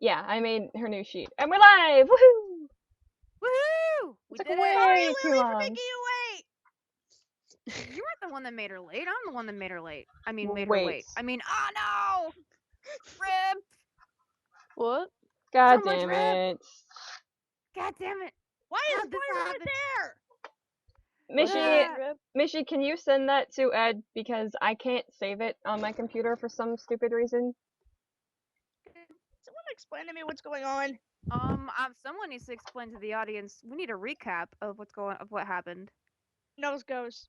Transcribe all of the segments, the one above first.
Yeah, I made her new sheet. And we're live! Woohoo! Woohoo! It We took did way it! Sorry, too Lily, for long. making you wait! You weren't the one that made her late. I'm the one that made her late. I mean, made her Wait. wait. I mean, oh no! Rip! What? God So much damn rip. it. God damn it! Why is How'd this mine right happen? there? Mishy, Ah. Mishy, can you send that to Ed? Because I can't save it on my computer for some stupid reason. Someone explain to me what's going on. Someone needs to explain to the audience. We need a recap of what happened. Nose goes.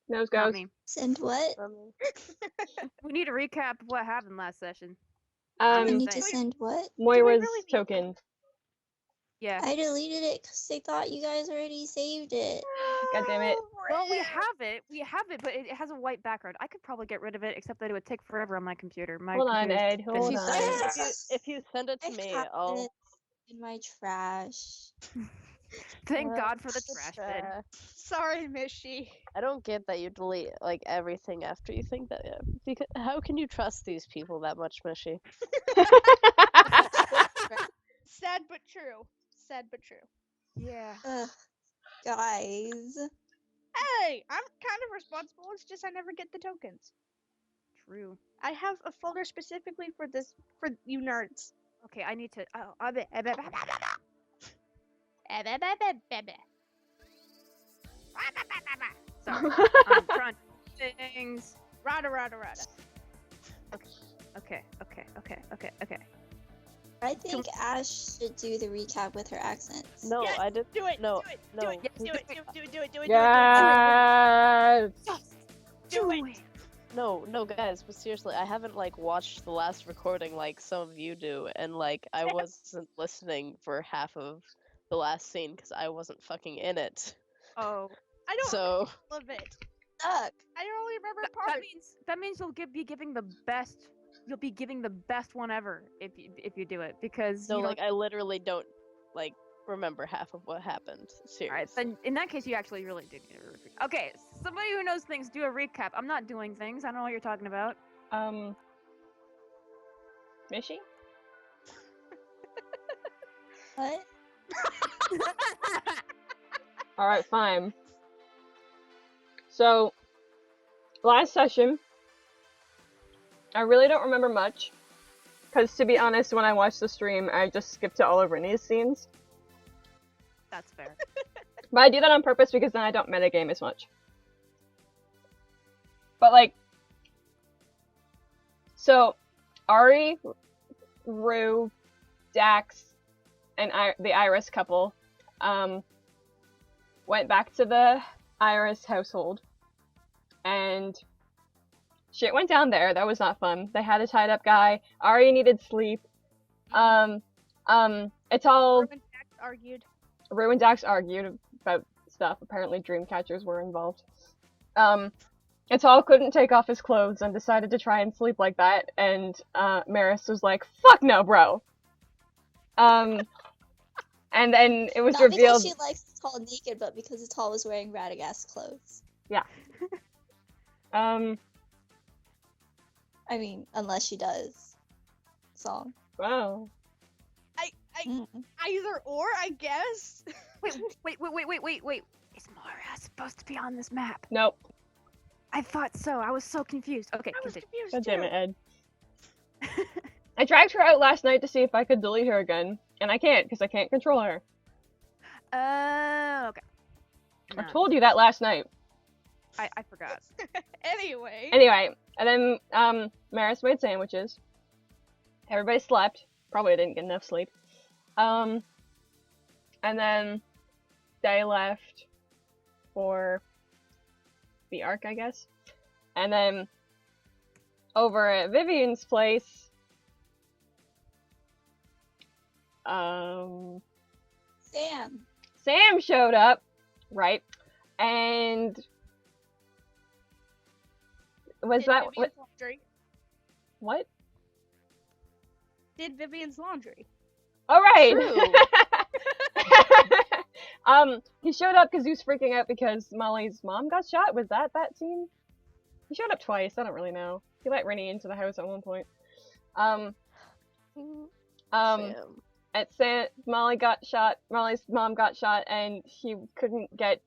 Nose Not goes. me. Send what? We need a recap of what happened last session. I just need to saying. send what? Moira's really need- token. Yeah. I deleted it because they thought you guys already saved it. God damn it. Well, we have it, but it has a white background. I could probably get rid of it, except that it would take forever on my computer. My Hold on, computer's Ed. been- Hold If on. you send it to I me, have I'll. it in my trash. Thank God for the trash bin. Sorry, Mishy. I don't get that you delete like everything after you think that. Yeah. Because how can you trust these people that much, Mishy? Sad but true. Sad but true. Yeah. Ugh, guys. Hey, I'm kind of responsible. It's just I never get the tokens. True. I have a folder specifically for this, for you nerds. Okay, I need to. Sorry. I'm trying things. Rada. Okay. I think Ash should do the recap with her accents. No, Yes, I didn't. Do it. No, Do it. no. Do it. Yes, Do it. Do it. Yes! Do it. No, guys, but seriously, I haven't like watched the last recording like some of you do, and like I wasn't listening for half of the last scene because I wasn't fucking in it. Oh, I don't So love it. Suck. I only remember that part. means you'll be giving the best. You'll be giving the best one ever if you do it because no, you like I literally don't like remember half of what happened. Seriously. Alright, then in that case, you actually really did need a recap. Okay, somebody who knows things, do a recap. I'm not doing things. I don't know what you're talking about. Mishy? What? Alright, fine. So, last session, I really don't remember much. Because, to be honest, when I watched the stream, I just skipped to all of Rennie's scenes. That's fair. But I do that on purpose because then I don't metagame as much. But, like, so, Ari, Rue, Dax, and the Iris couple went back to the Iris household, and shit went down there. That was not fun. They had a tied up guy. Ari needed sleep. It's all Rue and Jax argued. Rue and Dax argued about stuff. Apparently Dreamcatchers were involved. Ital couldn't take off his clothes and decided to try and sleep like that, and Maris was like, fuck no, bro. And then it was Not revealed. because she likes Ital naked, but because Ital was wearing Radagast clothes. Yeah. I mean, unless she does. Song. Wow. Either or, I guess. Wait. Is Moira supposed to be on this map? Nope. I thought so. I was so confused. Okay, I was continue. confused God damn too. it, Ed. I dragged her out last night to see if I could delete her again, and I can't because I can't control her. Okay. I No, told you that last night. I forgot. Anyway. Anyway, and then Maris made sandwiches. Everybody slept. Probably didn't get enough sleep. And then they left for the Ark, I guess. And then over at Vivian's place, Sam. Sam showed up, right? And was Did that Vivian's laundry. what? Did Vivian's laundry. All right. True. He showed up because he was freaking out because Molly's mom got shot. Was that scene? He showed up twice. I don't really know. He let Rennie into the house at one point. Sam. Molly's mom got shot, and he couldn't get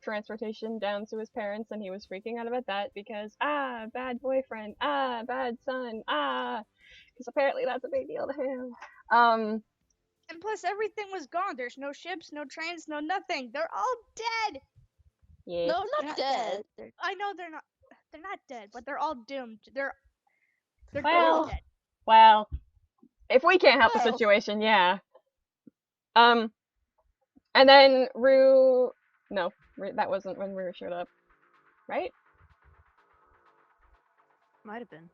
transportation down to his parents, and he was freaking out about that because bad boyfriend, bad son, because apparently that's a big deal to him. And plus, everything was gone. There's no ships, no trains, no nothing. They're all dead. Yeah. No, They're not not dead. dead. I know they're not. They're not dead, but they're all doomed. They're Well, dead. well, if we can't help the Well. situation, yeah. And then Rue, no, that wasn't when Rue showed up, right? Might have been.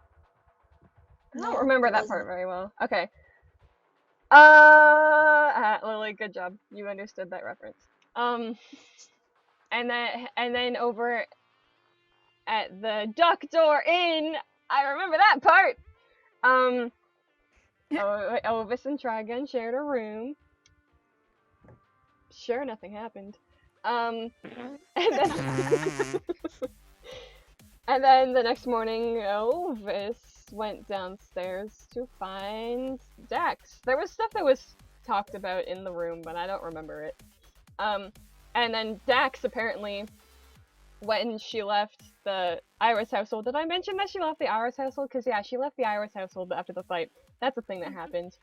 I don't No, remember it that part wasn't. very well. Okay. Lily, good job. You understood that reference. And then over at the Duck Door Inn, I remember that part. Ovis and Trigun shared a room. Sure, nothing happened. And then and then the next morning, Ovis went downstairs to find Dax. There was stuff that was talked about in the room, but I don't remember it. And then Dax apparently, when she left the Iris household, did I mention that she left the Iris household? Because yeah, she left the Iris household after the fight. That's a thing that happened.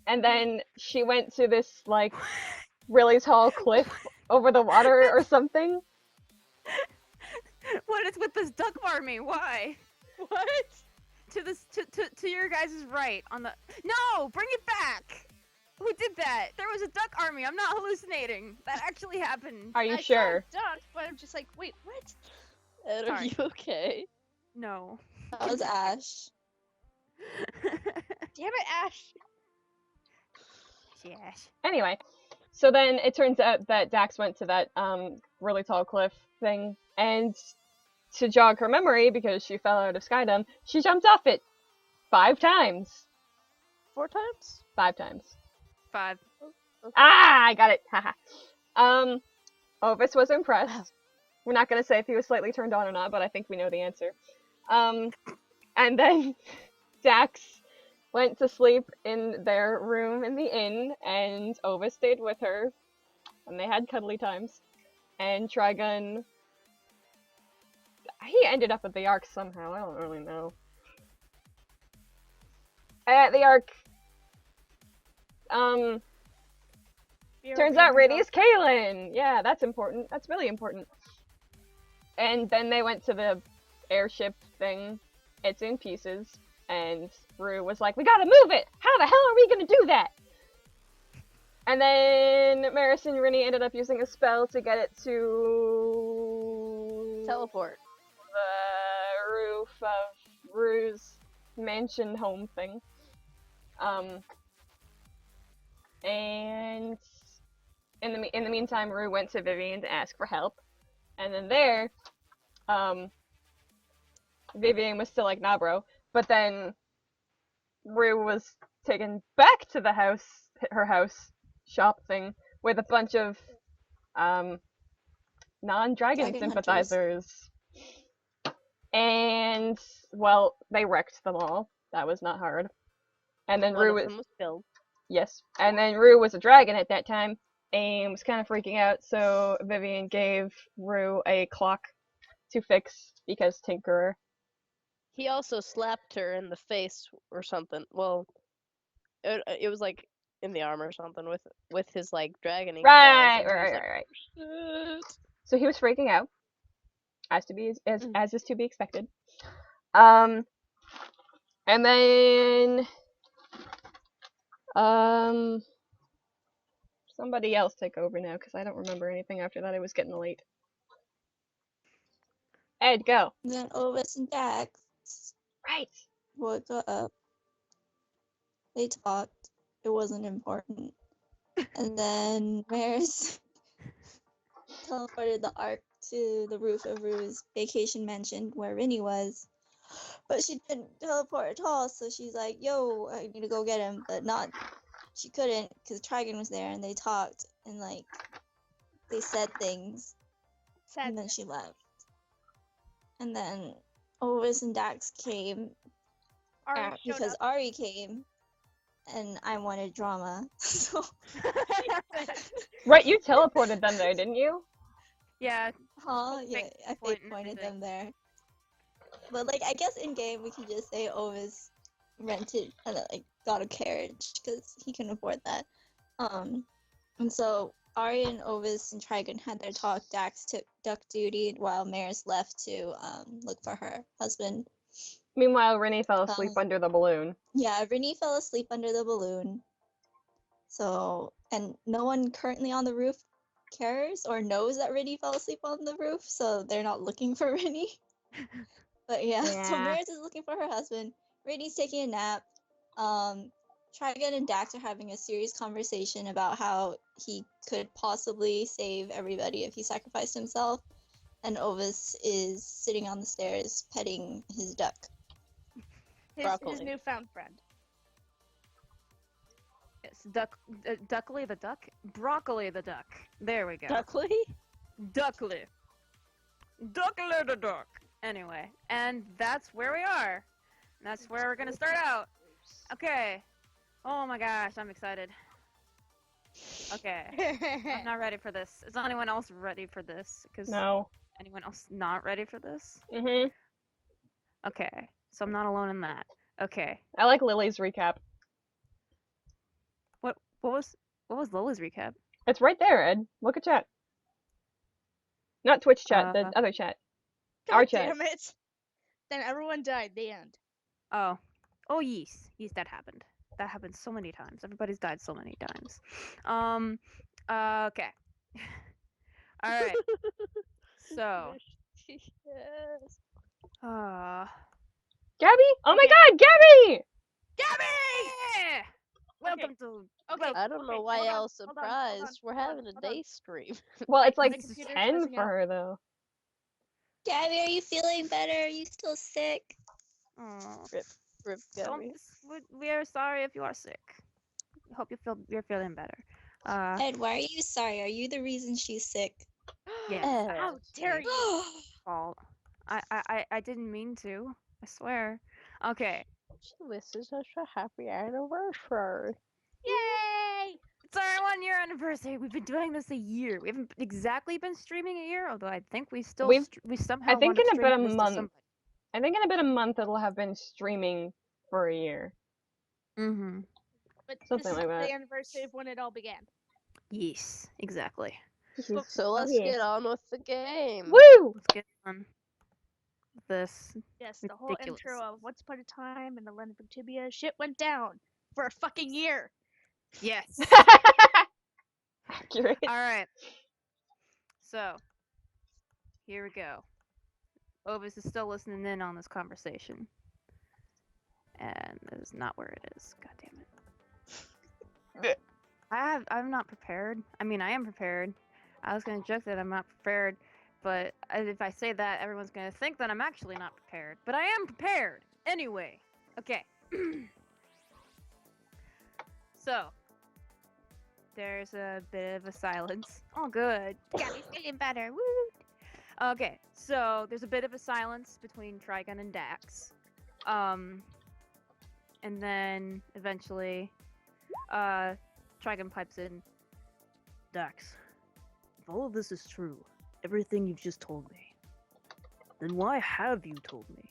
And then she went to this like really tall cliff over the water or something. What is with this duck army? Why? What? To your guys' right on the. No, bring it back. Who did that? There was a duck army. I'm not hallucinating. That actually happened. Are you I sure? saw ducks, but I'm just like, wait, what? Ed, are Sorry. you okay? No. That was Ash. Damn it, Ash. Yes. Anyway, so then it turns out that Dax went to that really tall cliff thing, and to jog her memory, because she fell out of Skydom, she jumped off it 5 times. 4 times? 5 times. 5. Okay. I got it. Haha. Ovis was impressed. We're not gonna say if he was slightly turned on or not, but I think we know the answer. And then Dax went to sleep in their room in the inn, and Ovis stayed with her, and they had cuddly times. And Trigun, he ended up at the Ark somehow. I don't really know. At the Ark, turns out Radius Kaelin! Yeah, that's important. That's really important. And then they went to the airship thing. It's in pieces. And Rue was like, we gotta move it! How the hell are we gonna do that? And then Maris and Rinny ended up using a spell to get it to... Teleport. the roof of Rue's mansion home thing. And in the meantime, Rue went to Vivian to ask for help, and then there, Vivian was still like, nah, bro. But then Rue was taken back to the house, her house shop thing, with a bunch of non-dragon Dragon sympathizers. And well, they wrecked them all. That was not hard. And then One Rue of was them was killed. yes, and then Rue was a dragon at that time and was kind of freaking out. So Vivian gave Rue a clock to fix because Tinkerer. He also slapped her in the face or something. Well, it was like in the arm or something with his like dragony Right. claws. And he was like, "Shit." So he was freaking out, as is to be expected. And then somebody else take over now because I don't remember anything after that. It was getting late. Ed, go. And then Ovis and Dax Right. woke up. They talked. It wasn't important. And then Maris teleported the Ark to the roof of Rue's vacation mansion where Rinny was. But she didn't teleport at all, so she's like, yo, I need to go get him. But she couldn't because Trigon was there and they talked and like they said things. And then she left. And then Ovis and Dax came Ari showed because up. Ari came. and I wanted drama. So, Right, you teleported them there, didn't you? Yeah. yeah, Fake I point fake and pointed everything. them there. But like, I guess in game we could just say Ovis rented and like got a carriage because he can afford that. And so Arya and Ovis and Trigon had their talk. Dax took duck duty while Maris left to look for her husband. Meanwhile, Rennie fell asleep Um, under the balloon. Yeah, Rennie fell asleep under the balloon. So, and no one currently on the roof cares or knows that Rennie fell asleep on the roof, so they're not looking for Rennie. But yeah, so Yeah. Maris is looking for her husband. Rennie's taking a nap. Trigon and Dax are having a serious conversation about how he could possibly save everybody if he sacrificed himself. And Ovis is sitting on the stairs petting his duck. His Broccoli. newfound friend. Yes, Duckly the duck? Broccoli the duck. There we go. Duckly? Duckly. Duckly the duck. Anyway, and that's where we are. That's where we're gonna start out. Okay. Oh my gosh, I'm excited. Okay. I'm not ready for this. Is anyone else ready for this? Because No. anyone else not ready for this? Mhm. Okay. So I'm not alone in that. Okay. I like Lily's recap. What was Lola's recap? It's right there, Ed. Look at chat. Not Twitch chat, the Uh, other chat. God Our chat. damn it! Then everyone died. The end. Oh. Oh yes. Yes, that happened. That happened so many times. Everybody's died so many times. Okay. Alright. So Yes. Gabby? Oh my Okay. god, Gabby! Gabby! Welcome to Okay. I don't know Okay, why hold on, y'all hold on, hold on, surprised. We're hold on, having a hold on. day stream. Well, it's My like computer's 10 freezing for up. her, though. Gabby, are you feeling better? Are you still sick? Oh, Rip don't. Gabby. We are sorry if you are sick. Hope you're feeling better. Ed, why are you sorry? Are you the reason she's sick? Yes. How dare you! Oh, Fault. I didn't mean to. I swear. Okay. This is such a happy anniversary. Yay! It's our 1 year anniversary. We've been doing this a year. We haven't exactly been streaming a year, although I think we still we somehow I think wound up in about a streaming this to month. somebody. I think in about a month it'll have been streaming for a year. Mm-hmm. But Something this is like that. the anniversary of when it all began. Yes, exactly. So let's Yeah. get on with the game. Woo! Let's get on this. Yes, the whole Ridiculous. intro of Once Upon a Time in the Land of Victubia shit went down for a fucking year. Yes. Accurate. All right. So, here we go. Ovis is still listening in on this conversation. And this is not where it is. God damn it. I'm not prepared. I mean, I am prepared. I was gonna joke that I'm not prepared, but if I say that, everyone's gonna think that I'm actually not prepared. But I am prepared! Anyway. Okay. So, there's a bit of a silence. Oh, good. Gabby's feeling better. Woo! Okay, so there's a bit of a silence between Trigon and Dax. And then eventually, Trigon pipes in. Dax, if all of this is true, everything you've just told me, then why have you told me?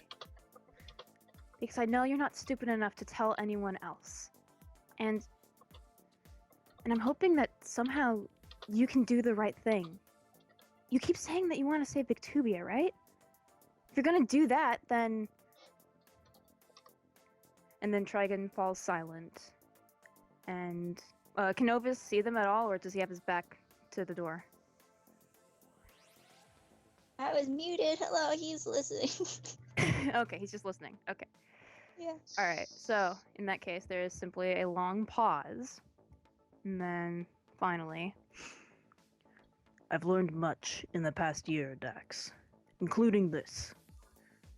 Because I know you're not stupid enough to tell anyone else. And I'm hoping that somehow you can do the right thing. You keep saying that you want to save Victubia, right? If you're gonna do that, then... And then Trigon falls silent. And... can Ovis see them at all, or does he have his back to the door? I was muted. Hello, he's listening. Okay, he's just listening. Okay. Yeah. Alright, so, in that case, there is simply a long pause. And then, finally... I've learned much in the past year, Dax. Including this.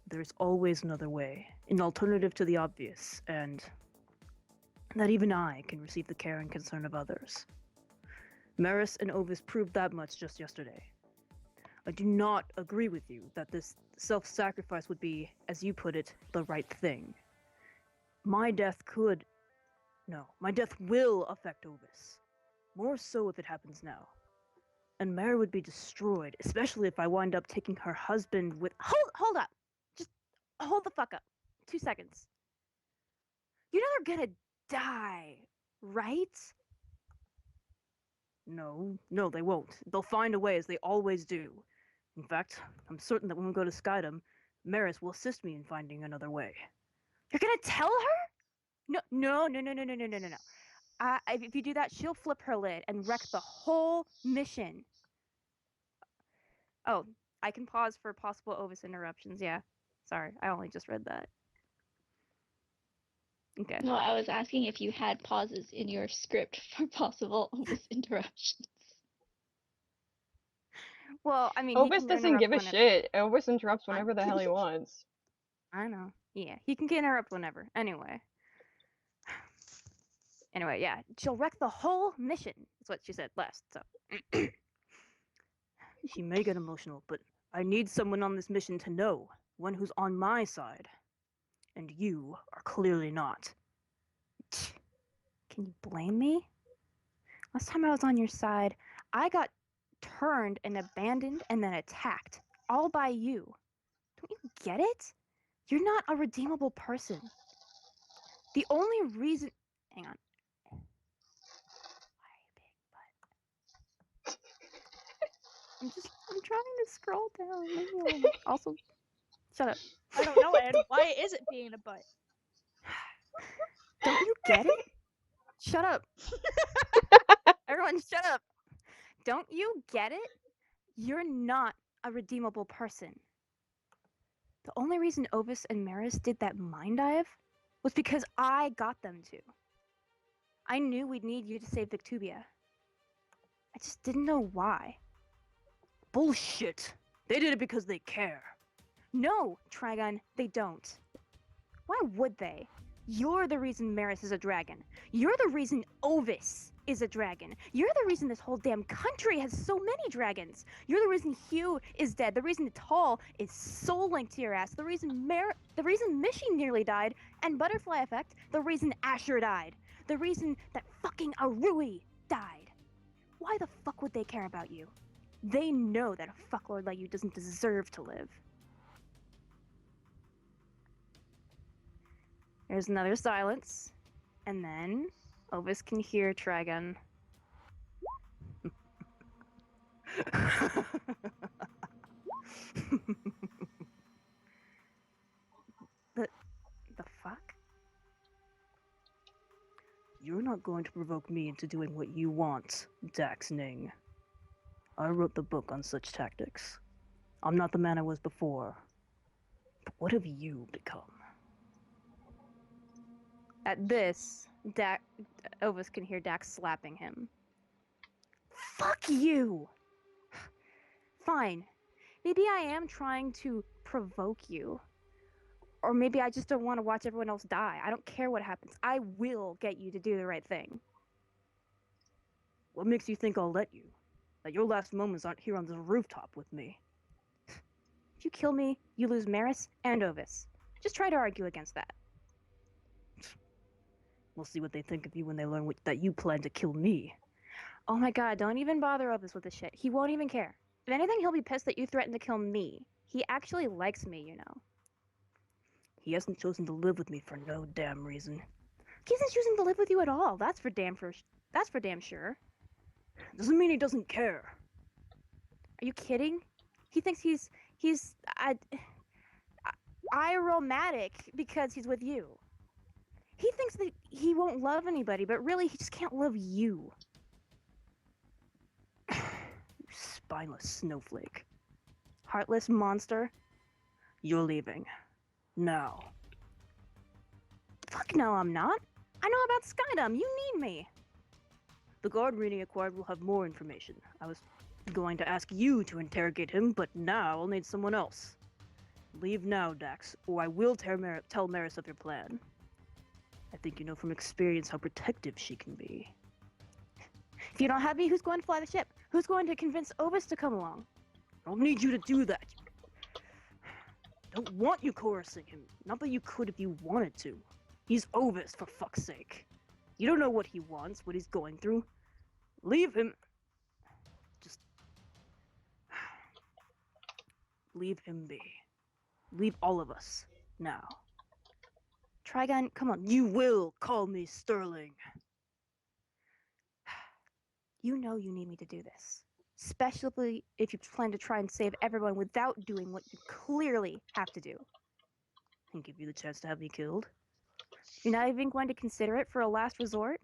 There's always another way. An alternative to the obvious, and... that even I can receive the care and concern of others. Maris and Ovis proved that much just yesterday. I do not agree with you that this self-sacrifice would be, as you put it, the right thing. My death could No, my death will affect Ovis. More so if it happens now. And Mary would be destroyed, especially if I wind up taking her husband with. Hold up! Just hold the fuck up. 2 seconds. You know they're gonna die, right? No, they won't. They'll find a way, as they always do. In fact, I'm certain that when we go to Skydom, Maris will assist me in finding another way. You're gonna tell her? No. If you do that, she'll flip her lid and wreck the whole mission. Oh, I can pause for possible Ovis interruptions. Yeah, sorry, I only just read that. Okay. No, I was asking if you had pauses in your script for possible Ovis interruptions. Well, I mean, he Obus can doesn't interrupt give a whenever. shit. Obus interrupts whenever the hell he wants. I know. Yeah, he can interrupt whenever. Anyway, yeah, she'll wreck the whole mission. That's what she said last. So she may get emotional, but I need someone on this mission to know, one who's on my side, and you are clearly not. Can you blame me? Last time I was on your side, I got turned and abandoned and then attacked, all by you. Don't you get it? You're not a redeemable person. The only reason. Hang on. Why, big butt? I'm trying to scroll down. Leave me alone. Also, shut up. I don't know, Ed. Why is it being a butt? Don't you get it? Shut up. Everyone, shut up. Don't you get it? You're not a redeemable person. The only reason Ovis and Maris did that mind dive was because I got them to. I knew we'd need you to save Victubia. I just didn't know why. Bullshit! They did it because they care. No, Trigon, they don't. Why would they? You're the reason Maris is a dragon. You're the reason Ovis is a dragon. You're the reason this whole damn country has so many dragons. You're the reason Hugh is dead. The reason Tall is soul linked to your ass. The reason Mishy nearly died, and Butterfly Effect. The reason Asher died. The reason that fucking Arui died. Why the fuck would they care about you? They know that a fucklord like you doesn't deserve to live. There's another silence, and then Ovis can hear Trigon. The fuck? You're not going to provoke me into doing what you want, Dax Ning. I wrote the book on such tactics. I'm not the man I was before. But what have you become? At this, Ovis can hear Dax slapping him. Fuck you! Fine. Maybe I am trying to provoke you. Or maybe I just don't want to watch everyone else die. I don't care what happens. I will get you to do the right thing. What makes you think I'll let you? That your last moments aren't here on this rooftop with me. If you kill me, you lose Maris and Ovis. Just try to argue against that. We'll see what they think of you when they learn that you plan to kill me. Oh my god, don't even bother Ovis with this shit. He won't even care. If anything, he'll be pissed that you threatened to kill me. He actually likes me, you know. He hasn't chosen to live with me for no damn reason. He isn't choosing to live with you at all. That's for damn sure. Doesn't mean he doesn't care. Are you kidding? He thinks he's aromatic because he's with you. He thinks that he won't love anybody, but really he just can't love you. You spineless snowflake. Heartless monster. You're leaving. Now. Fuck no, I'm not. I know about Skydom. You need me. The guard reading acquired will have more information. I was going to ask you to interrogate him, but now I'll need someone else. Leave now, Dax, or I will tell Maris of your plan. I think you know from experience how protective she can be. If you don't have me, who's going to fly the ship? Who's going to convince Ovis to come along? I don't need you to do that. I don't want you coercing him. Not that you could if you wanted to. He's Ovis, for fuck's sake. You don't know what he wants, what he's going through. Leave him. Just leave him be. Leave all of us now. Trigon, come on. You will call me Sterling. You know you need me to do this. Especially if you plan to try and save everyone without doing what you clearly have to do. And give you the chance to have me killed. You're not even going to consider it for a last resort?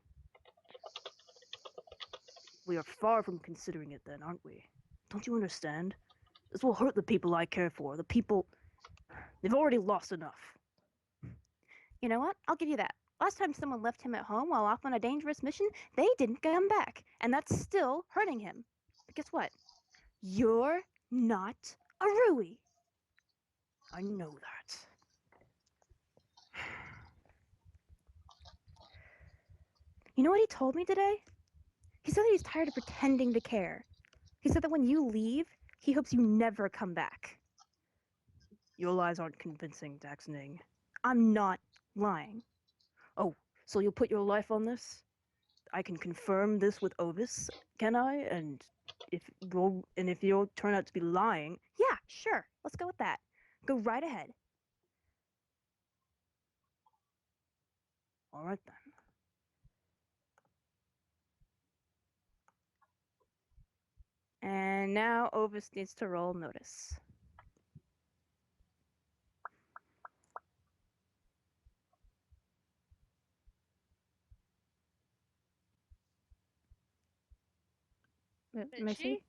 We are far from considering it then, aren't we? Don't you understand? This will hurt the people I care for. The people... They've already lost enough. You know what? I'll give you that. Last time someone left him at home while off on a dangerous mission, they didn't come back. And that's still hurting him. But guess what? You're not a Rui. I know that. You know what he told me today? He said that he's tired of pretending to care. He said that when you leave, he hopes you never come back. Your lies aren't convincing, Daxning. I'm not lying. Oh, so you'll put your life on this? I can confirm this with Ovis, can I? And if you'll turn out to be lying, yeah, sure. Let's go with that. Go right ahead. All right then. And now Ovis needs to roll notice. Missy?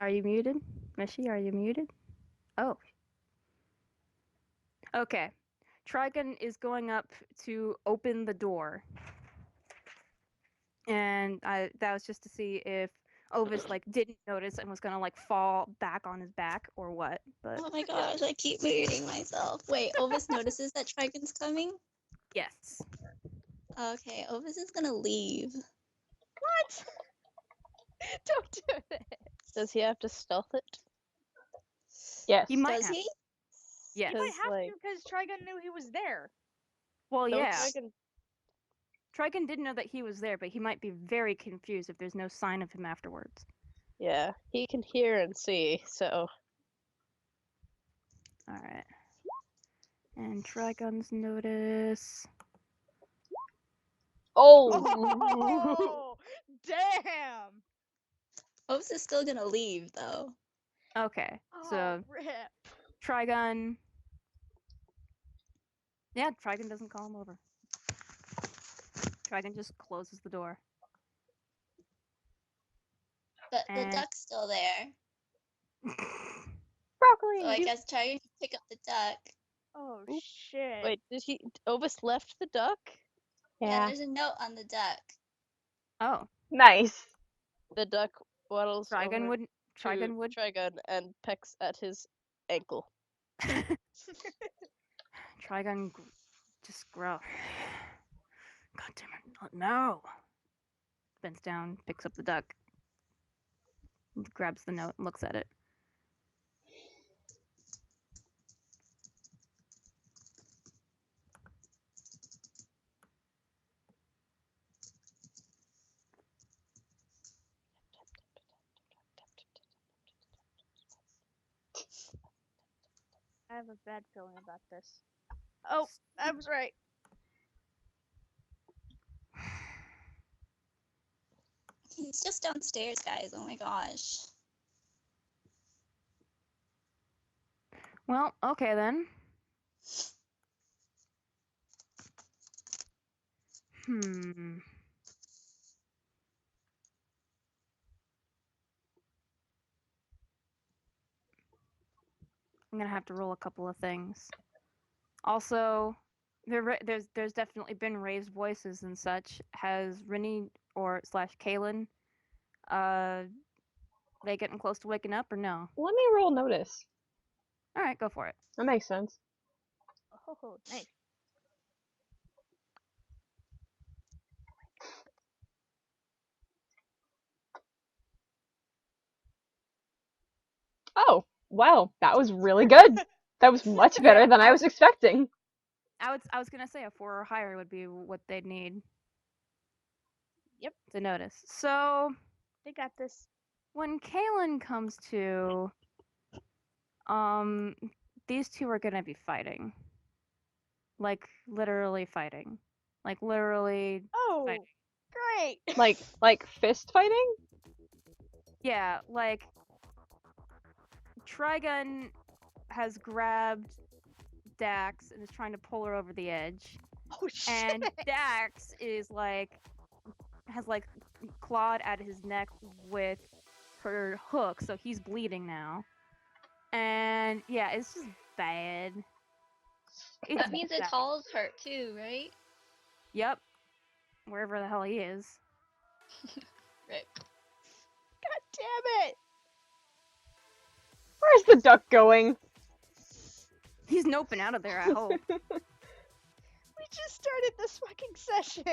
Are you muted? Missy, are you muted? Oh. Okay. Trigon is going up to open the door. And that was just to see if Ovis like didn't notice and was gonna like fall back on his back or what. But Oh my gosh, I keep muting myself. Wait, Ovis notices that Trigon's coming? yes. Okay, Ovis is gonna leave. What? Don't do that. Does he have to stealth it? Yes. He might Does have. he? Yes. He might have like, to because Trigon knew he was there. Well, don't yeah. Trigon- Trigon didn't know that he was there, but he might be very confused if there's no sign of him afterwards. Yeah, he can hear and see, so All right. And Trigon's notice. Oh. Oh, damn. Ovis is still gonna leave, though. Okay. Oh, So rip. Trigon. Yeah, Trigon doesn't call him over. Trigon just closes the door. But the And- duck's still there. Broccoli. So I guess Trigon can pick up the duck. Oh, Oop. shit. wait, Ovis left the duck? Yeah, Yeah. there's a note on the duck. Oh, Nice. The duck waddles Trigon over would. to Trigon would. Trigon and pecks at his ankle. Trigon just growl. God damn it! Not now. Bends down, picks up the duck, grabs the note, and looks at it. I have a bad feeling about this. Oh, I was right. He's just downstairs, guys. Oh my gosh. Well, okay then. Hmm. I'm gonna have to roll a couple of things. Also, there's definitely been raised voices and such. Has Rinny or / Kaylin, they getting close to waking up or no? Let me roll notice. All right, go for it. That makes sense. Oh, nice. Oh, wow. That was really good. That was much better than I was expecting. I was gonna say a 4 or higher would be what they'd need. to notice. So They got this. when Kaylin comes to, these two are gonna be fighting. Like literally fighting. Like literally Oh, fighting. great. Like fist fighting? Yeah, like Trigun has grabbed Dax and is trying to pull her over the edge. Oh shit. And Dax is has clawed at his neck with her hook, so he's bleeding now. And yeah, it's just bad. It's That means it's bad. Hall's hurt too, right? Yep. Wherever the hell he is. Right. God damn it. Where's the duck going? He's noping out of there, I hope. We just started this fucking session.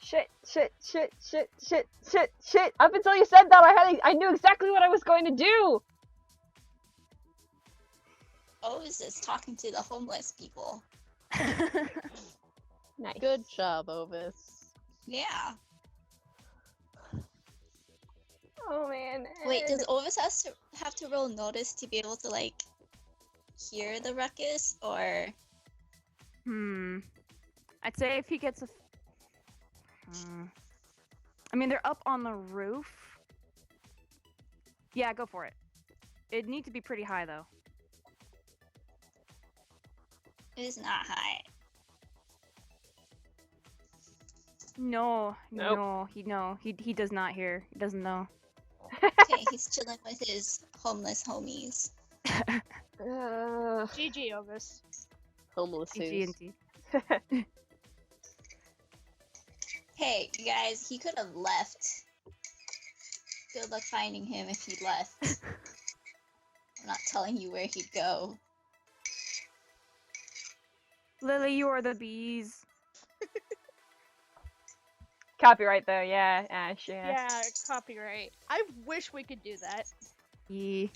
Shit. Up until you said that, I knew exactly what I was going to do. Ovis is talking to the homeless people. Nice. Good job, Ovis. Yeah. Oh man. Wait, does Ovis have to roll notice to be able to like hear the ruckus, or? I'd say if he gets a. I mean, they're up on the roof. Yeah, go for it. It'd need to be pretty high though. It is not high. No, Nope. he does not hear. He doesn't know. Okay, he's chilling with his homeless homies. GG, Ovis. Homeless who's. GG. Hey, you guys, he could have left. Good luck finding him if he left. I'm not telling you where he'd go. Lily, you are the bees. Copyright though, yeah, Ash, yeah. Yeah, copyright. I wish we could do that. Yeah.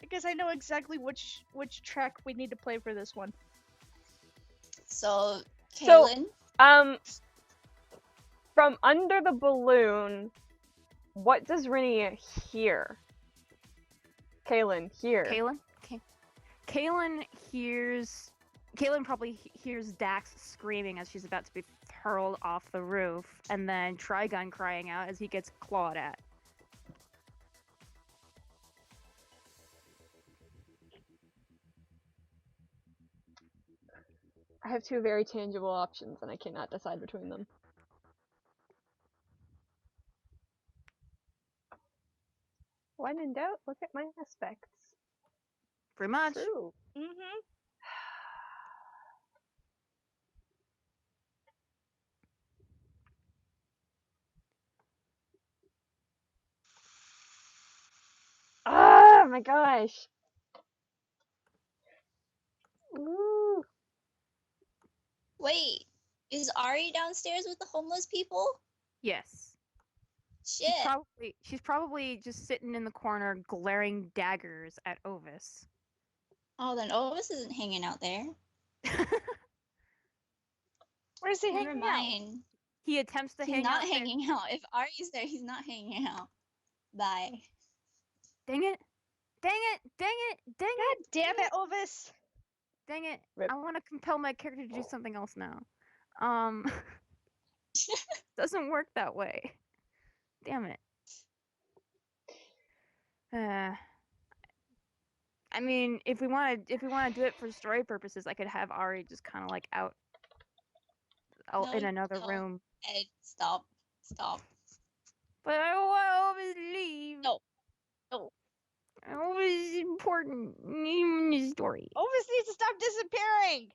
Because I know exactly which track we need to play for this one. So, So- Kaylin, From under the balloon, what does Rinny hear? Kaylin, hear. Kaylin hears. Kaylin probably hears Dax screaming as she's about to be hurled off the roof, and then Trigun crying out as he gets clawed at. I have two very tangible options and I cannot decide between them. When in doubt, look at my aspects. Pretty much. True. Mm-hmm. Oh my gosh. Ooh. wait, is Ari downstairs with the homeless people? Yes. Shit. She's probably just sitting in the corner glaring daggers at Ovis. Oh, then Ovis isn't hanging out there. Where's he Never hanging out? mind. He attempts to He's hang not out there. hanging out. If Ari's there, he's not hanging out. Bye. Dang it! Dang it! Dang it! Dang God it! damn it, Ovis! Dang it! Rip. I want to compel my character to do something else now. Doesn't work that way. Damn it. I mean, if we want to do it for story purposes, I could have Ari just kind of like out No, in another no. room. Ed, stop. Stop. But I don't want Ovis to leave. No. No. Ovis is important in the story. Ovis needs to stop disappearing!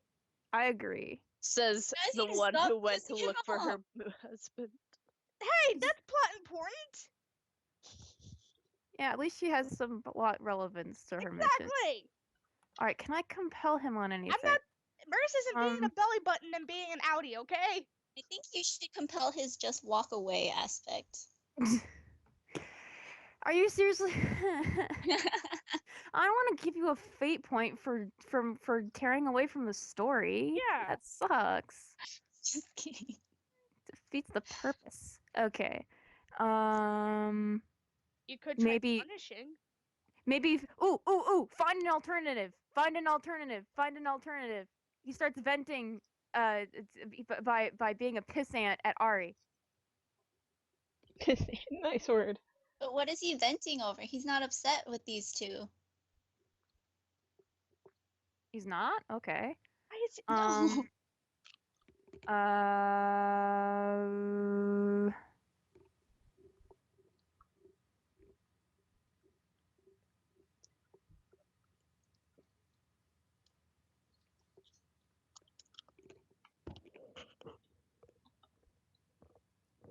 I agree. Says Guys, the you can one stop who went to pissing him look for her off. husband. Hey, that's plot important! Yeah, at least she has some plot relevance to her mission. Exactly! All right, can I compel him on anything? I'm not. Merce isn't being a Um, belly button and being an outie, okay? I think you should compel his just walk away aspect. Are you seriously? I don't want to give you a fate point for tearing away from the story. Yeah. That sucks. Just kidding. Defeats the purpose. Okay. You could try Maybe- punishing. Maybe. Ooh! Find an alternative. Find an alternative. Find an alternative. He starts venting. By being a pissant at Ari. Nice word. But what is he venting over? He's not upset with these two. He's not? Okay. Why is it? Um.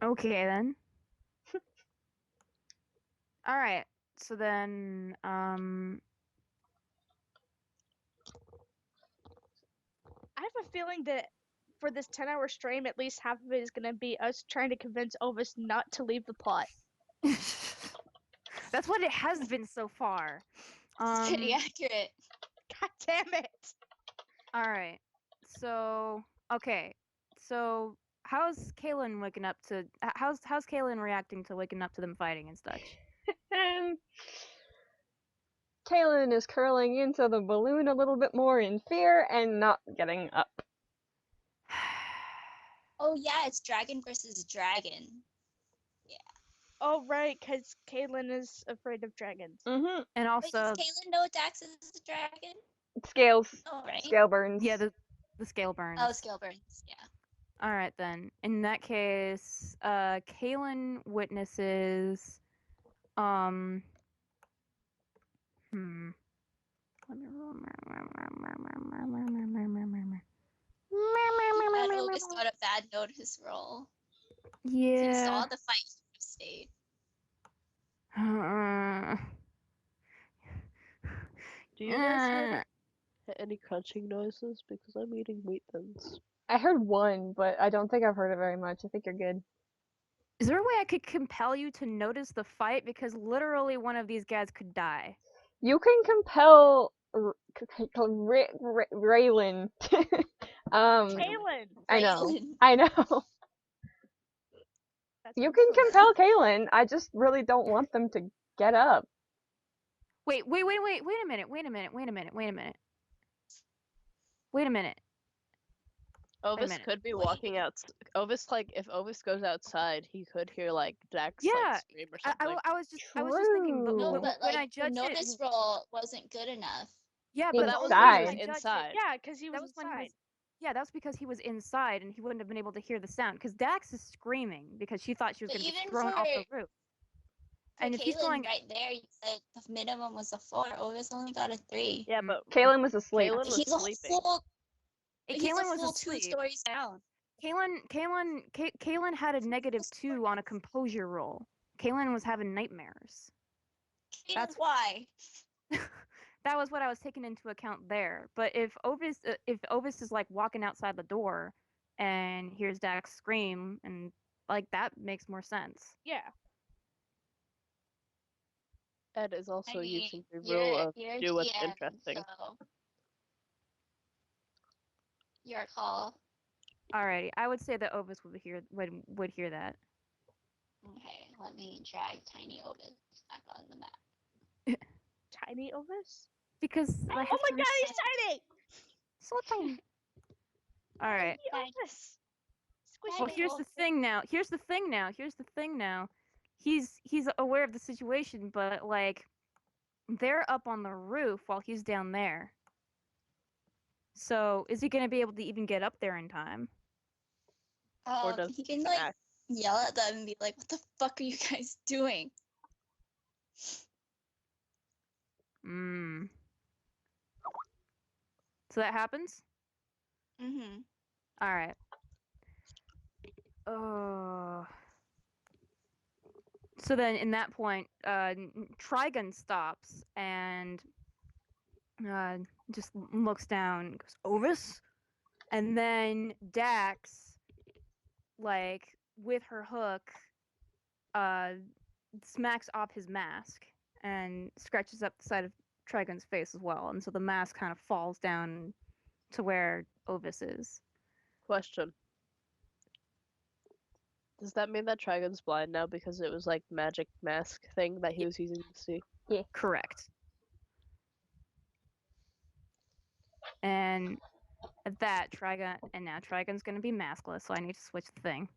Okay then. All right. So then, I have a feeling that for this 10-hour stream, at least half of it is gonna be us trying to convince Ovis not to leave the plot. that's what it has been so far. It's pretty accurate. God damn it! All right. So, okay. So, how's Kaylin waking up to? How's Kaylin reacting to waking up to them fighting and such? And Kaylin is curling into the balloon a little bit more in fear and not getting up. Oh yeah, it's dragon versus dragon. Oh right, because Caitlyn is afraid of dragons. Mm-hmm. And Wait, also, does Caitlyn know Dax is the dragon? Scales. Oh, right. Scale burns. yeah, the scale burns. Oh, scale burns. Yeah. All right then. In that case, Kaylin witnesses. Let me roll. But Ovis got a bad notice roll. If he Yeah. saw the fight, he would have stayed. Do you guys hear any crunching noises? Because I'm eating wheat thins. I heard one, but I don't think I've heard it very much. I think you're good. Is there a way I could compel you to notice the fight? Because literally one of these guys could die. You can compel Raylan. Kaylin! I know. Raylan. I know. That's You what can I'm saying. compel Kaylin. I just really don't want them to get up. Wait a minute. Ovis minute. could be Wait. walking out. Ovis, like, if Ovis goes outside, he could hear, like, Dax, Yeah, like, scream or something. I was just thinking, but True. No, when, but when I like the judged it, notice roll wasn't good enough. yeah, He but was that was inside. when I judged Inside. it. Yeah, because he was That was when inside. he was. Yeah, that was because he was inside and he wouldn't have been able to hear the sound. Because Dax is screaming because she thought she was But going to get even thrown off the for- roof. For And if he's Caitlyn going, right there, you said the minimum was a 4. Ovis only got a 3. Yeah, Mm. but Kaylin was asleep. Kaylin was He's a sleeping. full. Hey, He's Kaylin a was full asleep. 2 stories down. Kaylin had a -2 on a composure roll. Kaylin was having nightmares. Caitlyn, That's- why? That was what I was taking into account there. But if Ovis is like walking outside the door and hears Dax scream, and like that makes more sense. Yeah. Ed is also I mean, using the rule of you're do what's GM, interesting. So your call. Alrighty, I would say that Ovis would hear that. Okay, let me drag Tiny Ovis back on the map. Tiny Ovis? Because Oh my god, he's tiny! so tiny. All right. Tiny Ovis! Squishy. Well, here's the thing now. Here's the thing now. He's aware of the situation, but like they're up on the roof while he's down there. So is he gonna be able to even get up there in time? Or does He can like act. yell at them and be like, "What the fuck are you guys doing?" Mm. So that happens? Mm-hmm. All right. So then, in that point, Trigun stops and just looks down and goes, Ovis? And then Dax, like, with her hook, smacks off his mask and scratches up the side of Trigun's face as well. And so the mask kind of falls down to where Ovis is. Question. Does that mean that Trigon's blind now because it was like magic mask thing that he was using to see? Correct. And at that, now Trigon's gonna be maskless, so I need to switch the thing.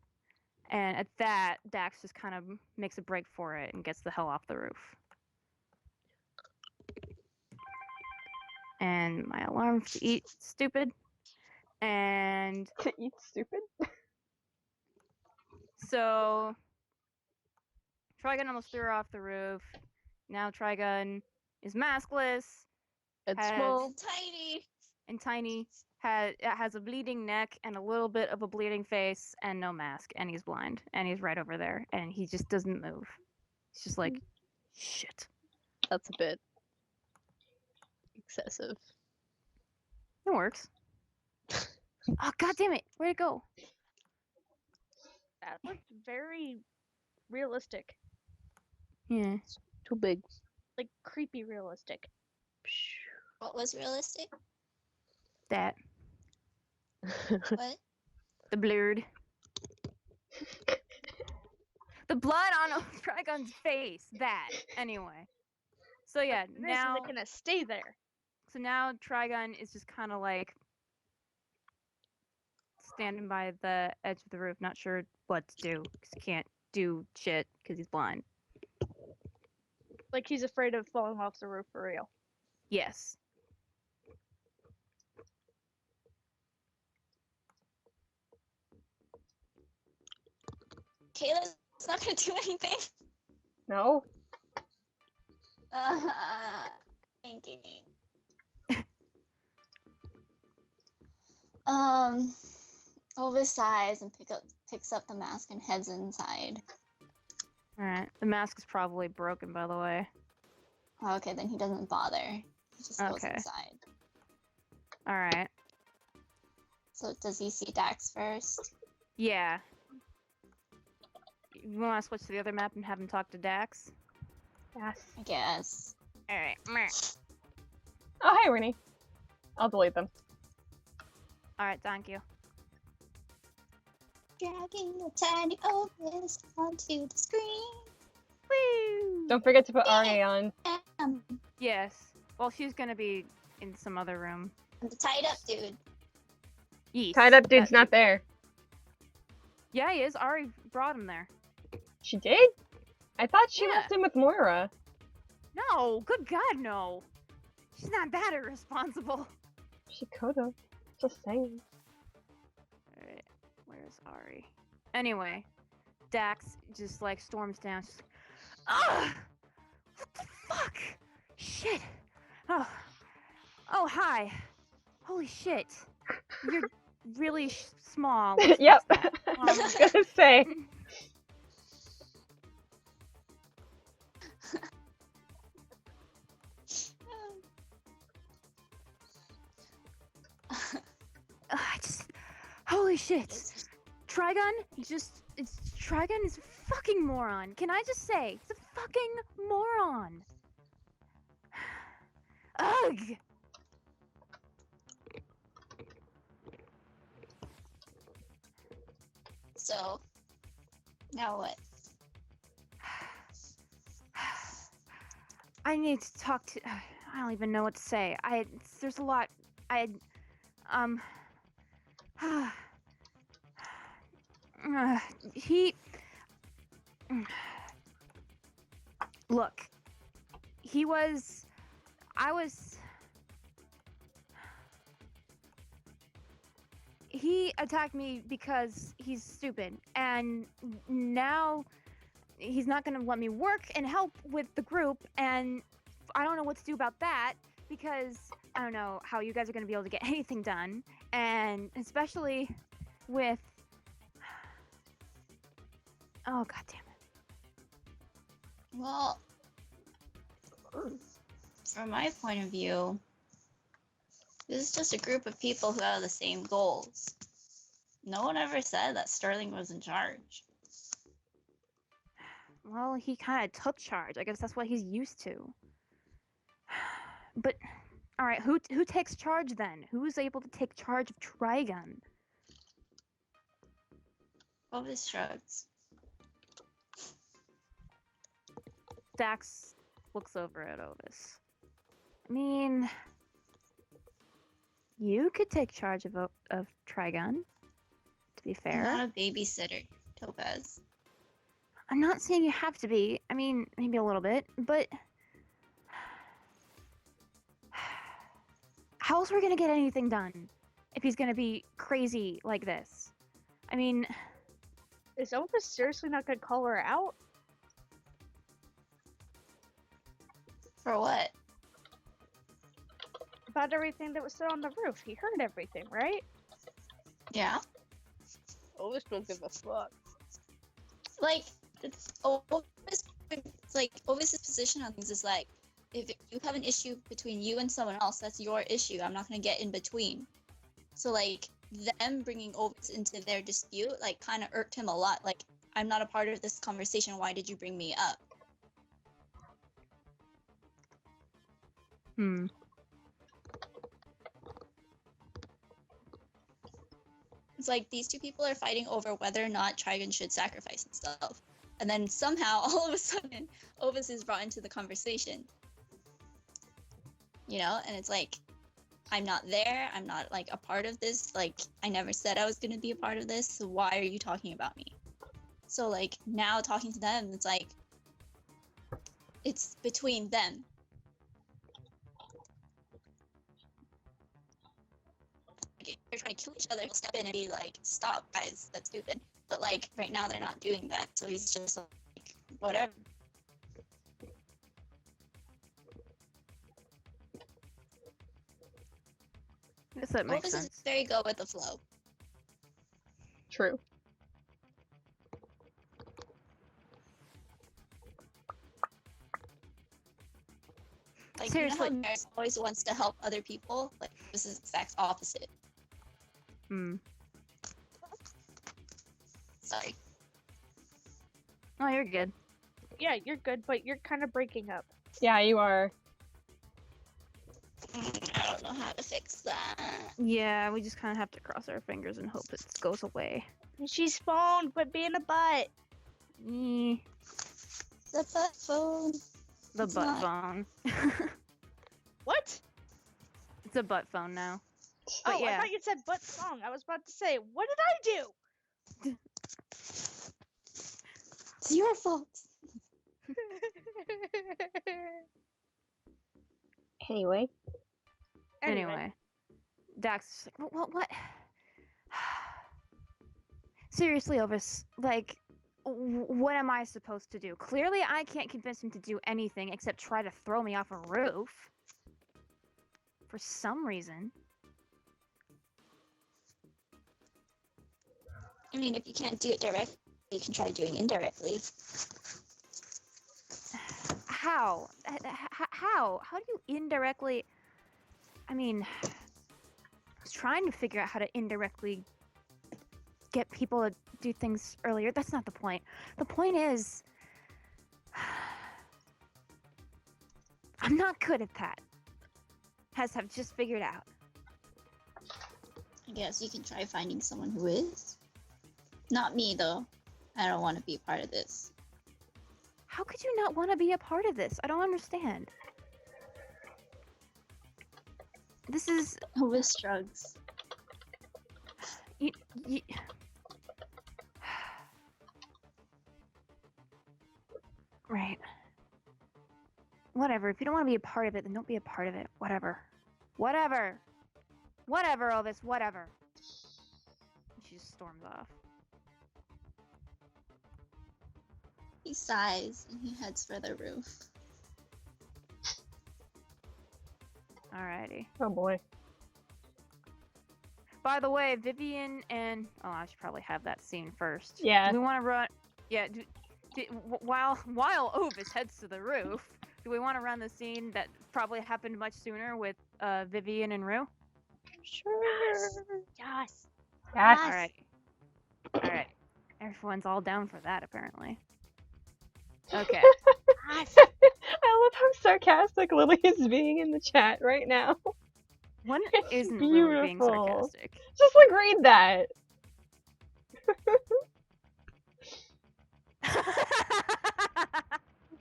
And at that, Dax just kind of makes a break for it and gets the hell off the roof. And my alarm to eat stupid. And To eat stupid? so Trigon almost threw her off the roof. Now Trigon is maskless And Has- small. Tiny. and tiny. Has a bleeding neck and a little bit of a bleeding face and no mask, and he's blind, and he's right over there, and he just doesn't move. He's just like, shit. That's a bit excessive. It works. Oh, god damn it! Where'd it go? That looked very realistic, Yeah. Too big. like creepy realistic. What was realistic? That. What? The blurred. The blood on Trigon's face. That. Anyway. So yeah, This now isn't gonna stay there. Trigon is just kind of like standing by the edge of the roof, not sure what to do. 'Cause he can't do shit because he's blind. Like he's afraid of falling off the roof for real. Yes. Kayla's not gonna do anything. No? Thinking. Ovis sighs and picks up the mask and heads inside. Alright. The mask is probably broken, by the way. Okay, then he doesn't bother. He just goes Okay. inside. Alright. So does he see Dax first? Yeah. You want to switch to the other map and have him talk to Dax? Yes. I guess. Alright. Oh, hey, Winnie. I'll delete them. Alright, thank you. Dragging the tiny Ovis onto the screen. Woo! Don't forget to put RA on. Yes. Well, she's gonna be in some other room. The tied up dude. Yeast. Tied up dude's That's- not there. Yeah, he is. Ari brought him there. She did? I thought she Yeah. left him with Moira. No! Good God, no! She's not that irresponsible. She could've. Just saying. Alright, where's Ari? Anyway, Dax just like storms down. She's like, ugh! What the fuck? Shit! Oh. Oh, hi. Holy shit. You're really small. Let's Yep. fix that. I was gonna say. I just. Holy shit. Trigon Trigon is a fucking moron. Can I just say, he's a fucking moron. Ugh. So, now what? I need to talk to. I don't even know what to say. There's a lot. He. Look. He was. I was. He attacked me because he's stupid, and now he's not gonna let me work and help with the group, and I don't know what to do about that because I don't know how you guys are gonna be able to get anything done, and especially with oh god damn it. Well, from my point of view, this is just a group of people who have the same goals. No one ever said that Sterling was in charge. Well, he kind of took charge. I guess that's what he's used to. But all right, who takes charge then? Who's able to take charge of Trigon? Ovis shrugs. Dax looks over at Ovis. I mean, you could take charge of Trigun, to be I'm fair. not a babysitter, Topaz. I'm not saying you have to be. I mean, maybe a little bit, but how else are we gonna get anything done if he's gonna be crazy like this? I mean, Is Ovis seriously not gonna call her out? For what? About everything that was said on the roof. He heard everything, right? Yeah. Ovis don't give a fuck. Like, it's like Ovis's position on things is like, if you have an issue between you and someone else, that's your issue. I'm not gonna get in between. So like them bringing Ovis into their dispute, like, kind of irked him a lot. Like, I'm not a part of this conversation. Why did you bring me up? It's like these two people are fighting over whether or not Trigon should sacrifice himself. And then somehow, all of a sudden, Ovis is brought into the conversation. You know? And it's like, I'm not there. I'm not, like, a part of this. Like, I never said I was going to be a part of this. So why are you talking about me? So, like, now talking to them, it's like, it's between them. Like, they're trying to kill each other, he'll step in and be like, stop, guys, that's stupid. But, like, right now they're not doing that. So he's just like, whatever. I guess that makes Ovis is sense. very go with the flow. True. Like, Seriously. you know how Maris always wants to help other people? Like, this is the exact opposite. Sorry. Oh, you're good. Yeah, you're good, but you're kind of breaking up. Yeah, you are. I don't know how to fix that. Yeah, we just kind of have to cross our fingers and hope it goes away. She's phoned, quit being a butt. Eh, The butt phone. the It's butt not. phone. What? It's a butt phone now. But Oh, I yeah. thought you said butt song. I was about to say, what did I do? It's your fault. Anyway. Anyway, Dax is like, what? Seriously, Ovis, like, what am I supposed to do? Clearly, I can't convince him to do anything except try to throw me off a roof. For some reason. I mean, if you can't do it directly, you can try doing it indirectly. How? How? How do you indirectly... I mean, I was trying to figure out how to indirectly get people to do things earlier. That's not the point. The point is... I'm not good at that. As I've just figured out. I guess you can try finding someone who is. Not me, though. I don't want to be a part of this. How could you not want to be a part of this? I don't understand. This is... Ovis shrugs. You... Right. Whatever. If you don't want to be a part of it, then don't be a part of it. Whatever. Whatever. Whatever, Elvis. Whatever. And she just storms off. He sighs and he heads for the roof. Alrighty. Oh boy. By the way, Vivian and... Oh, I should probably have that scene first. Yeah. Do we want to run... Yeah, while Ovis heads to the roof, do we want to run the scene that probably happened much sooner with Vivian and Rue? Sure. Yes. Yes. Alright. Alright. Everyone's all down for that, apparently. Okay. Yes. I love how sarcastic Lily is being in the chat right now. One It's isn't really being beautiful. sarcastic. Just like read that.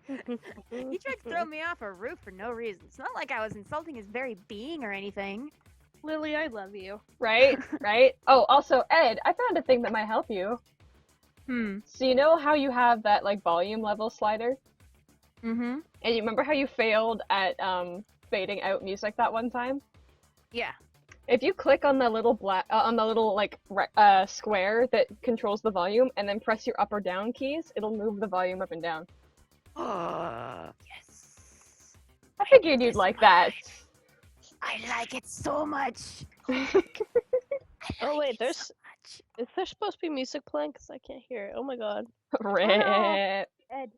He tried to throw me off a roof for no reason. It's not like I was insulting his very being or anything. Lily, I love you. Right? Right? Oh, also, Ed, I found a thing that might help you. So you know how you have that, like, volume level slider? Mm-hmm. And you remember how you failed at, fading out music that one time? Yeah. If you click on the little square that controls the volume, and then press your up or down keys, it'll move the volume up and down. Yes. I figured you'd like that. I like it so much. Oh wait, is there supposed to be music playing? Cause I can't hear it. Oh my god. Rip. Ed.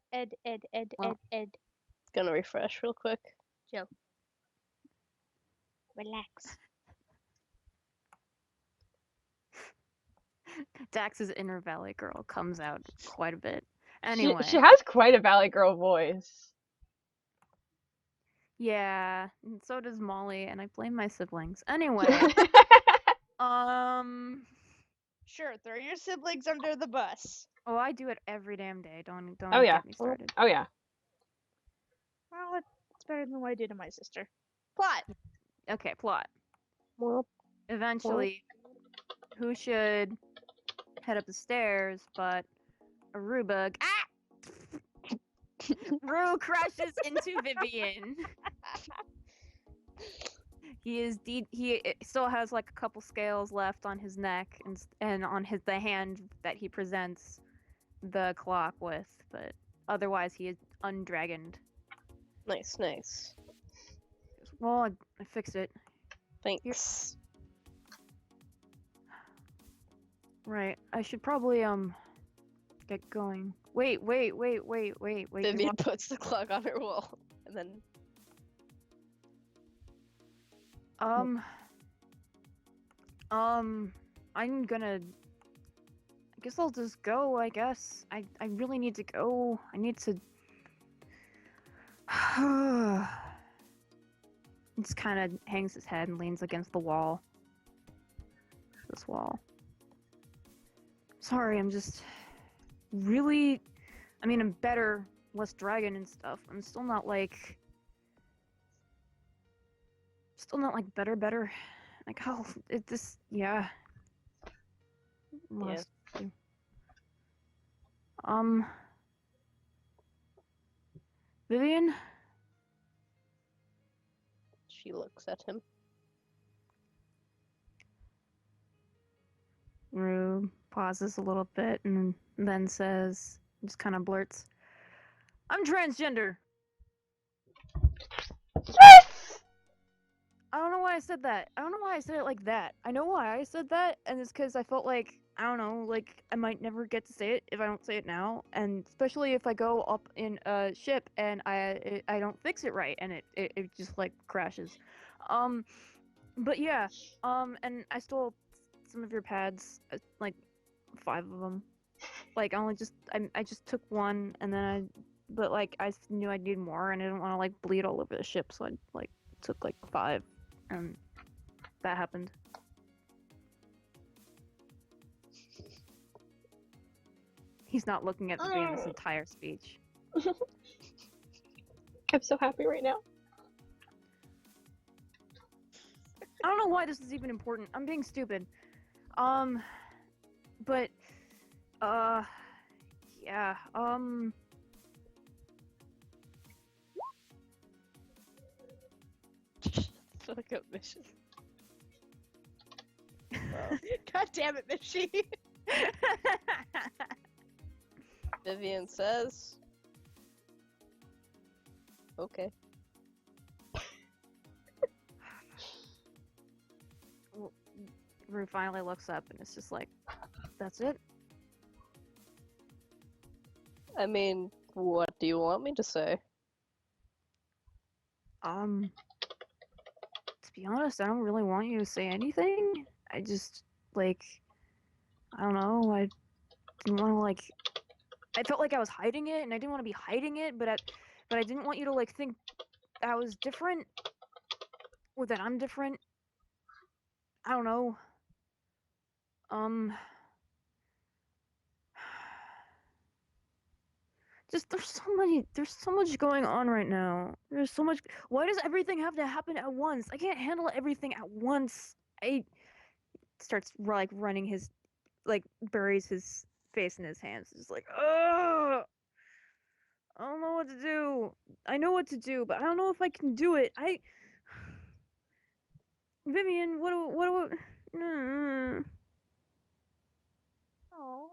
Well. It's gonna refresh real quick. Chill. Relax. Dax's inner Valley girl comes out quite a bit. Anyway. She has quite a Valley Girl voice. Yeah, and so does Molly, and I blame my siblings. Anyway, Sure, throw your siblings under the bus. oh, I do it every damn day. Don't Oh, yeah. get me started. Oh yeah. Well, it's better than what I do to my sister. Plot. Okay, plot. Well, Eventually, who should head up the stairs but a Rubug? Ah! Rue crashes into Vivian. He still has like a couple scales left on his neck and on the hand that he presents the clock with, but otherwise he is undragoned. nice. Well, I fixed it. Thanks. Right. I should probably get going. Wait. Vivian puts the clock on her wall, and then I'm gonna. I guess I'll just go. I guess I really need to go. I need to. Just kind of hangs his head and leans against the wall. This wall. Sorry, I'm just really. I mean, I'm better, less dragon and stuff. I'm still not like. Still not like better. Like how yeah. Yeah. Vivian? she looks at him. Rue pauses a little bit and then says, just kind of blurts, I'm transgender. Yes! I don't know why I said that. I don't know why I said it like that. I know why I said that, and it's because I felt like, I don't know, like I might never get to say it if I don't say it now, and especially if I go up in a ship and I don't fix it right, and it just like crashes. But yeah, and I stole some of your pads, like 5 of them. Like I just took one, and then but like I knew I'd need more, and I didn't want to like bleed all over the ship, so I like took like 5. And that happened. He's not looking at me in this entire speech. I'm so happy right now. I don't know why this is even important. I'm being stupid. But, yeah, Fuck up mission. God damn it, Mishy. Vivian says, okay. Rue finally looks up and it's just like, that's it? I mean, what do you want me to say? To be honest, I don't really want you to say anything. I just, like, I don't know, I didn't want to, like, I felt like I was hiding it, and I didn't want to be hiding it, but I didn't want you to, like, think I was different, or that I'm different. I don't know. Just there's so much going on right now. There's so much. Why does everything have to happen at once? I can't handle everything at once. I starts like running his like buries his face in his hands. Just like, oh, I don't know what to do. I know what to do, but I don't know if I can do it. Vivian, mm. Oh.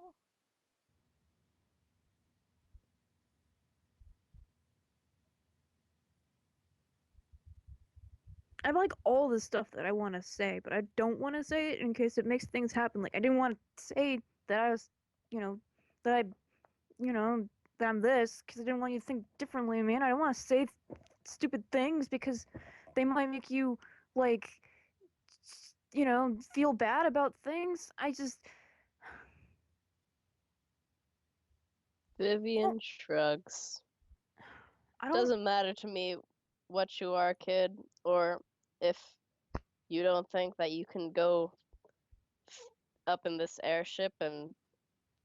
I have like all the stuff that I want to say, but I don't want to say it in case it makes things happen. Like I didn't want to say that I was, you know, that I, you know, that I'm this because I didn't want you to think differently, man. I don't want to say stupid things because they might make you like, feel bad about things. Vivian shrugs. I don't. Doesn't matter to me what you are, kid, or if you don't think that you can go up in this airship and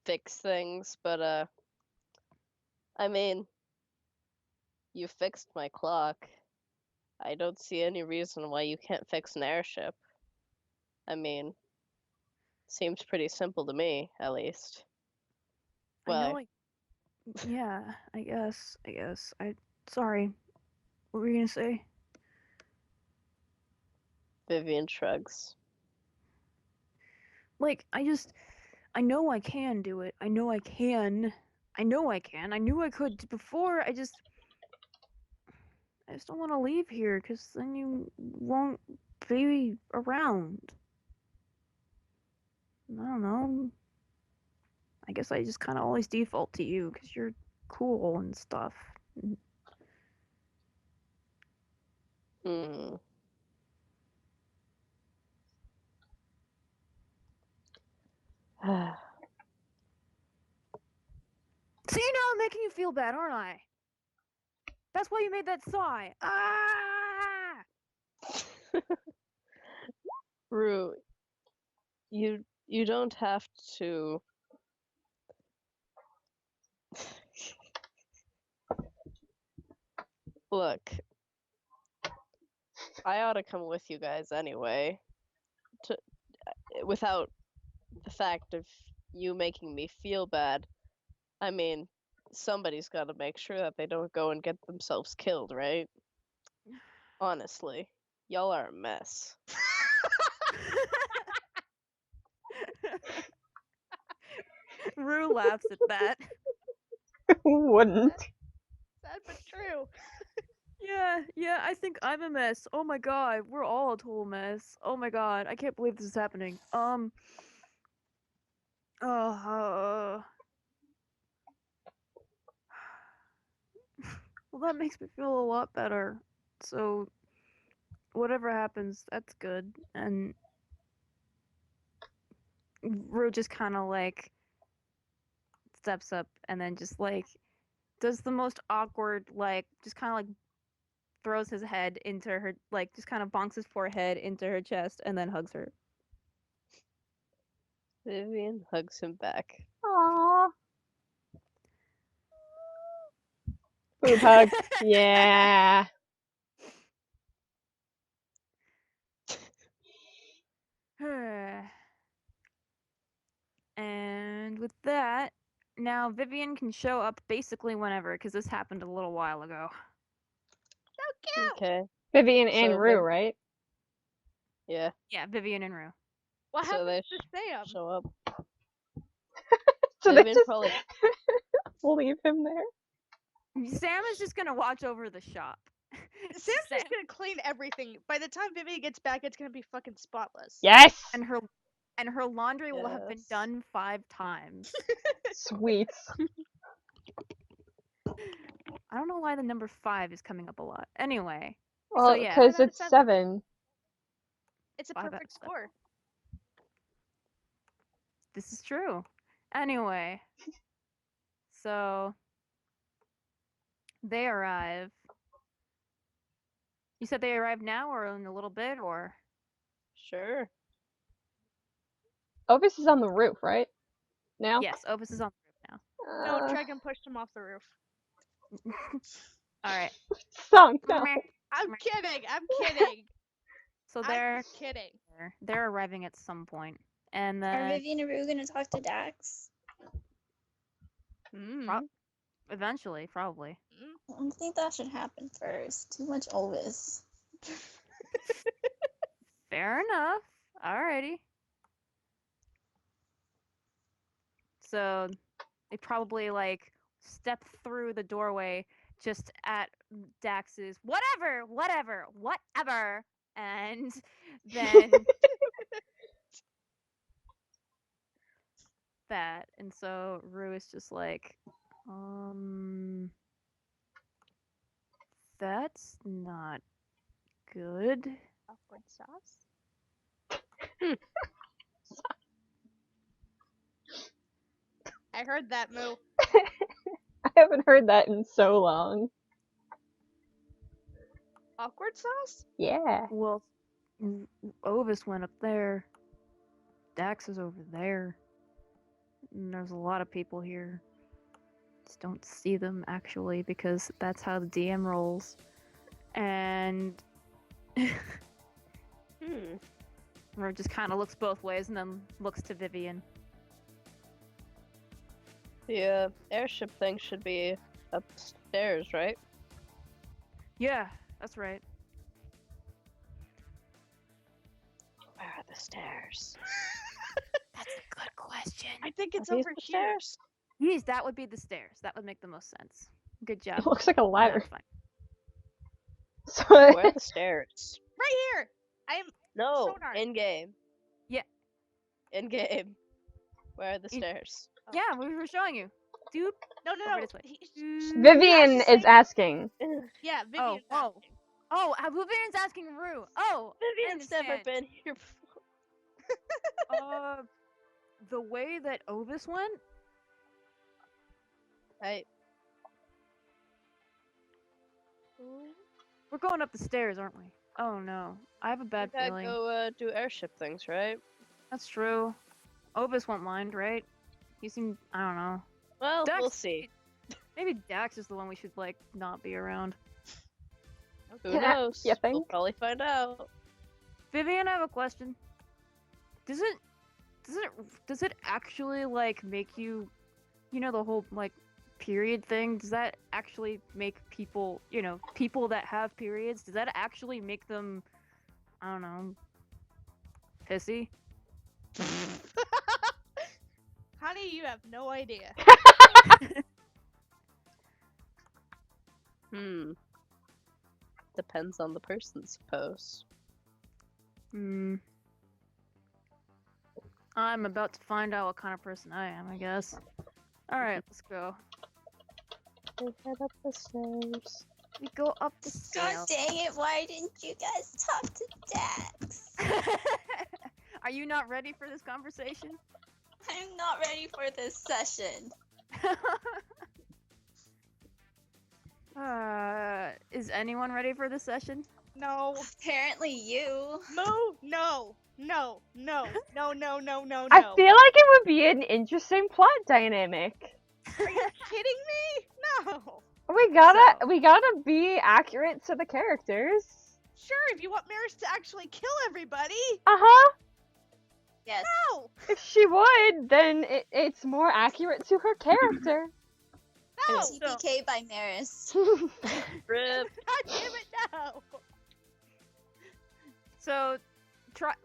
fix things, but I mean, you fixed my clock. I don't see any reason why you can't fix an airship. I mean, seems pretty simple to me, at least. I know. Why? Yeah. I guess. Sorry. What were you gonna say? Vivian shrugs. Like, I know I can do it. I know I can. I know I can. I knew I could before. I just don't want to leave here because then you won't be around. I don't know. I guess I just kind of always default to you because you're cool and stuff. Hmm. See, now I'm making you feel bad, aren't I? That's why you made that sigh. Ah! Rue, you don't have to. Look, I ought to come with you guys anyway. To without the fact of you making me feel bad. I mean, somebody's got to make sure that they don't go and get themselves killed, right? Honestly, y'all are a mess. Rue laughs at that. Who wouldn't? Sad but true. Yeah, I think I'm a mess. Oh my god, we're all a total mess. Oh my god, I can't believe this is happening. Uh, well, that makes me feel a lot better. So, whatever happens, that's good. And Rue just kind of like steps up and then just like does the most awkward, like, just kind of like throws his head into her, like, just kind of bonks his forehead into her chest and then hugs her. Vivian hugs him back. Aww. Boob hug. Yeah. And with that, now Vivian can show up basically whenever, because this happened a little while ago. So cute. Okay. Vivian and So Rue, Viv- right? Yeah. Yeah, Vivian and Rue. What So happened they to Sam? show up. So they Vivian just probably. leave him there. Sam is just gonna watch over the shop. Sam's Sam- just gonna clean everything. By the time Vivian gets back, it's gonna be fucking spotless. Yes. and her laundry will have been Yes. done 5 times. Sweet. I don't know why the number 5 is coming up a lot. Anyway, Well, yeah. because 5 out of it's 7. 7. It's a 5 out of perfect 7. score. This is true. Anyway, so they arrive. You said they arrive now or in a little bit or? Sure. Opus is on the roof, right? Now? Yes, Opus is on the roof now. No, Dragon pushed him off the roof. All right. Sunk. No. I'm kidding. I'm kidding. So I'm kidding. they're arriving at some point, and Are then Vivian and Rue gonna talk to Dax? eventually, probably. I don't think that should happen first. Too much Elvis. Fair enough. Alrighty. So they probably like step through the doorway just at Dax's whatever, and then that, and so Rue is just like, that's not good. Awkward sauce. I heard that, Moo. I haven't heard that in so long. Awkward sauce? Yeah. Well, Ovis went up there. Dax is over there. And there's a lot of people here. Just don't see them actually because that's how the DM rolls. And Ro just kind of looks both ways and then looks to Vivian. The airship thing should be upstairs, right? Yeah, that's right. Where are the stairs? That's a good question. I think it's Are these over the here. stairs? Yes, that would be the stairs. That would make the most sense. Good job. It looks like a ladder. That's fine. So Where are the stairs? Right here. I'm No, Sonar. in game. Yeah. In game. Where are the In- stairs? Yeah, we were showing you. Dude. no. Over this way. Vivian is asking. Yeah, Vivian's oh. asking. Oh, Vivian's asking Rue. Oh, I Vivian's never understand. been here before. The way that Ovis went. We're going up the stairs, aren't we? Oh no, I have a bad We gotta feeling. go do airship things, right? That's true. Ovis won't mind, right? He seemed, I don't know. Well, we'll Dax- see. Maybe Dax is the one we should like not be around. Who Yeah, knows? you We'll think? probably find out. Vivian, I have a question. Does it actually like make you, the whole like period thing? Does that actually make people, people that have periods? Does that actually make them, I don't know, pissy? Honey, you have no idea. Depends on the person, suppose. I'm about to find out what kind of person I am, I guess. Alright, let's go. We head up the stairs. We go up the God stairs. dang it, why didn't you guys talk to Dax? Are you not ready for this conversation? I'm not ready for this session. Is anyone ready for this session? No. Apparently you. Moo, no. No. I feel like it would be an interesting plot dynamic. Are you kidding me? No. We gotta be accurate to the characters. Sure, if you want Maris to actually kill everybody. Uh-huh. Yes. No. If she would, then it's more accurate to her character. No. TPK by Maris. Rip. God damn it, no. So,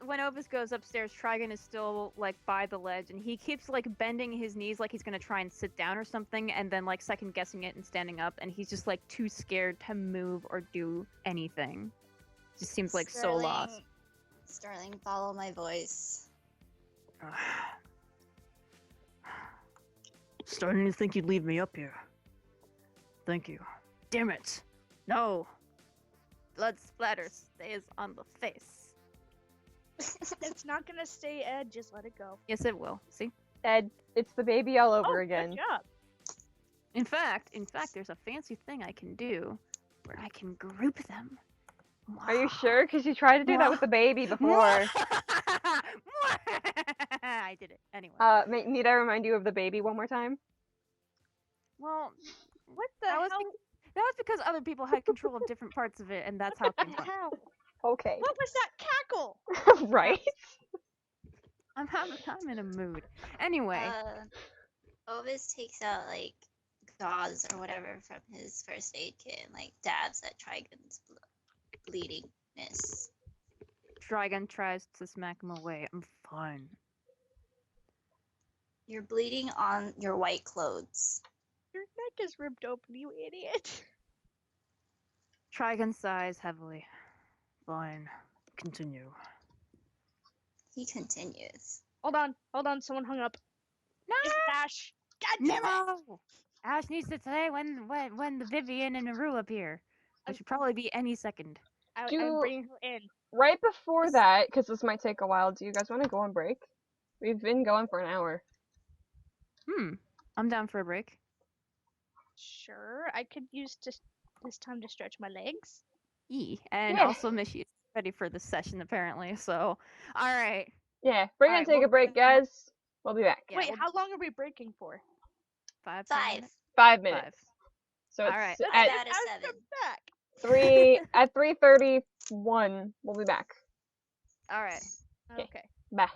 when Ovis goes upstairs, Trigon is still, like, by the ledge, and he keeps, like, bending his knees like he's gonna try and sit down or something, and then, like, second-guessing it and standing up, and he's just, like, too scared to move or do anything. Just seems, like, so lost. Sterling, follow my voice. Starting to think you'd leave me up here. Thank you. Damn it! No! Blood splatter stays on the face. It's not gonna stay Ed, just let it go. Yes, it will. See? Ed, it's the baby all over Oh, again. good job. In fact, there's a fancy thing I can do where I can group them. Are you sure? Because you tried to do that with the baby before. I did it anyway. Need I remind you of the baby one more time? Well, What the that was hell? that was because other people had control of different parts of it, and that's how it The came from. hell? Okay. What was that cackle? Right? I'm in a mood. Anyway, Ovis takes out like gauze or whatever from his first aid kit and like dabs at Trigon's bleedingness. Trigon tries to smack him away. I'm fine. You're bleeding on your white clothes. Your neck is ripped open, you idiot. Trigon sighs heavily. Fine. Continue. He continues. Hold on, someone hung up. No! Is it Ash? God damn it! No! Ash needs to say when the Vivian and Naru appear, which should probably be any second. I'm Do- bringing her in. Right before that, because this might take a while, do you guys want to go on break? We've been going for an hour. I'm down for a break. Sure, I could use just this time to stretch my legs. And Yeah. also Mishy is ready for this session apparently. So, all right. Yeah, we're gonna Alright, take a we'll- break, guys. We'll be back. Yeah, Wait, we'll- how long are we breaking for? 5. 5. minutes? 5 minutes. Five. So All it's right. Five at out of Ash, 7. come back. 3:31. We'll be back. All right. Okay. Bye.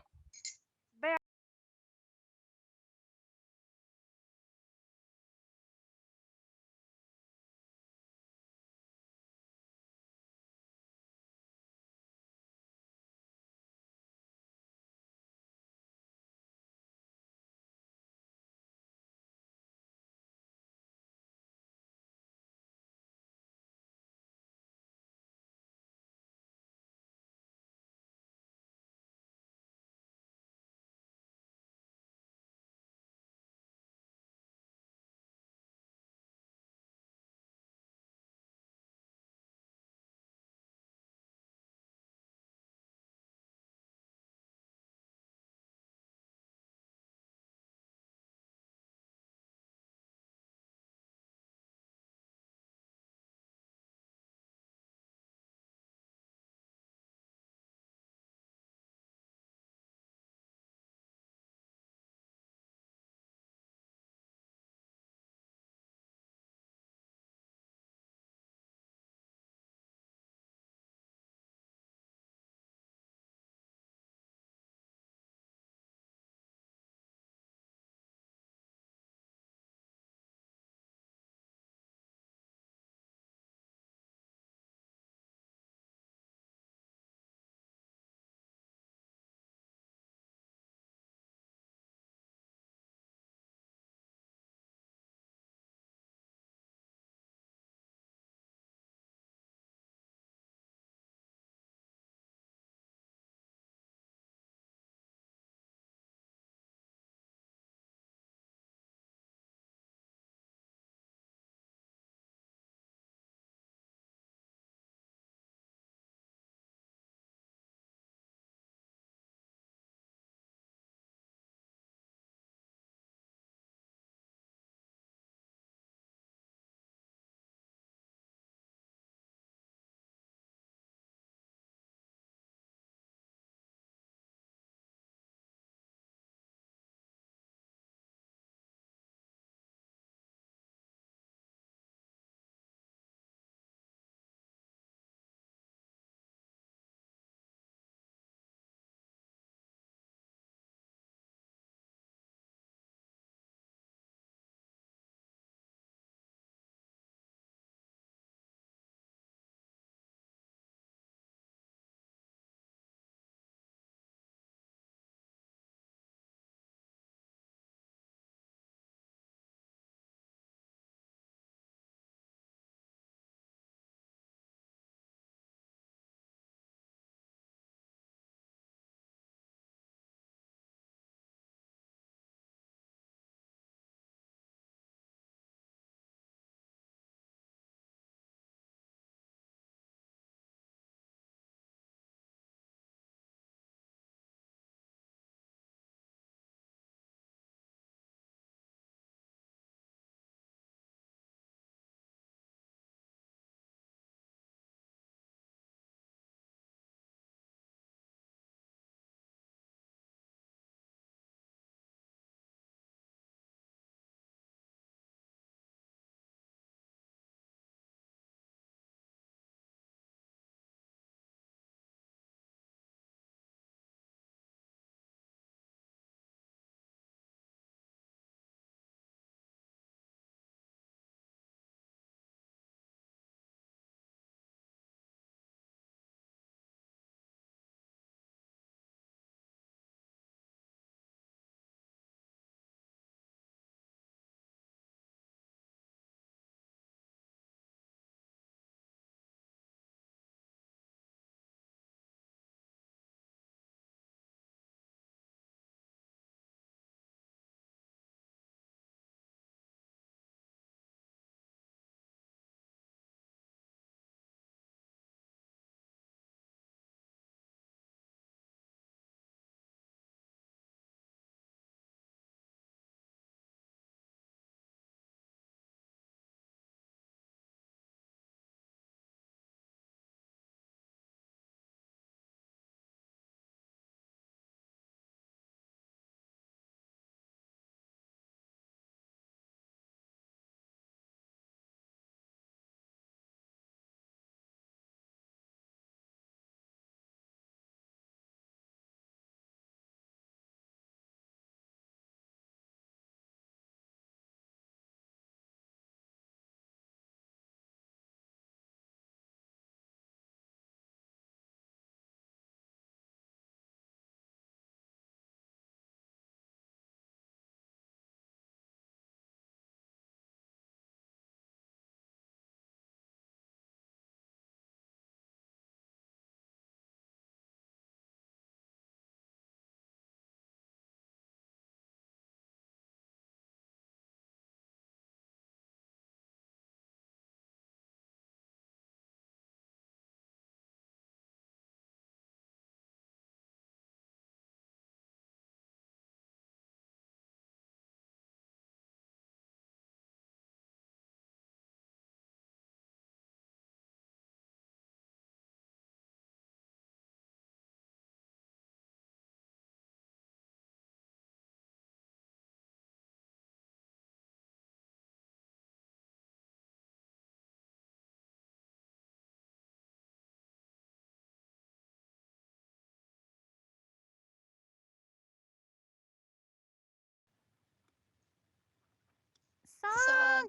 Song.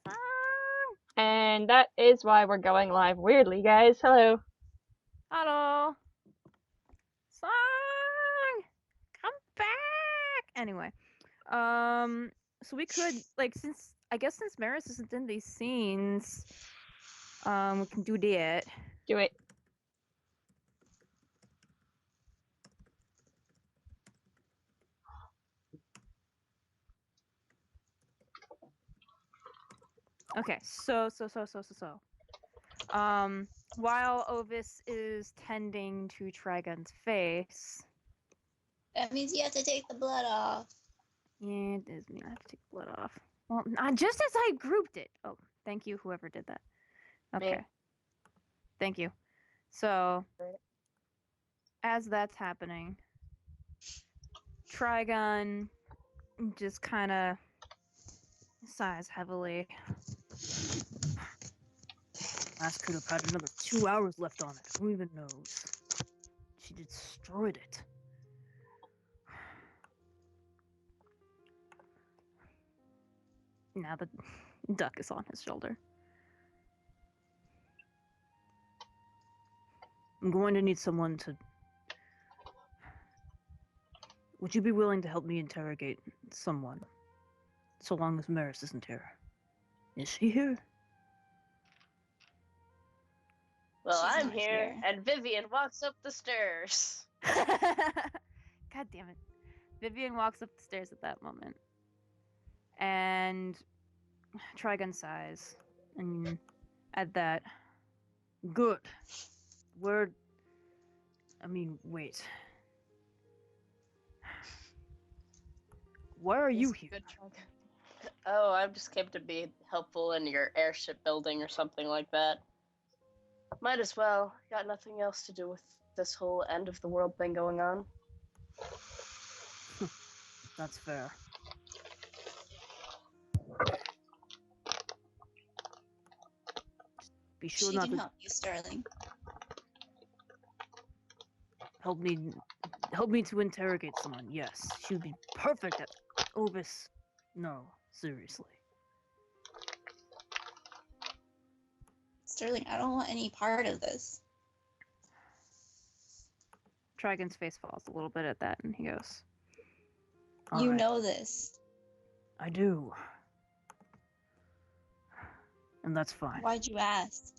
Song! And that is why we're going live weirdly, guys. Hello. Hello! Song! Come back! Anyway, so we could, like, since Maris isn't in these scenes, we can do that. Do it. Okay, so. While Ovis is tending to Trigun's face. That means you have to take the blood off. Yeah, it does mean I have to take the blood off. Well, just as I grouped it. Oh, thank you, whoever did that. Okay. Me. Thank you. So, as that's happening, Trigun just kind of sighs heavily. Last could have had another 2 hours left on it. Who even knows? She destroyed it. Now the duck is on his shoulder. I'm going to need someone to... Would you be willing to help me interrogate someone? So long as Maris isn't here. Is she here? Well, She's I'm not here, here. and Vivian walks up the stairs. God damn it. Vivian walks up the stairs at that moment. And Trigun sighs. And at that, good. Word. Wait. Why are you here? Good try. Oh, I just came to be helpful in your airship building or something like that. Might as well. Got nothing else to do with this whole end of the world thing going on. That's fair. Be sure She not can to help you, Sterling. help me to interrogate someone. Yes, she would be perfect at Ovis. No, seriously. Sterling, I don't want any part of this. Trigun's face falls a little bit at that, and he goes, You "Alright, know this. I do. And that's fine. Why'd you ask?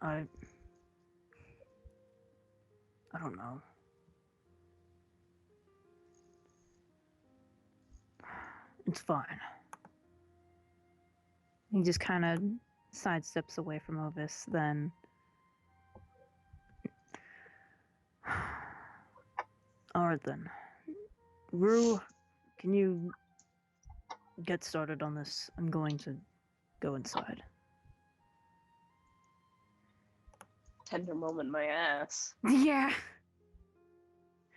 I don't know. It's fine." He just kind of sidesteps away from Ovis, then... Alright then. Rue, can you get started on this? I'm going to go inside. Tender moment, my ass. Yeah.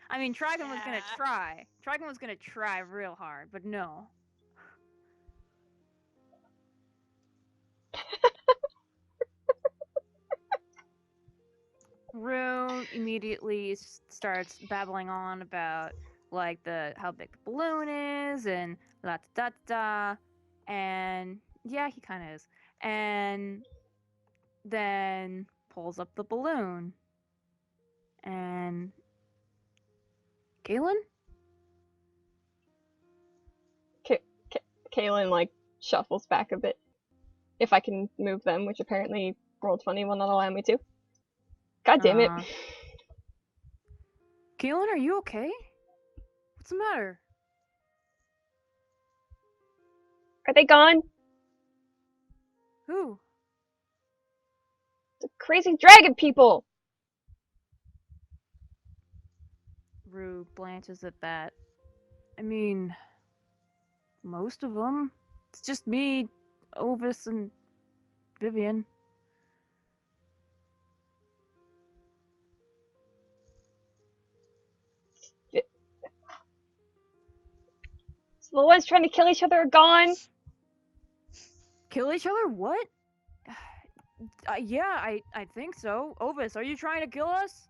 I mean, Trigun was gonna Yeah. try. Trigun was gonna try real hard, but no. Rue immediately starts babbling on about like how big the balloon is and la da da da, and yeah, he kind of is, and then pulls up the balloon, and Galen? Kaylin like shuffles back a bit. If I can move them, which apparently Roll20 will not allow me to. God damn it. Galen, are you okay? What's the matter? Are they gone? Who? The crazy dragon people! Rue blanches at that. I mean, most of them. It's just me, Ovis, and Vivian. So the ones trying to kill each other are gone? Kill each other? What? Yeah, I think so. Ovis, are you trying to kill us?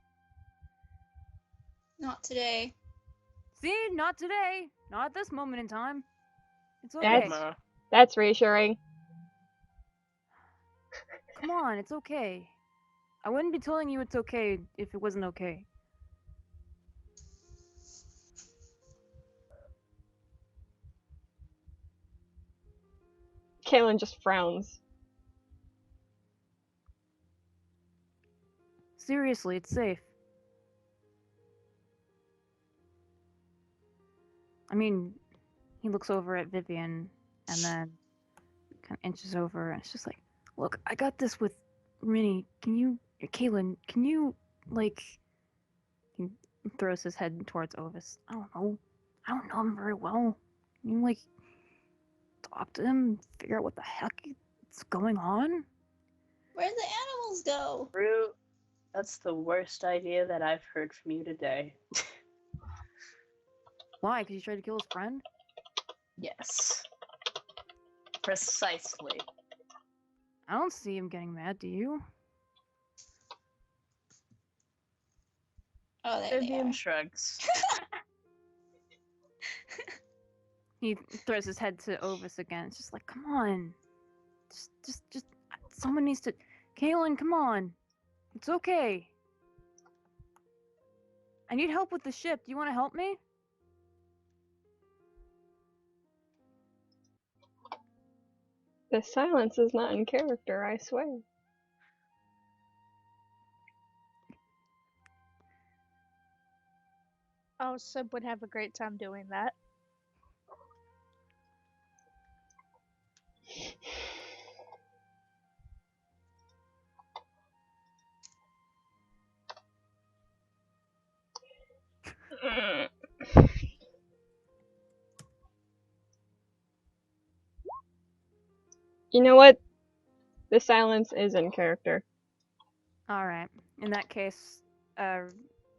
Not today. See, not today. Not at this moment in time. It's That's- okay. Ma. That's reassuring. Come on, it's okay. I wouldn't be telling you it's okay if it wasn't okay. Kaylin just frowns. Seriously, it's safe. I mean, he looks over at Vivian and then kind of inches over and it's just like, look, I got this with Minnie. Kaylin, can you, like, he throws his head towards Ovis. I don't know him very well. Can you, like, talk to him, figure out what the heck is going on? Where'd the animals go? Rue, that's the worst idea that I've heard from you today. Why? Because he tried to kill his friend? Yes. Precisely. I don't see him getting mad, do you? Oh, there they Vivian are. shrugs. He throws his head to Ovis again. It's just like, come on. Just, someone needs to. Kaylin, come on. It's okay. I need help with the ship. Do you want to help me? The silence is not in character, I swear. Oh, Sib would have a great time doing that. You know what? The silence is in character. Alright. In that case,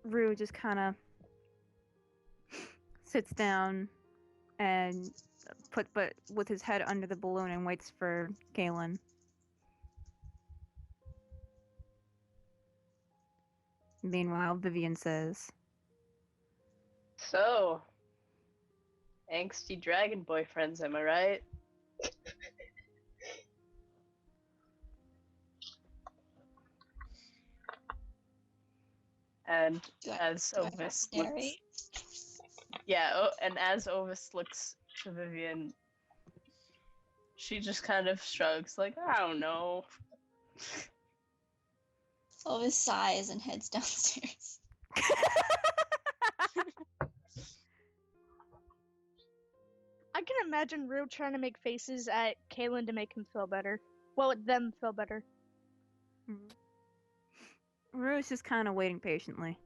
Rue just kind of sits down and but with his head under the balloon and waits for Kaylin. Meanwhile, Vivian says, So, angsty dragon boyfriends, am I right? And Do I, as do I have to Ovis looks, narrate? and as Ovis looks to Vivian, she just kind of shrugs, like, I don't know. Ovis sighs and heads downstairs. I can imagine Rue trying to make faces at Kaylin to make him feel better. Well, them feel better. Rue's just kind of waiting patiently.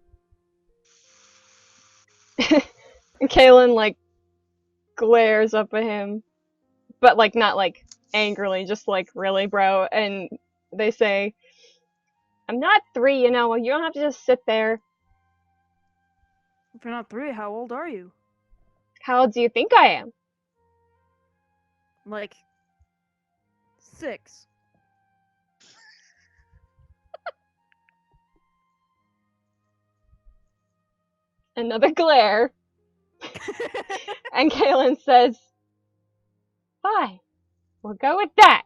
Kaylin, like, glares up at him. But, like, not, like, angrily, just, like, really, bro? And they say, I'm not 3, you know, you don't have to just sit there. If you're not 3, how old are you? How old do you think I am? Like 6. Another glare. And Kaylin says, fine, we'll go with that.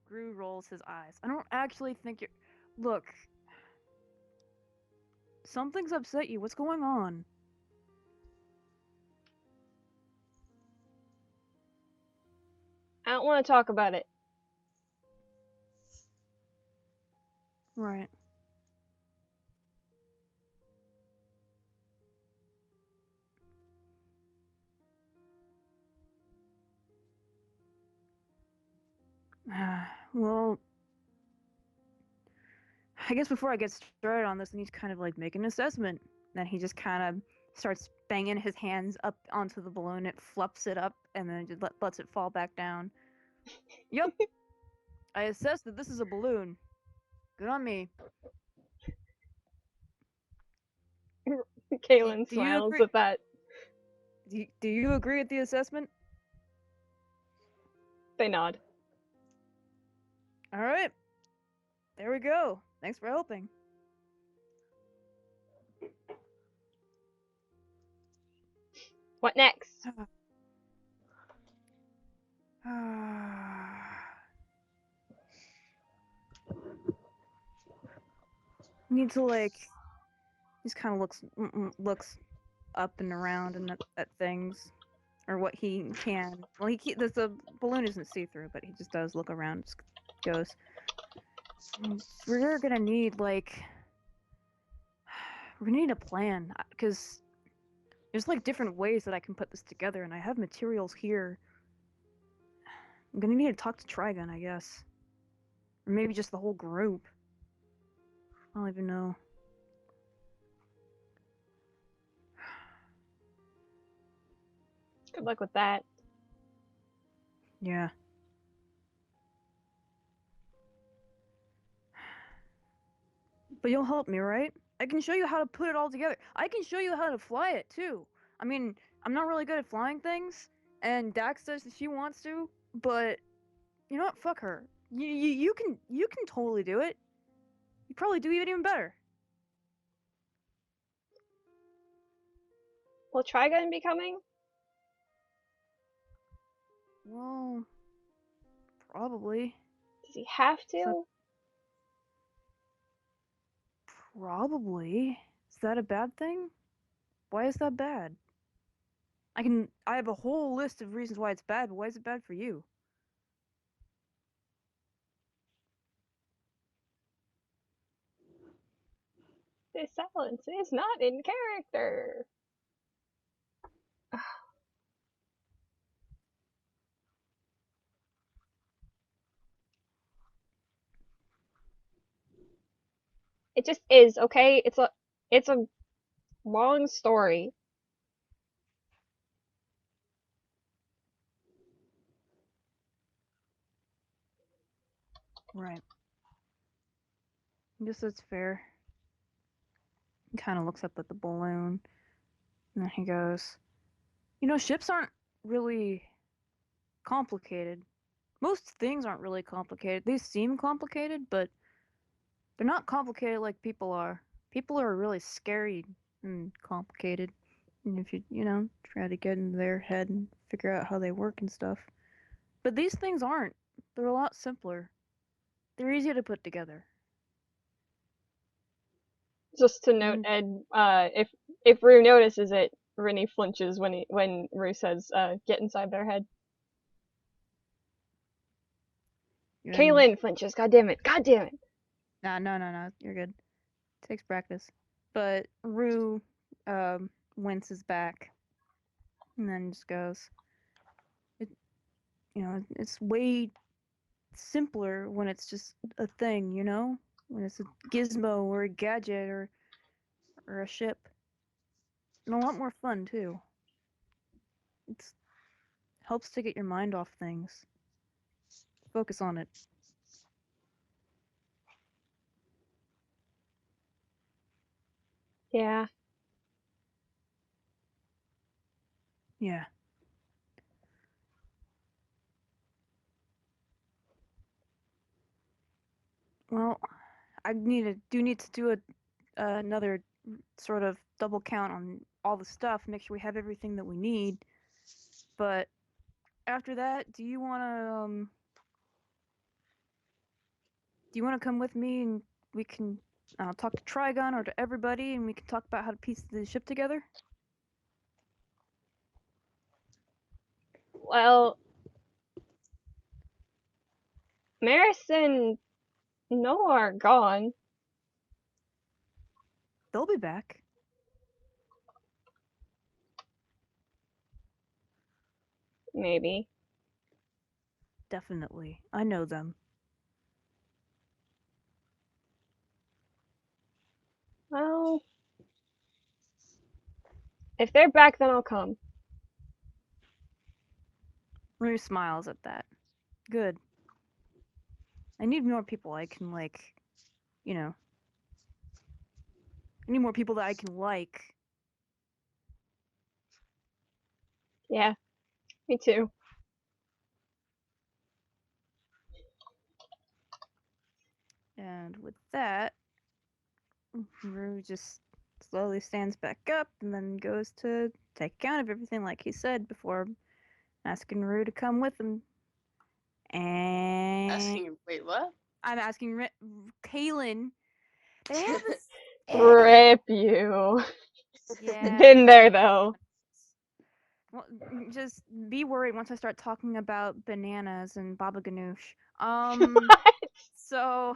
Rue rolls his eyes. I don't actually think you're. Look. Something's upset you. What's going on? I don't want to talk about it. Right. Well, I guess before I get started on this, I need to kind of like make an assessment. Then he just kind of starts banging his hands up onto the balloon. It fluffs it up and then just lets it fall back down. Yup. I assess that this is a balloon. Good on me. Kaylin Do you smiles agree- at that. Do you agree with the assessment? They nod. All right. There we go. Thanks for helping. What next? Need to like. Just kind of looks up and around and at things, or what he can. Well, the balloon isn't see through, but he just does look around. Just goes. We're gonna need like. We're gonna need a plan because there's like different ways that I can put this together, and I have materials here. I'm gonna need to talk to Trigun, I guess, or maybe just the whole group. I don't even know. Good luck with that. Yeah. But you'll help me, right? I can show you how to put it all together. I can show you how to fly it too. I mean, I'm not really good at flying things, and Dax says that she wants to, but you know what? Fuck her. You can totally do it. You probably do it even better. Will Trigun be coming? Well, probably. Does he have to? So- Probably. Is that a bad thing? Why is that bad? I have a whole list of reasons why it's bad, but why is it bad for you? This silence is not in character. It just is, okay? It's a long story. Right. I guess that's fair. He kind of looks up at the balloon, and then he goes, "You know, ships aren't really complicated. Most things aren't really complicated. They seem complicated, but they're not complicated like people are. People are really scary and complicated. And if you know, try to get into their head and figure out how they work and stuff. But these things aren't. They're a lot simpler. They're easy to put together." Just to note, Ed, if Rue notices it, Rennie flinches when Rue says, "Get inside their head." And- Kaylin flinches. God damn it! God damn it! Nah, no. You're good. Takes practice. But Rue winces back and then just goes, it's way simpler when it's just a thing, you know? When it's a gizmo or a gadget or a ship. And a lot more fun too. It helps to get your mind off things. Focus on it. Yeah. Yeah. Well, I do need to do another sort of double count on all the stuff, make sure we have everything that we need. But after that, do you want to come with me and we can talk to Trigon or to everybody and we can talk about how to piece the ship together? Well, Maris and Noah are gone. They'll be back. Maybe. Definitely. I know them. Well, if they're back, then I'll come. Rue smiles at that. Good. I need more people I can you know. I need more people that I can like. Yeah, me too. And with that, Rue just slowly stands back up and then goes to take account of everything like he said before asking Rue to come with him. And Wait, what? I'm asking Kaylin. They have this. Rip you. Yeah. Been there though. Well, just be worried once I start talking about bananas and baba ganoush. So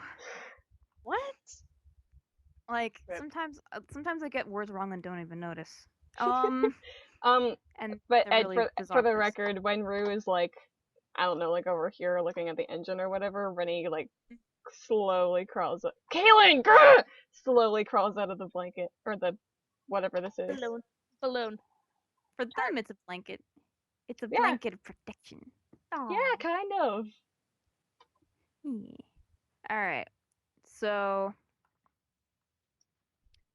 What? like Rip. sometimes I get words wrong and don't even notice. And But they're Ed, really for bizarre the words. record, when Rue is like, I don't know, like over here looking at the engine or whatever, Rennie like slowly crawls up. Kaylin, grr! Slowly crawls out of the blanket or the whatever this is. Balloon. For them, it's a blanket. It's a Yeah. blanket of protection. Yeah, kind of. Yeah. All right. So,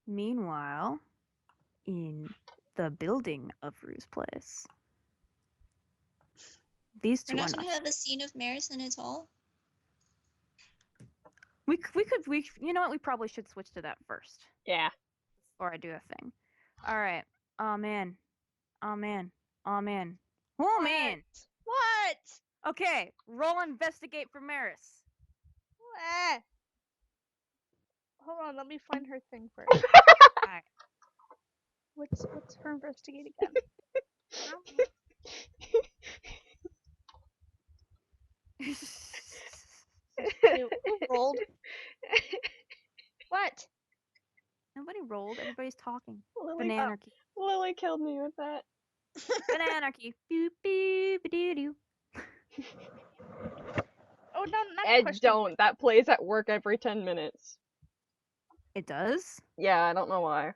meanwhile, in the building of Rue's place, these We're two are not not. gonna have a scene of Marison at all. We you know what? We probably should switch to that first Yeah. before I do a thing. All right. Oh man. Oh man. Oh man. Oh man. What? Okay. Roll investigate for Maris. Eh. Hold on, let me find her thing first. Alright. What's her investigate again? Wait, who rolled? What? Nobody rolled. Everybody's talking. Lily, Bananarchy. Lily killed me with that. Bananarchy. Boop boop doo doo. Oh no, not Ed, question. don't. That plays at work every 10 minutes. It does? Yeah, I don't know why.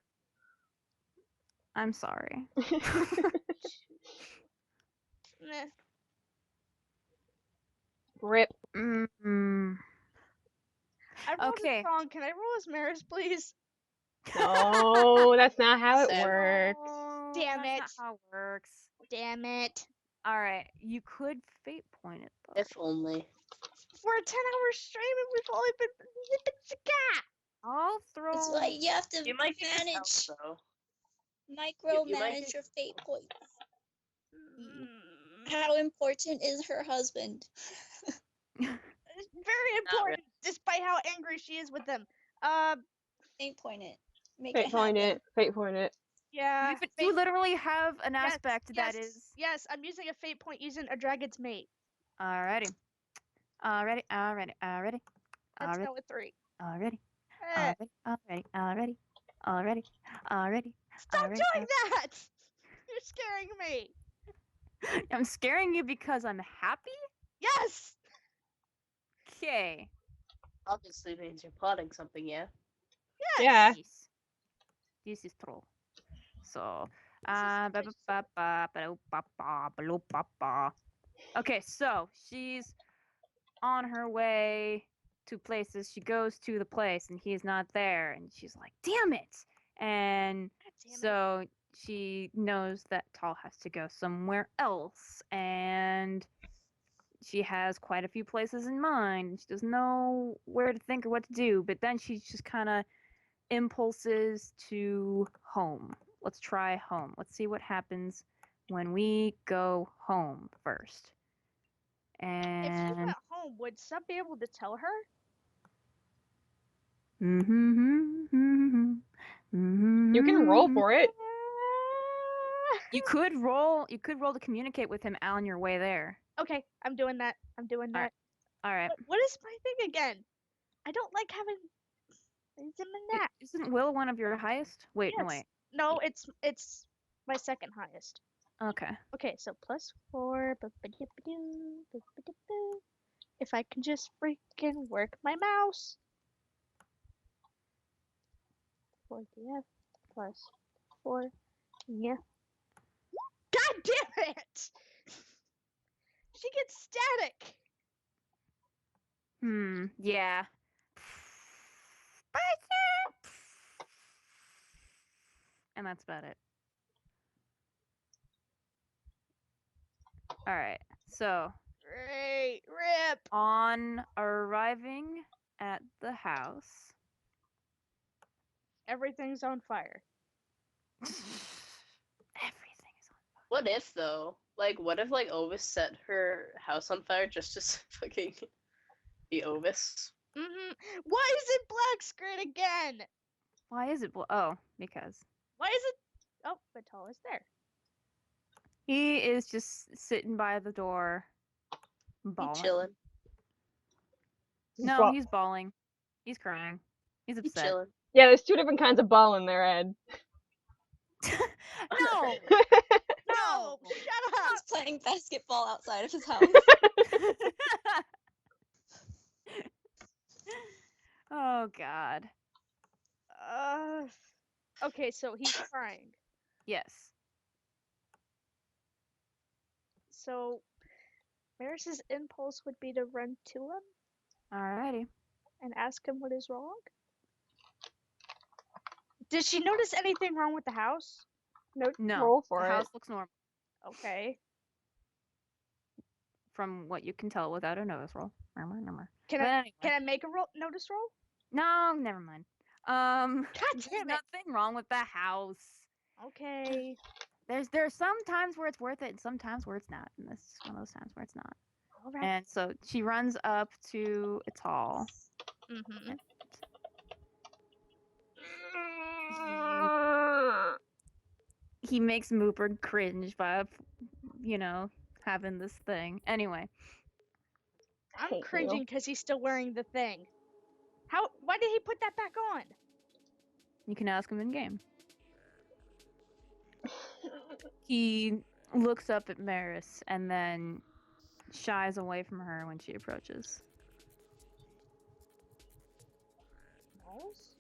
I'm sorry. Meh. Rip. Mm-hmm. I rolled Okay. it wrong. Can I roll as Maris, please? No, that's not how it Sam. works. Damn That's it. not how it works. Damn it. Alright, you could fate point it though. If only. For a 10-hour stream and we've only been I'll throw. That's why you have to You might get his manage, house, though. micromanage your fate points. How important is her husband? It's very important, despite how angry she is with them. Fate point it. Make Fate it point happen. it. Fate point it. Yeah. You literally have an Yes, aspect that yes, is. Yes, I'm using a fate point using a dragon's mate. Alrighty. Alrighty. Let's Alrighty. go with 3. Already. Eh, Already. Stop doing that! You're scaring me. I'm scaring you because I'm happy? Yes! Okay. Obviously means you're plotting something, yeah? Yeah. Yes. This is true. So, okay, so she's on her way to places. She goes to the place and he's not there, and she's like, "Damn it!" And so she knows that Tall has to go somewhere else, and she has quite a few places in mind. She doesn't know where to think or what to do, but then she just kind of impulses to home. Let's try home. Let's see what happens when we go home first. If And you went home, would Sub be able to tell her? You can roll for it. You could roll to communicate with him on your way there. Okay, I'm doing that. All right. What is my thing again? I don't like having them in that. Isn't Will one of your highest? Wait, no Yes. wait. No, it's my second highest. Okay. Okay, so +4. If I can just freaking work my mouse. 4DF +4. Yeah. God damn it! She gets static. Yeah. And that's about it. All right. So, Great. Rip. on arriving at the house, Everything's on fire. Everything is on. What if though? Like, what if like Ovis set her house on fire just to fucking be Ovis? Why is it black screen again? Why is it? Oh, because Why is it? Oh, Vital is there. he is just sitting by the door, He bawling. chilling. No, he's bawling. He's crying. He's He upset. chilling. Yeah, there's two different kinds of ball in there, Ed. No. No, shut up. He's playing basketball outside of his house. Oh God. Okay, so he's crying. Yes. So, Maris's impulse would be to run to him Alrighty. and ask him what is wrong. Did she notice anything wrong with the house? No, No. roll for the it. house looks normal Okay. from what you can tell without a notice roll. Number. Can But I anyway. can I make a notice roll? No, never mind. God There's damn it. nothing wrong with the house. Okay. There's some times where it's worth it and some times where it's not. And this is one of those times where it's not. All right. And so she runs up to Ital. Mm-hmm. He makes Mooper cringe by, having this thing. Anyway. I'm Hate cringing you. because he's still wearing the thing. Why did he put that back on? You can ask him in game. He looks up at Maris and then shies away from her when she approaches. Knowles?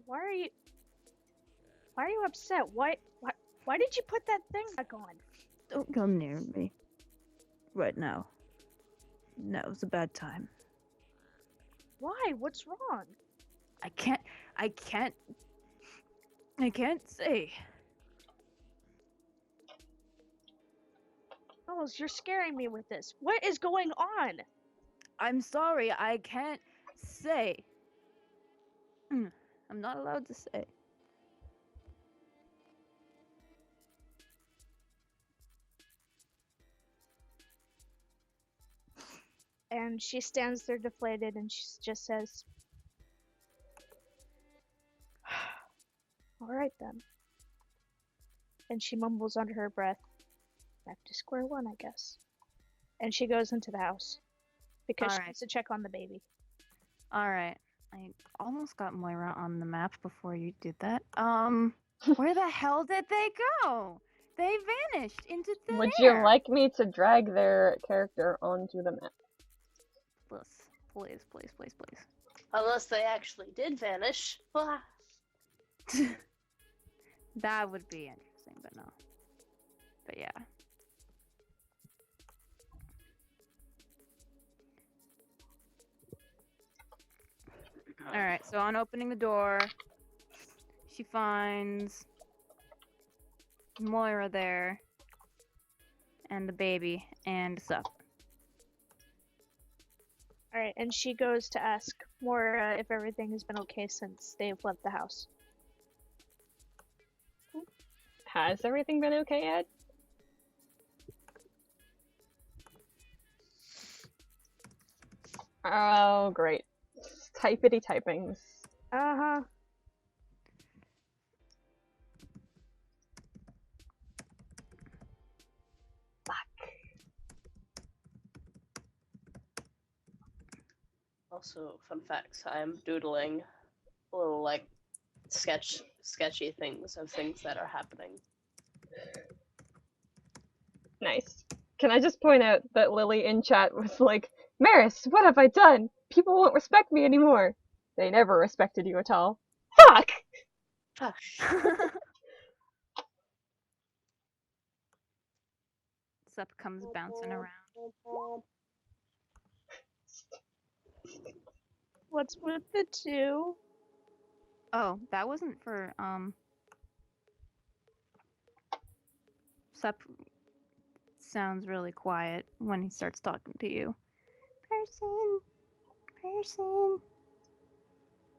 Why are you upset? Why did you put that thing back on? Don't come near me. Right now. Now's a bad time. Why? What's wrong? I can't say. Knowles, you're scaring me with this. What is going on? I'm sorry, I can't say. I'm not allowed to say. And she stands there deflated and she just says, all right then. And she mumbles under her breath, back to square one, I guess. And she goes into the house because she Alright. wants to check on the baby. Alright. I almost got Moira on the map before you did that. Where the hell did they go? They vanished into thin Would air. you like me to drag their character onto the map? Please. Unless they actually did vanish. Blah. That would be interesting, but no. But yeah. Alright, so on opening the door, she finds Moira there, and the baby, and Sup. Alright, and she goes to ask Moira if everything has been okay since they've left the house. Has everything been okay, Ed? Oh, great. Typity typings. Uh-huh. Also, fun facts. I am doodling little like sketchy things of things that are happening. Nice. Can I just point out that Lily in chat was like, Maris, what have I done? People won't respect me anymore. They never respected you at all. Fuck! Fuck. Sup comes bouncing around. What's with the two? Oh, that wasn't for, Sup sounds really quiet when he starts talking to you. Person.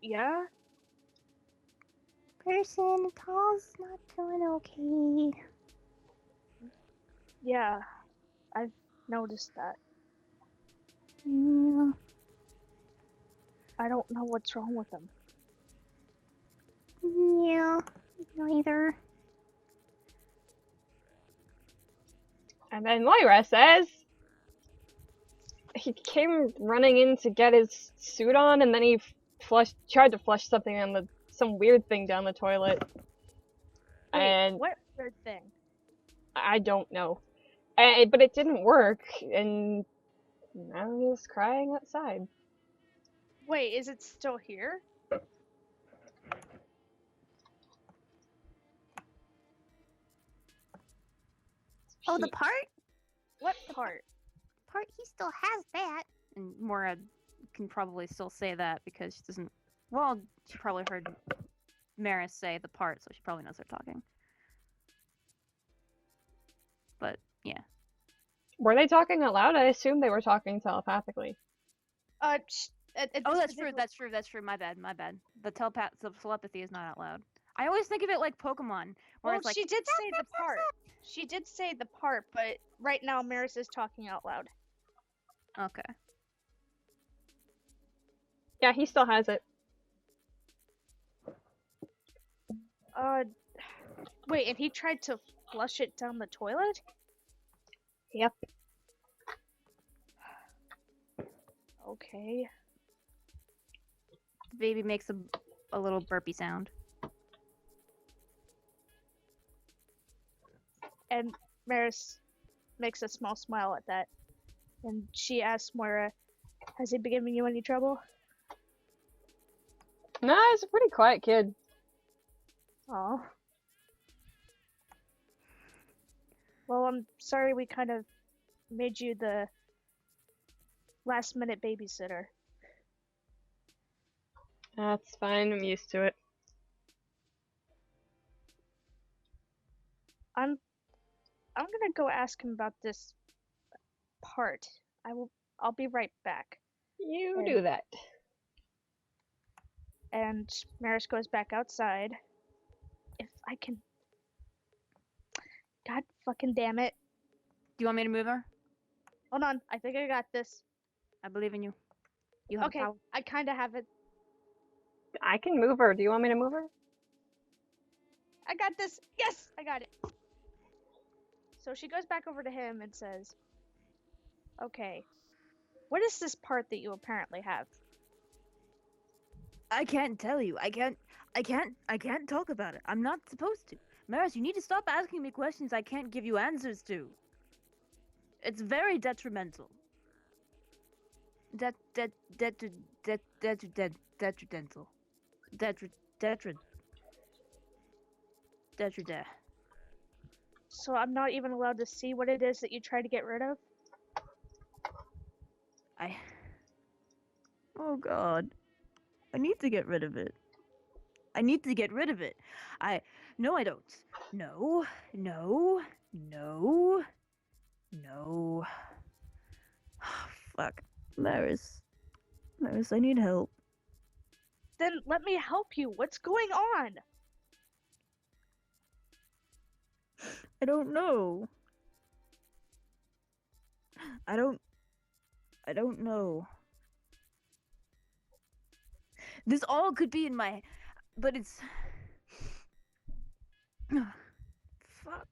Yeah? person, Tall's not doing okay. Yeah, I've noticed that. Yeah. I don't know what's wrong with him. Yeah. Neither. And then Moira says he came running in to get his suit on, and then he tried to flush something on some weird thing down the toilet. Wait, And what weird thing? I don't know. But it didn't work, and now he's crying outside. Wait, is it still here? Oh, the part? What part? Part, he still has that. And Mora can probably still say that because she doesn't. Well, she probably heard Maris say the part, so she probably knows they're talking. But yeah. Were they talking out loud? I assume they were talking telepathically. Oh, that's true. That's true. My bad. The telepathy is not out loud. I always think of it like Pokemon, where Well, it's like. she did say the part. She did say the part, but right now Maris is talking out loud. Okay. Yeah, he still has it. Wait, and he tried to flush it down the toilet? Yep. Okay. The baby makes a little burpy sound. And Maris makes a small smile at that. And she asks Moira, has he been giving you any trouble? Nah, he's a pretty quiet kid. Oh. Well, I'm sorry we kind of made you the last minute babysitter. That's fine, I'm used to it. I'm gonna go ask him about this part. I'll be right back. You do that. And Maris goes back outside. If I can. God fucking damn it. Do you want me to move her? Hold on, I think I got this. I believe in you. You have Okay, power. I kinda have it. I can move her. Do you want me to move her? I got this. Yes, I got it. So she goes back over to him and says, okay, what is this part that you apparently have? I can't tell you. I can't talk about it. I'm not supposed to. Maris, you need to stop asking me questions I can't give you answers to. It's very detrimental. Detrimental. Detrimental. So I'm not even allowed to see what it is that you try to get rid of? Oh God. I need to get rid of it. No, I don't. No. Fuck. Maris, I need help. Then let me help you. What's going on? I don't know. I don't know. This all could be in my... But it's... Fuck.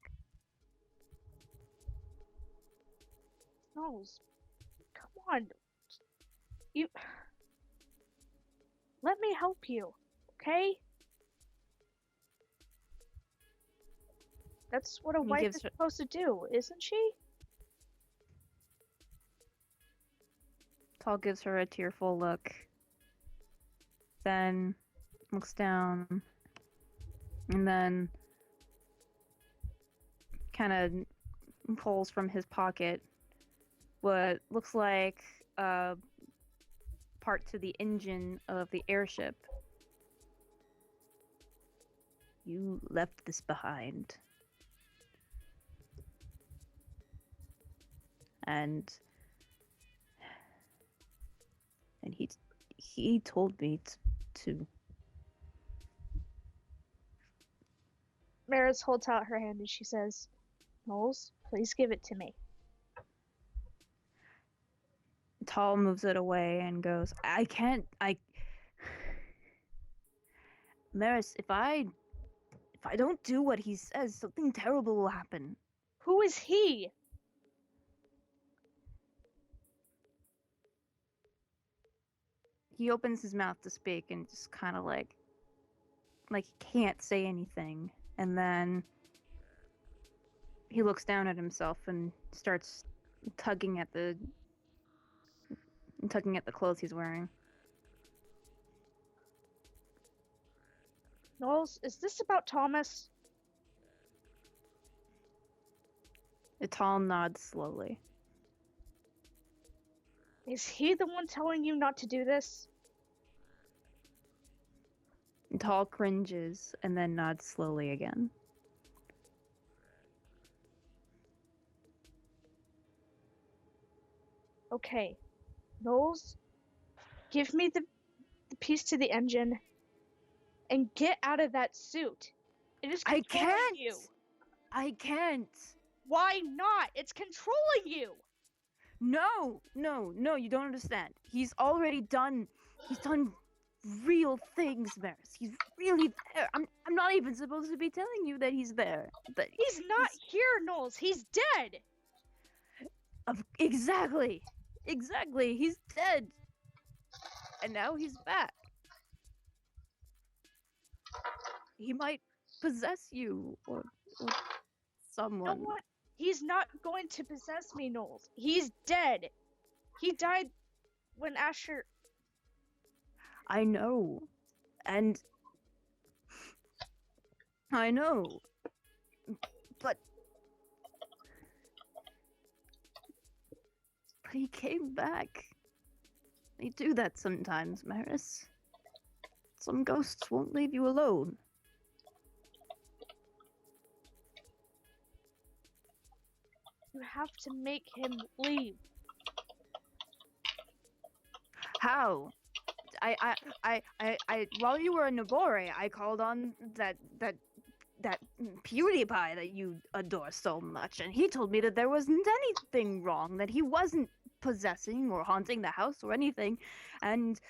Snows, come on. You... Let me help you, okay? That's what a wife is supposed to do, isn't she? Tall gives her a tearful look. Then looks down. And then kind of pulls from his pocket what looks like a part to the engine of the airship. You left this behind. And he told me to Maris holds out her hand and she says, Knowles, please give it to me. Tall moves it away and goes, I can't. Maris, if I don't do what he says, something terrible will happen. Who is he? He opens his mouth to speak and just kind of like he can't say anything. And then he looks down at himself and starts tugging at the clothes he's wearing. Knowles, is this about Thomas? Ital nods slowly. Is he the one telling you not to do this? Ital cringes and then nods slowly again. Okay. Knowles, give me the piece to the engine and get out of that suit. It is I controlling can't! you. I can't! Why not? It's controlling you. No, you don't understand. He's already done. He's done real things, Maris. He's really there. I'm not even supposed to be telling you that he's there. But He's not here, Knowles. He's dead. Exactly. He's dead. And now he's back. He might possess you or someone. You know what? He's not going to possess me, Knowles. He's dead. He died when Asher... I know. And I know. But he came back. They do that sometimes, Maris. Some ghosts won't leave you alone. You have to make him leave. How? I while you were in Nabore, I called on that PewDiePie that you adore so much, and he told me that there wasn't anything wrong, that he wasn't possessing or haunting the house or anything, and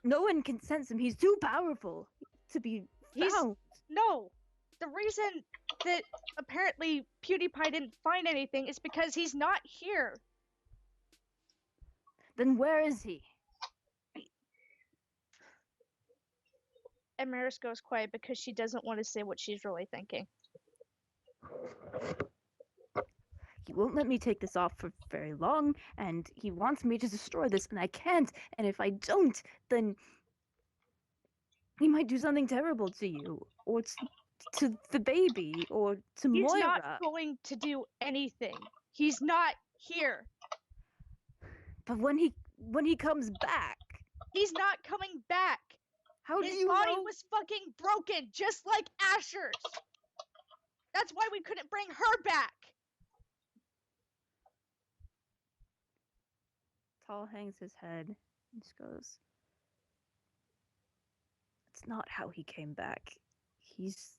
no one can sense him. He's too powerful to be found. No! The reason that apparently PewDiePie didn't find anything is because he's not here. Then where is he? And Maris goes quiet because she doesn't want to say what she's really thinking. He won't let me take this off for very long, and he wants me to destroy this, and I can't. And if I don't, then he might do something terrible to you, or to the baby, or to He's Moira. not going to do anything. He's not here. But when he comes back, He's not coming back. how do His you body know? was fucking broken, just like Asher's. That's why we couldn't bring her back. Tall hangs his head and just goes, "It's not how he came back. He's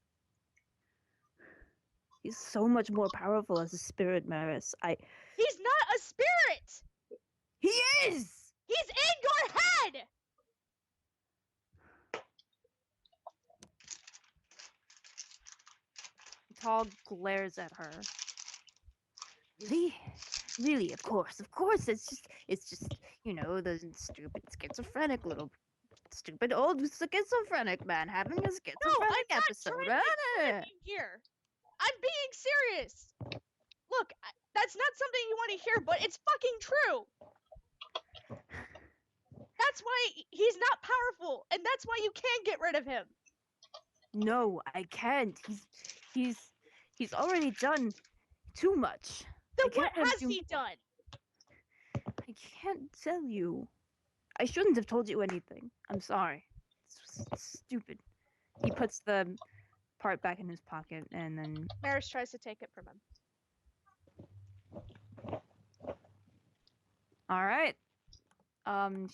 so much more powerful as a spirit, Maris. He's not a spirit. He is! He's in your head. Tall glares at her. Really, of course, it's just, the stupid schizophrenic little, stupid old schizophrenic man having a schizophrenic I'm not episode, trying to right? make fun here. I'm being serious. Look, that's not something you want to hear, but it's fucking true. That's why he's not powerful, and that's why you can't get rid of him. No, I can't. He's already done too much. Then I what can't has do- he done? I can't tell you. I shouldn't have told you anything. I'm sorry. It's stupid. He puts the part back in his pocket and then Maris tries to take it from him. all right.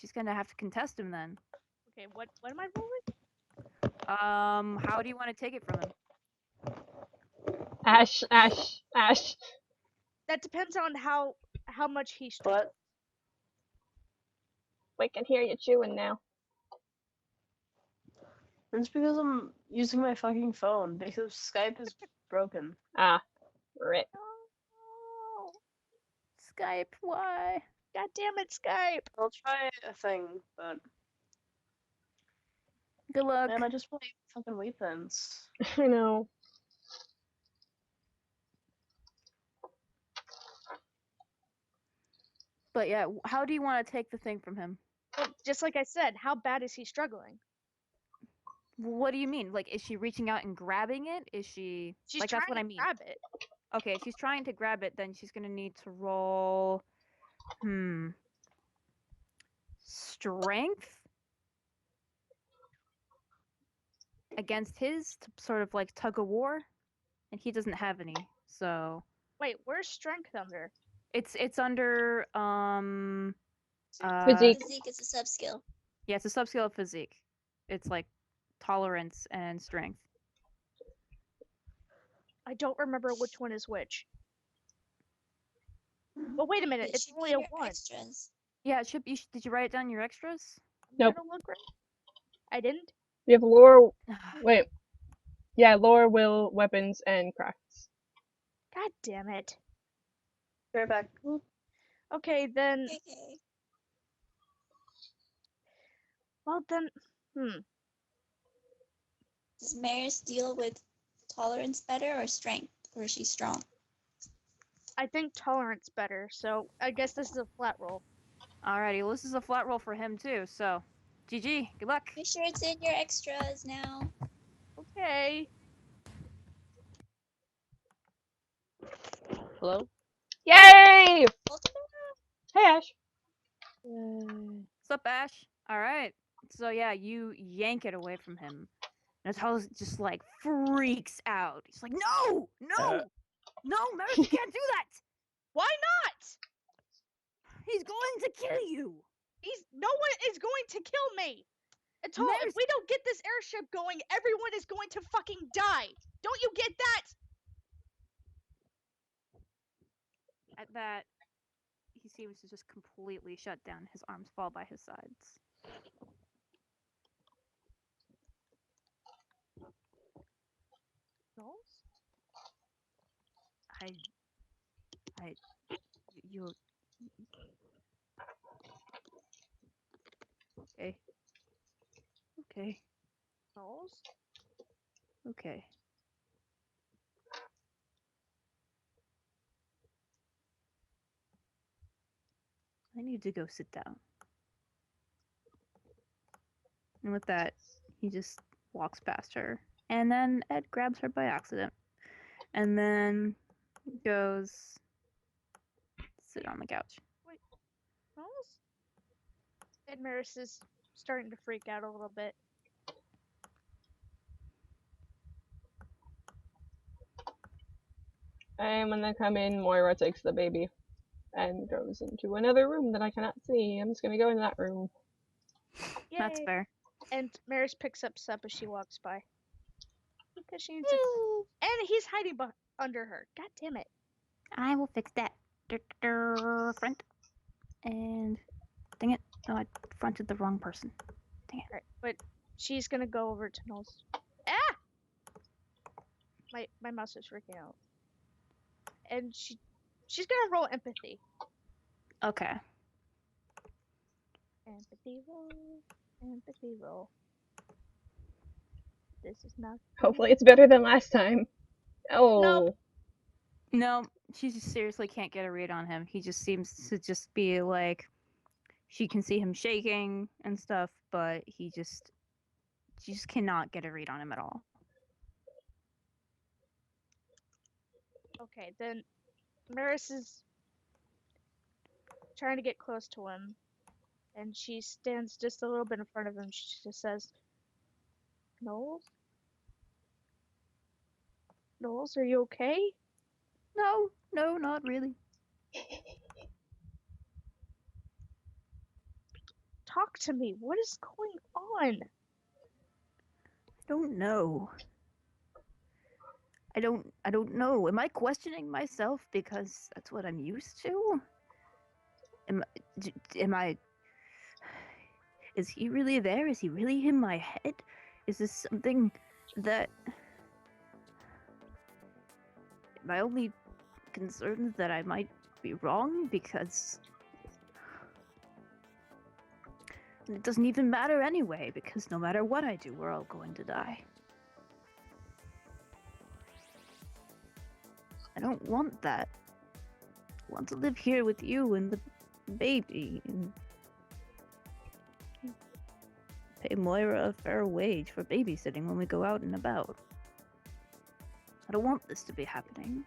She's gonna have to contest him then. Okay, what am I rolling? How do you want to take it from him? Ash, Ash, Ash. That depends on how much he struggles. What? We can hear you chewing now. It's because I'm using my fucking phone because Skype is broken. Ah, rip. Oh, Skype, why? God damn it, Skype. I'll try a thing, but Good luck. man, I just play fucking weapons. I know. But yeah, how do you want to take the thing from him? Well, just like I said, how bad is he struggling? What do you mean? Like, is she reaching out and grabbing it? Is she She's like trying that's what to I mean? grab it. Okay, if she's trying to grab it, then she's gonna need to roll. Strength against his to sort of like tug of war, and he doesn't have any, so Wait, where's strength under? it's under Physique. Physique is a sub skill. yeah, it's a subscale of physique. It's like tolerance and strength. I don't remember which one is which. But wait a minute, It it's should be only a your 1. extras. Yeah, it should be. Did you write it down in your extras? Nope. Gonna look right. I didn't. We have lore. Wait. Yeah, lore, will, weapons, and crafts. God damn it. Be right back. Okay, then. Okay. Well, then. Does Maris deal with tolerance better or strength? Or is she strong? I think tolerance better, so I guess this is a flat roll. Alrighty, well, this is a flat roll for him too. So, GG. Good luck. Make sure it's in your extras now. Okay. Hello? Yay! Welcome Hey, Ash. What's up, Ash? All right. So yeah, you yank it away from him. Natala's just like freaks out. He's like, "No, no, no, Maris, you can't do that. Why not? He's going to kill you." No one is going to kill me. At all. If Maris- we don't get this airship going, everyone is going to fucking die. Don't you get that? At that, he seems to just completely shut down. His arms fall by his sides. No. You. Okay. Okay. No. Okay. I need to go sit down. And with that, he just walks past her. And then Ed grabs her by accident. And then goes sit on the couch. No. And Maris is starting to freak out a little bit. And when they come in, Moira takes the baby and goes into another room that I cannot see. I'm just gonna go in that room. That's Yay. fair. And Maris picks up Sup as she walks by. Because she needs to. And he's hiding under her. God damn it. I will fix that. Front. And dang it. No, I fronted the wrong person. Alright, but she's gonna go over to Knowles. Ah! My mouse is freaking out. And she's gonna roll empathy. Okay. Empathy roll. Empathy roll. This is not. Hopefully it's better than last time. Oh. No, she just seriously can't get a read on him. He just seems to just be like, she can see him shaking and stuff, but she just cannot get a read on him at all. Okay, then Maris is trying to get close to him, and she stands just a little bit in front of him. She just says, Knowles? Knowles, are you okay? No, not really. Talk to me. What is going on? I don't know. I don't know. Am I questioning myself because that's what I'm used to? Am I? Is he really there? Is he really in my head? Is this something that my only concern is that I might be wrong because it doesn't even matter anyway, because no matter what I do, we're all going to die. I don't want that. I want to live here with you and the baby and pay Moira a fair wage for babysitting when we go out and about. I don't want this to be happening.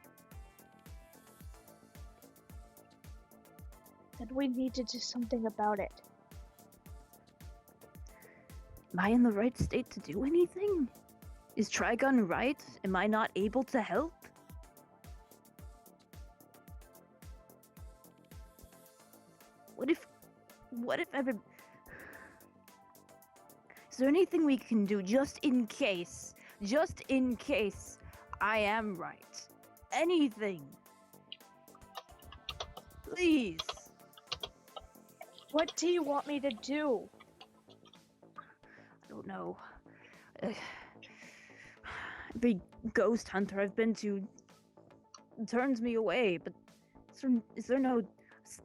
Then we need to do something about it. Am I in the right state to do anything? Is Trigun right? Am I not able to help? What if ever... Is there anything we can do just in case I am right? Anything? Please. What do you want me to do? I don't know. Every ghost hunter I've been to turns me away, but is there no...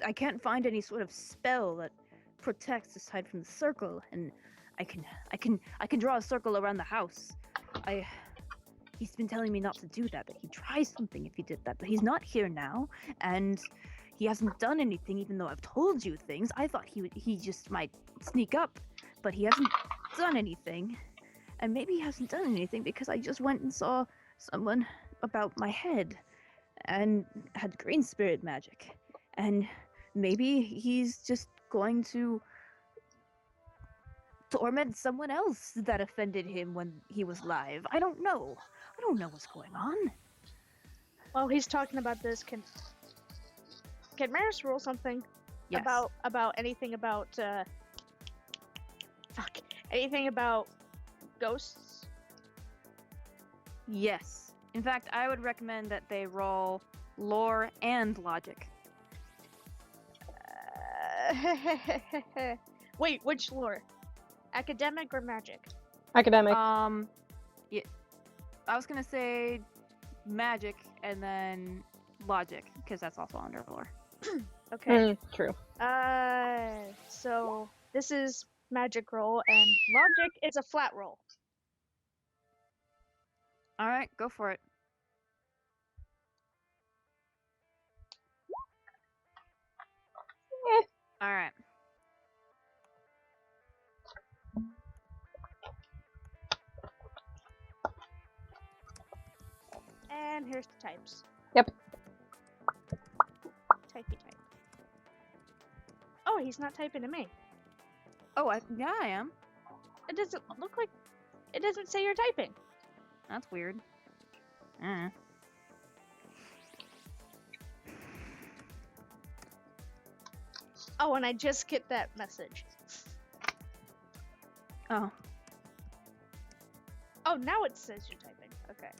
I can't find any sort of spell that protects aside from the circle, and I can draw a circle around the house. He's been telling me not to do that he tries something if he did that, but he's not here now, and he hasn't done anything even though I've told you things. I thought he just might sneak up, but he hasn't done anything. And maybe he hasn't done anything because I just went and saw someone about my head and had green spirit magic. And maybe he's just going to torment someone else that offended him when he was live. I don't know. I don't know what's going on. While he's talking about this, can Maris roll something? Yes. About anything about anything about ghosts? Yes. In fact, I would recommend that they roll lore and logic. Wait, which lore? Academic or magic? Academic. Yeah, I was gonna say magic and then logic because that's also under lore. Okay. True. So this is magic roll, and logic is a flat roll. All right, go for it. All right. And here's the types. Yep. Typey type. Oh, he's not typing to me. Oh, yeah, I am. It doesn't look like. It doesn't say you're typing. That's weird. Oh, and I just get that message. Oh. Oh, now it says you're typing. Okay.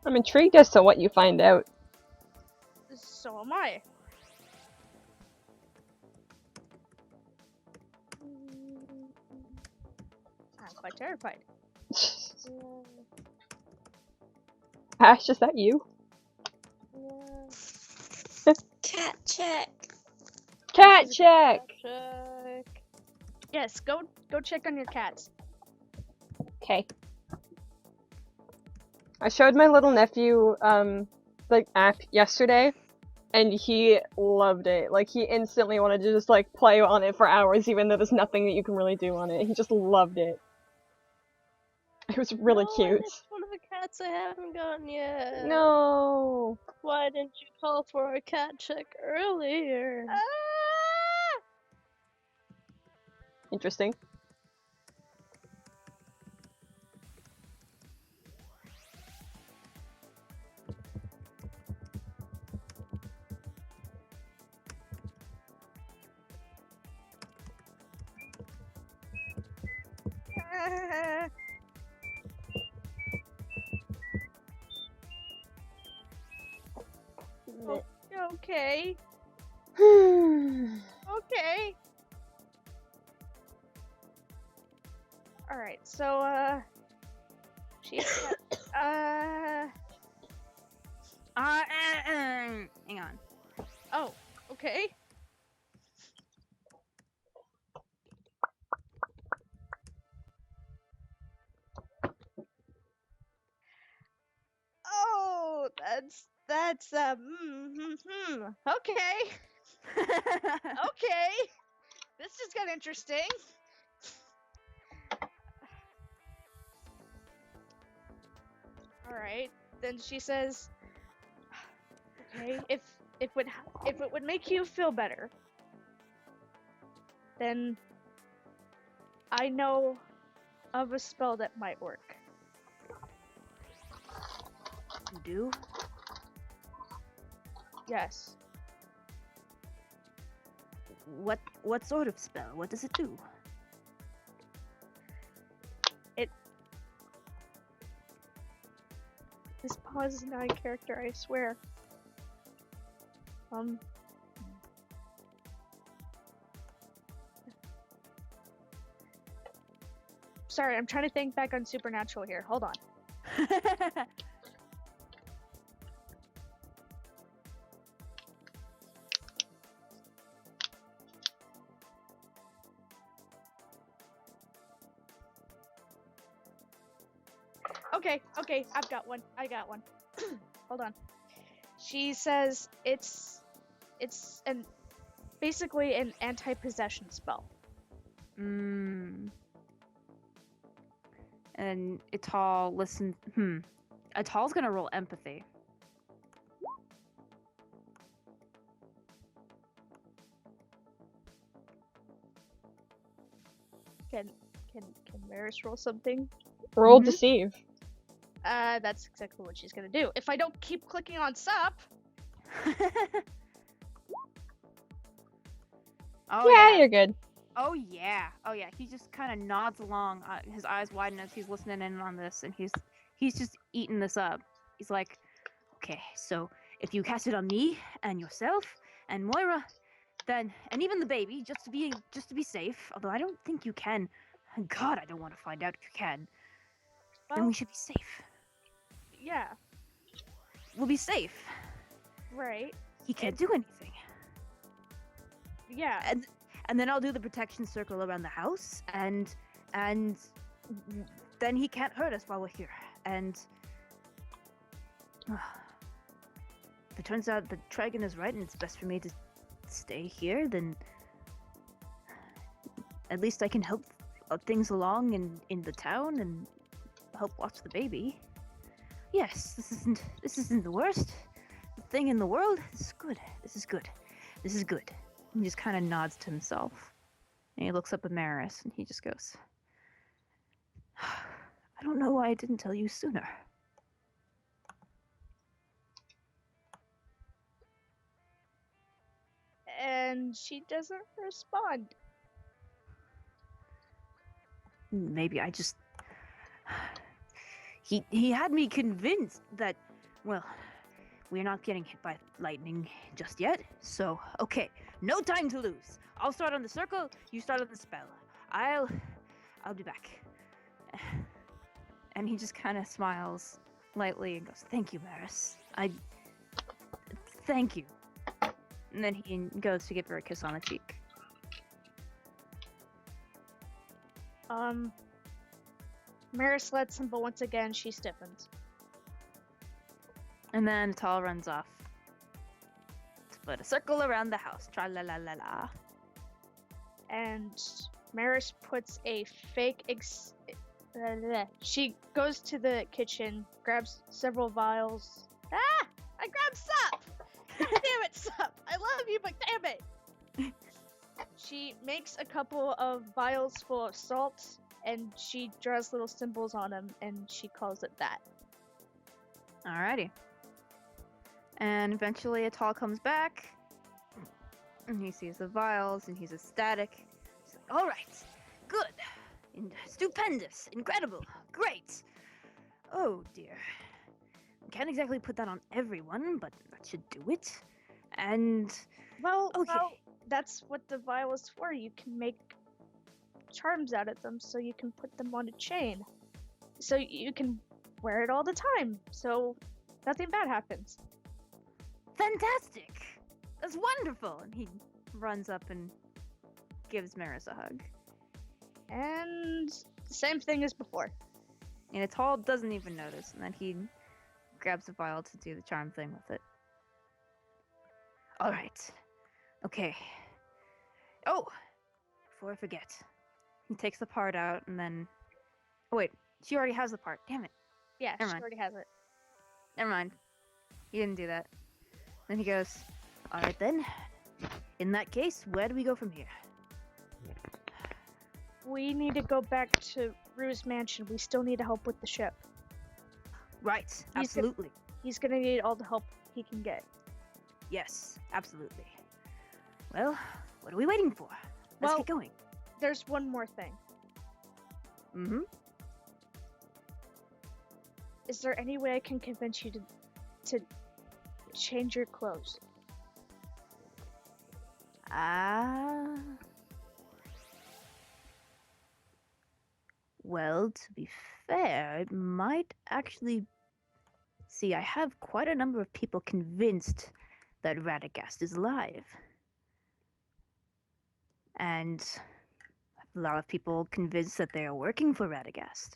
I'm intrigued as to what you find out. So am I. I'm quite terrified. Ash, is that you? Cat check. Cat check! Check. Yes, go check on your cats. Okay. I showed my little nephew the app yesterday, And he loved it. Like, he instantly wanted to just, like, play on it for hours, even though there's nothing that you can really do on it. He just loved it. It was really No, cute. It's one of the cats I haven't gotten yet. No. Why didn't you call for a cat check earlier? Interesting. Okay. Okay. Alright, so, she's got, Hang on. oh, okay. Oh, okay. Okay. This just got interesting. Alright, then she says, okay, if it would make you feel better, then I know of a spell that might work. You do? Yes. What sort of spell? What does it do? This pause is not in character, I swear. Sorry, I'm trying to think back on Supernatural here. Hold on. Okay, I've got one. I got one. Hold on. She says it's basically an anti-possession spell. And Ital listen. Ital's gonna roll empathy. Can Maris roll something? Roll deceive. That's exactly what she's gonna do. If I don't keep clicking on sup. Oh Yeah, you're good. Oh yeah. He just kind of nods along, his eyes widen as he's listening in on this, and he's just eating this up. He's like, okay, so if you cast it on me and yourself and Moira, then and even the baby, just to be safe. Although I don't think you can. God, I don't want to find out if you can. Then we should be safe. Yeah. We'll be safe. Right. He can't do anything. Yeah. And then I'll do the protection circle around the house, and then he can't hurt us while we're here. And if it turns out that Trigon is right and it's best for me to stay here, then at least I can help things along in the town and help watch the baby. Yes, this isn't the worst thing in the world. This is good. He just kind of nods to himself. And he looks up at Maris and he just goes, I don't know why I didn't tell you sooner. And she doesn't respond. Maybe I just... He had me convinced that, well, we're not getting hit by lightning just yet. So, okay, no time to lose. I'll start on the circle, you start on the spell. I'll be back. And he just kind of smiles lightly and goes, thank you, Maris. Thank you. And then he goes to give her a kiss on the cheek. Maris lets him, but once again, she stiffens. And then Tal runs off. Put a circle around the house. Tra la la la la. And Maris puts a fake she goes to the kitchen, grabs several vials. Ah! I grabbed Sup! God damn it, Sup! I love you, but damn it! She makes a couple of vials full of salt, and she draws little symbols on them, and she calls it that. Alrighty. And eventually Atal comes back. And he sees the vials, and he's ecstatic. He's like, alright, good. Stupendous, incredible, great. Oh dear. Can't exactly put that on everyone, but that should do it. And Well, okay. that's what the vial is for. You can make charms out of them, so you can put them on a chain. So you can wear it all the time, so nothing bad happens. Fantastic! That's wonderful! And he runs up and gives Maris a hug. And same thing as before. And Atal doesn't even notice, and then he grabs a vial to do the charm thing with it. Alright. Okay. Oh! Before I forget. He takes the part out, and then... Oh wait, she already has the part. Damn it. Yeah, Never she mind. already has it. Never mind. He didn't do that. Then he goes, alright then. In that case, where do we go from here? We need to go back to Rue's mansion. We still need help with the ship. Right, absolutely. He's gonna need all the help he can get. Yes, absolutely. Well, what are we waiting for? Let's Well- get going. There's one more thing. Mm-hmm. Is there any way I can convince you to change your clothes? Well, to be fair, it might actually... See, I have quite a number of people convinced that Radagast is alive. And a lot of people convinced that they are working for Radagast.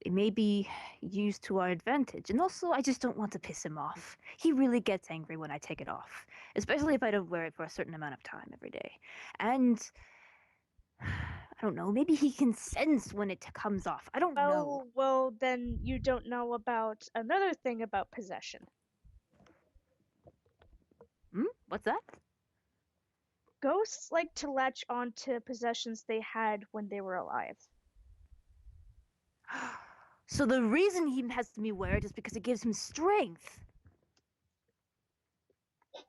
It may be used to our advantage, and also I just don't want to piss him off. He really gets angry when I take it off, especially if I don't wear it for a certain amount of time every day. And I don't know, maybe he can sense when it comes off. I don't know. Well, then you don't know about another thing about possession. What's that? Ghosts like to latch on to possessions they had when they were alive. So the reason he has me wear it is because it gives him strength.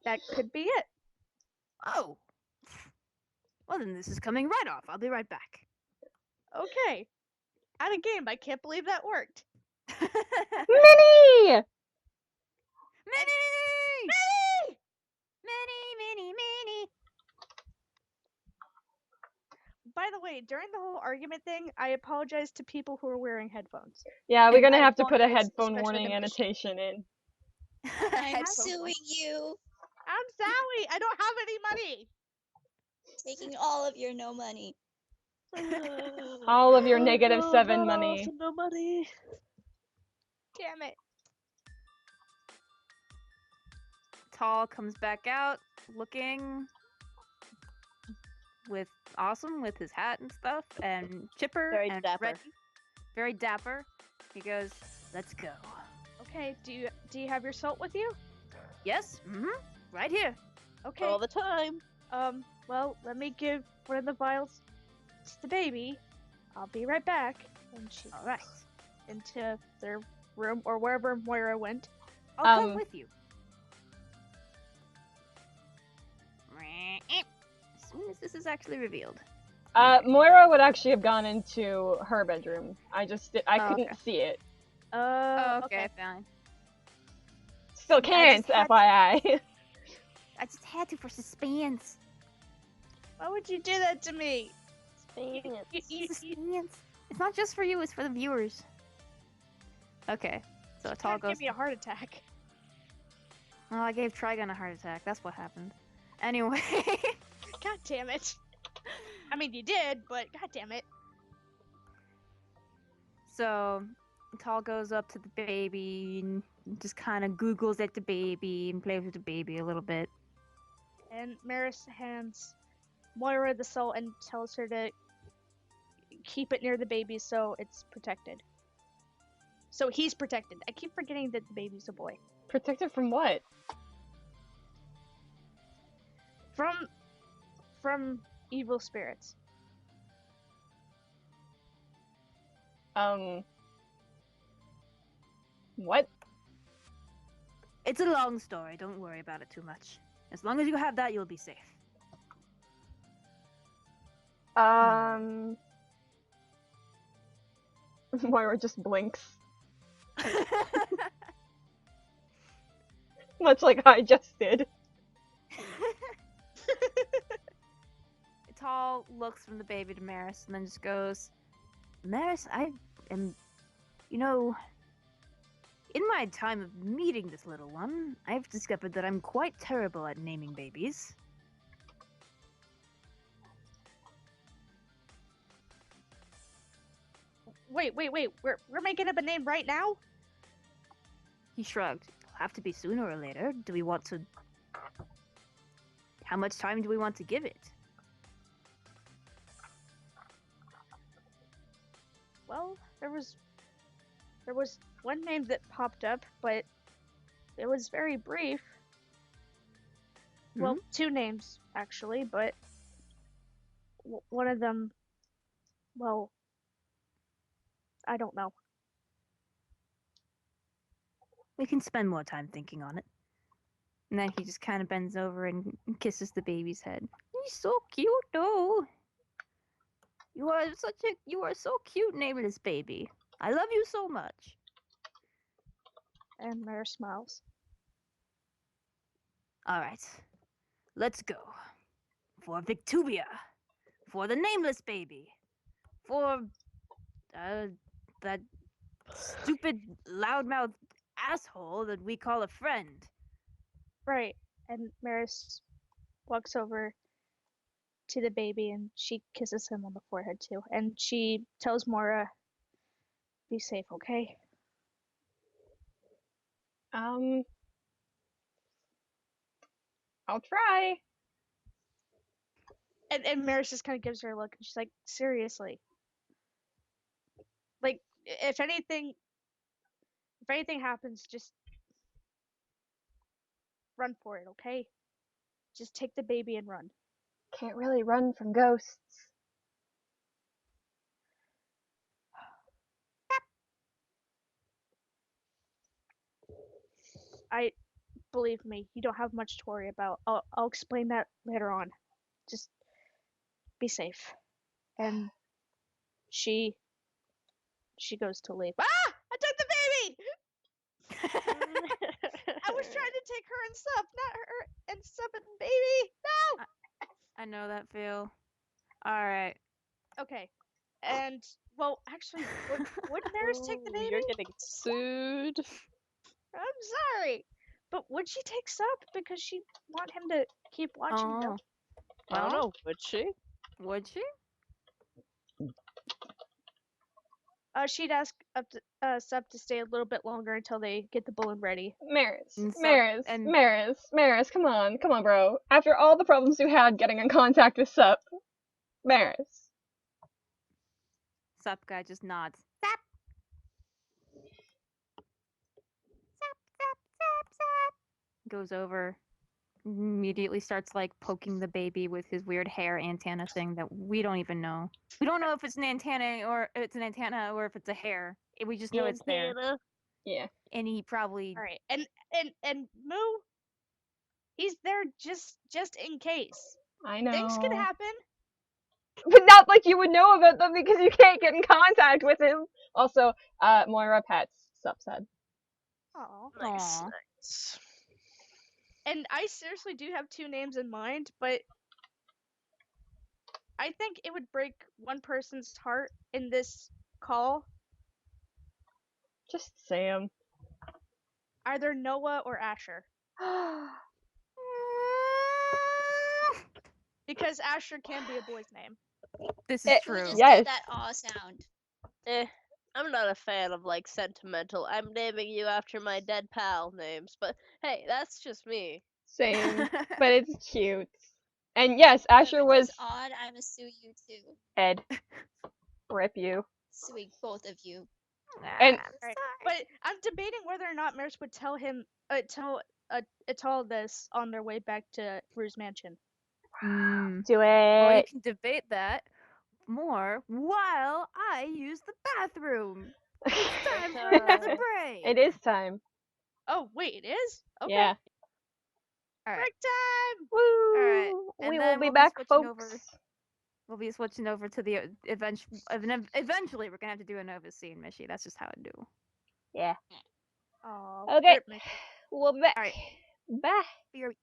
That could be it. Oh. Well, then this is coming right off. I'll be right back. Okay. Out of game, I can't believe that worked. Minnie! Minnie! Minnie! By the way, during the whole argument thing, I apologize to people who are wearing headphones. Yeah, we're And gonna I have to put a apologize headphone especially warning to Michelle. annotation in. I'm Headphone. suing you, I'm sorry, I don't have any money. taking all of your no money. All of your -7 money. No money. Damn it. Tall comes back out, looking with awesome with his hat and stuff, and chipper Very and dapper. ready. Very dapper. He goes, "Let's go." Okay, do you have your salt with you? Yes. Right here. Okay. All the time. Well, let me give one of the vials to the baby. I'll be right back. And she All right. goes into their room or wherever Moira went. I'll come Um, with you. As soon as this is actually revealed. Moira would actually have gone into her bedroom. I Oh, couldn't okay. see it. Okay, fine. Still can't, just had- FYI. I just had to for suspense. Why would you do that to me? Suspense. It's not just for you, it's for the viewers. Okay, so She Tall can't goes. give me a heart attack. Oh, I gave Trigon a heart attack. That's what happened. Anyway, God damn it. I mean, you did, but god damn it. so Tall goes up to the baby, and just kind of googles at the baby and plays with the baby a little bit. And Maris hands Moira the soul and tells her to keep it near the baby so it's protected. So he's protected. I keep forgetting that the baby's a boy. Protected from what? From evil spirits. What? It's a long story. Don't worry about it too much. As long as you have that, you'll be safe. Moira just blinks. Much like I just did. Tall looks from the baby to Maris and then just goes, Maris, I am, you know, in my time of meeting this little one, I've discovered that I'm quite terrible at naming babies. Wait. We're making up a name right now? He shrugged. It'll have to be sooner or later. Do we want to... How much time do we want to give it? Well, there was one name that popped up, but it was very brief. Well, two names actually, but one of them, well, I don't know. We can spend more time thinking on it. And then he just kind of bends over and kisses the baby's head. He's so cute, though. You are so cute, nameless baby. I love you so much. And Mare smiles. All right, let's go. For Victubia. For the nameless baby. For that stupid loudmouth asshole that we call a friend. Right. And Maris walks over to the baby and she kisses him on the forehead too. And she tells Moira, be safe, okay? I'll try. And Maris just kind of gives her a look and she's like, seriously. Like, if anything happens, just run for it, okay? Just take the baby and run. Can't really run from ghosts. Believe me, you don't have much to worry about. I'll explain that later on. Just be safe. And she goes to leave. Ah! I took the baby! I was trying to take her and Sup, not her and Sup and baby. No! I know that feel. Alright. Okay. And, well, actually, would Maris take the baby? You're getting sued. I'm sorry. But would she take Sup because she'd want him to keep watching them? I don't know. Would she? Would she? She'd ask Sup to stay a little bit longer until they get the balloon ready. Maris, And Sup- Maris, and- Maris, come on, bro. After all the problems you had getting in contact with Sup, Maris. Sup guy just nods. Sup! Sup! Goes over, immediately starts like poking the baby with his weird hair antenna thing that we don't even know. We don't know if it's an antenna or if it's a hair. We just know it's there. Yeah. And he probably All right, and Moo, he's there just in case. I know. Things could happen. But not like you would know about them because you can't get in contact with him. Also, Moira pets Sup's head. Oh, Nice. And I seriously do have two names in mind, but I think it would break one person's heart in this call. Just Sam. Either Noah or Asher. Because Asher can be a boy's name. This is It- true. Just Yes. did that aw sound. I'm not a fan of like sentimental. I'm naming you after my dead pal names, but hey, that's just me. Same, but it's cute. And yes, Asher Whoever was does odd, I'ma sue you too. Ed. Rip you. Suing both of you. And Right. But I'm debating whether or not Maris would tell him, tell Atal this on their way back to Rue's mansion. do Well, you it. can debate that more while I use the bathroom. It's time for another break. It is time. Oh wait, it is. Okay. Yeah. All right. Break time. Woo! Alright, We and will then be we'll be back, switching folks. over. We'll be switching over to the eventually we're gonna have to do a Nova scene, Mishi. That's just how I do. Yeah. Oh, Okay. rip me. We'll be back. Alright. Bye. Be right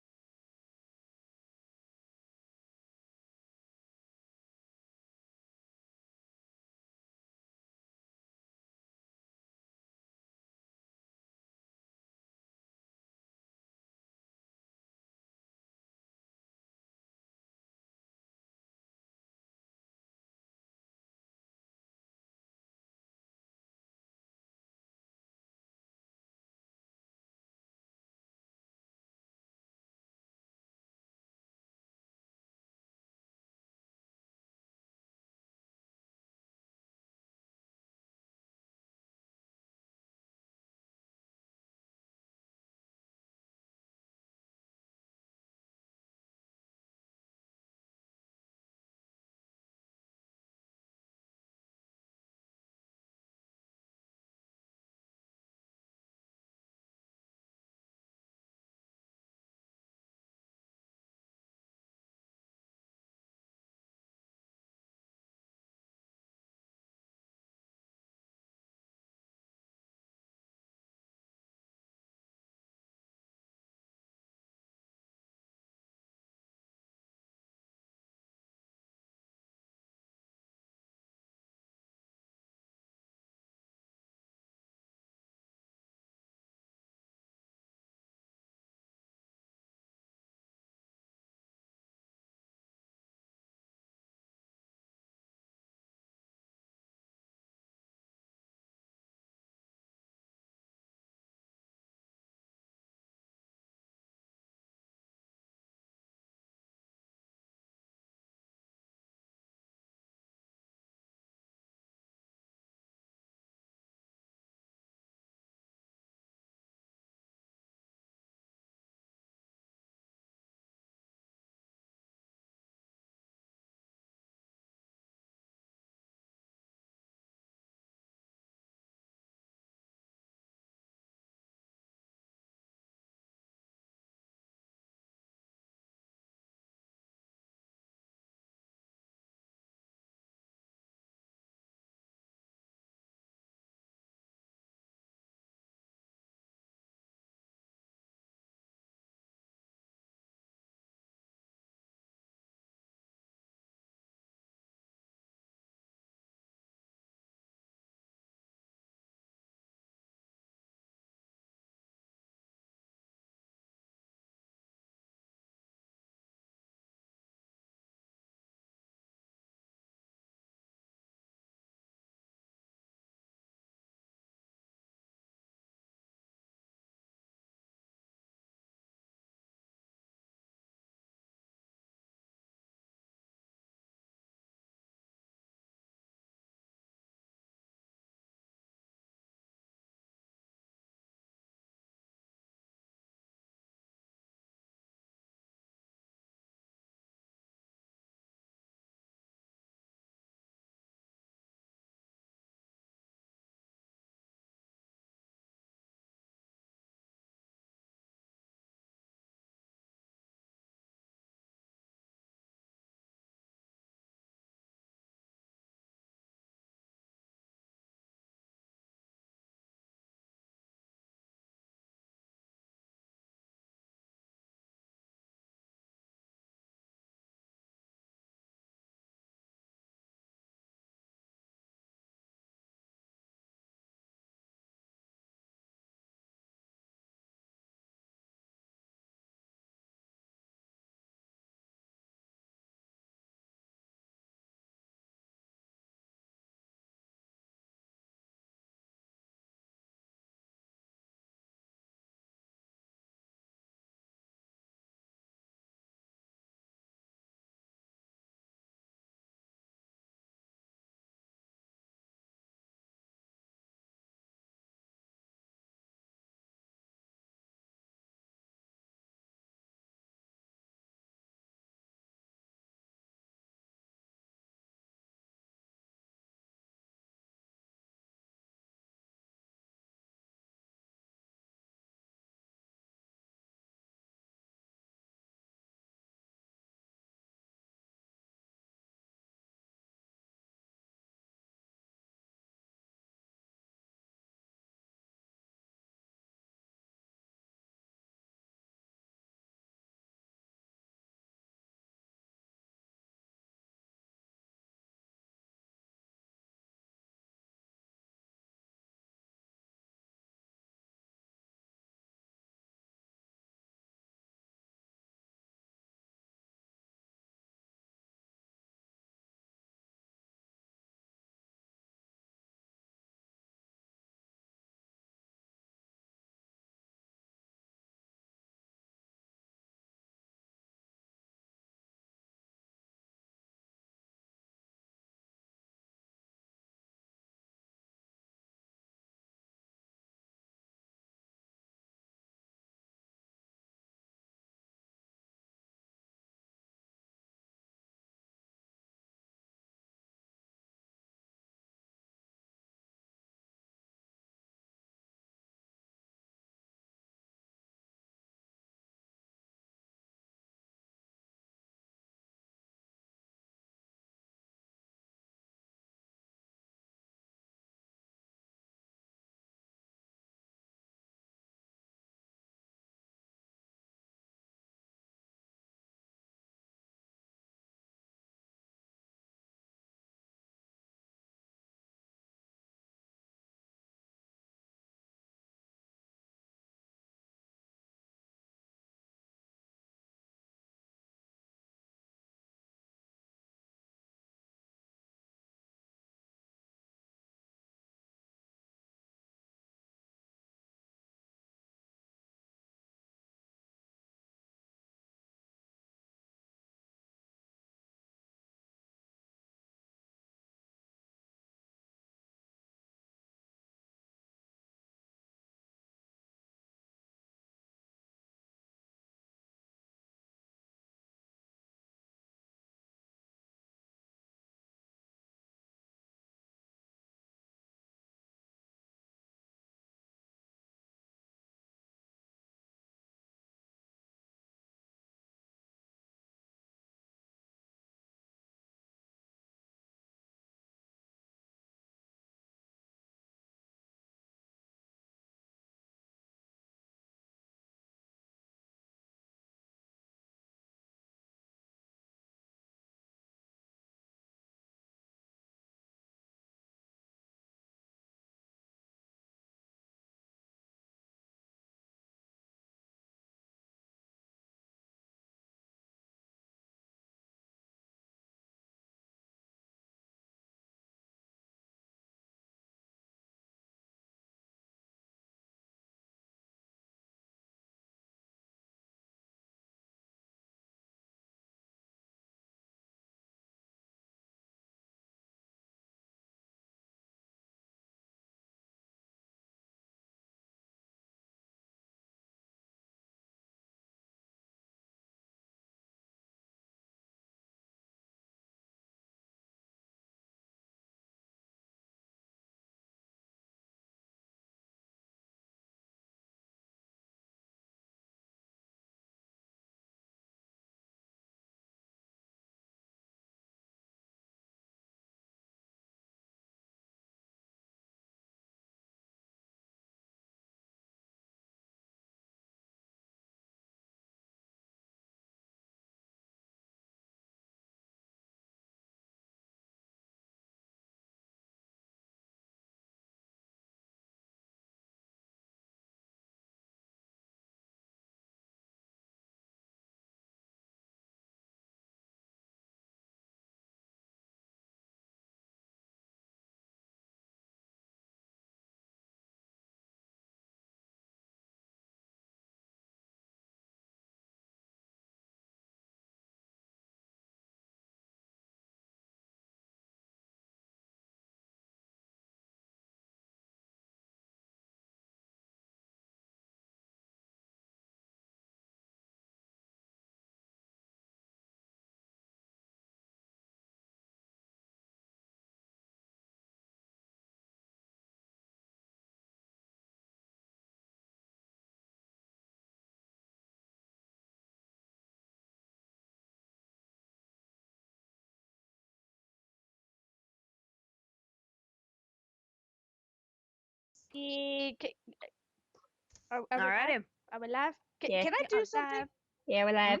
Are we live? Alrighty. Are we live? Yeah. Can I Yeah, do I'm something? live. Yeah, we're live.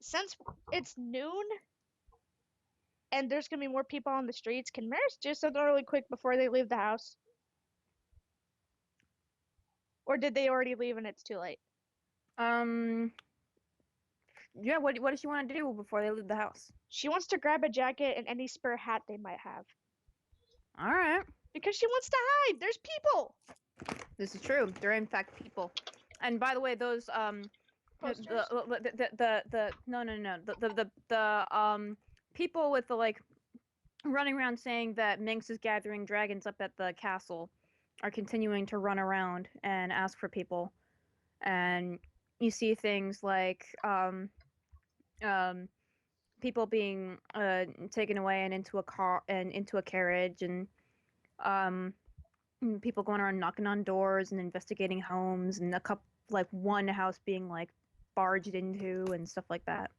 Since it's noon and there's gonna be more people on the streets, can Maris do something really quick before they leave the house? Or did they already leave and it's too late? Yeah, what does she want to do before they leave the house? She wants to grab a jacket and any spare hat they might have. Alright. Because she wants to hide! There's people! This is true. There are in fact people. And by the way, those Posters? the people with the like running around saying that Minx is gathering dragons up at the castle are continuing to run around and ask for people. And you see things like people being taken away and into a car and into a carriage, and people going around knocking on doors and investigating homes, and one house being like barged into and stuff like that.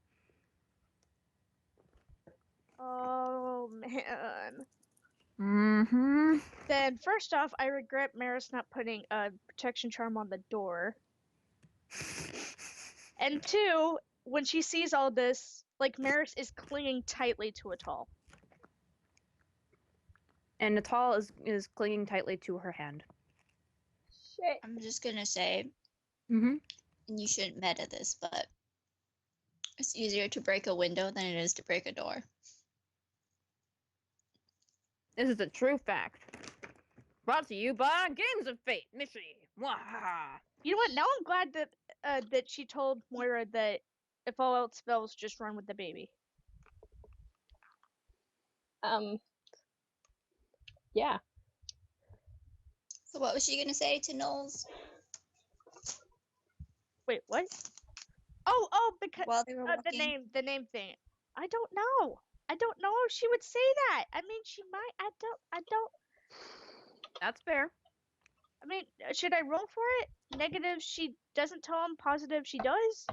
Oh man. Mm-hmm. Then first off, I regret Maris not putting a protection charm on the door. And two, when she sees all this, like Maris is clinging tightly to Atal. And Natal is clinging tightly to her hand. Shit. I'm just gonna say, Mm-hmm. and you shouldn't meta this, but it's easier to break a window than it is to break a door. This is a true fact. Brought to you by Games of Fate, Mishy. Wahaha. You know what? Now I'm glad that that she told Moira that if all else fails, just run with the baby. Yeah. So what was she gonna say to Knowles Wait, what? Oh, because while they were the walking? name thing. I don't know. I don't know if she would say that. I mean, she might. I don't. That's fair. I mean, should I roll for it? Negative, she doesn't tell him. Positive, she does.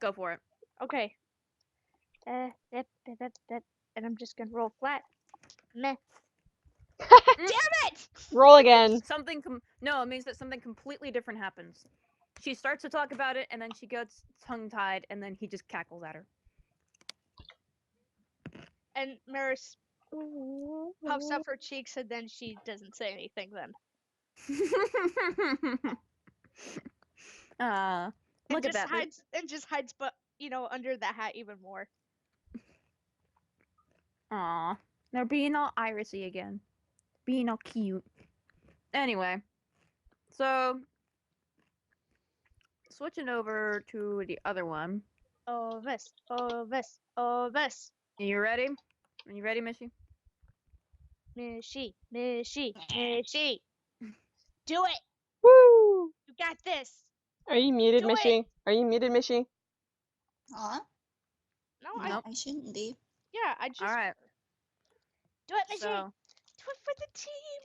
Go for it. Okay. And I'm just gonna roll flat. Meh. Damn it! Roll again. No, it means that something completely different happens. She starts to talk about it, and then she gets tongue-tied, and then he just cackles at her. And Maris puffs up her cheeks, and then she doesn't say anything. Then. Look at that. Just hides, but under the hat even more. Aw, they're being all irisy again, being all cute. Anyway, so switching over to the other one. Oh, this. Are you ready? Are you ready, Mishy? Mishy. Do it! Woo! You got this! Are you muted, Do it! Mishy? Are you muted, Mishy? Huh? No, Nope. I shouldn't be. yeah, I just. All right. Do it, Mishy! So, Do it for the team!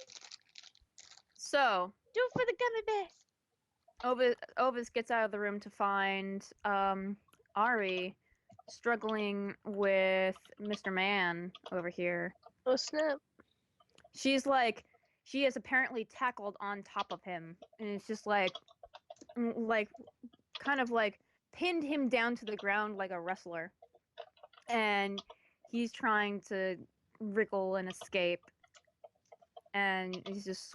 so Do it for the gummy bears! Ovis gets out of the room to find Ari struggling with Mr. Man over here. Oh snap. She has apparently tackled on top of him, and it's just kind of like pinned him down to the ground like a wrestler. And he's trying to wriggle and escape. And he's just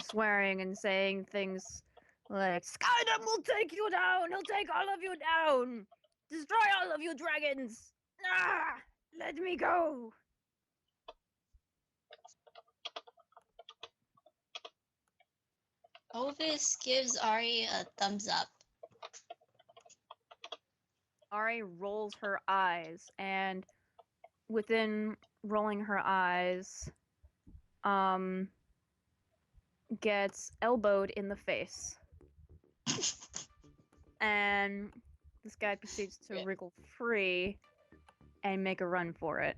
swearing and saying things like, Skydom will take you down! He'll take all of you down! Destroy all of you dragons! Ah! Let me go! Ovis gives Ari a thumbs up. Ari rolls her eyes, and within rolling her eyes, gets elbowed in the face. And this guy proceeds to wriggle free and make a run for it.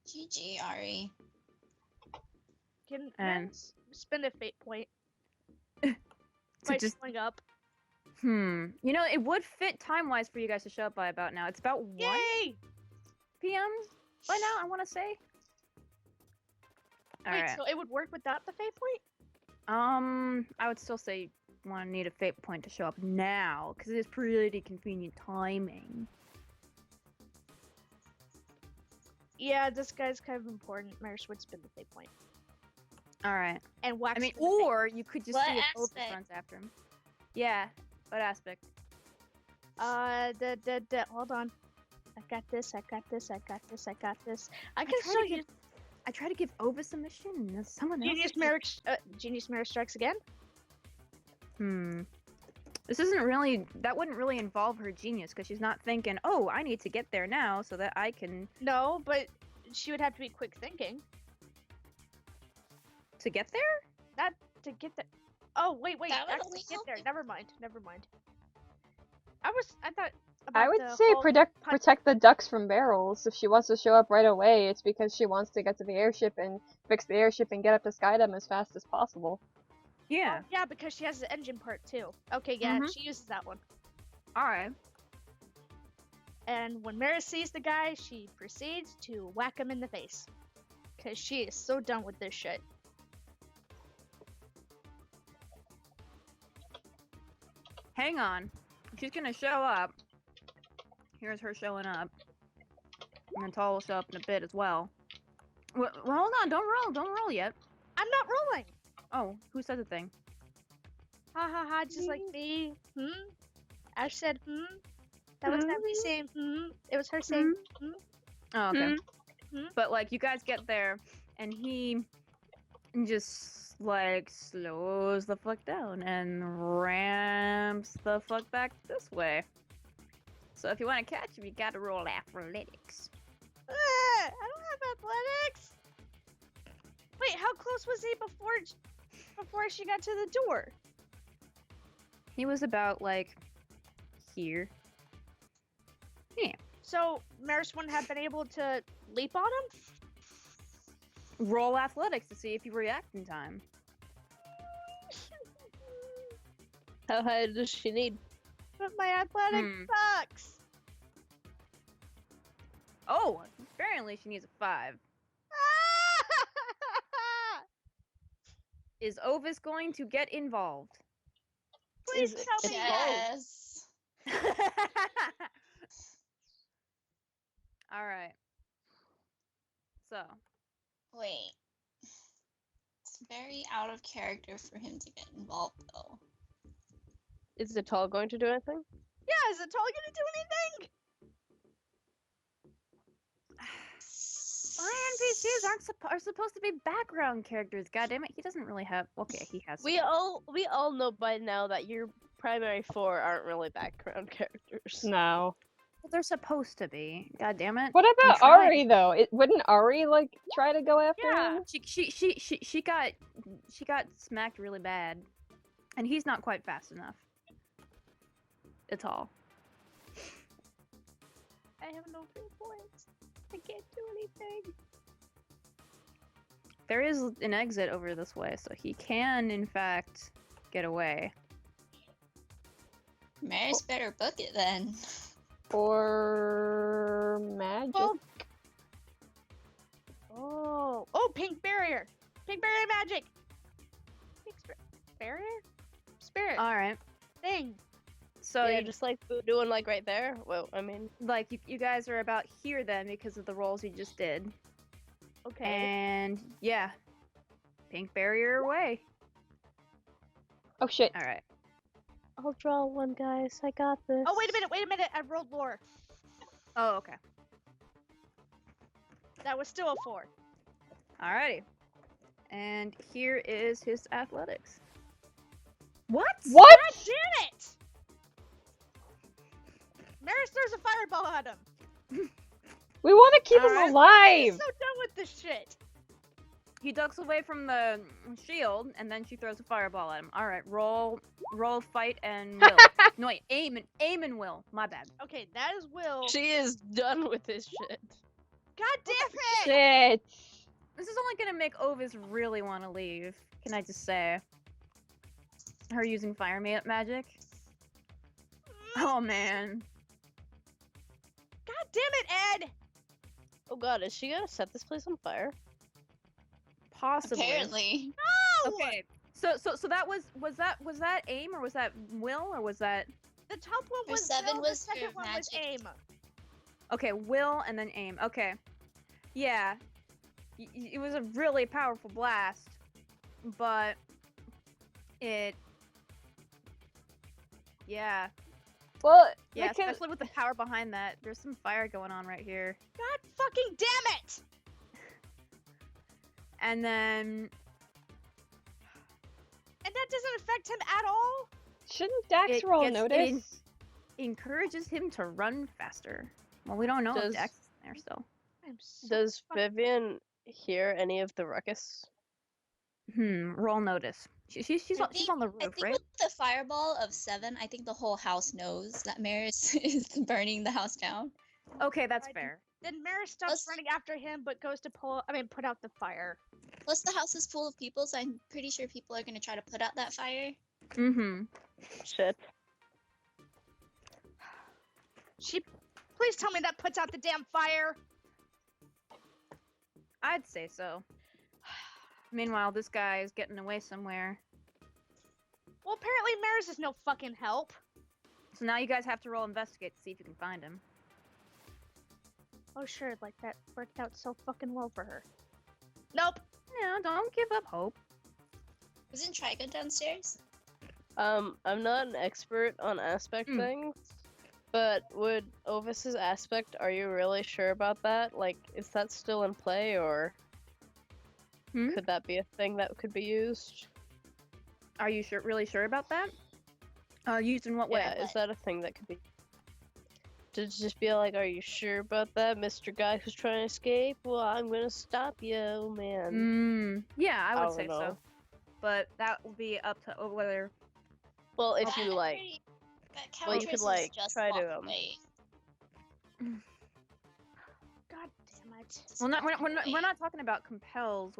GG, Ari. Can And- Maris spend a fate point To by just swing up? it would fit time-wise for you guys to show up by about now. It's about 1 Yay! p.m. by now, I want to say. Wait, Alright. so it would work without the fate point? I would still say want to need a fate point to show up now, because it is pretty convenient timing. Yeah, this guy's kind of important. Maris would spin the fate point. Alright. And wax I mean, spin the fate. or you could just What see if Opus aspect? runs after him. Yeah, what aspect? Hold on. I got this. I got this. I got this. I got this. I can try show to you. I try to give Ovis a mission, and someone else. Genius Merit strikes again. This isn't really. That wouldn't really involve her genius, because she's not thinking, "Oh, I need to get there now so that I can." No, but she would have to be quick thinking To get there? not to get there. Oh wait, That would actually only get help there. me. Never mind. I thought. I About would the say whole protect punch- protect the ducks from barrels. If she wants to show up right away, it's because she wants to get to the airship and fix the airship and get up to Skydom as fast as possible. Yeah. Oh, yeah, because she has the engine part too. Okay, yeah, Mhm. she uses that one. All right. And when Maris sees the guy, she proceeds to whack him in the face. Because she is so done with this shit. Hang on. She's gonna show up. Here's her showing up. And then Tall will show up in a bit as well. Well, hold on. Don't roll yet. I'm not rolling! Oh, who said the thing? Ha ha ha, just like me. Ash said, That was not me saying, It was her saying, Oh, okay. Hmm? But like, you guys get there, and he just like slows the fuck down and ramps the fuck back this way. So if you want to catch him, you gotta roll athletics. I don't have athletics! Wait, how close was he before she got to the door? He was about like here. Yeah. So Maris wouldn't have been able to leap on him? Roll athletics to see if you react in time. How high does she need? But my athletics sucks. Oh, apparently she needs a 5. Is Ovis going to get involved? Please Is tell me Yes. All right. So, Wait. It's very out of character for him to get involved, though. Is the tall going to do anything? Yeah, is it tall gonna do anything? NPCs are supposed to be background characters. God damn it, he doesn't really have. Okay, he has. We all know by now that your primary 4 aren't really background characters. No. Well, they're supposed to be. God damn it. What I'm about trying. Ari though? Wouldn't Ari like try to go after Yeah. him? She got smacked really bad, and he's not quite fast enough. At all. I have no free points. I can't do anything. There is an exit over this way, so he can, in fact, get away. Maris better book it then. Or magic? Oh, pink barrier. Pink barrier magic. Pink barrier? Spirit. All right. Thing. So yeah, you, just like doing like right there. Well, I mean, like you guys are about here then because of the rolls you just did. Okay. And yeah, pink barrier away. Oh shit. All right. I'll draw one, guys. I got this. Oh, wait a minute. I rolled lore. Oh, okay. That was still a 4. Alrighty. And here is his athletics. What? What? God damn it! Maris throws a fireball at him. We want to keep him Alright. I'm alive. so done with this shit. He ducks away from the shield, and then she throws a fireball at him. All right, roll, fight, and will. No wait, aim and will. My bad. Okay, that is Will. She is done with this shit. God damn it! Shit. This is only gonna make Ovis really want to leave. Can I just say? Her using fire magic. Oh man. God damn it, Ed! Oh god, is she gonna set this place on fire? Possibly. Apparently. No! Okay. So that was that aim or was that will or was that The top one Or was 7 will, was the second for one was magic. aim. okay, will and then aim. Okay. Yeah. It was a really powerful blast, but it yeah. Well, Yeah, they can. especially with the power behind that. There's some fire going on right here. God fucking damn it! And then And that doesn't affect him at all? Shouldn't Dax It roll gets- it notice? encourages him to run faster. Well, we don't know if Does- Dex is there still. I'm so Does fucking- Vivian hear any of the ruckus? Roll notice. She's on the I roof, think right? with the fireball of 7, I think the whole house knows that Maris is burning the house down. Okay, that's I- fair. Then Maris stops Let's- running after him, but goes to put out the fire. Plus, the house is full of people, so I'm pretty sure people are going to try to put out that fire. Mm-hmm. Shit. Please tell me that puts out the damn fire. I'd say so. Meanwhile, this guy is getting away somewhere. Well, apparently Maris is no fucking help. So now you guys have to roll investigate to see if you can find him. Oh sure, like that worked out so fucking well for her. Nope. No, don't give up hope. Wasn't Trigon downstairs? I'm not an expert on aspect Hmm. things, but would Ovis's aspect, are you really sure about that? Like, is that still in play, or Hmm? could that be a thing that could be used? Are you really sure about that? Used in what way? Yeah, is that a thing that could be... To just be like, are you sure about that, Mr. Guy who's trying to escape? Well, I'm gonna stop you, man. Yeah, I would don't say so. know. But that will be up to whether. Well, if That you like... pretty- that well, you could, Countess is like, just try to, walk um, away. God damn it. Well, we're not talking about compels.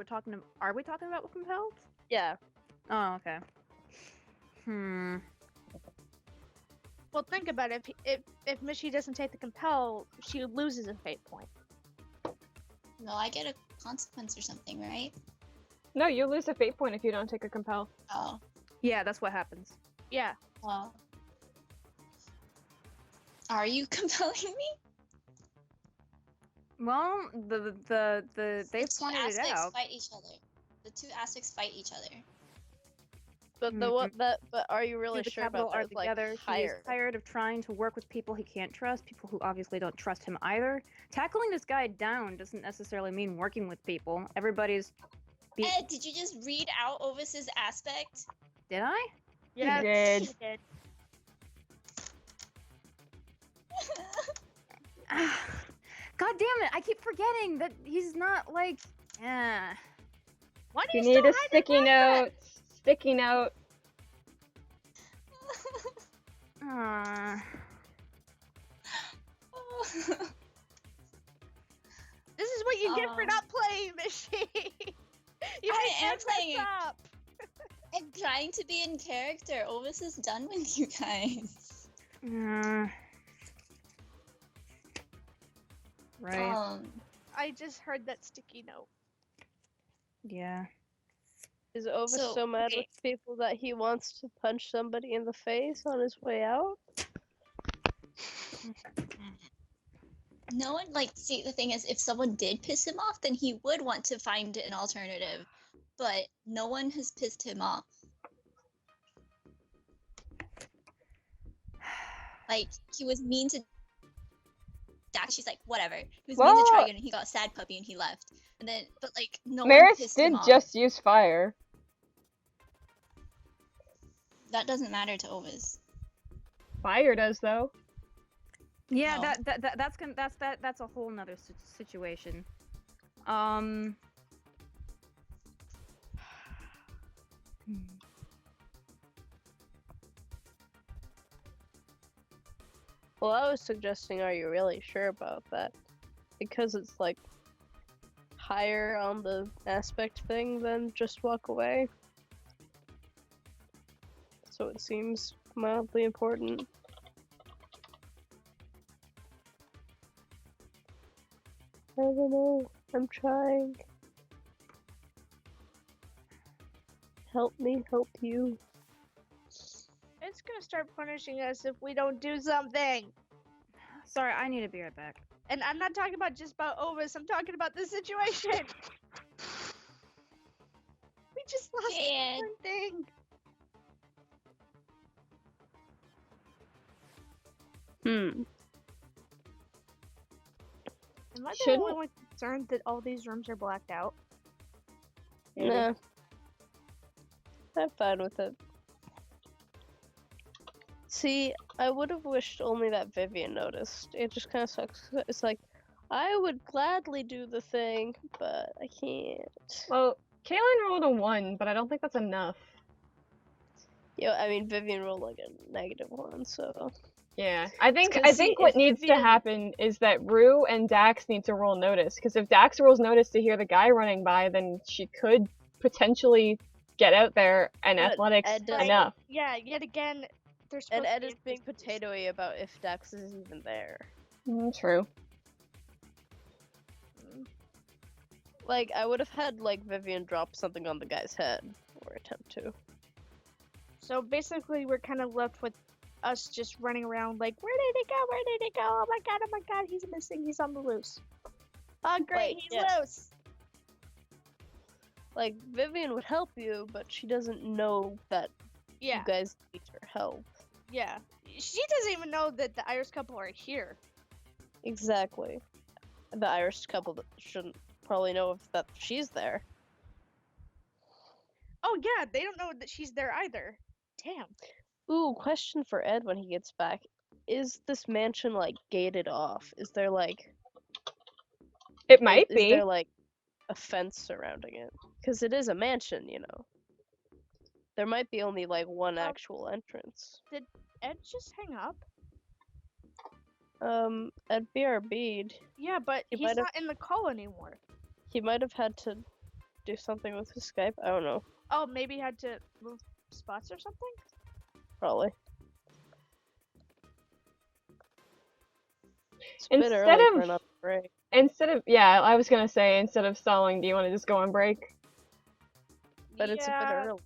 Are we talking about compelled? Yeah. Oh, okay. Well, think about it. If Mishi doesn't take the compel, she loses a fate point. No, I get a consequence or something, right? No, you lose a fate point if you don't take a compel. Oh. Yeah, that's what happens. Yeah. Well. Are you compelling me? Well, they've The two pointed it aspects out. fight each other. The two aspects fight each other. But the what that but are you really The sure capital about are that? Like, together. He is higher. tired of trying to work with people he can't trust, people who obviously don't trust him either. Tackling this guy down doesn't necessarily mean working with people. Everybody's. Ed, did you just read out Ovis's aspect? Did I? Yeah. did. She did. God damn it! I keep forgetting that he's not like. Why do You you need still a hide sticky that note. aspect? Sticky note. This is what you get for Oh. not playing, Mishi. You I made am Ed playing mess it. up. I'm trying to be in character. Ovis is done with you guys. Right. I just heard that sticky note. Yeah. Is Ovis So, so mad okay. with people that he wants to punch somebody in the face on his way out? No one, see, the thing is, if someone did piss him off, then he would want to find an alternative. But no one has pissed him off. Like, he was mean to Dax. She's like, whatever. He was mean to Well- Trigon, and he got sad puppy, and he left. And then, but no one Maris pissed did him off. just use fire. That doesn't matter to Ovis. Fire does though. Yeah, No. that's a whole nother situation. Well, I was suggesting, are you really sure about that? Because it's like higher on the aspect thing than just walk away. So it seems mildly important. I don't know. I'm trying. Help me help you. It's gonna start punishing us if we don't do something. Sorry, I need to be right back. And I'm not talking about just about Ovis, I'm talking about this situation. We just lost Dad. one thing. Am I the only Shouldn't- one concerned that all these rooms are blacked out? Nah. I'm fine with it. See, I would have wished only that Vivian noticed. It just kind of sucks. It's like, I would gladly do the thing, but I can't. Well, Kaylin rolled a 1, but I don't think that's enough. Yeah, I mean, Vivian rolled like a -1, so. Yeah, I think 'cause see, what if needs to Vivian- happen is that Rue and Dax need to roll notice. Because if Dax rolls notice to hear the guy running by, then she could potentially get out there and But athletics Ed doesn't. enough. Yeah, yet again, there's And Ed is being potatoey about if Dax is even there. True. Like, I would have had, like, Vivian drop something on the guy's head, or attempt to. So basically, we're kind of left with us just running around like, where did he go? Where did he go? Oh my god, he's missing. He's on the loose. Oh great, Like, he's yeah. loose. Like, Vivian would help you, but she doesn't know that Yeah, you guys need her help. yeah. She doesn't even know that the Irish couple are here. Exactly. The Irish couple that shouldn't probably know if that she's there. Oh yeah, they don't know that she's there either. Damn. Ooh, question for Ed when he gets back. Is this mansion, like, gated off? Is there, like... It might is be. there, like, a fence surrounding it? Because it is a mansion, you know. There might be only, like, one actual entrance. Did Ed just hang up? Ed BRB'd. Yeah, but He he's might have- not in the call anymore. He might have had to do something with his Skype. I don't know. Oh, maybe he had to move spots or something? Probably. It's a bit Instead early for of- another break. Yeah, I was gonna say, instead of stalling, do you want to just go on break? But it's a bit Yeah, early.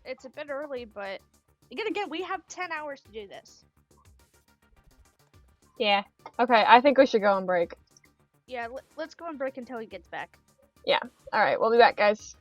It's a bit early, but again, we have 10 hours to do this. Yeah. Okay, I think we should go on break. Yeah, let's go on break until he gets back. Alright, we'll be back, guys.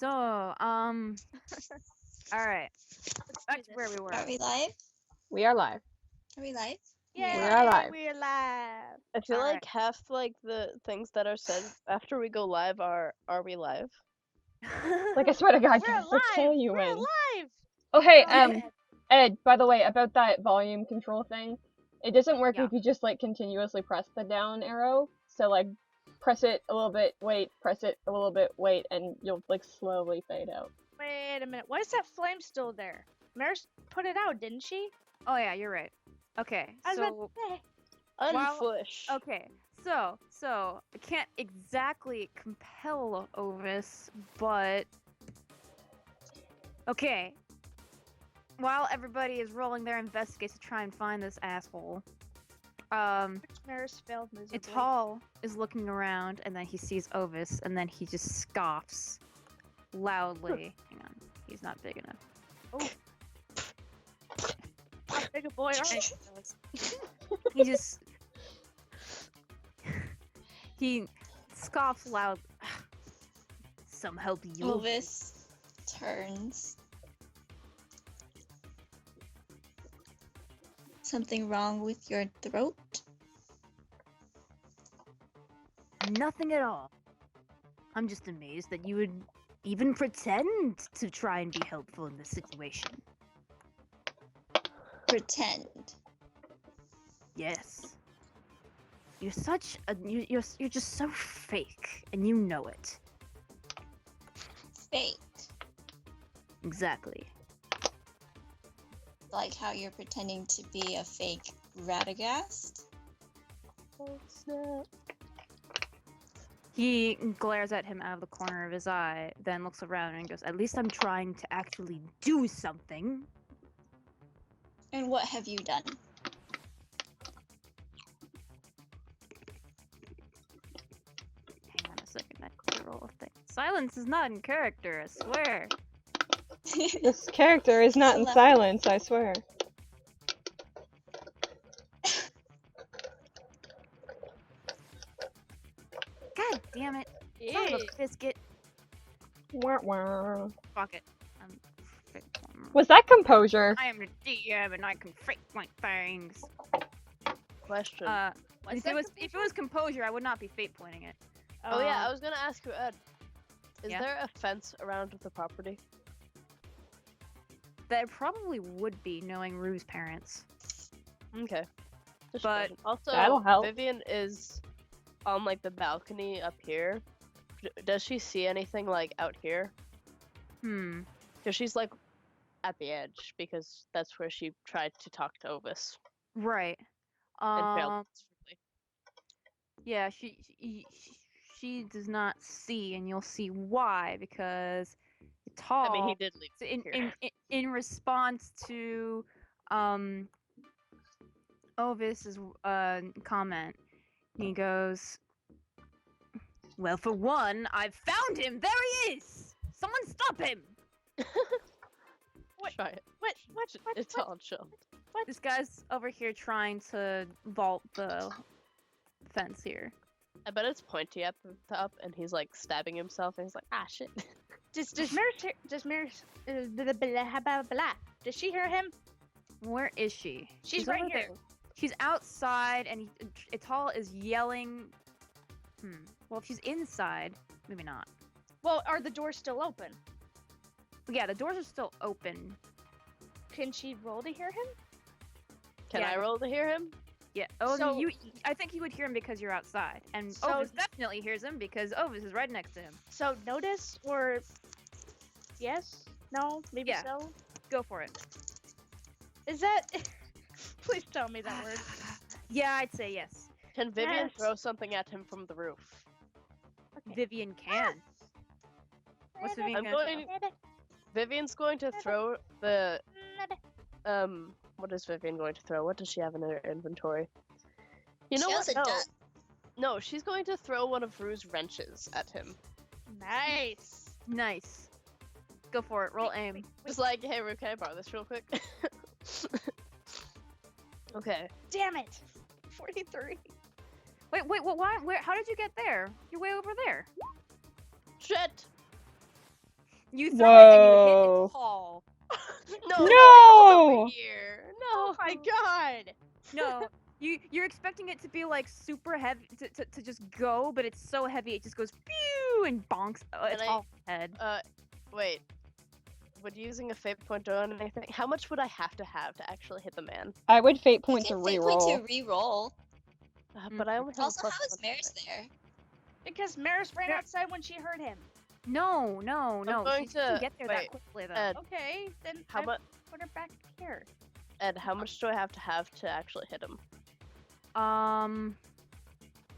So, all right, back to where we were. Are we live? We are live. Are we live? Yay, We are live. we're live. I feel Alright. like half like the things that are said after we go live are we live? Like, I swear to God, We're guys, they'll kill alive. you We're in. alive. Oh, hey, Oh, man. Ed, by the way, about that volume control thing, it doesn't work Yeah. if you just, like, continuously press the down arrow. So, like, press it a little bit, wait, press it a little bit, wait, and you'll, like, slowly fade out. Wait a minute. Why is that flame still there? Maris put it out, didn't she? Oh yeah, you're right. Okay, I was so about to say. Wow. Unfush. okay, so I can't exactly compel Ovis, but okay. While everybody is rolling their investigates to try and find this asshole, Which Maris failed miserably. Ital is looking around and then he sees Ovis and then he just scoffs loudly. Hang on, he's not big enough. How big a boy are you? He just he scoffs loud. Some help you. Elvis turns. Something wrong with your throat? Nothing at all. I'm just amazed that you would even pretend to try and be helpful in this situation. Pretend. Yes. You're such a you're just so fake, and you know it. Fake. Exactly. Like how you're pretending to be a fake Radagast? Oh, snap. He glares at him out of the corner of his eye, then looks around and goes, "At least I'm trying to actually do something." And what have you done? Hang on a second, I have to roll a thing. Silence is not in character, I swear. This character is not in Left. silence, I swear. God damn it. Son of a biscuit. Wah, wah. Fuck it. Was that composure? I am the DM and I can fake my things. Question. What's If that it was composure, I would not be fate pointing it. oh yeah, I was gonna ask you, Ed. Is Yeah? there a fence around the property? There probably would be, knowing Rue's parents. Okay. Just But- question. Also, That'll help. Vivian is on like the balcony up here. Does she see anything like out here? Because she's like at the edge, because that's where she tried to talk to Ovis Right. and failed miserably. Yeah, she does not see, and you'll see why, because Tall. I mean, he did leave. So here. in response to Ovis's comment, he goes, "Well, for one, I've found him. There he is. Someone stop him." What? Try it. What? It's all chill. This guy's over here trying to vault the fence here. I bet it's pointy at the top, and he's like stabbing himself, and he's like, ah, shit. Does Maris blah, blah, blah, blah. Does she hear him? Where is she? She's right over here. there. She's outside, and Ital is yelling. Well, if she's inside, maybe not. Well, are the doors still open? Yeah, the doors are still open. Can she roll to hear him? Can Yeah. I roll to hear him? Yeah. Oh, So- I think you would hear him because you're outside, and So- Ovis definitely hears him because Ovis is right next to him. So notice or yes? No? Maybe Yeah. so? Go for it. Is that? Please tell me that word. Yeah, I'd say yes. Can Vivian Yes. throw something at him from the roof? Okay. Vivian can. What's Vivian I'm gonna going. Vivian's going to throw the What is Vivian going to throw? What does she have in her inventory? You know She what? has a No. gun. No, she's going to throw one of Rue's wrenches at him. Nice. Nice. Go for it. Roll aim. Just like, hey, Rue, can I borrow this real quick? Okay. Damn it. 43. Wait. What? Why? Where? How did you get there? You're way over there. Shit! You throw it and you hit Whoa. its tall. No! No! Over here! Oh No! my god! No, you're expecting it to be like super heavy to just go, but it's so heavy it just goes pew and bonks its I- whole head. Wait. Would using a fate point do anything? How much would I have to actually hit the man? I would fate You point to can fate point reroll. to reroll. But I only have Also, a plus how is one Maris to it. there? Because Maris ran Yeah. outside when she heard him. No. going She doesn't to- get there wait, that quickly though. Ed, Okay, then how I much? put her back here. Ed, how much do I have to actually hit him?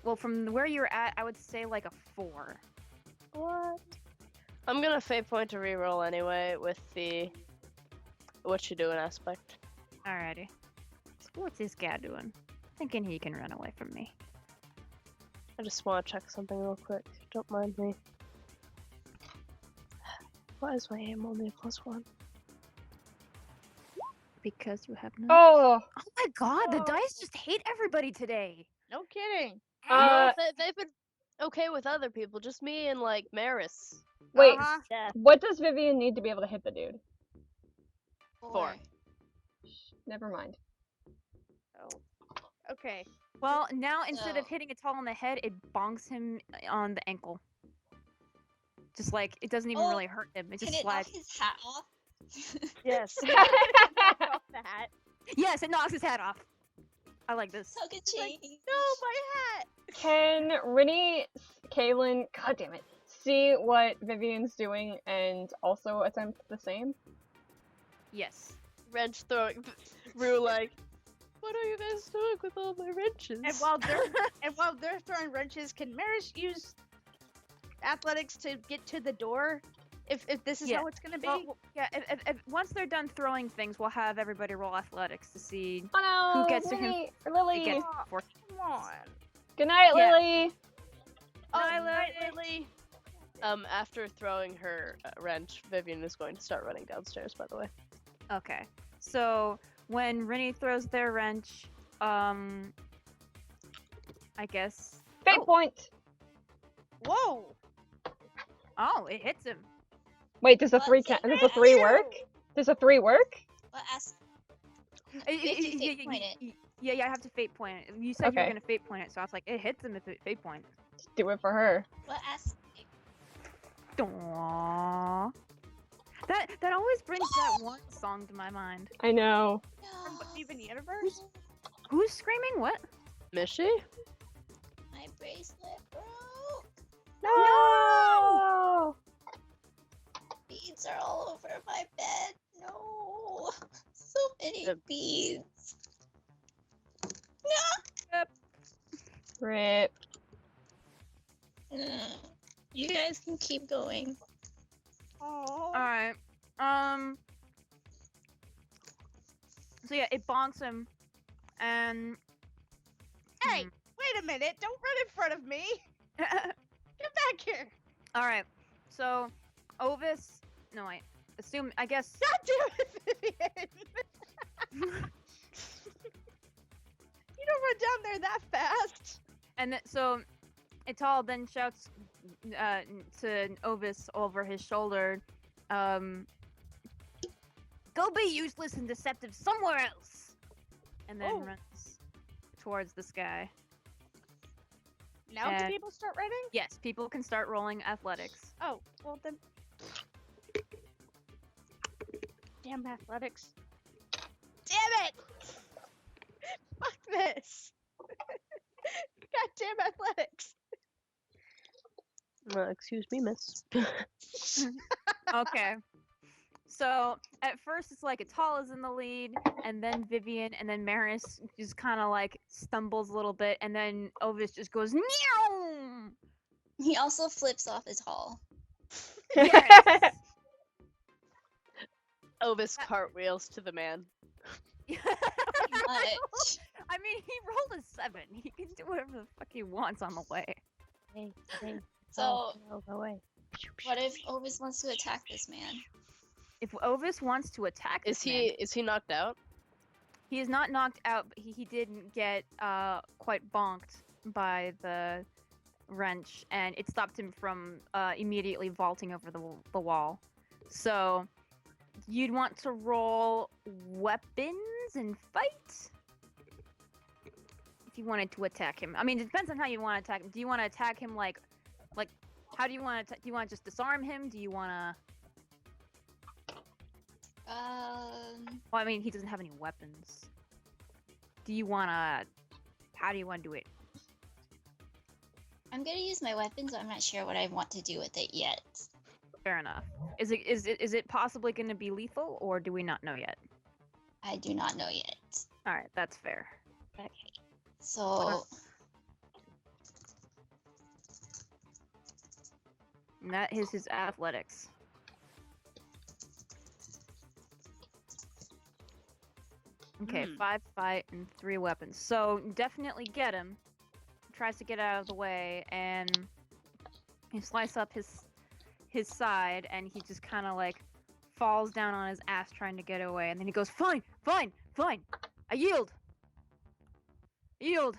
Well, from where you're at, I would say like a 4. What? I'm gonna fate point to reroll anyway with the what you doing aspect. Alrighty. What's this guy doing? Thinking he can run away from me. I just want to check something real quick. Don't mind me. Why is my aim only a +1? Because you have no. Oh! Oh my god, the Oh. dice just hate everybody today. No kidding. Uh, No, they've been okay with other people, just me and like Maris. wait, Uh-huh. Yeah. what does Vivian need to be able to hit the dude? 4. Never mind. Oh. Okay. Well, now instead of So- hitting it tall on the head, it bonks him on the ankle. Just like it doesn't even Oh, really hurt him. It Can just it knock slides. his hat off? Yes. Off the hat. Yes, it knocks his hat off. I like this. Tuck and like, chain. No, my hat. Can Rinny, Kaylin, god damn it, see what Vivian's doing and also attempt the same? Yes. Wrench throwing. Rue like, what are you guys doing with all my wrenches? And while they're throwing wrenches, can Maris use athletics to get to the door? If this is Yeah. how it's gonna be. Well, yeah. If once they're done throwing things, we'll have everybody roll athletics to see Oh no! Who gets to him- Lily, who Lily. gets for. Come on. Good night, Yeah. Lily. Oh, Night, night, Lily. Lily. After throwing her wrench, Vivian is going to start running downstairs. By the way. Okay. So when Rennie throws their wrench, I guess. Fate point. Whoa. Oh, it hits him. Wait, does the What? 3 count? Does the 3 work? Does the 3 work? What ask? If you fate point it. Yeah, I have to fate point it. You said you were Okay. gonna fate point it, so I was like, it hits him if it fate point. Do it for her. What ask? Aww. That always brings that one song to my mind. I know. From No. Steven Universe. Who's screaming? What? Mishy? My bracelet broke. No! Beads are all over my bed. No. So many Yep. beads. Rip. You guys can keep going. Oh. Alright. So yeah, it bonks him, and. Hey, wait a minute! Don't run in front of me. Get back here. Alright. So, Ovis. No, wait. Assume. I guess. God damn it, Vivian! You don't run down there that fast. And so, Ital then shouts to Ovis over his shoulder, "Go be useless and deceptive somewhere else," and then Oh. runs towards the sky. Now do And- people start running? Yes, people can start rolling athletics. Oh, well then. Damn athletics. Damn it! Fuck this! Goddamn athletics! Excuse me, miss. Okay. So at first it's like Ital is in the lead, and then Vivian, and then Maris just kind of like stumbles a little bit, and then Ovis just goes meow. He also flips off his hall. Yes. Ovis cartwheels to the man. Much. I mean, he rolled a 7. He can do whatever the fuck he wants on the way. Hey, So, go away. what if Ovis wants to attack this man? If Ovis wants to attack Is this man, he knocked out? he is not knocked out, but he didn't get quite bonked by the wrench, and it stopped him from immediately vaulting over the wall. So you'd want to roll weapons and fight if you wanted to attack him. I mean, it depends on how you want to attack him. Do you want to attack him like how do you want to? Do you want to just disarm him? Do you want to? Well, I mean, he doesn't have any weapons. Do you want to? How do you want to do it? I'm gonna use my weapons, but I'm not sure what I want to do with it yet. Fair enough. Is it possibly going to be lethal, or do we not know yet? I do not know yet. All right, that's fair. Okay. So And that is his athletics. Okay, 5 fight and 3 weapons. So definitely get him. Tries to get out of the way, and you slice up his side, and he just kind of like falls down on his ass trying to get away, and then he goes, "Fine, fine, fine. I yield. Yield."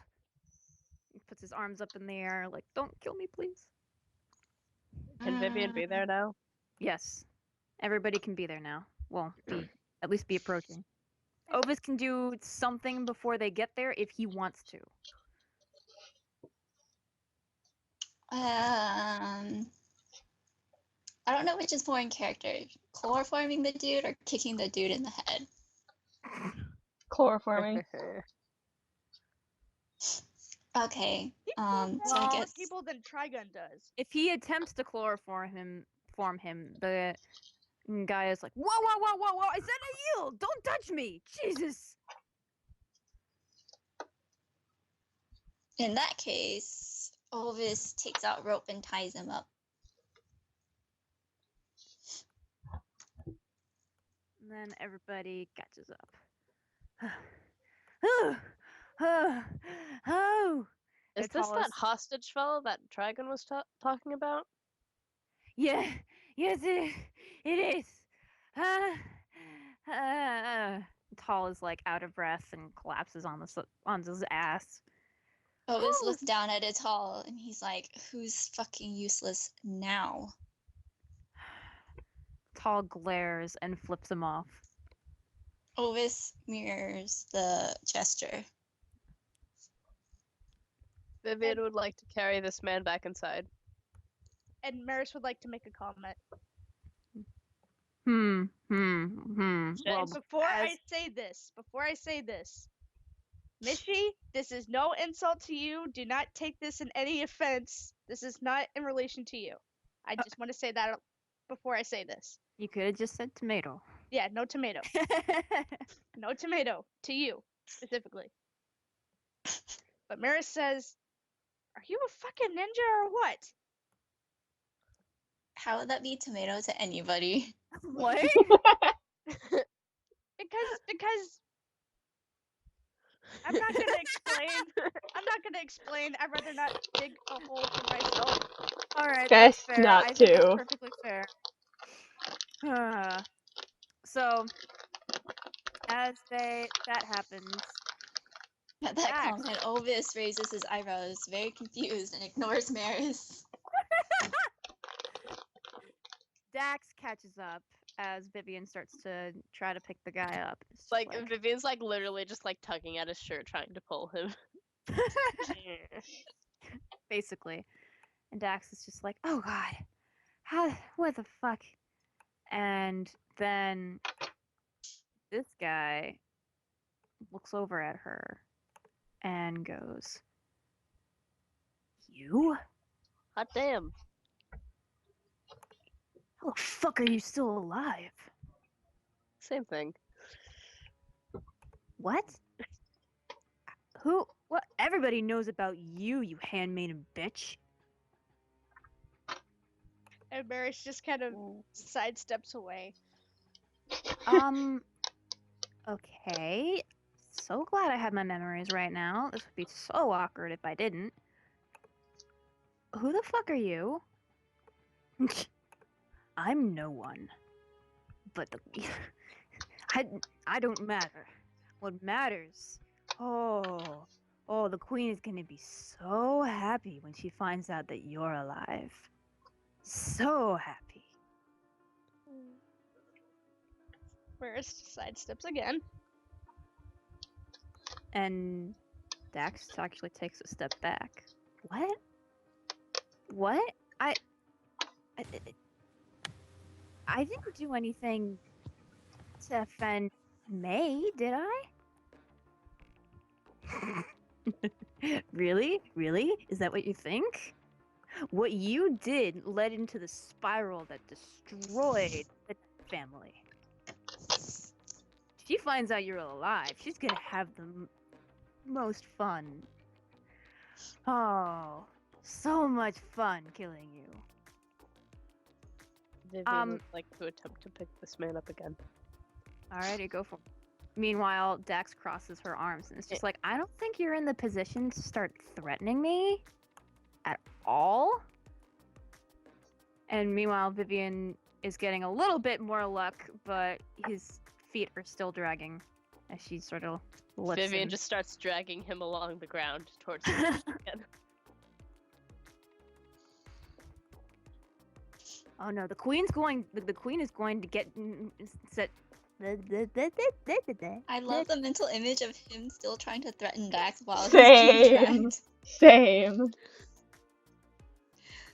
He puts his arms up in the air, like, "Don't kill me, please." Can Vivian be there now? Yes, everybody can be there now. Well, at least be approaching. Ovis can do something before they get there if he wants to. I don't know which is more in character: chloroforming the dude or kicking the dude in the head. Chloroforming. Okay. So I More guess people than Trigun does. If he attempts to chloroform him, the guy is like, "Whoa, whoa, whoa, whoa, whoa! I said I yield! Don't touch me! Jesus!" in that case, Ovis takes out rope and ties him up. And then everybody catches up. Oh, Is this that hostage fellow that Dragon was talking about? yeah, yes, it is. Tall is like out of breath and collapses on his ass. Ovis looks down at Ital and he's like, "Who's fucking useless now?" Tall glares and flips him off. Ovis mirrors the gesture. Vivian would like to carry this man back inside. And Maris would like to make a comment. Well, Before I say this, Mishi, this is no insult to you. Do not take this in any offense. This is not in relation to you. I just want to say that before I say this. you could have just said tomato. Yeah, no tomato. No tomato to you specifically. But Maris says, "Are you a fucking ninja or what?" How would that be tomato to anybody? What? Because I'm not gonna explain. I'm not gonna explain. I'd rather not dig a hole for myself. All right, Best that's fair. not I think that's to. perfectly fair. So, as that happens, At that Dax. comment, Ovis raises his eyebrows, very confused, and ignores Maris. Dax catches up as Vivian starts to try to pick the guy up. It's just Like, Vivian's like literally just like tugging at his shirt trying to pull him. basically. And Dax is just like, "Oh God, what the fuck?" And then this guy looks over at her and goes, "You? Hot damn. How the fuck are you still alive? Same thing. What? Who? What? Everybody knows about you, you handmaiden bitch." And Maris just kind of sidesteps away. Okay. So glad I have my memories right now. This would be so awkward if I didn't. Who the fuck are you? I'm no one. But I don't matter. What matters? Oh, the queen is gonna be so happy when she finds out that you're alive. So happy. Where's sidesteps again? And Dax actually takes a step back. What? What? I, I didn't do anything to offend May, did I? Really? Really? Is that what you think? What you did led into the spiral that destroyed the family. She finds out you're alive. She's gonna have the most fun. Oh, so much fun killing you. Vivian would like to attempt to pick this man up again. Alrighty, go for it. Meanwhile, Dax crosses her arms and it's just like, I don't think you're in the position to start threatening me at all. And meanwhile, Vivian is getting a little bit more luck, but his feet are still dragging as she sort of lifts Vivian him. just starts dragging him along the ground towards the entrance again. Oh no, the queen is going to get set. I love the mental image of him still trying to threaten Dax while he's Same. being Same.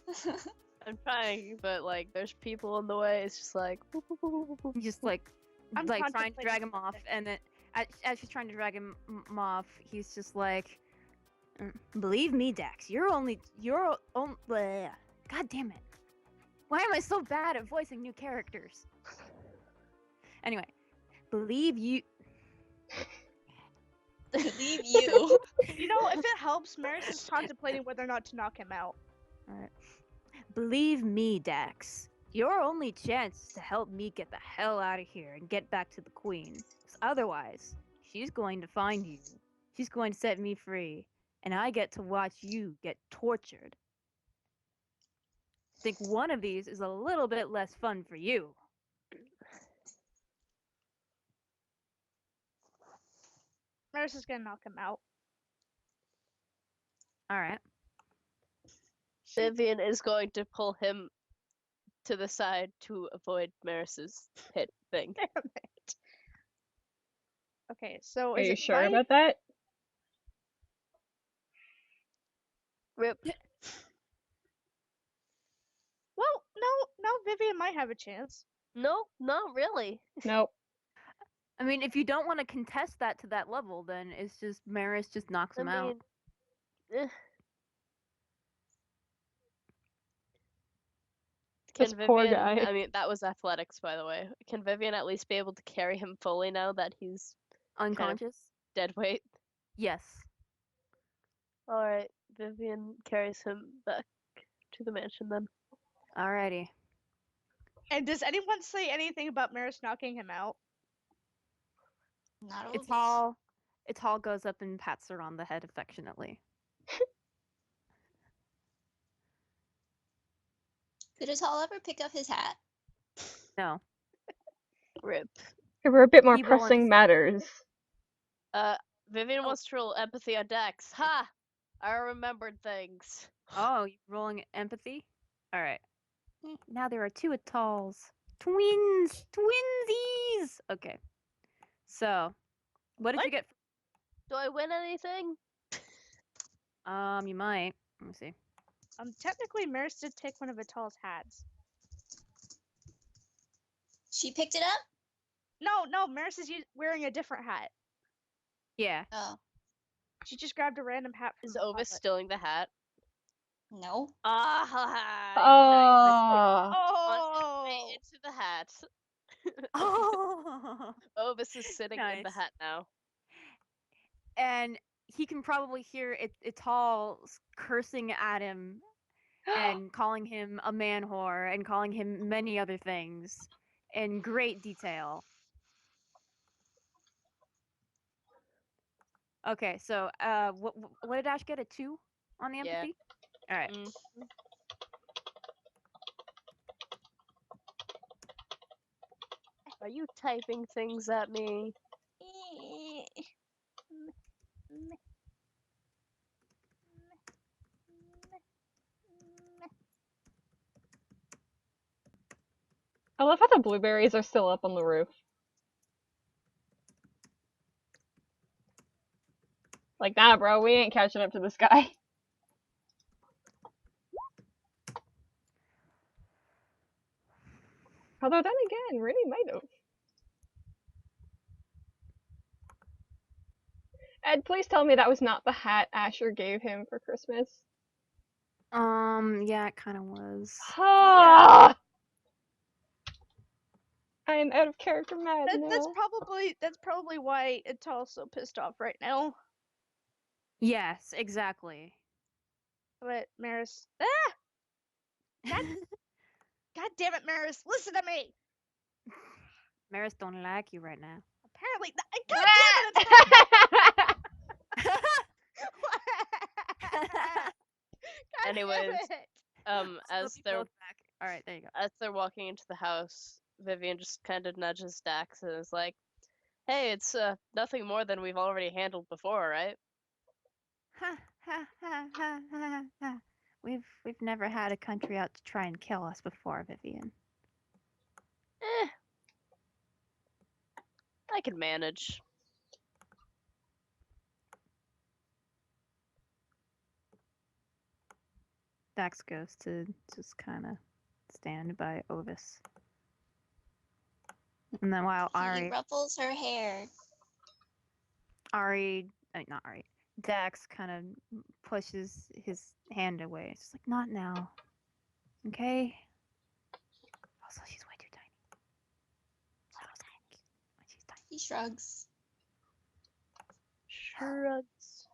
dragged. I'm trying, but like, there's people in the way. It's just like, Just like I'm trying to contemplating drag him off, something. and then as she's trying to drag him off, he's just like, "Believe me, Dax, you're only God damn it! Why am I so bad at voicing new characters?" Anyway, believe you. Leave you. You know, if it helps, Maris is contemplating whether or not to knock him out. Alright. Believe me, Dax. Your only chance to help me get the hell out of here and get back to the queen. 'Cause otherwise, she's going to find you. She's going to set me free. And I get to watch you get tortured. Think one of these is a little bit less fun for you. Maris is gonna knock him out. Alright. Vivian is going to pull him to the side to avoid Maris's hit thing. Damn it. Okay, so Are is you it sure fight? about that? Rip. Well, no, Vivian might have a chance. No, not really. Nope. I mean, if you don't want to contest that to that level, then it's just Maris just knocks him out. This Can poor Vivian, guy. I mean, that was athletics, by the way. Can Vivian at least be able to carry him fully now that he's Unconscious? dead weight? Yes. Alright, Vivian carries him back to the mansion then. Alrighty. And does anyone say anything about Maris knocking him out? Not It's always. all goes up and pats her on the head affectionately. Did Atal ever pick up his hat? No. Rip. There were a bit more He will pressing understand. matters. Vivian Oh. wants to roll empathy on Dex. Ha! I remembered things. Oh, you're rolling empathy? Alright. Now there are two Atals. Twins! Twinsies! Okay. So, what did What? you get? Do I win anything? You might. Let me see. Technically, Maris did take one of Atal's hats. She picked it up? No, Maris is wearing a different hat. Yeah. Oh, She just grabbed a random hat from Is the Ovis closet. stealing the hat? no. Ah! Oh. Oh! Into the hat. Oh! Ovis is sitting in the Nice. hat now. And he can probably hear Ital cursing at him and calling him a man whore and calling him many other things in great detail. Okay, so what did Ash get? A 2 on the Yeah. empathy? All right. Mm. Are you typing things at me? I love how the blueberries are still up on the roof. Like, nah, bro, we ain't catching up to this guy. Although then again, really might have. Ed, please tell me that was not the hat Asher gave him for Christmas. Yeah, it kind of was. Ah! I am out of character mad now. That's probably why Ital's so pissed off right now. Yes, exactly. But Maris, God damn it, Maris, listen to me. Maris don't like you right now. Apparently, God damn it, Ital. God Anyways, damn it. as Flip you they're both back. All right, there you go. as they're walking into the house, Vivian just kind of nudges Dax and is like, "Hey, it's nothing more than we've already handled before, right?" Ha ha ha ha ha ha. We've never had a country out to try and kill us before, Vivian. Eh, I can manage. Dax goes to just kind of stand by Ovis. And then while He ruffles her hair. not Ari, Dax kind of pushes his hand away. It's just like, not now. Okay? Also, she's way too tiny. So tiny. She's tiny. He shrugs. Shrugs.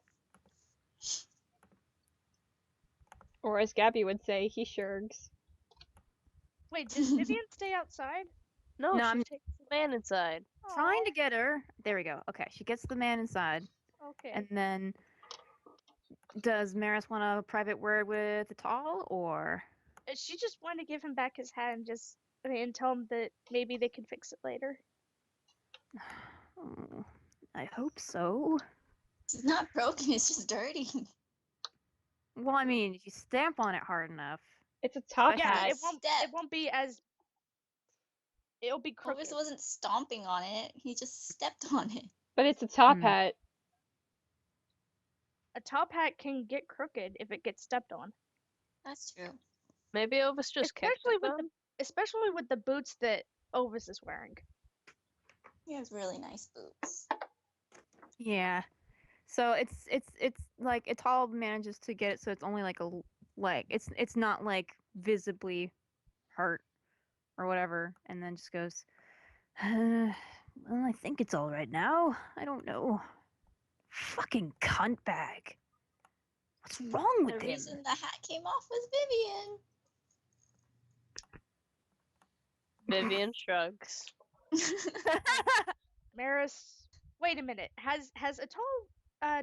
Or as Gabby would say, he shrugs. Wait, did Vivian stay outside? No, No, she I'm- takes the man inside. Trying to get her. There we go. Okay, she gets the man inside. Okay. And then, does Maris want a private word with Atal, or? She just wanted to give him back his hat and tell him that maybe they can fix it later. Oh, I hope so. It's not broken, it's just dirty. Well, I mean, if you stamp on it hard enough. It's a top Especially- hat. It won't be as. It'll be crooked. Ovis wasn't stomping on it, he just stepped on it. But it's a top Hmm. hat. A top hat can get crooked if it gets stepped on. That's true. Maybe Ovis just kicked Especially it with then? Especially with the boots that Ovis is wearing. He has really nice boots. Yeah. So it's like Atal manages to get it so it's only like it's not like visibly hurt or whatever, and then just goes, well, I think it's all right now. I don't know. Fucking cunt bag. What's wrong The with him? reason the hat came off was Vivian. Vivian shrugs. Maris, wait a minute. Has Atal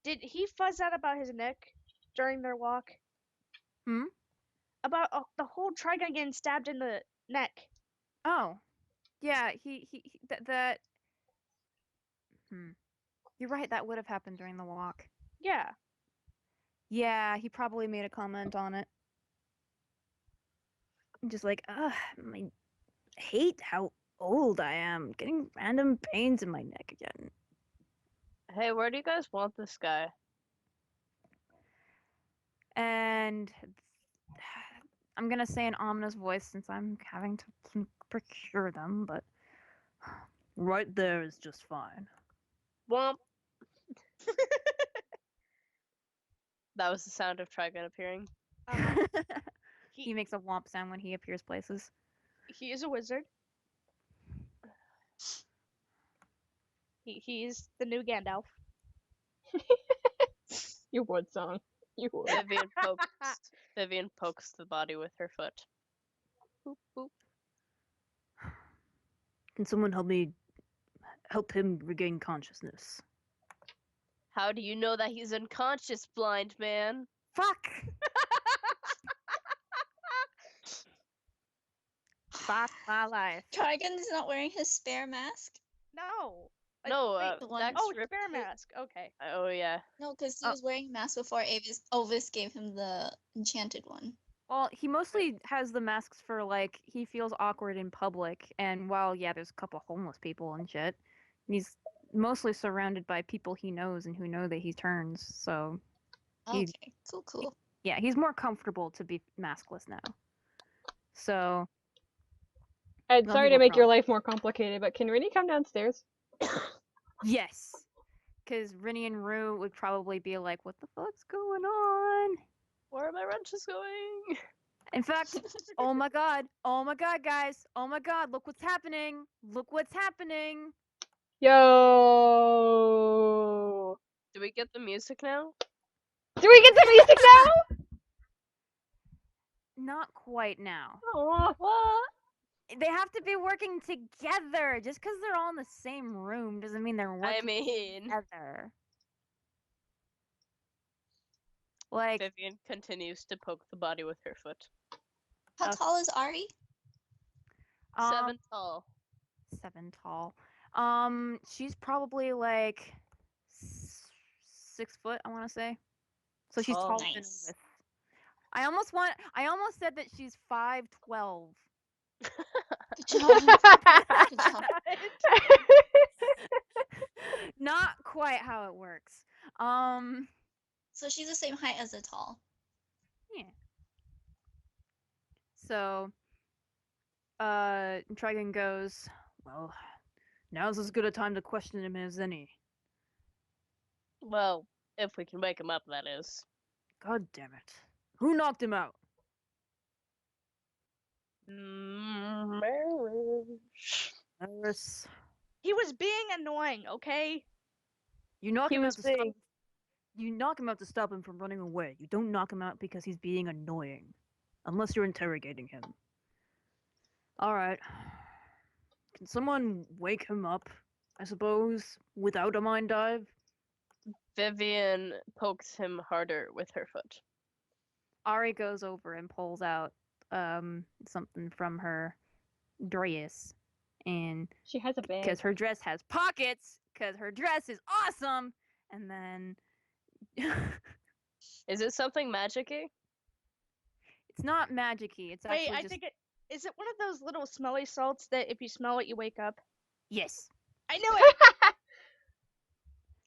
did he fuzz out about his neck during their walk? Hmm? About the whole Trigon getting stabbed in the neck. Oh, yeah. That. You're right. That would have happened during the walk. Yeah. Yeah, he probably made a comment on it. Just like, I hate how old I am. Getting random pains in my neck again. Hey, where do you guys want this guy? And I'm gonna say an ominous voice since I'm having to procure them, but right there is just fine. Womp. That was the sound of Trigon appearing. He makes a womp sound when he appears places. He is a wizard. He's the new Gandalf. You would, son. You would. Vivian pokes the body with her foot. Boop, boop. Can someone help him regain consciousness? How do you know that he's unconscious, blind man? Fuck! Fuck my life. Trigon is not wearing his spare mask? No. No, wait, the one- Dax oh, ripped spare it. mask. Okay. Oh yeah. No, because he Oh. was wearing a mask before Ovis gave him the enchanted one. Well, he mostly has the masks for like he feels awkward in public, and while there's a couple homeless people and shit, he's mostly surrounded by people he knows and who know that he turns. So he, Okay, cool. he's more comfortable to be maskless now. So Ed, no, he sorry to will make your probably- life more complicated, but can Rinny come downstairs? yes, because Rinny and Rue would probably be like, "What the fuck's going on?" Where are my wrenches going? In fact, oh my god, guys, oh my god, look what's happening! Look what's happening! Yo! Do we get the music now? Do we get the music now? Not quite now. Aw. What? They have to be working together. Just because they're all in the same room doesn't mean they're working I mean, together. Like, Vivian continues to poke the body with her foot. How Okay. tall is Ari? 7 tall. 7 tall. She's probably like 6 foot, I want to say. So she's Oh, taller than nice. Elvis. I almost said that she's 5'12". Good job. Good job. Not quite how it works. So she's the same height as the tall. Yeah. So, Trigon goes, well, now's as good a time to question him as any. Well, if we can wake him up, that is. God damn it. Who knocked him out? Marriage. Iris. He was being annoying, okay? You knock He him out was to stop. being- You knock him out to stop him from running away. You don't knock him out because he's being annoying. Unless you're interrogating him. Alright. Can someone wake him up, I suppose, without a mind dive? Vivian pokes him harder with her foot. Ari goes over and pulls out something from her dress. And She has a bag. because her dress has pockets, because her dress is awesome, and then Is it something magic-y? it's not magic-y. It's Wait, actually I just think it is it one of those little smelly salts that if you smell it you wake up? yes. I knew it! I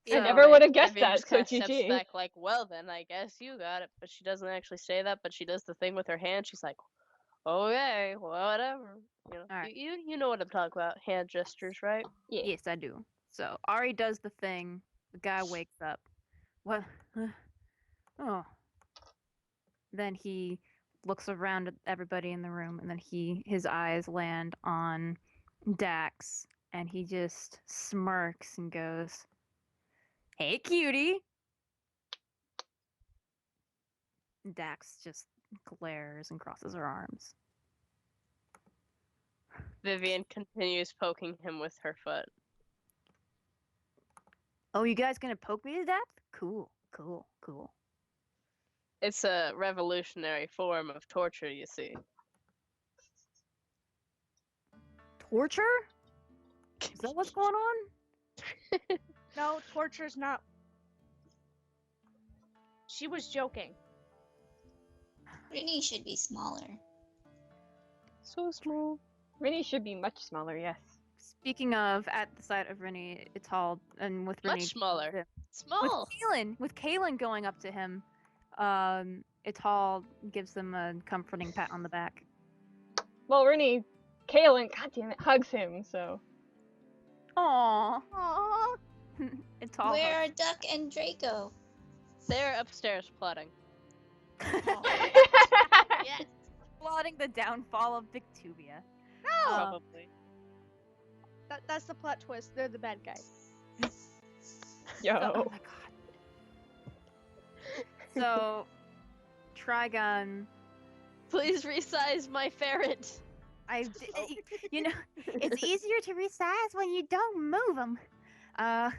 So, never would have guessed Vivian that, just so kinda steps GG. back like, well then, I guess you got it. But she doesn't actually say that, but she does the thing with her hand. She's like, okay, whatever. You know, Alright. you know what I'm talking about. Hand gestures, right? Yeah. Yes, I do. So Ari does the thing. The guy wakes up. What? Oh. Then he looks around at everybody in the room, and then his eyes land on Dax, and he just smirks and goes, "Hey, cutie." Dax just glares and crosses her arms. Vivian continues poking him with her foot. Oh, you guys gonna poke me to death? Cool, cool, cool. It's a revolutionary form of torture, you see. Torture? Is that what's going on? No, torture's not. She was joking. Rinny should be smaller. So small. Rinny should be much smaller, yes. Speaking of, at the side of Rennie, it's all and with Rennie Much smaller. with Small. Kaylin going up to him, Ital gives them a comforting pat on the back. Well, Rinny, Kaylin, goddammit, hugs him, so. Aww. Aww. Ital Where are Duck and Draco? They're upstairs plotting. Oh. Yes. plotting the downfall of Victuvia. No! Probably. That's the plot twist. They're the bad guys. Yo. Oh my god. So, Trigon, Please resize my ferret. you know, it's easier to resize when you don't move them. And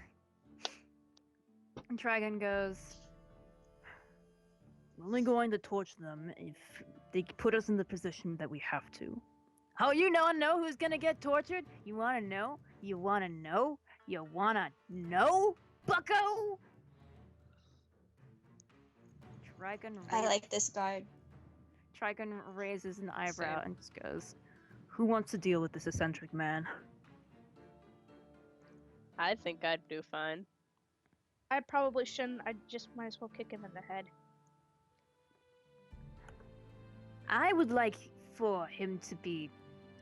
Trigon goes, "We're only going to torch them if they put us in the position that we have to. How you know who's gonna get tortured? You wanna know? You wanna know? You wanna know, bucko?" Trigon I raised, like this guard. Trigon raises an eyebrow Same. and just goes, "Who wants to deal with this eccentric man?" I think I'd do fine. I probably shouldn't. I just might as well kick him in the head. I would like for him to be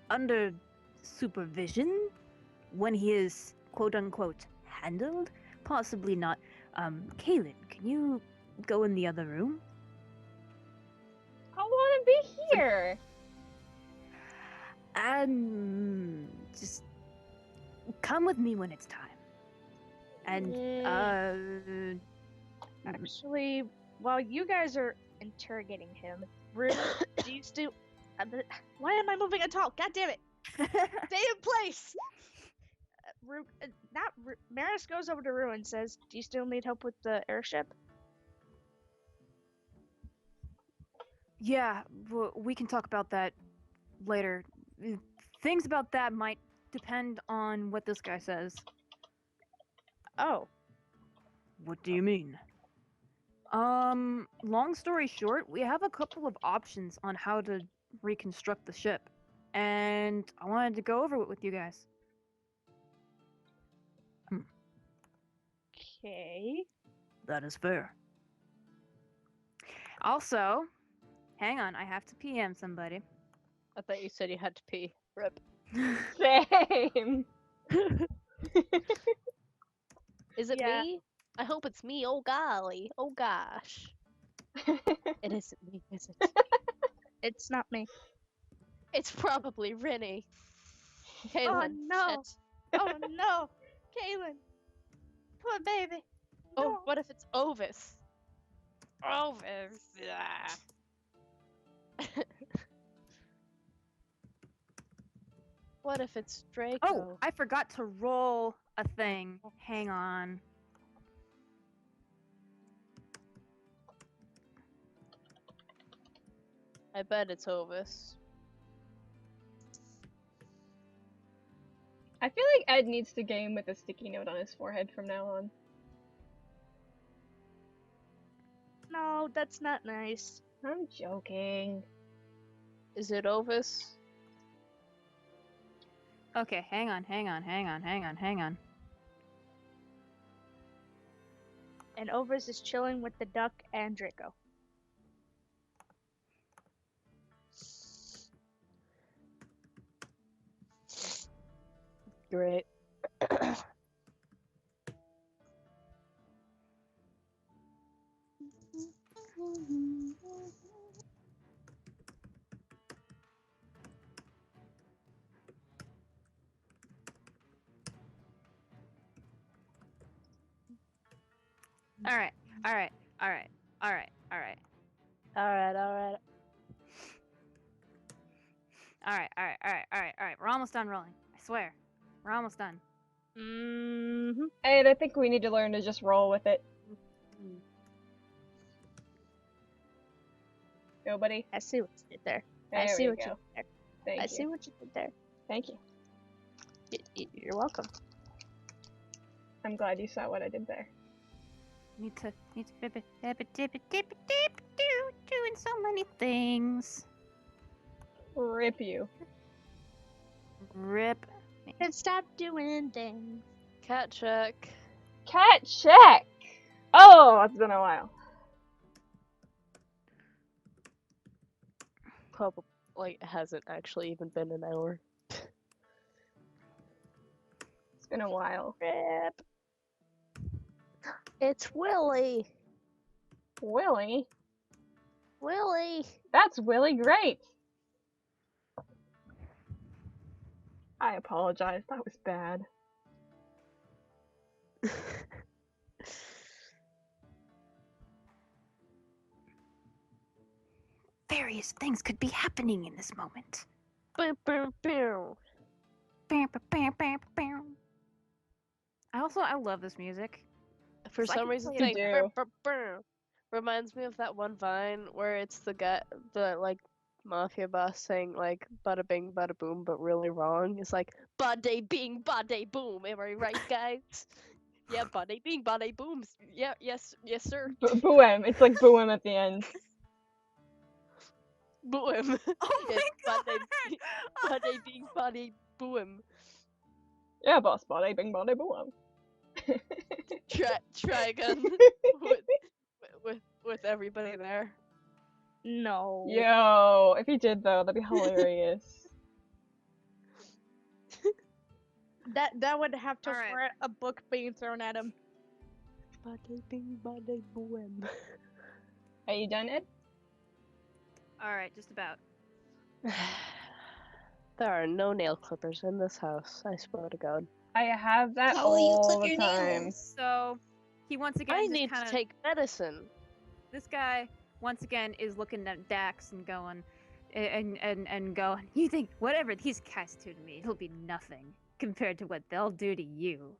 under supervision when he is quote unquote handled. Possibly not. Kaylin, can you go in the other room? I want to be here. Just come with me when it's time. And Actually, while you guys are interrogating him, Rune, do you still? Why am I moving at all? God damn it! Stay in place. Maris goes over to Rue and says, "Do you still need help with the airship?" yeah, we can talk about that later. Things about that might depend on what this guy says. Oh, What do you mean? Long story short, we have a couple of options on how to reconstruct the ship, and I wanted to go over it with you guys. okay. That is fair. Also, hang on, I have to PM somebody. I thought you said you had to pee. Rip. Same. Is it Yeah. me? I hope it's me. Oh golly. Oh gosh. It isn't me, is it? It's not me. It's probably Rennie. Oh Kaylin. no! Shit. Oh no! Kaylin! Poor baby! Oh, No. what if it's Ovis? Ovis. Yeah. What if it's Draco? Oh, I forgot to roll a thing. Hang on. I bet it's Ovis. I feel like Ed needs to game with a sticky note on his forehead from now on. No, that's not nice. I'm joking. Is it Ovis? Okay, hang on. And Overs is chilling with the duck and Draco. Great. All right. Alright. We're almost done rolling. I swear. We're almost done. Mm-hmm. Ed, I think we need to learn to just roll with it. Nobody? I see what you did there. There I see we what you go. did there. Thank I you. see what you did there. Thank you. You're welcome. I'm glad you saw what I did there. Need to doing so many things. Rip you. Rip. And stop doing things. Cat check. Cat check! Oh, it's been a while. Probably like it hasn't actually even been an hour. It's been a while. Rip. It's Willie. Willie? Willie. That's Willie Great! I apologize, that was bad. Various things could be happening in this moment. Boom, boom, boom. I love this music. For So I some can reason, play it saying do. "Brr, brr, brr" reminds me of that one Vine where it's the guy, the like mafia boss saying like "bada bing, bada boom," but really wrong. It's like "bada bing, bada boom." Am I right, guys? Yeah, bada bing, bada boom. Yeah, yes, yes, sir. Boom. It's like boom at the end. Boom. Oh my god! Body being body boom. Yeah, boss body, bing body, boom. Try again with everybody there. No. Yo, if he did though, that'd be hilarious. That would have to Alright. warrant a book being thrown at him. Body bing body boom. Are you done, Ed? Alright, just about. There are no nail clippers in this house, I swear to God. I have that How will you all clip the your time. nails? So, he once again I just need kind to of. take medicine. This guy once again is looking at Dax and going, and going. You think whatever these guys do to me, it'll be nothing compared to what they'll do to you.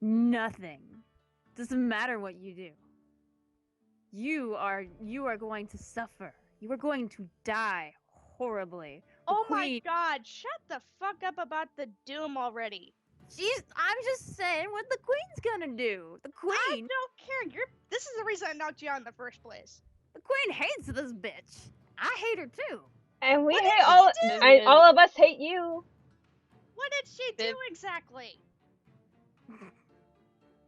Nothing. Doesn't matter what you do. You are going to suffer. You are going to die horribly. The Oh my queen. god, shut the fuck up about the doom already. I'm just saying what the queen's gonna do. The I queen. don't care. This is the reason I knocked you out in the first place. The queen hates this bitch. I hate her too. And we What hate did she all. do? And all of us hate you. What did she do exactly?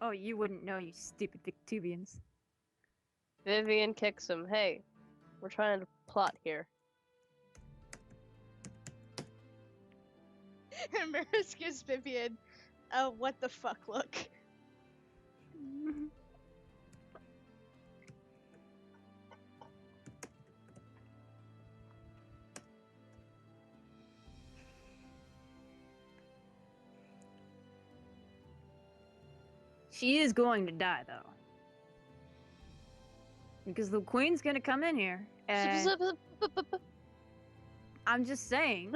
Oh, you wouldn't know, you stupid Victuvians. Vivian kicks him. Hey, we're trying to plot here. And Maris gives Vivian a what the fuck look. She is going to die, though. Because the queen's gonna come in here, and I'm just saying.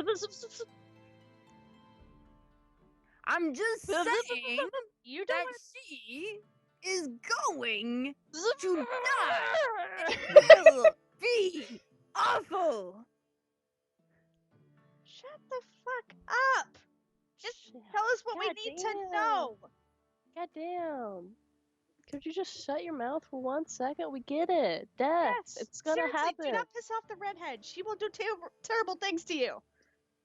I'm just saying You that don't she is going to die. It will be awful. shut the fuck up. Just tell us what we need to Goddamn. know. God damn. Could you just shut your mouth for 1 second? We get it. Death. Yes, It's gonna seriously, happen. do not piss off the redhead. She will do terrible things to you.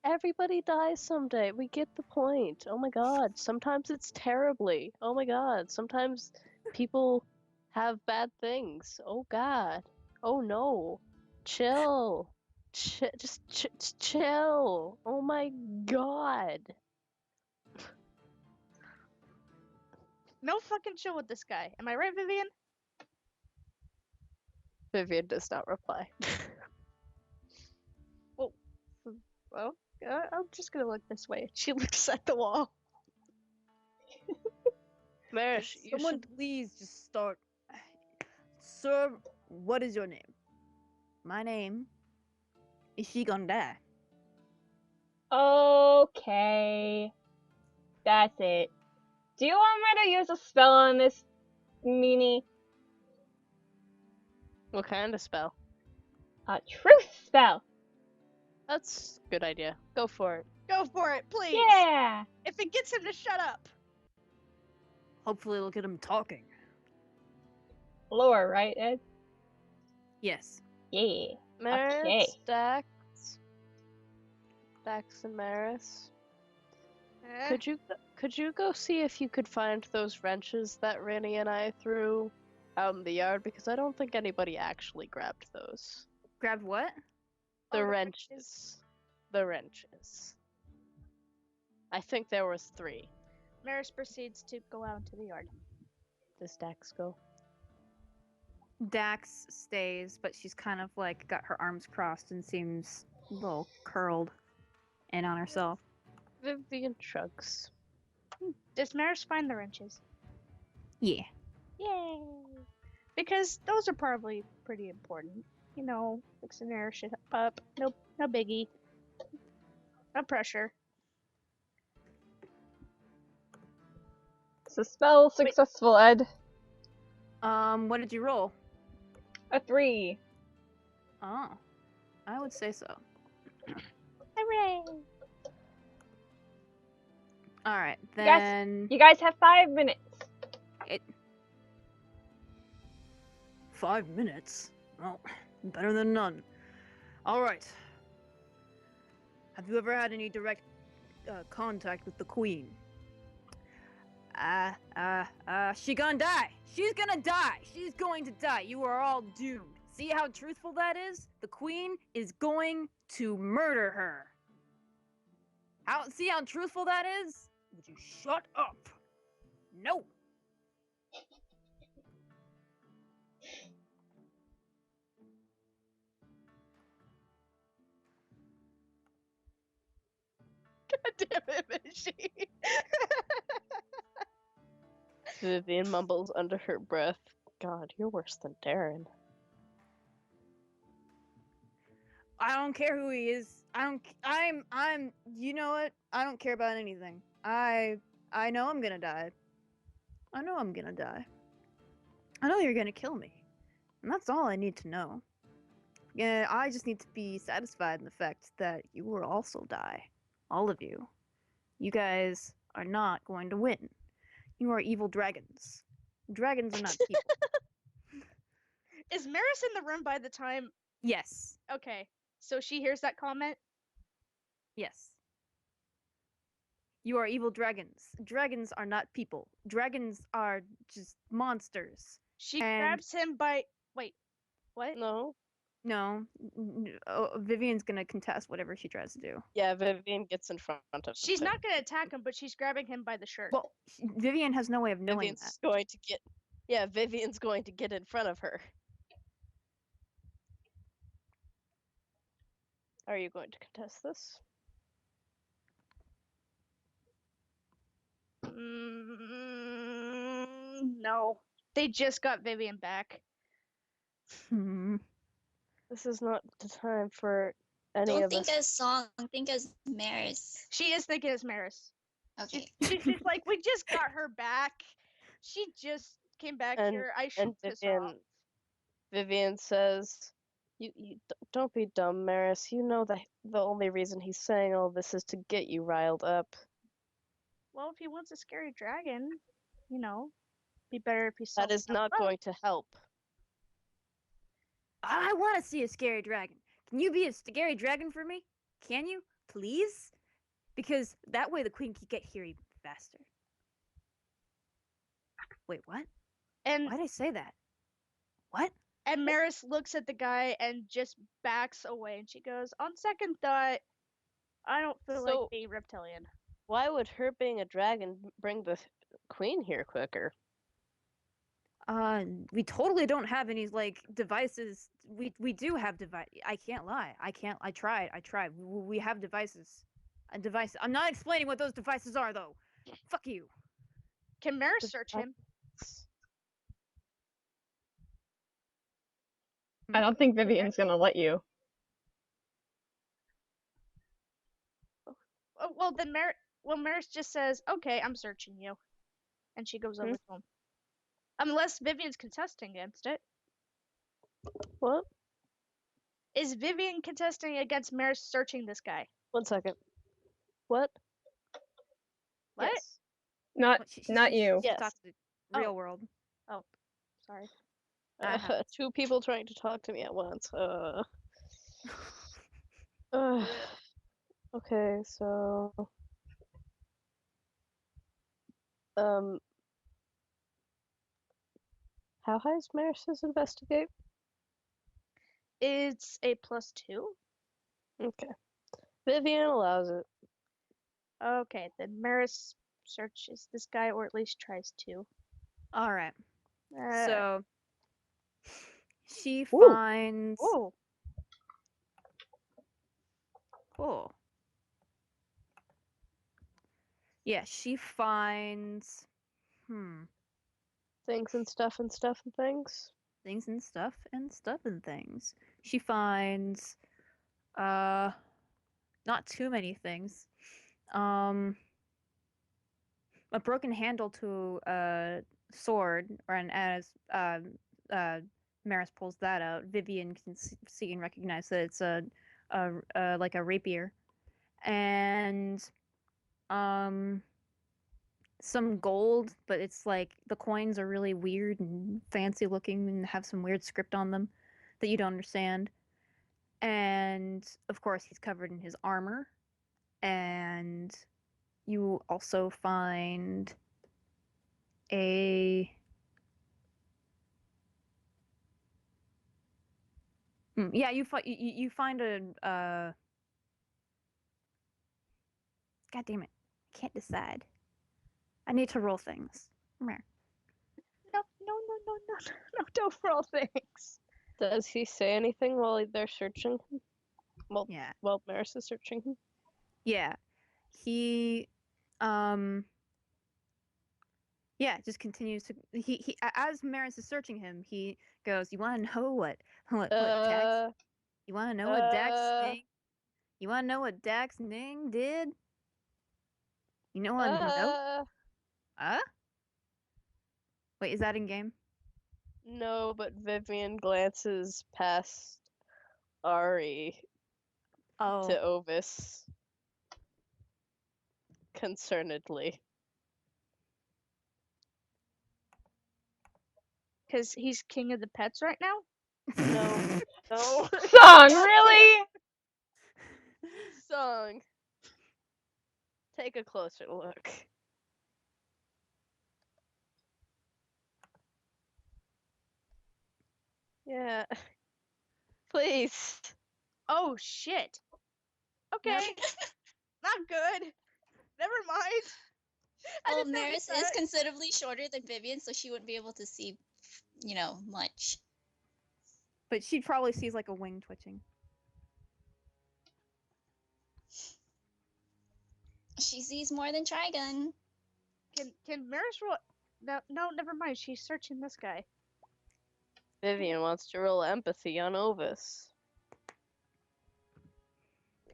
Everybody dies someday. We get the point. Oh my god. Sometimes it's terribly. Oh my god. Sometimes people have bad things. Oh god. Oh no. Chill. Just chill. Oh my god. No fucking chill with this guy. Am I right, Vivian? Vivian does not reply. Well, I'm just gonna look this way. She looks at the wall. Marish, you Someone should... please just start. Sir, what is your name? My name is She Gonna Die. Okay. That's it. Do you want me to use a spell on this meanie? What kind of spell? A truth spell. That's a good idea. Go for it. Go for it, please. Yeah. If it gets him to shut up. Hopefully, look at him talking. Lore, right, Ed? Yes. Yeah. Maris, Okay. Dax and Maris. Could you go see if you could find those wrenches that Ranny and I threw out in the yard? Because I don't think anybody actually grabbed those. Grabbed what? The Oh, the wrenches. The wrenches. I think there was 3. Maris proceeds to go out into the yard. Does Dax go? Dax stays, but she's kind of like got her arms crossed and seems a little curled in on herself. Vivian shrugs. Does Maris find the wrenches? Yeah. Yay! Because those are probably pretty important. You know, fixing their shit up. No biggie. No pressure. It's a spell successful, Ed. What did you roll? A 3. Oh, I would say so. Hooray! All right, Yes. then. You guys have 5 minutes. 5 minutes. Well, better than none. All right. Have you ever had any direct contact with the queen? She gonna die. She's gonna die. She's going to die. You are all doomed. See how truthful that is? The queen is going to murder her. See how truthful that is? Would you shut up? No. God damn it, Mishy. Vivian mumbles under her breath. God, you're worse than Darren. I don't care who he is. I'm you know what? I don't care about anything. I know I'm gonna die. I know I'm gonna die. I know you're gonna kill me. And that's all I need to know. Yeah, I just need to be satisfied in the fact that you will also die. All of you. You guys are not going to win. You are evil dragons. Dragons are not people. Is Maris in the room by the time? Yes. Okay, so she hears that comment. Yes. You are evil dragons. Dragons are not people. Dragons are just monsters. She And- grabs him by. Wait, what? No? No, Vivian's gonna contest whatever she tries to do. Yeah, Vivian gets in front of She's him. not gonna attack him, but she's grabbing him by the shirt. Well, Vivian has no way of knowing Vivian's that. going to get. Yeah, Vivian's going to get in front of her. Are you going to contest this? No. They just got Vivian back. Hmm. This is not the time for any Don't of think us. as Song, think as Maris. She is thinking it's Maris. Okay. She's just like, we just got her back. She just came back And- here. I should And piss her off. Vivian says, don't be dumb, Maris. You know that the only reason he's saying all this is to get you riled up. Well, if he wants a scary dragon, be better if he saw That is stuff not up. going to help. I want to see a scary dragon. Can you be a scary dragon for me? Can you, please? Because that way the queen can get here even faster. Wait, what? And Why did I say that? What? and Maris looks at the guy and just backs away, and she goes, "On second thought, I don't feel like So- being reptilian." Why would her being a dragon bring the queen here quicker? We totally don't have any like devices. We do have device. I can't lie. I tried. We have devices. A device. I'm not explaining what those devices are though. Fuck you. Can Maris search him? I don't think Vivian's gonna let you. Oh, well, then Maris just says, "Okay, I'm searching you," and she goes over to him. Unless Vivian's contesting against it. What? Is Vivian contesting against Maris searching this guy? 1 second. What? What? Yes. Not not you. She Yes. talks to Oh. real world. Sorry. Uh-huh. 2 people trying to talk to me at once. Okay, so how high is Maris's investigate? It's a +2. Okay. Vivian allows it. Okay, then Maris searches this guy, or at least tries to. All right. Uh, So she Ooh. finds. oh, Cool. Yeah, she finds. Things and stuff and stuff and things. Things and stuff and things. She finds not too many things. A broken handle to a sword, and as Maris pulls that out, Vivian can see and recognize that it's a like a rapier, and some gold, but it's like the coins are really weird and fancy looking and have some weird script on them that you don't understand. And and of course he's covered in his armor. And you also find a yeah, you find a God damn it. I can't decide. I need to roll things. Come here. No, don't roll things. Does he say anything while they're searching him? Well, Yeah. while Maris is searching him? Yeah. He yeah, just continues to he as Maris is searching him, he goes, "You want to know what Dax? You want to know what Dax Ning? You want to know what Dax Ning did? You know what? No. Wait, is that in game? No, but Vivian glances past Ari Oh. to Ovis concernedly. Because he's king of the pets right now? No. No. Song, really? Song. Take a closer look. Yeah. Please. Oh shit. Okay. Not good. Never mind. I Well, didn't notice Maris is that. considerably shorter than Vivian, so she wouldn't be able to see, much. But she probably sees like a wing twitching. She sees more than Trigun. Can Maris roll? No, never mind. She's searching this guy. Vivian wants to roll empathy on Ovis.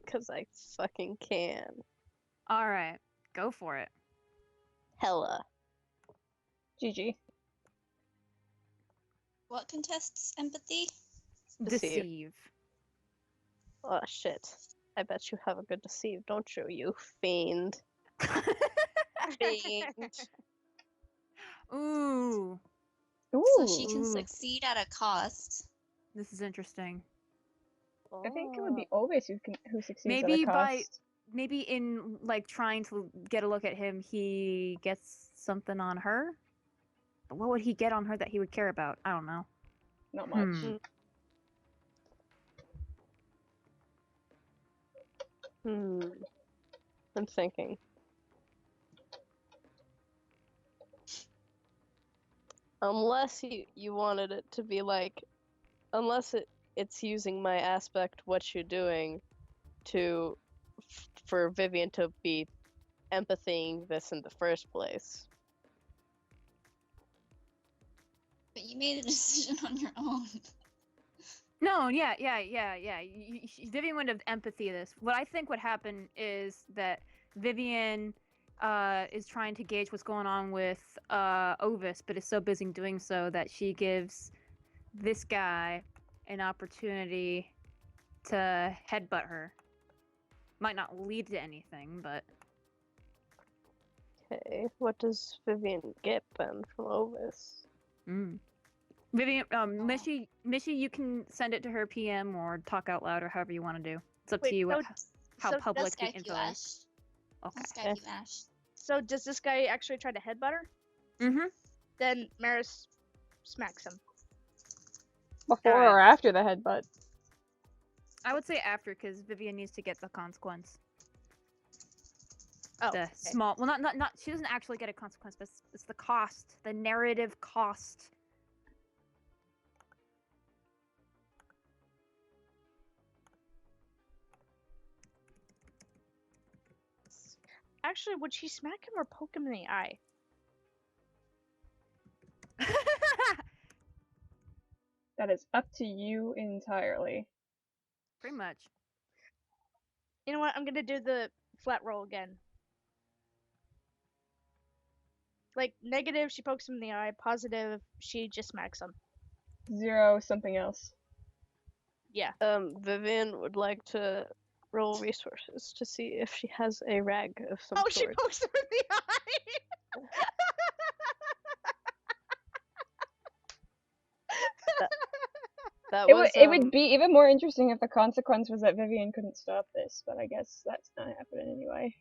Because I fucking can. Alright, go for it. Hella. GG. What contests empathy? Deceive. Oh shit. I bet you have a good deceive, don't you, you fiend? Fiend. Ooh, So she can Ooh. succeed at a cost. this is interesting. I think it would be Ovis who succeeds Maybe at a cost. maybe in like trying to get a look at him, he gets something on her. But what would he get on her that he would care about? I don't know. Not much. I'm thinking. Unless you wanted it to be like, unless it's using my aspect, what you're doing, for Vivian to be empathying this in the first place. But you made a decision on your own. No, yeah. Vivian would have empathy this. What I think would happen is that Vivian is trying to gauge what's going on with Ovis, but is so busy doing so that she gives this guy an opportunity to headbutt her. Might not lead to anything, but Okay, what does Vivian get then from Ovis? Vivian, Mishy, you can send it to her PM or talk out loud or however you want to do. It's up to you how so public the Skype you, info Ash. is. Okay. I'll Skype you, Ash. So does this guy actually try to headbutt her? Mm-hmm. Then Maris smacks him. Before Alright. or after the headbutt? I would say after, because Vivian needs to get the consequence. Oh, The okay. small, well, not. She doesn't actually get a consequence, but it's the cost, the narrative cost. Actually, would she smack him or poke him in the eye? That is up to you entirely. Pretty much. You know what? I'm gonna do the flat roll again. Like, negative, she pokes him in the eye. Positive, she just smacks him. 0 something else. Yeah. Vivian would like to roll resources to see if she has a rag of some Oh, sort. she pokes him in the eye! That It was would be even more interesting if the consequence was that Vivian couldn't stop this, but I guess that's not happening anyway.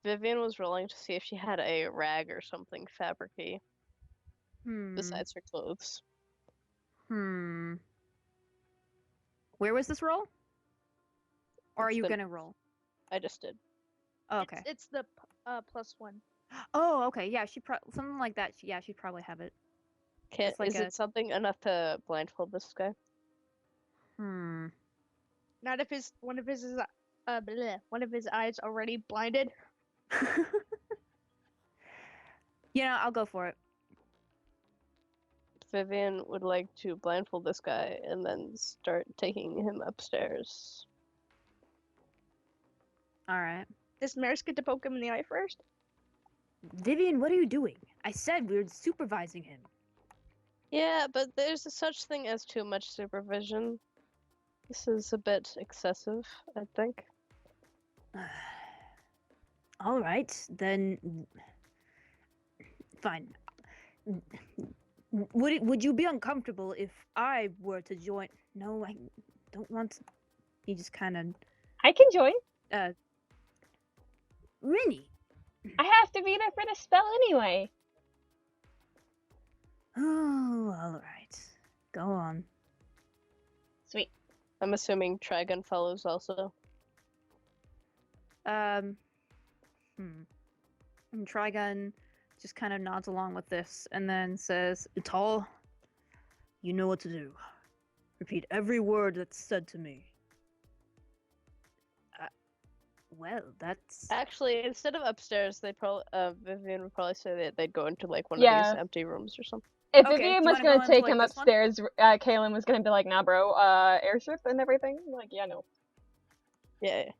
Vivian was rolling to see if she had a rag or something fabricy besides her clothes. Where was this roll? Or are It's you the- gonna roll? I just did. Oh, okay. It's the +1. Oh, okay. Yeah, something like that. Yeah, she'd probably have it. Can't, It's like is it something enough to blindfold this guy? Not if one of his eyes already blinded. I'll go for it. Vivian would like to blindfold this guy and then start taking him upstairs. All right. Does Maris get to poke him in the eye first? Vivian, what are you doing? I said we were supervising him. Yeah, but there's a such thing as too much supervision. This is a bit excessive, I think. All right, then. Fine. Would you be uncomfortable if I were to join? No, I don't want to. He just kind of. I can join. Rinny. I have to be there for the spell anyway. Oh, all right. Go on. Sweet. I'm assuming Trigun follows also. And Trigun just kind of nods along with this and then says, Ital, you know what to do. Repeat every word that's said to me. Well, that's... Actually, instead of upstairs, they probably Vivian would probably say that they'd go into like one of Yeah. these empty rooms or something. If Okay, Vivian do you was wanna go gonna into, take like, him this one? upstairs, Kaylin was gonna be like, nah, bro, airship and everything. Like, yeah, no. Yeah.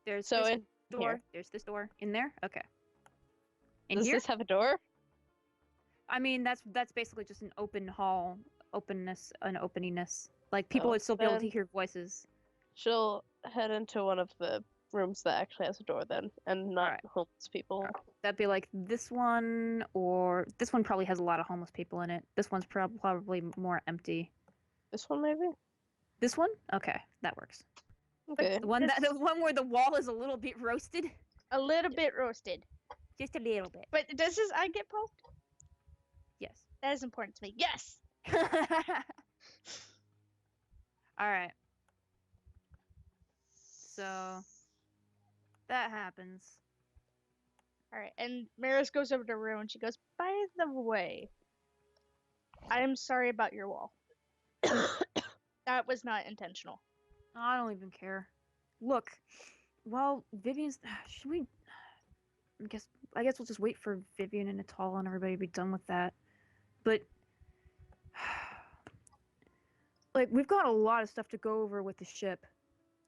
There's So this in door. here. There's this door. In there? Okay. In Does here? this have a door? I mean, that's basically just an open hall, an openingness. Like, people Oh, would still be able to then- hear voices. She'll head into one of the rooms that actually has a door then, and not Alright. homeless people. That'd be like this one, or this one probably has a lot of homeless people in it. This one's probably more empty. This one maybe? This one? Okay, that works. Okay. The one the one where the wall is a little bit roasted, A little bit roasted. just a little bit. But does his eye get poked? Yes. That is important to me. Yes! All right. So that happens. Alright, and Maris goes over to Rue and she goes, by the way, I am sorry about your wall. That was not intentional. I don't even care. Look, well, Vivian's. Should we? I guess we'll just wait for Vivian and Natal and everybody to be done with that. But like, we've got a lot of stuff to go over with the ship.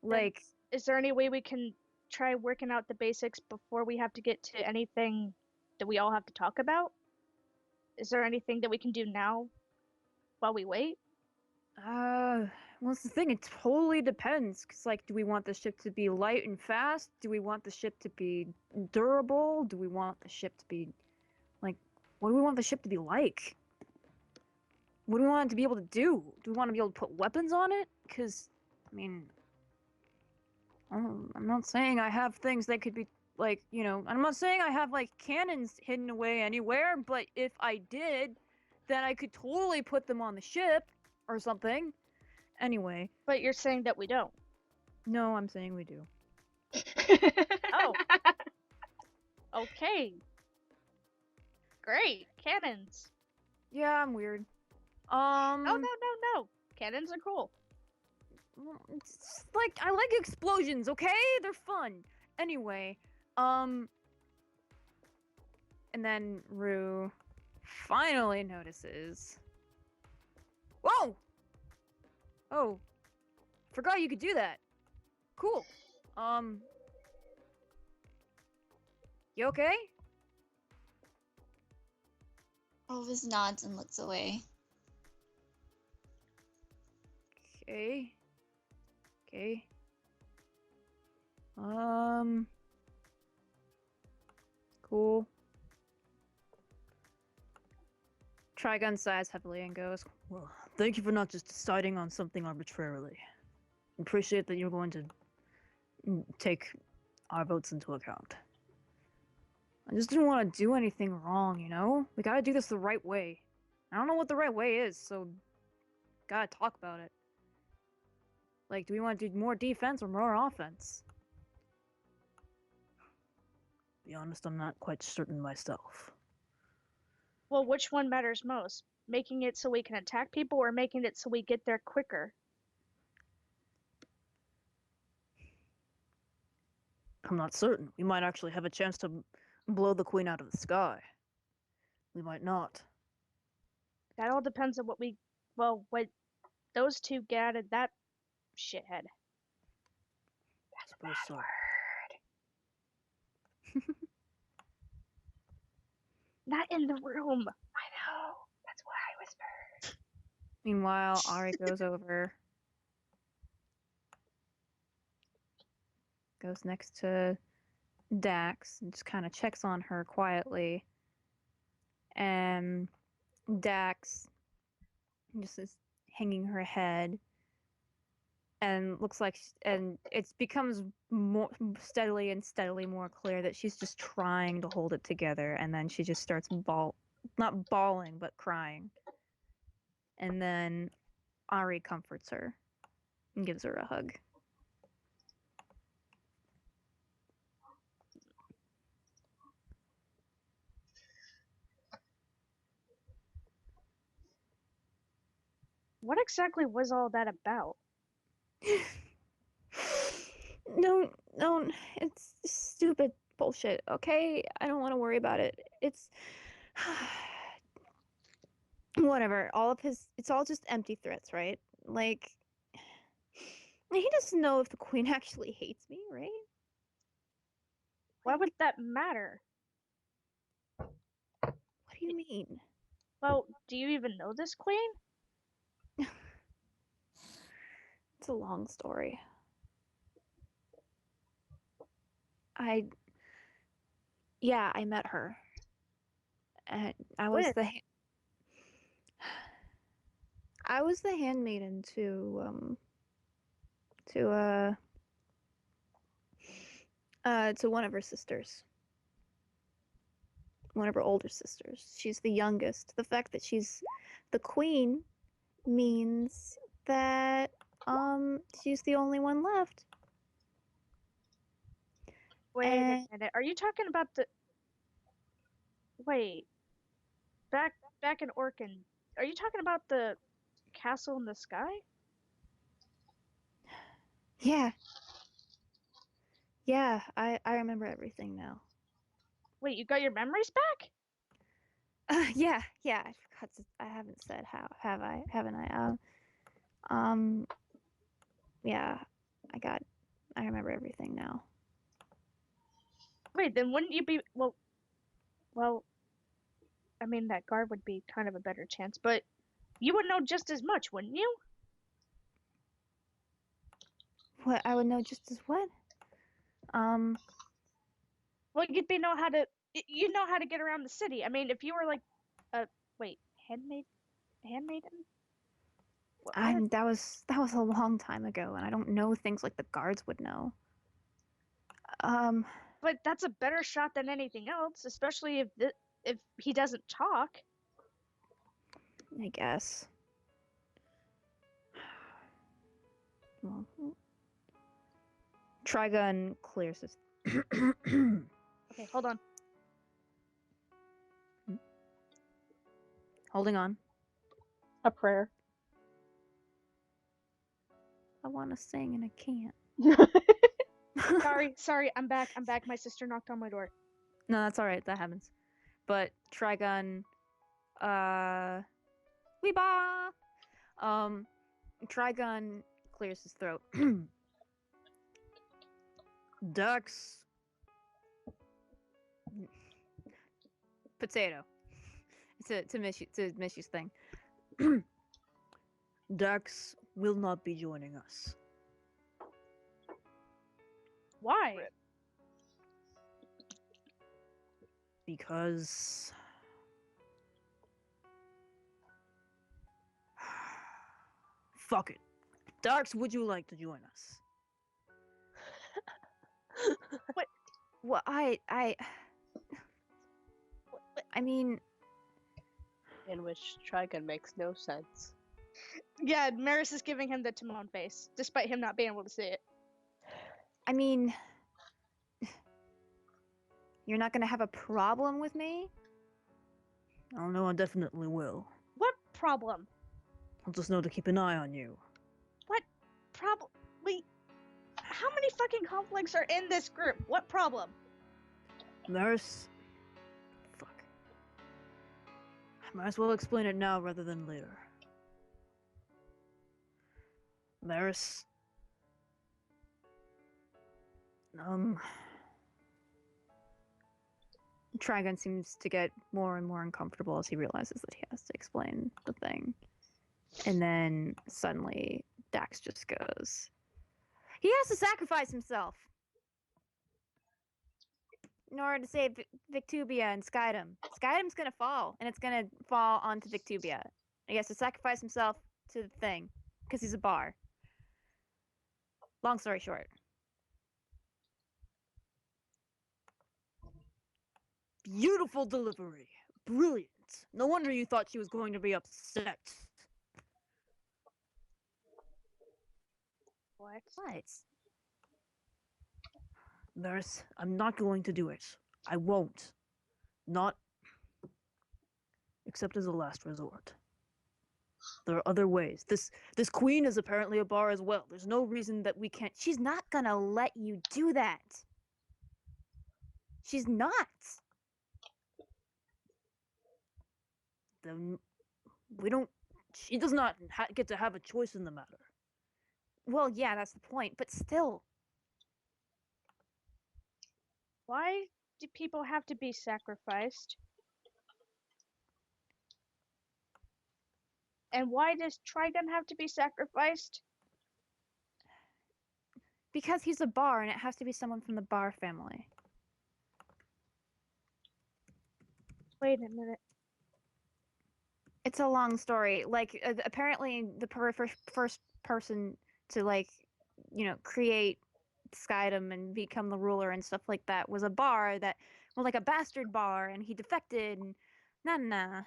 Like, Is there any way we can try working out the basics before we have to get to anything that we all have to talk about? Is there anything that we can do now while we wait? well, it's the thing. It totally depends. Cause like, do we want the ship to be light and fast? Do we want the ship to be durable? Do we want the ship to be like? What do we want the ship to be like? What do we want it to be able to do? Do we want to be able to put weapons on it? Cause, I mean, I'm not saying I have things that could be like, I'm not saying I have like cannons hidden away anywhere, but if I did, then I could totally put them on the ship or something. Anyway, But you're saying that we don't. no, I'm saying we do. Oh. Okay. Great. Cannons. Yeah, I'm weird. No. Cannons are cool. It's like, I like explosions, okay? They're fun. Anyway, and then Rue finally notices. Whoa! Oh, forgot you could do that. Cool. You okay? Elvis nods and looks away. Okay. Okay. Cool. Trigun sighs heavily and goes, well, Thank you for not just deciding on something arbitrarily. Appreciate that you're going to take our votes into account. I just didn't want to do anything wrong, you know? We gotta do this the right way. I don't know what the right way is, so gotta talk about it. Like, do we want to do more defense or more offense? To be honest, I'm not quite certain myself. Well, which one matters most? Making it so we can attack people or making it so we get there quicker? I'm not certain. We might actually have a chance to blow the queen out of the sky. We might not. That all depends on what those two get out of that shithead. I suppose so. Not in the room. I know. That's why I whispered. Meanwhile, Ari goes over, goes next to Dax, and just kind of checks on her quietly. And Dax just is hanging her head, and looks like, and it becomes more steadily more clear that she's just trying to hold it together, and then she just starts not bawling, but crying. And then Ari comforts her and gives her a hug. What exactly was all that about? No, it's stupid bullshit, okay? I don't want to worry about it. It's whatever. It's all just empty threats, right? Like, he doesn't know if the queen actually hates me, right? Why would that matter? What do you mean? Well, do you even know this queen? It's a long story. Yeah, I met her. And I was When? I was the handmaiden to one of her sisters. One of her older sisters. She's the youngest. The fact that she's the queen means that she's the only one left. Wait And a minute. Are you talking about the? Wait. Back in Orkin. Are you talking about the castle in the sky? yeah. Yeah, I remember everything now. Wait, you got your memories back? Yeah, I forgot I haven't said how, have I? Haven't I? Yeah, I remember everything now. Wait, then wouldn't you be well, I mean that guard would be kind of a better chance, but you would know just as much, wouldn't you? What, I would know just as what? Well, you know how to get around the city. I mean, if you were like wait, handmaiden? That was a long time ago, and I don't know things like the guards would know. But that's a better shot than anything else, especially if he doesn't talk. I guess. Well, Trigun clears his. Okay, hold on. Holding on. A prayer. I want to sing and I can't. Sorry, I'm back. My sister knocked on my door. No, that's all right. That happens. But Trigun, Weeba. Trigun clears his throat. Ducks. Potato. It's a Mishy's thing. Ducks will not be joining us. Why? Because Fuck it. Darks, would you like to join us? What? Well, I mean, In which Trigon makes no sense. Yeah, Maris is giving him the Timon face, despite him not being able to see it. I mean, you're not gonna have a problem with me? I don't know, I definitely will. What problem? I'll just know to keep an eye on you. What problem? Wait, how many fucking conflicts are in this group? What problem? Maris? Fuck. I might as well explain it now rather than later. Maris? Trigon seems to get more and more uncomfortable as he realizes that he has to explain the thing. And then suddenly Dax just goes, he has to sacrifice himself in order to save Victubia and Skydom. Skydum's gonna fall, and it's gonna fall onto Victubia. He has to sacrifice himself to the thing, because he's a bar. Long story short. Beautiful delivery. Brilliant. No wonder you thought she was going to be upset. What? What? Maris, I'm not going to do it. I won't. Not except as a last resort. There are other ways. This queen is apparently a bar as well. There's no reason that we can't. She's not gonna let you do that. She's not. Then we don't. She does not get to have a choice in the matter. Well, yeah, that's the point. But still, Why do people have to be sacrificed? And why does Trigon have to be sacrificed? because he's a bar, and it has to be someone from the bar family. Wait a minute. It's a long story. Like, apparently, the first person to, like, create Skydom and become the ruler and stuff like that was a bar that, well, like a bastard bar, and he defected, and nah.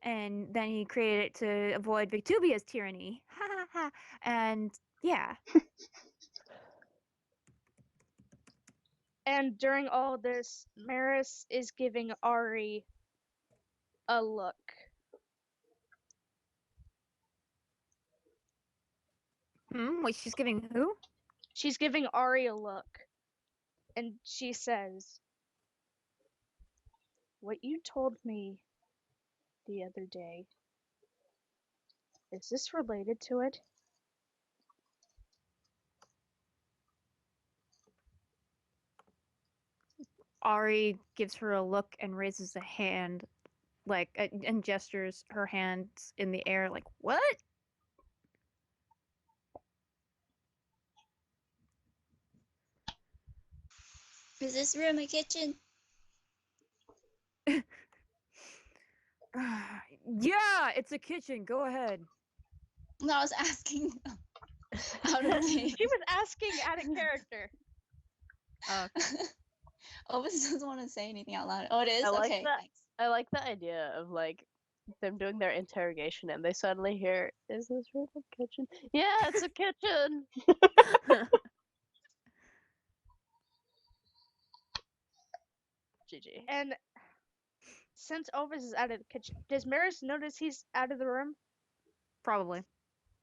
And then he created it to avoid Victubia's tyranny. Ha ha ha. And yeah. And during all this, Maris is giving Ari a look. Wait, she's giving who? She's giving Ari a look. And she says, "What you told me the other day, is this related to it?" Ari gives her a look and raises a hand, like, and gestures her hands in the air, like, what? Is this room a kitchen? Yeah, it's a kitchen. Go ahead. No, I was asking out of game. She was asking out of character. Opus doesn't want to say anything out loud. Oh, it is? I like Okay, that. thanks. I like the idea of like them doing their interrogation and they suddenly hear, "Is this room a kitchen?" Yeah, it's a kitchen. GG. And since Ovis is out of the kitchen, does Maris notice he's out of the room? Probably.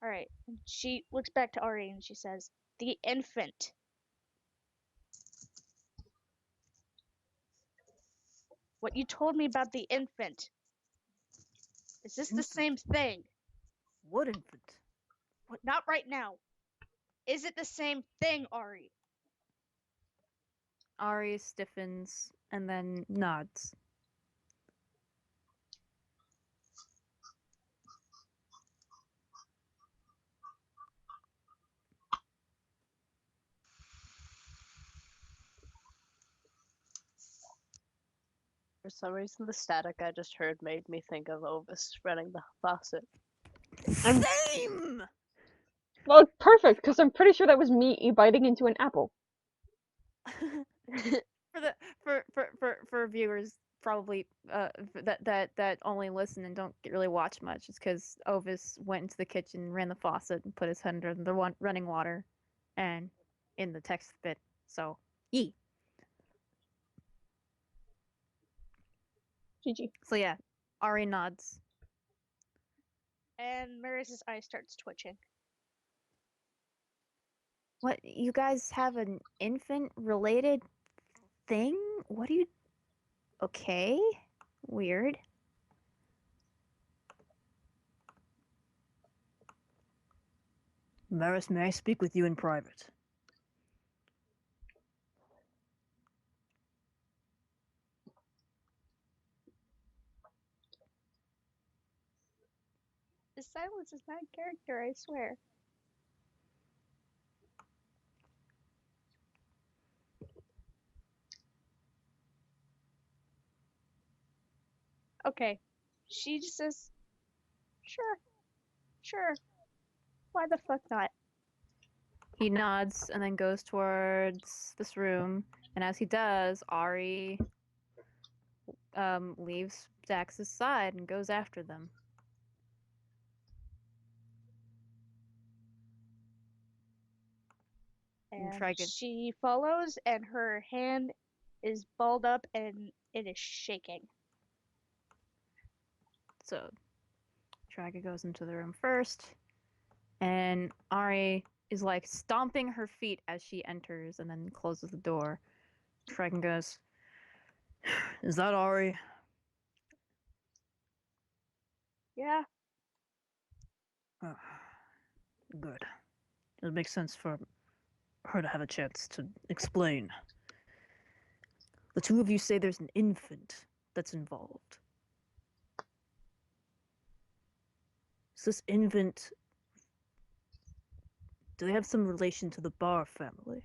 Alright. She looks back to Ari and she says, "The infant." What you told me about the infant. Is this the same thing? What infant? Not right now. Is it the same thing, Ari? Ari stiffens and then nods. For some reason, the static I just heard made me think of Ovis running the faucet. Same! Well, perfect, because I'm pretty sure that was me biting into an apple. for the for viewers probably that only listen and don't really watch much, it's because Ovis went into the kitchen, ran the faucet, and put his head under the running water, and in the text bit. So yee. GG. So yeah, Ari nods. And Maris's eye starts twitching. What, you guys have an infant related thing? What do you? Okay, weird. Maris, may I speak with you in private? The silence is not character, I swear. Okay. She just says, sure, sure. Why the fuck not? He nods and then goes towards this room, and as he does, Ari leaves Dax's side and goes after them. And Trigon. she follows, and her hand is balled up and it is shaking. So Trigon goes into the room first, and Ari is like stomping her feet as she enters and then closes the door. Trigon goes, "Is that Ari?" Yeah. Oh, good. It makes sense for her to have a chance to explain. The two of you say there's an infant that's involved. Is this infant... do they have some relation to the Barr family?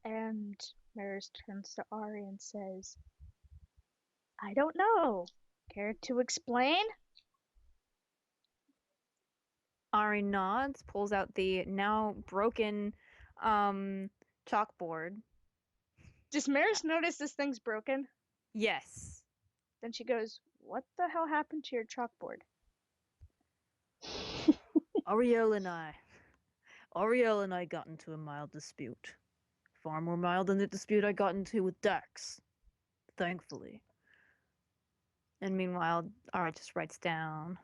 And Maris turns to Ari and says, I don't know. Care to explain? Ari nods, pulls out the now broken chalkboard. Does Maris notice this thing's broken? Yes. Then she goes, what the hell happened to your chalkboard? Ariel and I got into a mild dispute. Far more mild than the dispute I got into with Dax. Thankfully. And meanwhile, Ari just writes down.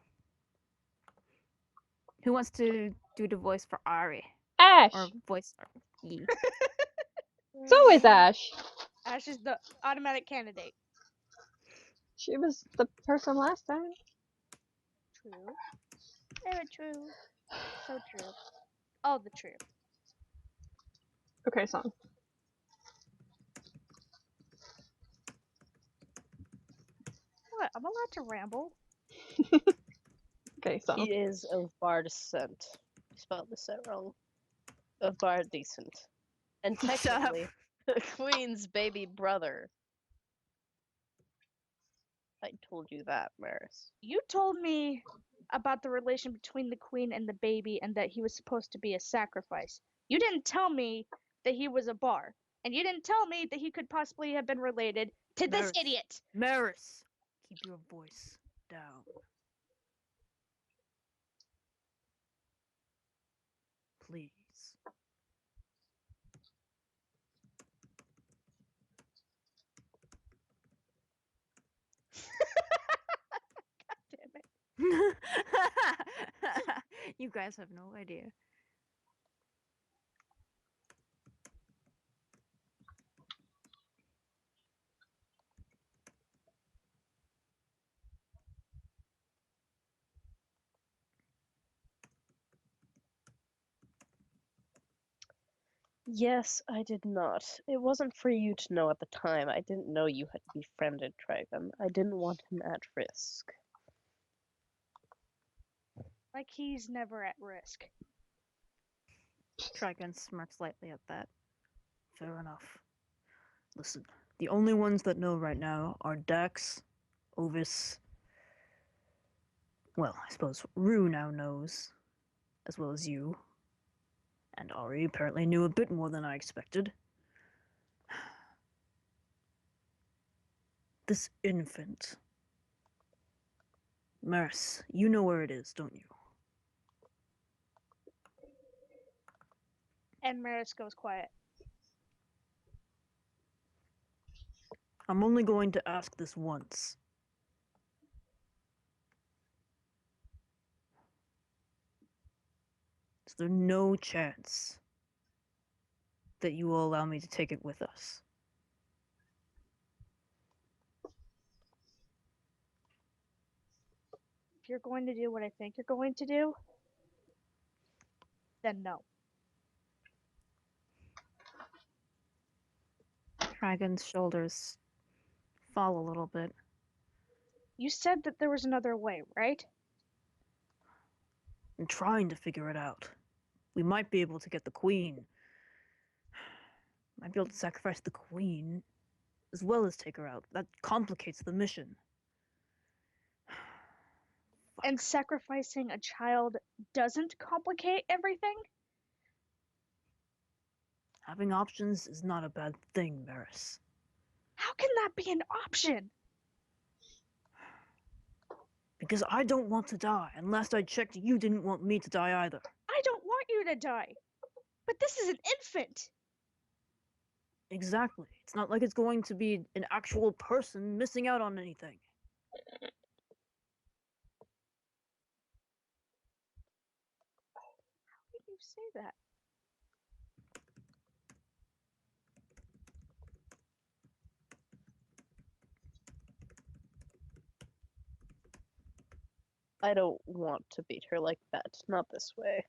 Who wants to do the voice for Ari? Ash! Or voice Yi? It's always Ash. Ash is the automatic candidate. She was the person last time. True. Very true. So true. All the true. Okay, song. What? I'm allowed to ramble? Okay, song. He is of Bar descent. You spelled this out wrong. Of Bar decent. And Shut up. technically, the Queen's baby brother. I told you that, Maris. You told me about the relation between the queen and the baby and that he was supposed to be a sacrifice. You didn't tell me that he was a bar. And you didn't tell me that he could possibly have been related to this Maris. idiot. Maris! Keep your voice down. Please. Damn it. You guys have no idea. Yes, I did not. It wasn't for you to know at the time. I didn't know you had befriended Trigon. I didn't want him at risk. Like he's never at risk. Trigon smirks lightly at that. Fair enough. Listen, the only ones that know right now are Dax, Ovis, Well, I suppose Rue now knows, as well as you. And Ari apparently knew a bit more than I expected. This infant. Maris, you know where it is, don't you? And Maris goes quiet. I'm only going to ask this once. Is there no chance that you will allow me to take it with us? If you're going to do what I think you're going to do, then no. Dragon's shoulders fall a little bit. You said that there was another way, right? I'm trying to figure it out. We might be able to get the queen. Might be able to sacrifice the queen, as well as take her out. That complicates the mission. And sacrificing a child doesn't complicate everything? Having options is not a bad thing, Maris. How can that be an option? Because I don't want to die. And last I checked, you didn't want me to die either. I don't want you to die. But this is an infant. Exactly. It's not like it's going to be an actual person missing out on anything. How can you say that? I don't want to beat her like that. Not this way.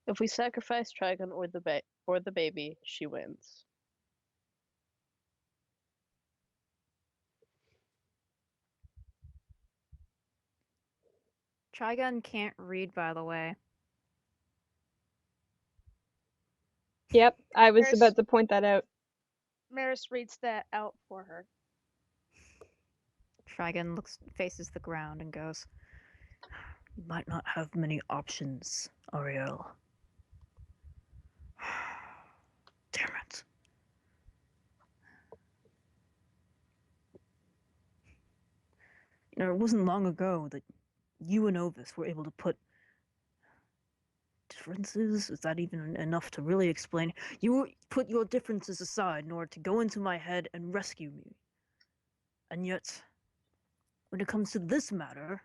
If we sacrifice Trigon or the baby, she wins. Trigon can't read, by the way. Yep, I was Maris- about to point that out. Maris reads that out for her. Trigon faces the ground and goes, "You might not have many options, Ariel." Damn it. You know, it wasn't long ago that you and Ovis were able to put differences? Is that even enough to really explain? You put your differences aside in order to go into my head and rescue me. And yet, when it comes to this matter,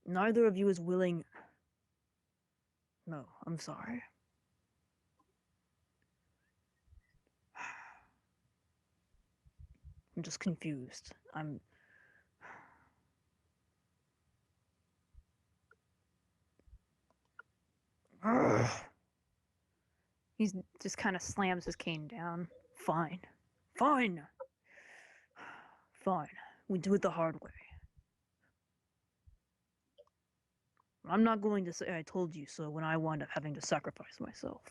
neither of you is willing. No, I'm sorry. I'm just confused. He just kind of slams his cane down. Fine. Fine. Fine. We do it the hard way. I'm not going to say I told you so when I wind up having to sacrifice myself.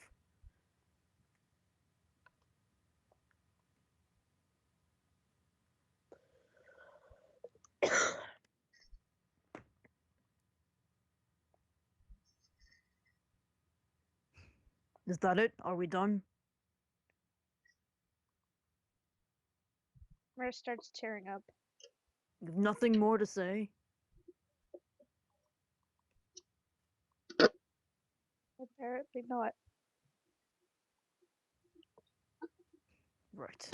Is that it? Are we done? Maris starts tearing up. You've nothing more to say? Apparently not. Right.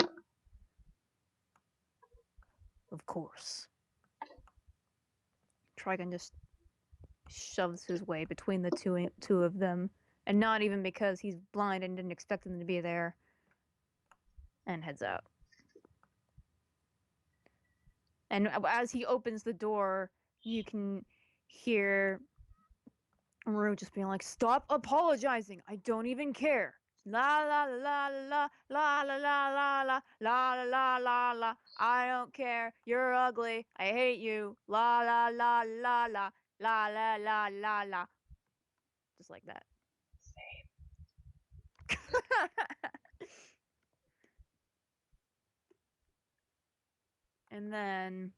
Of course. Trigon just shoves his way between the two of them, and not even because he's blind and didn't expect them to be there, and heads out. And as he opens the door, you can hear Rue just being like, "Stop apologizing! I don't even care! La la la la la la la la la la la la la la. I don't care. You're ugly. I hate you. La la la la la la la la la la." Just like that. And then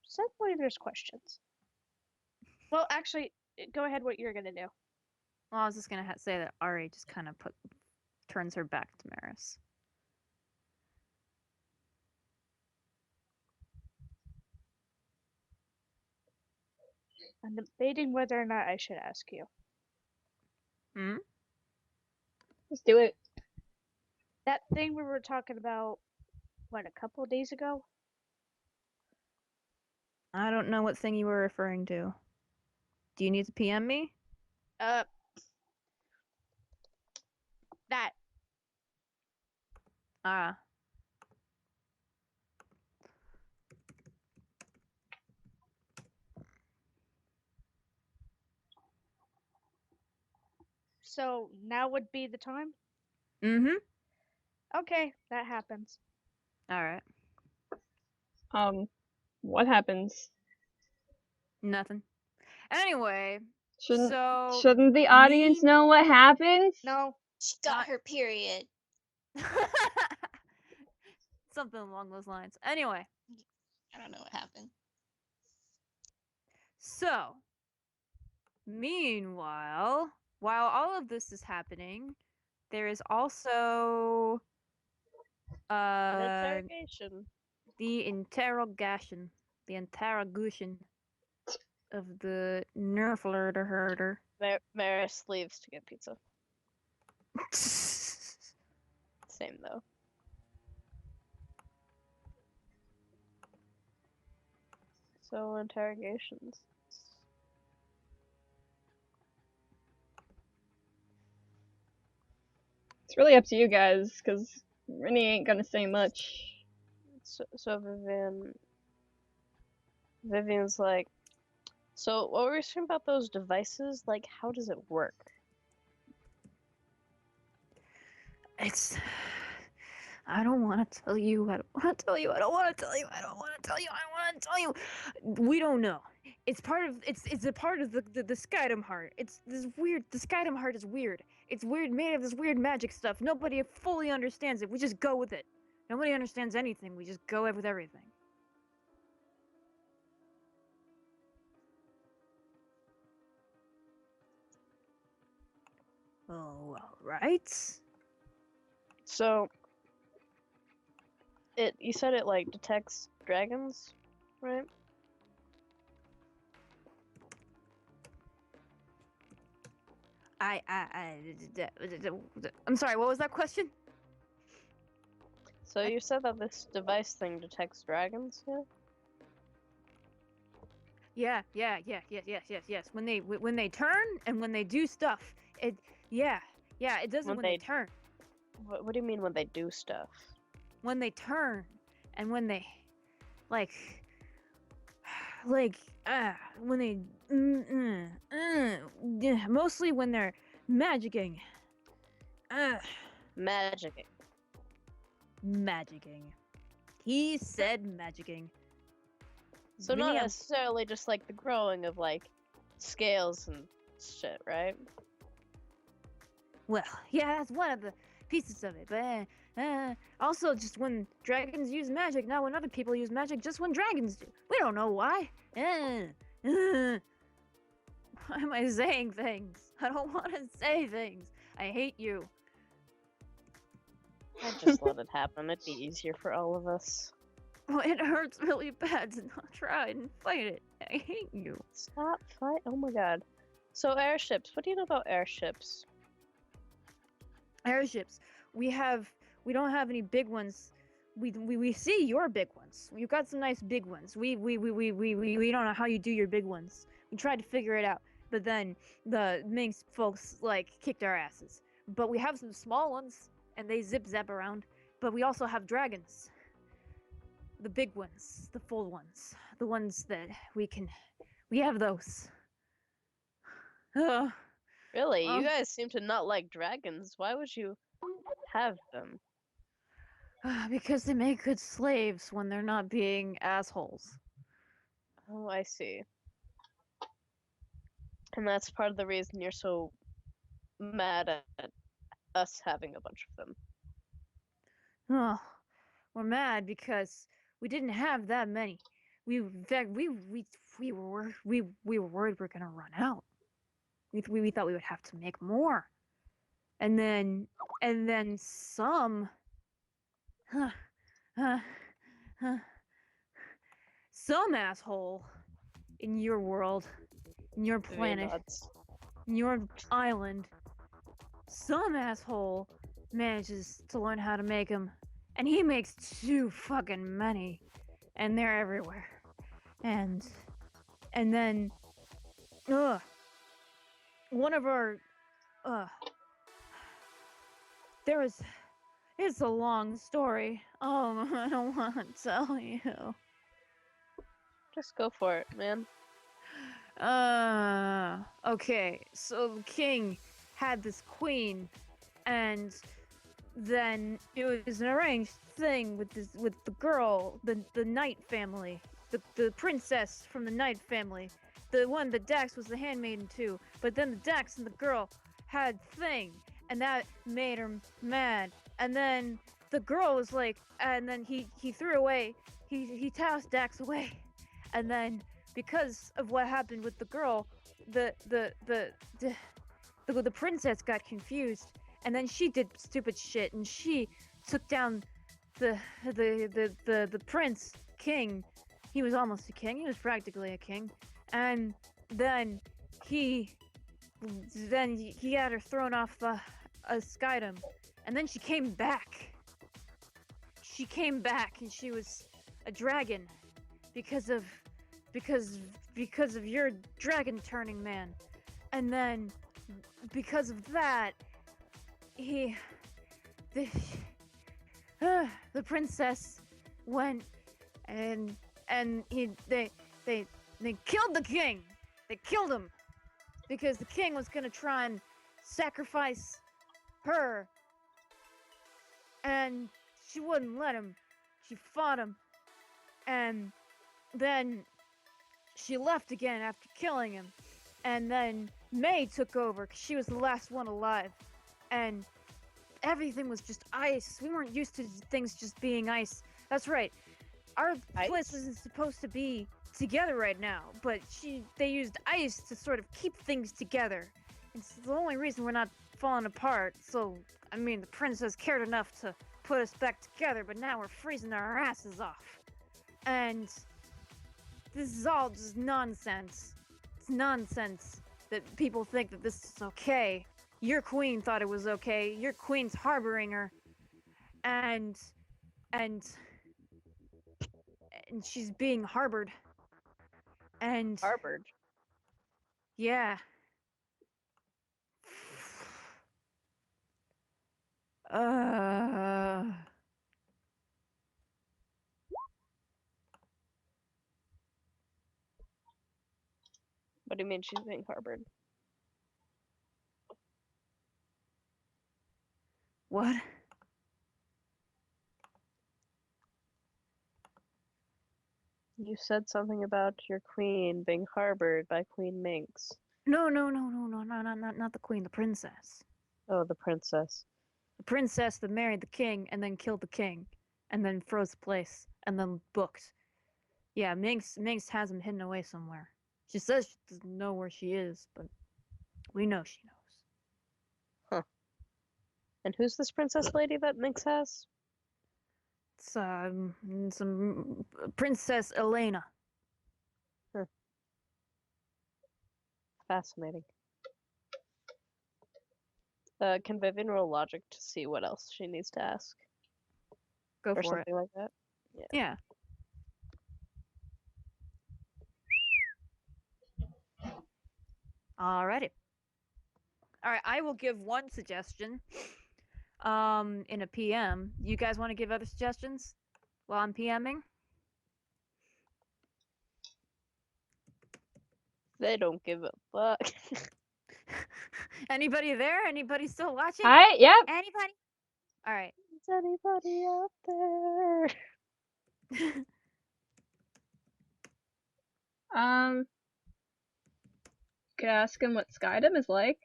Suddenly there's questions. Well, actually, go ahead. What you're gonna do? well, I was just gonna say that Ari just kind of turns her back to Maris. I'm debating whether or not I should ask you. Hmm? Let's do it. That thing we were talking about, what, a couple of days ago? I don't know what thing you were referring to. Do you need to PM me? That. Ah. So now would be the time? Mm-hmm. Okay, that happens. All right. What happens? Nothing. Anyway, Shouldn't so shouldn't the audience know what happens? No. She got Not- her period. something along those lines. Anyway, I don't know what happened. so meanwhile, while all of this is happening, there is also An interrogation. the interrogation of the nerflurder herder. Maris leaves to get pizza. Same though. So interrogations. It's really up to you guys, because Rennie ain't gonna say much. So Vivian's like, so what were we saying about those devices? Like, how does it work? It's. I don't want to tell you. I don't want to tell you. I don't want to tell you. I don't want to tell you. I want to tell you. We don't know. It's part of. It's a part of the Skydom heart. It's this weird. The Skydom heart is weird. It's weird, made of this weird magic stuff. Nobody fully understands it. We just go with it. Nobody understands anything. We just go with everything. Oh, all right. So you said it like detects dragons, right? I'm sorry. What was that question? So you said that this device thing detects dragons, yeah? Yes. When they turn and when they do stuff, it it does it When when they they- turn. What do you mean when they do stuff? When they turn and when they like when they yeah, mostly when they're magicking. Magicking. Magicking. He said magicking. So not Really, necessarily just like the growing of like scales and shit, right? well, yeah, that's one of the pieces of it, but also just when dragons use magic, not when other people use magic, just when dragons do. We don't know why. Why am I saying things? I don't want to say things. I hate you. I'd just let it happen. It'd be easier for all of us. Well, it hurts really bad to not try and fight it. I hate you. Stop fight. Oh my god. So airships. What do you know about airships? Airships. We don't have any big ones. We see your big ones. You've got some nice big ones. We don't know how you do your big ones. We tried to figure it out, but then the Minx folks like kicked our asses. But we have some small ones, and they zip zap around. But we also have dragons. The big ones, the full ones, the ones that we have those. Ugh. Really? Well- You guys seem to not like dragons. Why would you have them? Because they make good slaves when they're not being assholes. Oh, I see. And that's part of the reason you're so mad at us having a bunch of them. Oh, we're mad because we didn't have that many. In fact, we were worried we're gonna run out. We thought we would have to make more, and then some, huh, huh, huh, some asshole in your world, in your Very planet, nuts. in your island, some asshole manages to learn how to make them, and he makes too fucking many, and they're everywhere, and then, one of our, there was, it's a long story. I don't want to tell you. Just go for it, man. Okay, so the king had this queen, and then it was an arranged thing with the girl, the knight family, the princess from the knight family, the one that Dax was the handmaiden to. But then the Dax and the girl had thing, and that made her mad. And then the girl was like, and then he threw away, he tossed Dax away, and then because of what happened with the girl, the princess got confused, and then she did stupid shit, and she took down the prince king. He was almost a king. He was practically a king, and then he had her thrown off the skydom, and then she came back. She came back, and she was a dragon because of your dragon turning man, and then because of that, the princess went and they killed the king. They killed him because the king was gonna try and sacrifice her, and she wouldn't let him. She fought him, and then she left again after killing him, and then May took over because she was the last one alive, and everything was just ice. We weren't used to things just being ice. That's right. Our place isn't supposed to be together right now, but they used ice to sort of keep things together. It's the only reason we're not falling apart. So, I mean, the princess cared enough to put us back together, but now we're freezing our asses off. And this is all just nonsense. It's nonsense that people think that this is okay. Your queen thought it was okay. Your queen's harboring her, and she's being harbored. And Harbored. yeah. What do you mean she's being harbored? What? You said something about your queen being harbored by Queen Minx. No, not the queen, the princess. Oh, the princess. The princess that married the king and then killed the king, and then froze the place, and then booked. Yeah, Minx has him hidden away somewhere. She says she doesn't know where she is, but we know she knows. Huh. And who's this princess lady that Minx has? It's some Princess Elena. Fascinating. Can Vivian roll logic to see what else she needs to ask? Go or for it. something like that? Yeah. Alrighty. Alright, I will give one suggestion. In a PM. You guys want to give other suggestions while I'm PMing? They don't give a fuck. Anybody there? Anybody still watching? Hi, yep. Anybody? Alright. Is anybody out there? Could ask him what Skydom is like.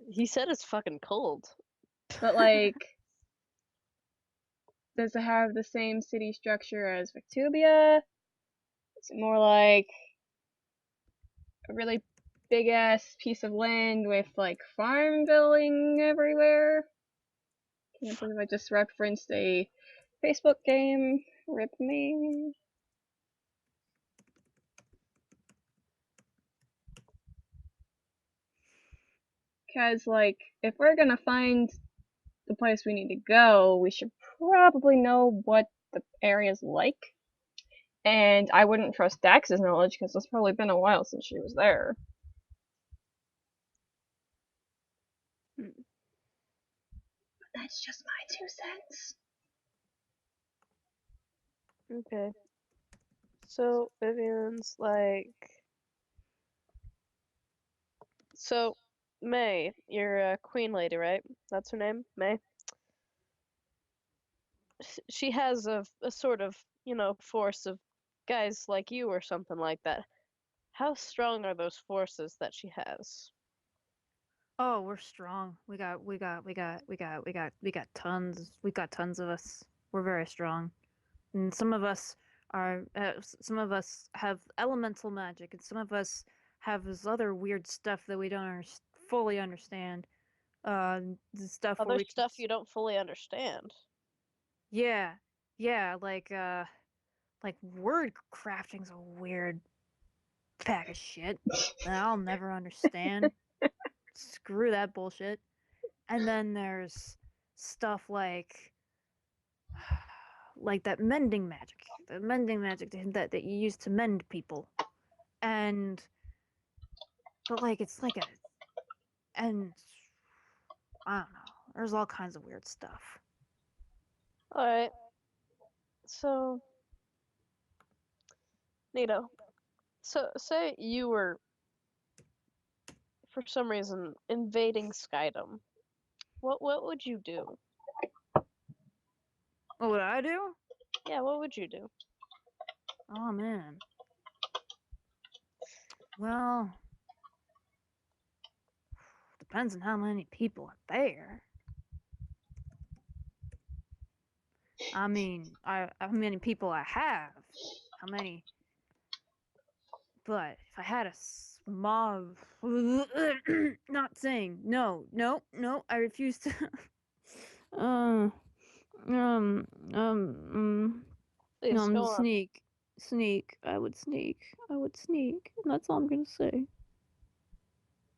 He said it's fucking cold. But like, does it have the same city structure as Victubia? Is it more like a really big ass piece of land with like farm building everywhere? Can't believe I just referenced a Facebook game. Rip me. Because, like, if we're gonna find the place we need to go, we should probably know what the area's like. And I wouldn't trust Dax's knowledge because it's probably been a while since she was there. Hmm. But that's just my 2 cents. Okay. So Vivian's like, so May, you're a queen lady, right? That's her name, May. She has a sort of, force of guys like you or something like that. How strong are those forces that she has? Oh, we're strong. We got tons. We got tons of us. We're very strong. And some of us some of us have elemental magic, and some of us have this other weird stuff that we don't fully understand. The stuff where Other we can, stuff you don't fully understand. yeah, yeah, like word crafting's a weird pack of shit that I'll never understand. Screw that bullshit. And then there's stuff like that mending magic, that you use to mend people. And but like it's like a and I don't know. There's all kinds of weird stuff. Alright. So, Nito, so say you were, for some reason, invading Skydom. What would you do? What would I do? Yeah, what would you do? Oh man. Well, depends on how many people are there. I mean, how many people I have, how many. But if I had a mob, not saying no, no, no. I refuse to. um, um, um, um, Please, go on. sneak, sneak. I would sneak. And that's all I'm gonna say.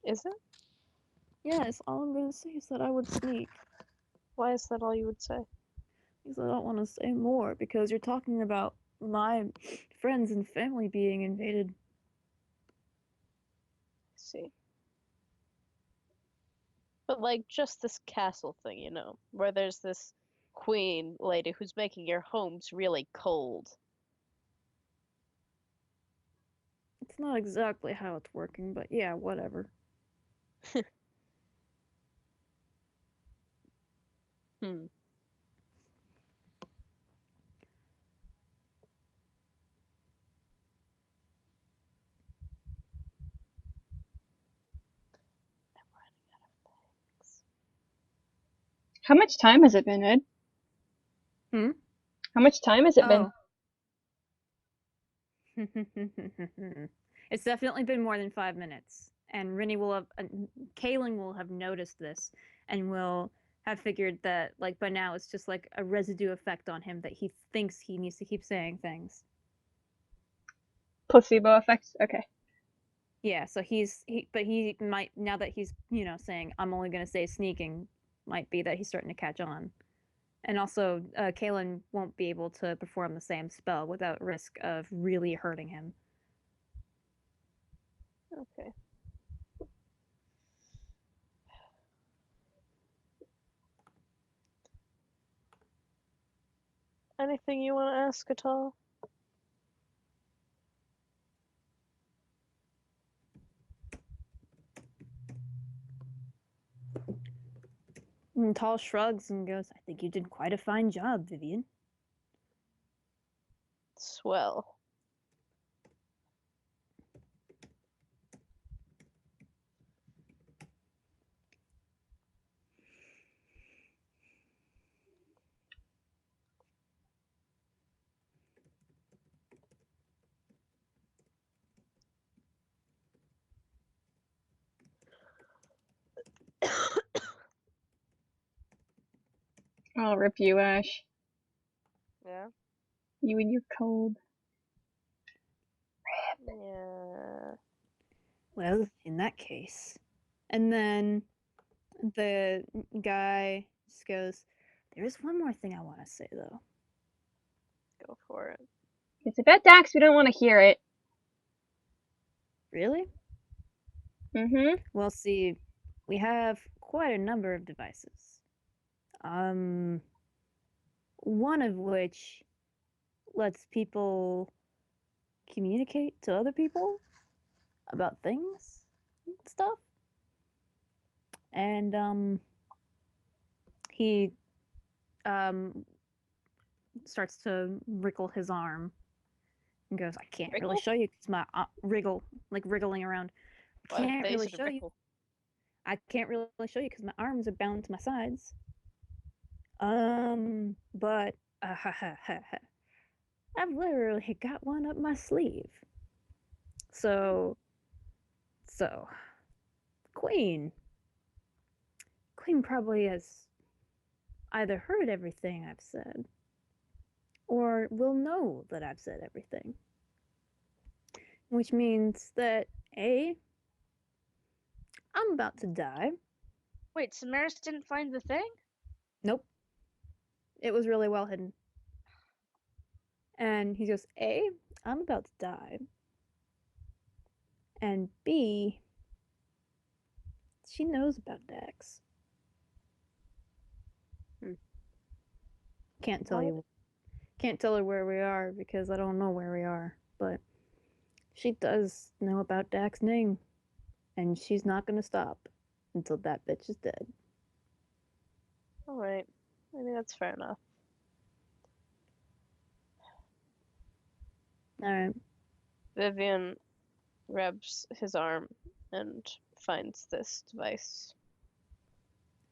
Is it? Yes, all I'm gonna say is that I would sneak. Why is that all you would say? Because I don't want to say more. Because you're talking about my friends and family being invaded. See. But like just this castle thing, where there's this queen lady who's making your homes really cold. It's not exactly how it's working, but yeah, whatever. Hmm. How much time has it been, Ed? Hmm? How much time has it been? It's definitely been more than 5 minutes, and Kaylin will have noticed this, and will have figured that, like, by now it's just like a residue effect on him that he thinks he needs to keep saying things. Placebo effect? Okay. Yeah, so but he might, now that he's, saying, I'm only gonna say sneaking, might be that he's starting to catch on. And also, Kaylin won't be able to perform the same spell without risk of really hurting him. Okay. Anything you want to ask at all? And Tall shrugs and goes, I think you did quite a fine job, Vivian. Swell. I'll rip you, Ash. Yeah. You and your cold. Yeah. Well, in that case. And then the guy just goes, there's one more thing I want to say, though. Go for it. It's about Dax. We don't want to hear it. Really? Mm-hmm. Well, see, we have quite a number of devices. One of which lets people communicate to other people about things and stuff. And he starts to wrinkle his arm and goes, I can't really Wrinkle? show you because my wriggling around. Why Can't they really should show you. wrinkle? I can't really show you because my arms are bound to my sides. But I've literally got one up my sleeve. So, Queen probably has either heard everything I've said or will know that I've said everything. Which means that A, I'm about to die. Wait, Samaris didn't find the thing? Nope. It was really well hidden. And he goes, A, I'm about to die. And B, she knows about Dax. Can't tell you. Can't tell her where we are because I don't know where we are. But she does know about Dax Ning. And she's not gonna stop until that bitch is dead. Alright. I mean, that's fair enough. Alright. Vivian rubs his arm and finds this device.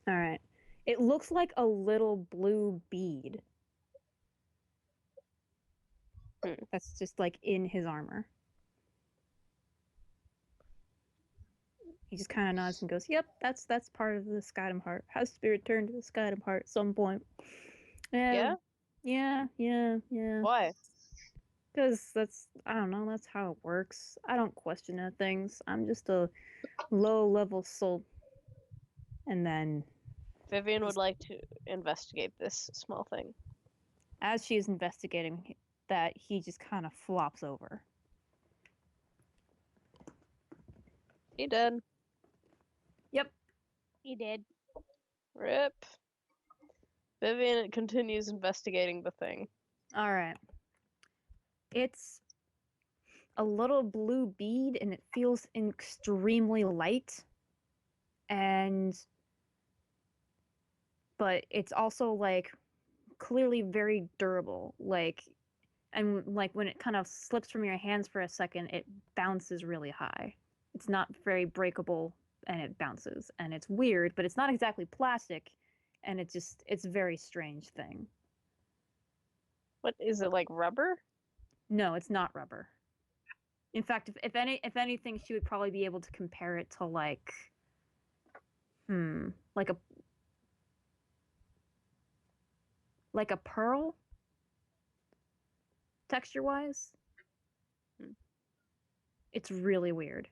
Alright. It looks like a little blue bead. That's just like in his armor. He just kind of nods and goes, "Yep, that's part of the Skydom heart. Has to be returned to the Skydom heart at some point." Yeah? Yeah. Why? Because I don't know, that's how it works. I don't question things. I'm just a low-level soul. And then, Vivian would like to investigate this small thing. as she's investigating that, he just kind of flops over. He did. Yep. He did. Rip. Vivian continues investigating the thing. Alright. It's a little blue bead and it feels extremely light. But it's also like clearly very durable. And when it kind of slips from your hands for a second, it bounces really high. It's not very breakable and it bounces. And it's weird, but it's not exactly plastic. And it's a very strange thing. What is it, like rubber? No, it's not rubber. In fact, if anything, she would probably be able to compare it to like a pearl texture wise. It's really weird.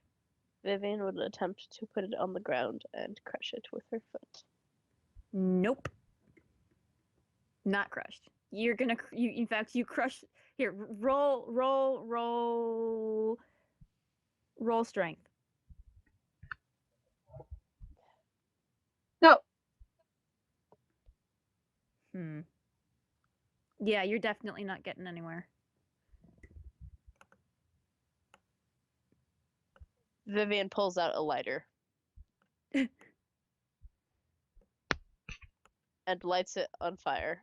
Vivian would attempt to put it on the ground and crush it with her foot. Nope. Not crushed. You're gonna in fact you crush here. Roll strength. No. Yeah, you're definitely not getting anywhere. Vivian pulls out a lighter. And lights it on fire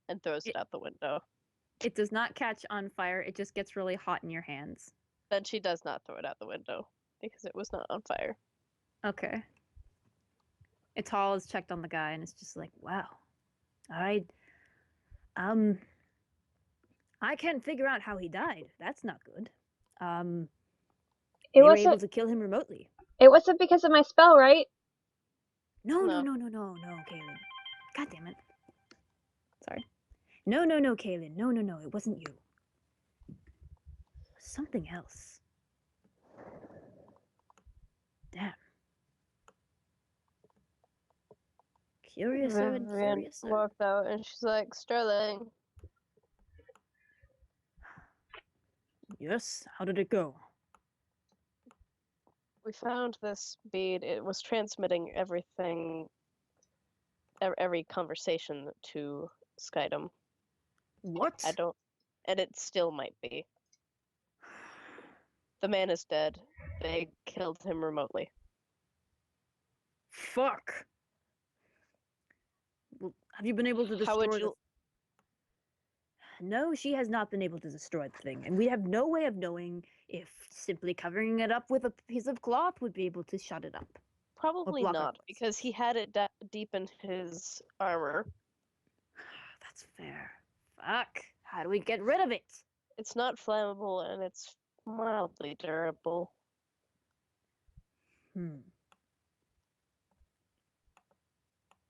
and throws it out the window. It does not catch on fire, it just gets really hot in your hands. Then she does not throw it out the window because it was not on fire. Okay. Ital has checked on the guy and it's just like, wow. I can't figure out how he died. That's not good. They were able to kill him remotely. It wasn't because of my spell, right? No, Kaylin. God damn it. Sorry. No, Kaylin. No, it wasn't you. It was something else. Damn. Curiouser and Vivian curiouser. walked out and she's like, Sterling, Yes, how did it go? we found this bead. It was transmitting everything, every conversation to Skydom. What? I don't, and it still might be. The man is dead. They killed him remotely. Fuck. Well, have you been able to How would destroy you? No, she has not been able to destroy the thing, and we have no way of knowing if simply covering it up with a piece of cloth would be able to shut it up. Probably block our not, voices. because he had it deep in his armor. That's fair. Fuck. How do we get rid of it? It's not flammable and it's mildly durable.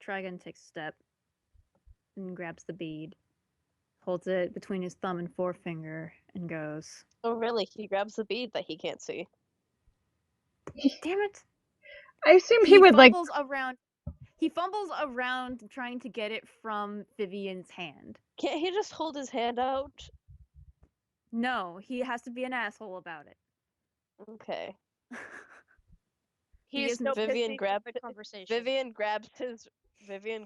Trigon takes a step and grabs the bead, holds it between his thumb and forefinger, and goes, Oh, really? He grabs the bead that he can't see. damn it. I assume he would like. He fumbles around trying to get it from Vivian's hand. Can't he just hold his hand out? No, he has to be an asshole about it. Okay. He He's isn't- no Vivian pissing grabs the conversation. Vivian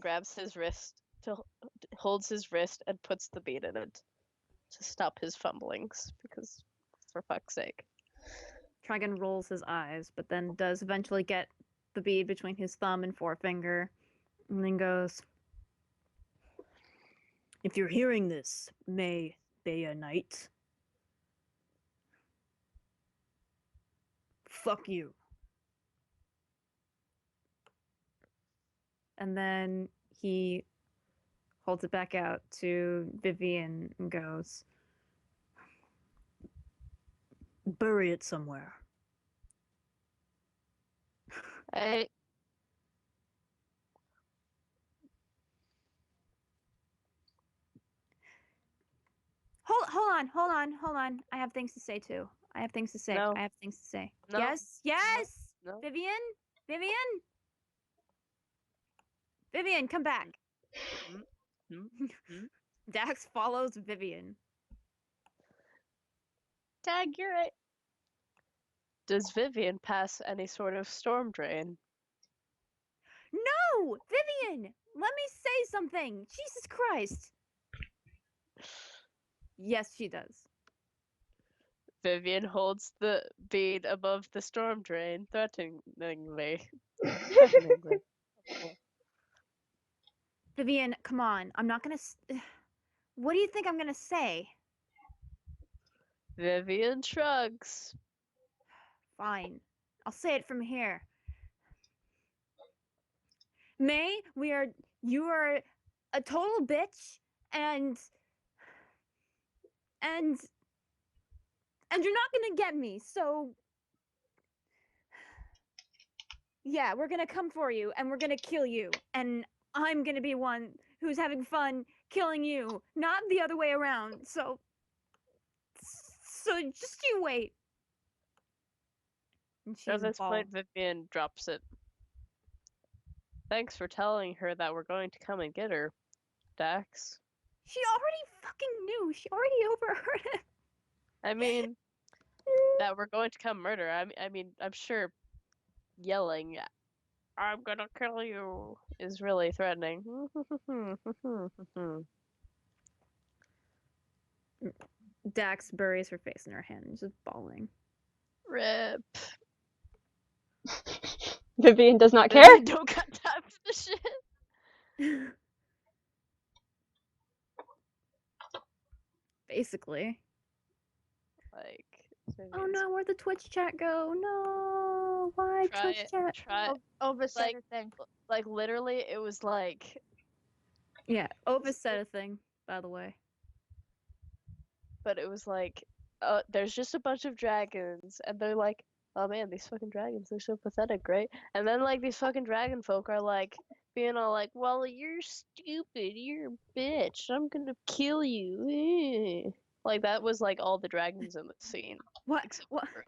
grabs his wrist holds his wrist and puts the bead in it to stop his fumblings, because for fuck's sake. Trigon rolls his eyes, but then does eventually get the bead between his thumb and forefinger, and then goes, if you're hearing this, May Bea Knight, fuck you. And then he holds it back out to Vivian and goes, bury it somewhere. I Hold on. I have things to say too. I have things to say. No. No. Yes. No. Vivian, come back. Hmm? Dax follows Vivian. Tag, you're right. Does Vivian pass any sort of storm drain? No! Vivian! Let me say something! Jesus Christ! Yes, she does. Vivian holds the bead above the storm drain, threateningly. Vivian, come on. I'm not gonna. What do you think I'm gonna say? Vivian shrugs. Fine. I'll say it from here. May, you are a total bitch, and you're not gonna get me, so yeah, we're gonna come for you, and we're gonna kill you, and I'm gonna be one who's having fun killing you, not the other way around, so just you wait. And At she's this point, bald. Vivian drops it. Thanks for telling her that we're going to come and get her, Dax. She already fucking knew. She already overheard it. I mean, that we're going to come murder. I mean, I'm sure yelling, I'm gonna kill you, is really threatening. Dax buries her face in her hand, just bawling. Rip. Vivian does not care. Vivian don't got time for the shit. Basically. Like, Oh no, where'd the Twitch chat go? No, why Twitch chat? Ova said like- a thing. like literally, it was like, Yeah, Ovis said a thing, by the way. but it was like, there's just a bunch of dragons, and they're like, oh man, these fucking dragons, they're so pathetic, right? And then like these fucking dragon folk are like, being all like, "Well, you're stupid. You're a bitch. I'm gonna kill you." Like that was like all the dragons in the scene. What? Except What? for-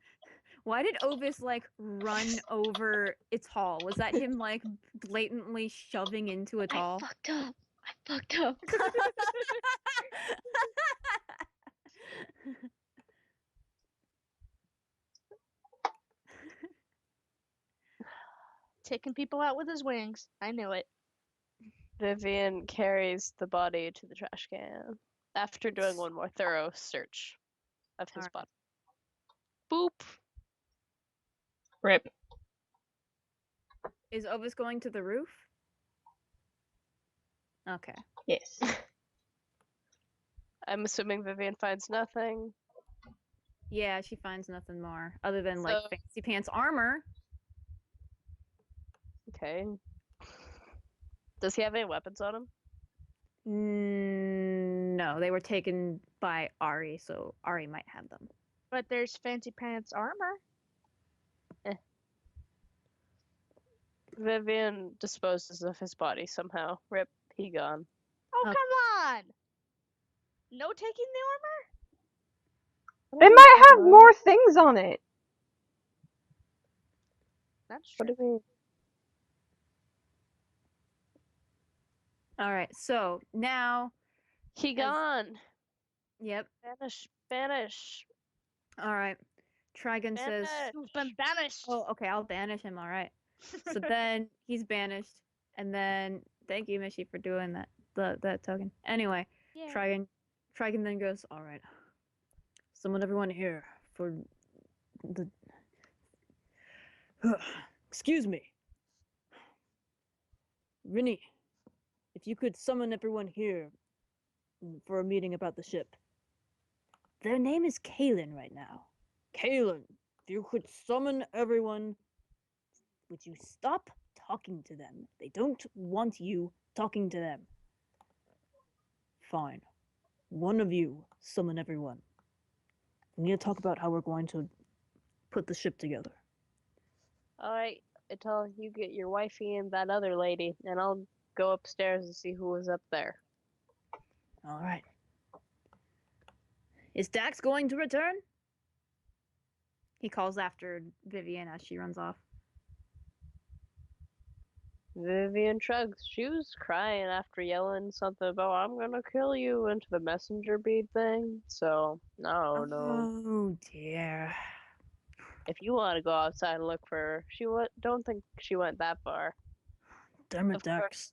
Why did Ovis like run over Ital? Was that him like blatantly shoving into I Ital? fucked up. I fucked up. Taking people out with his wings. I knew it. Vivian carries the body to the trash can after doing one more thorough search of his Alright. body. Boop. Rip. Is Ovis going to the roof? Okay. Yes. I'm assuming Vivian finds nothing. Yeah, she finds nothing more other than like So- fancy pants armor. Okay. Does he have any weapons on him? No, they were taken by Ari, so Ari might have them. But there's fancy pants armor. Vivian disposes of his body somehow. Rip, he gone. Oh, Okay. come on! No taking the armor? They might have more things on it. That's What true. do you mean? All right, so now, He As- gone. yep. Banish. All right. Trigon says, You've been banished. "Oh, okay, I'll banish him. All right." So then he's banished, and then thank you, Mishi, for doing that. That token. Anyway, Yeah. Trigon then goes, "All right, summon everyone here for the." Excuse me, Rinny. If you could summon everyone here for a meeting about the ship. Their name is Kalen right now. Kalen, if you could summon everyone, would you stop talking to them? They don't want you talking to them. Fine. One of you summon everyone. We need to talk about how we're going to put the ship together. Alright, Ital, you get your wifey and that other lady, and I'll go upstairs and see who was up there. All right. Is Dax going to return? He calls after Vivian as she runs off. Vivian shrugs. She was crying after yelling something about "I'm gonna kill you" into the messenger bead thing. So, no. Oh dear. If you want to go outside and look for her, don't think she went that far. Damn it, Of course. Dax.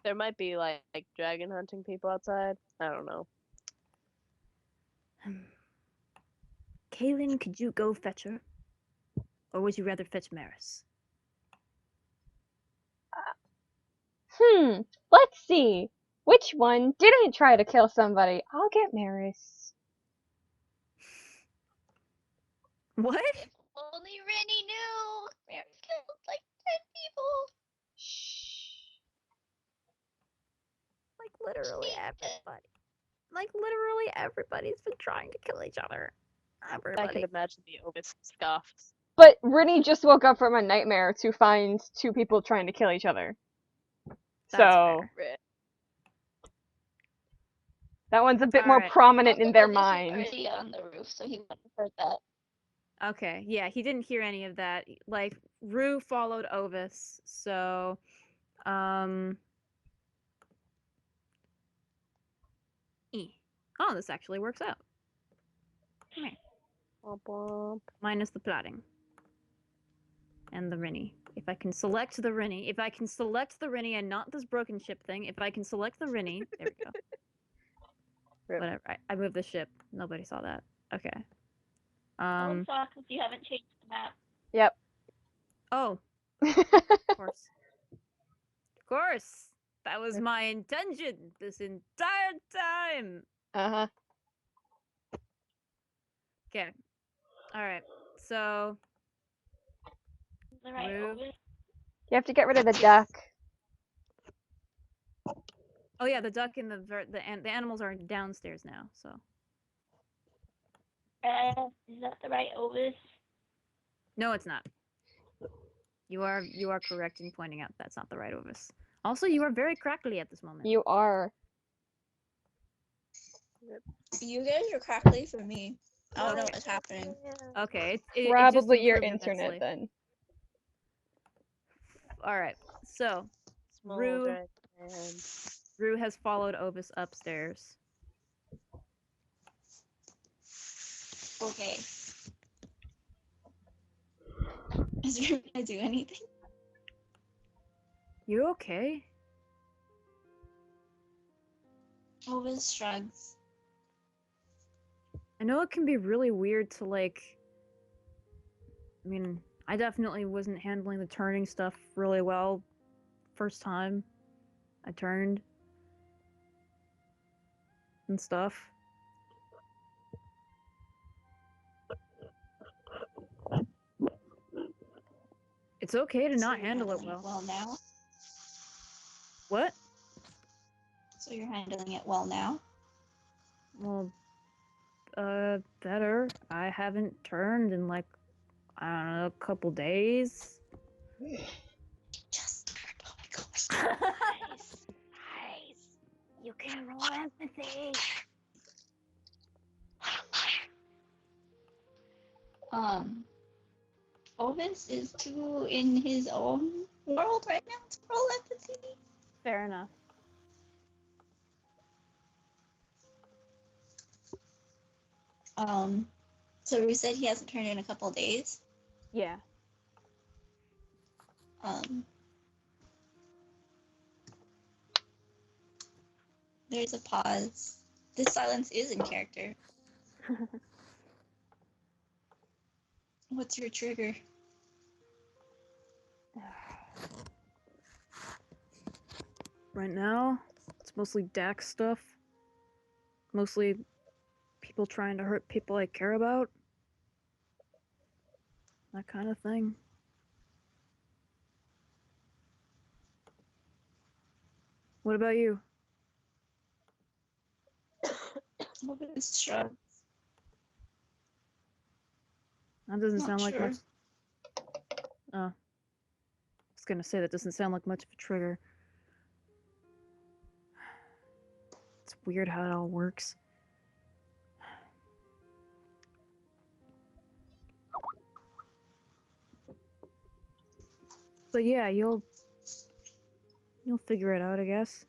There might be like dragon hunting people outside. I don't know. Kaylin, could you go fetch her? Or would you rather fetch Maris? Let's see. Which one didn't try to kill somebody? I'll get Maris. What? If only Rennie knew. Mary killed like 10 people. Shh. Like literally She did. everybody. Like literally everybody's been trying to kill each other. I can Everybody. imagine the Ovis scoffs. But Rinny just woke up from a nightmare to find two people trying to kill each other. That's So Right. that one's a bit more Alright. prominent in their Also, Otis was mind. already on the roof, so he wouldn't have heard that. Okay, yeah, he didn't hear any of that. Like, Rue followed Ovis, so, Oh, this actually works out. Come here. Womp womp. Minus the plotting. And the Rinny. If I can select the Rinny, and not this broken ship thing, if I can select the Rinny, there we go. Rip. Whatever, I moved the ship. Nobody saw that. Okay. Don't talk if you haven't changed the map. Yep. Oh, of course. Of course. That was my intention this entire time. Uh-huh. Okay. All right. So, The right Rue. Ovis. You have to get rid of the duck. oh yeah, the duck and the animals are downstairs now. So, Is that the right Ovis? no, it's not. You are correct in pointing out that's not the right Ovis. Also, you are very crackly at this moment. You are. You guys are crackly for me. I don't know what's happening. Okay, it just Probably your improved internet immensely. then. All right, so Rue has followed Ovis upstairs. Okay. Is Rue gonna do anything? You okay? Ovis shrugs. I know it can be really weird to like. I mean, I definitely wasn't handling the turning stuff really well first time I turned and stuff. It's okay to So not you're handle it handling well. now? What? So you're handling it well now? Well, better. I haven't turned in like, I don't know, a couple days. Just oh my gosh. Nice. Nice. You can roll empathy. Ovis is too in his own world right now to roll empathy. Fair enough. So Rue said he hasn't turned in a couple days. Yeah. There's a pause. This silence is in character. What's your trigger? Right now, it's mostly Dax stuff. Mostly people trying to hurt people I care about. That kind of thing. What about you? Ovis shrugs. That doesn't Not sound like sure. much. Oh. I was gonna say that doesn't sound like much of a trigger. It's weird how it all works. But yeah, you'll figure it out, I guess.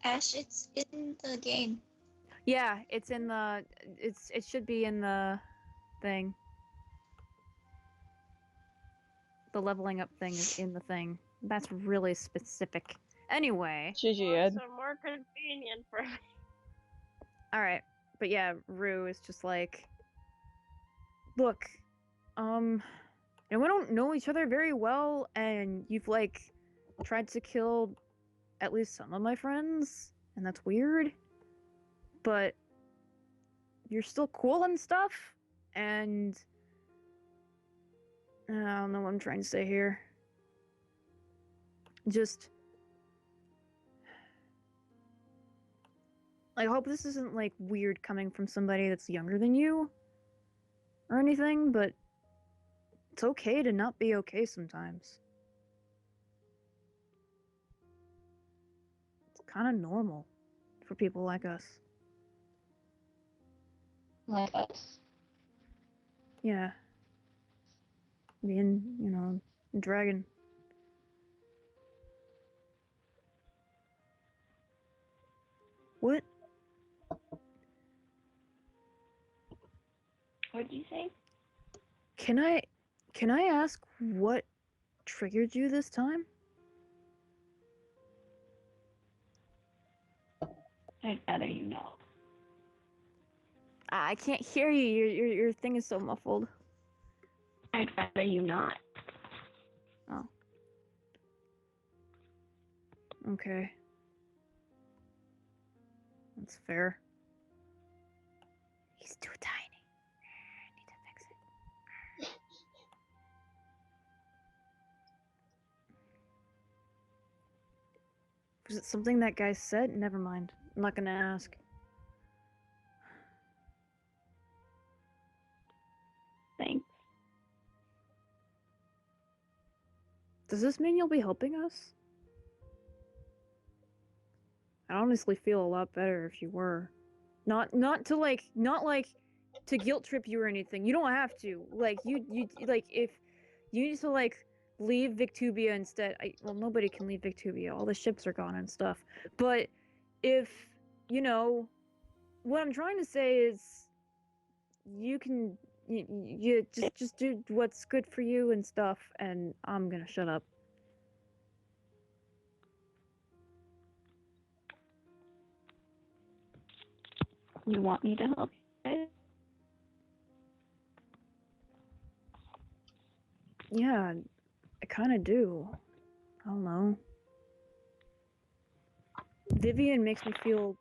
Ash, it's in the game. Yeah, it's in the it should be in the thing. The leveling up thing is in the thing. That's really specific. Anyway. GG, Ed. So more convenient for me. Alright. But yeah, Rue is just like, look, we don't know each other very well, and you've like tried to kill at least some of my friends, and that's weird. But you're still cool and stuff, and I don't know what I'm trying to say here. Just I hope this isn't like weird coming from somebody that's younger than you or anything, but it's okay to not be okay sometimes. It's kind of normal for people like us. Like us. Yeah. Being, a dragon. What? What did you say? Can I ask what triggered you this time? I'd rather you know. I can't hear you. Your thing is so muffled. I'd rather you not. Oh. Okay. That's fair. He's too tiny. I need to fix it. Was it something that guy said? Never mind. I'm not gonna ask. Thanks. Does this mean you'll be helping us? I'd honestly feel a lot better if you were. Not to guilt trip you or anything. You don't have to. Like like if you need to like leave Victubia instead. Well, nobody can leave Victubia. All the ships are gone and stuff. But if you know what I'm trying to say is you can you just do what's good for you and stuff, and I'm gonna shut up. You want me to help you guys? Yeah, I kind of do. I don't know. Vivian makes me feel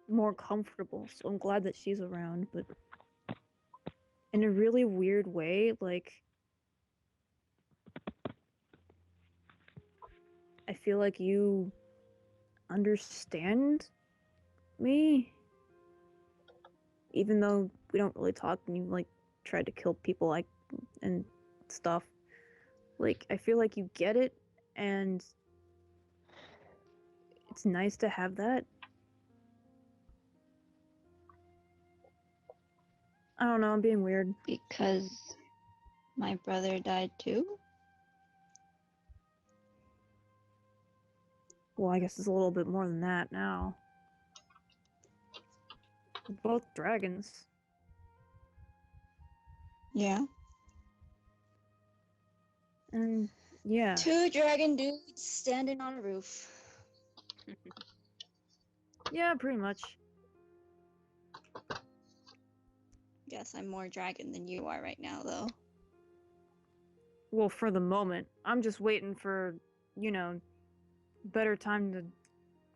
more comfortable, so I'm glad that she's around, but in a really weird way, like I feel like you understand me, even though we don't really talk and you like tried to kill people like and stuff. Like I feel like you get it, and it's nice to have that. I don't know, I'm being weird. Because my brother died too? Well, I guess it's a little bit more than that now. We're both dragons. Yeah. And yeah. 2 dragon dudes standing on a roof. Yeah, pretty much. Guess I'm more dragon than you are right now, though. Well, for the moment. I'm just waiting for, better time to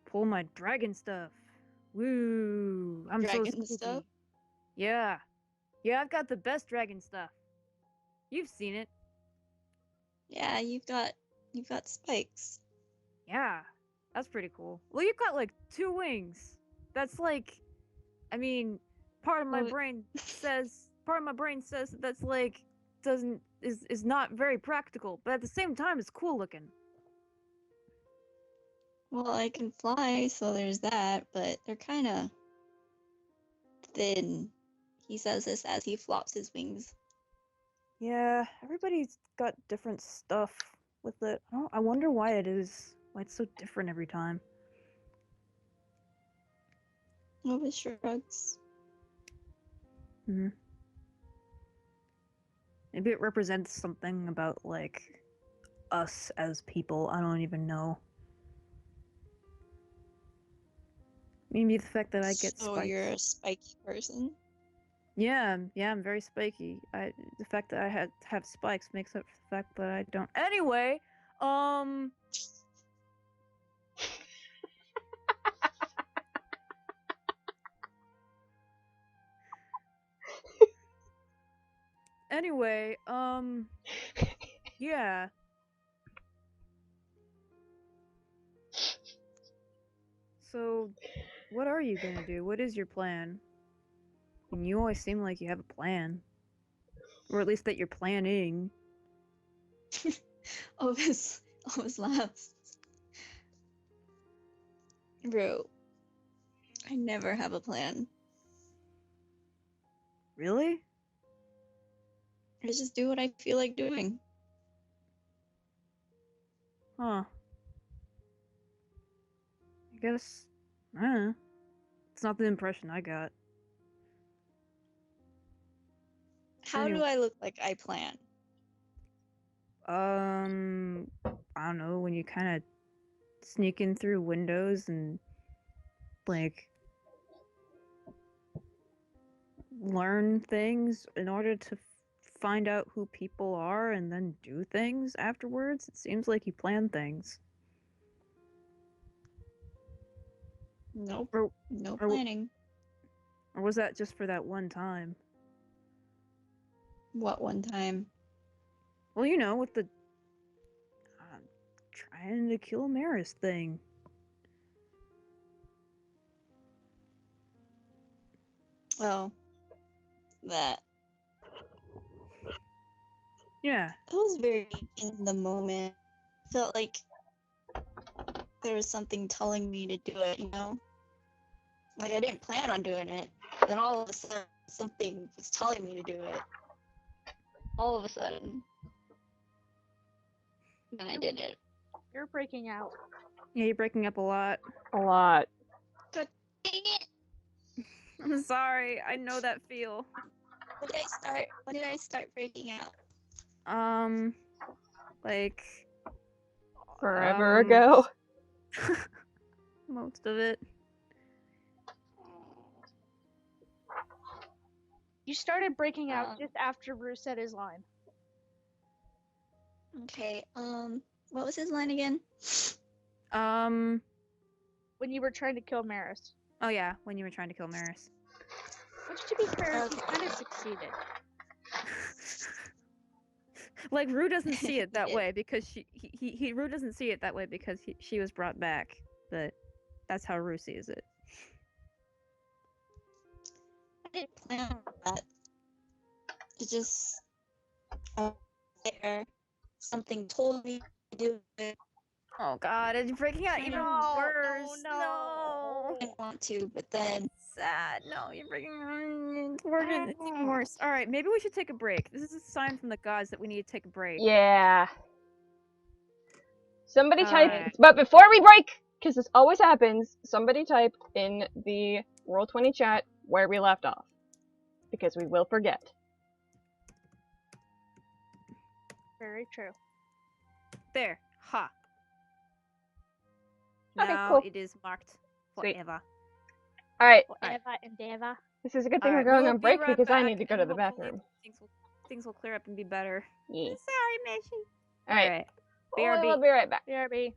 pull my dragon stuff. Woo! I'm so Dragon spooky. stuff? Yeah. Yeah, I've got the best dragon stuff. You've seen it. Yeah, you've got spikes. Yeah. That's pretty cool. Well, you've got like 2 wings. That's like I mean, part of my Well, brain says that's like doesn't is not very practical, but at the same time it's cool looking. Well, I can fly, so there's that, but they're kind of thin. He says this as he flops his wings. Yeah, everybody's got different stuff with it. I wonder why it is. Why it's so different every time. Nova shrugs. Hmm. Maybe it represents something about like us as people. I don't even know. Maybe the fact that I get So spikes. you're a spiky person? Yeah, I'm very spiky. The fact that I have spikes makes up for the fact that I don't. Anyway, anyway, yeah. So, what are you gonna do? What is your plan? And you always seem like you have a plan, or at least that you're planning. Always laughs. Bro, I never have a plan. Really? I just do what I feel like doing. Huh. I guess. I don't know. It's not the impression I got. How Anyway. do I look like I plan? I don't know, when you kind of sneak in through windows and like learn things in order to find out who people are and then do things afterwards. It seems like you plan things. Nope. Or, No or- planning. or was that just for that one time? What one time? Well, with the trying to kill Maris thing. Oh, that. Yeah. I was very in the moment. Felt like there was something telling me to do it, you know? Like I didn't plan on doing it. Then all of a sudden something was telling me to do it. All of a sudden. And I did it. You're breaking out. Yeah, you're breaking up a lot. A lot. Dang it! I'm sorry. I know that feel. When did I start? When did I start breaking out? Like Forever ago. most of it. You started breaking out Um, just after Rue said his line. Okay, what was his line again? When you were trying to kill Maris. Oh yeah, when you were trying to kill Maris. Which, to be fair, he Okay. kind of succeeded. Like Rue doesn't see it that Yeah. way because Rue doesn't see it that way because she was brought back. But that's how Rue sees it. I didn't plan on that. It just there. Something told me to do it. Oh god, it's breaking out even No, worse. no. I didn't want to, but then Sad. No, you're breaking. It's even worse. All right, maybe we should take a break. This is a sign from the gods that we need to take a break. Yeah. Somebody type, Alright. but before we break, because this always happens, somebody type in the Roll20 chat where we left off. Because we will forget. Very true. There. Ha. Okay, Now cool. it is marked Sweet. forever. Alright, Forever and ever. this is a good thing Alright, we're going we'll on be break right because I back, need to go and to the hopefully bathroom. Things will clear up and be better. Yeah. Sorry, Mishy. Alright, BRB. we'll be right back. BRB.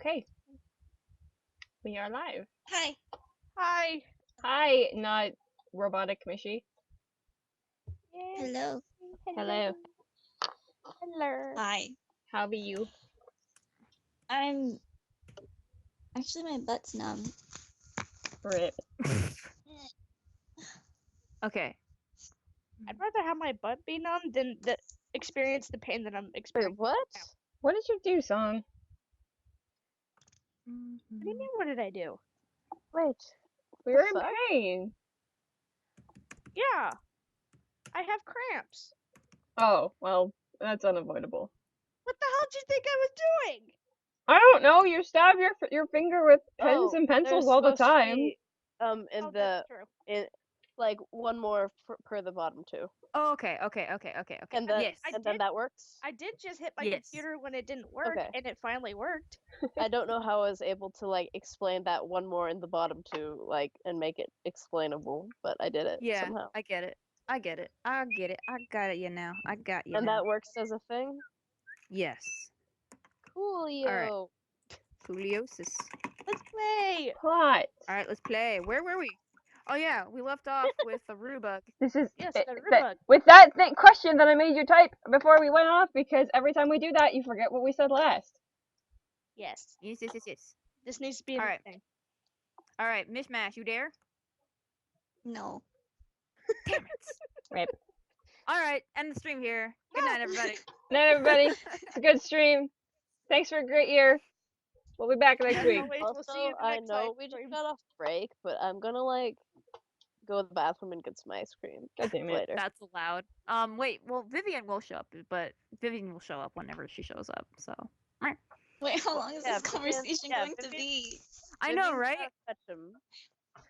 Okay. We are live. Hi. Hi. Hi, not robotic Mishi. Hello. Hello. Hello. Hi. How be you? I'm actually my butt's numb. Rip. Okay. I'd rather have my butt be numb than experience the pain that I'm Wait, experiencing. what? now. What did you do, Song? What do you mean? What did I do? Wait. We were in fuck? pain. Yeah. I have cramps. Oh, well, that's unavoidable. What the hell did you think I was doing? I don't know. You stab your finger with pens Oh, and pencils there's all the supposed to time. be, in Oh, the that's true. in like one more per the bottom two, Oh, okay. and then Yes. I and then did- that works. I did just hit my Yes. computer when it didn't work, Okay. and it finally worked. I don't know how I was able to like explain that one more in the bottom two, like, and make it explainable, but I did it Yeah, somehow. I get it. I got it you now. I got you And now. that works as a thing. Yes. Coolio. Cooliosis. Let's play. Plot. Alright, let's play. Where were we? Oh yeah, we left off with the Rubug. This is Yes, it- the that- Rubug. with that question that I made you type before we went off, because every time we do that, you forget what we said last. Yes. Yes. This needs to be a new Alright. thing. Alright, Mishmash, you there? No. Damn it. Rip. Alright, end the stream here. Good night, everybody. Night, everybody. It's a good stream. Thanks for a great year. We'll be back next As week. always, we'll see you Also, in the I next know live we just stream. got off break, but I'm gonna like go to the bathroom and get some ice cream God damn it. later. That's allowed. Wait, well, Vivian will show up, but Vivian will show up whenever she shows up, so. Wait, how long is Yeah, this Vivian- conversation yeah, going to Vivian- be? I know, Vivian's right? gotta fetch him.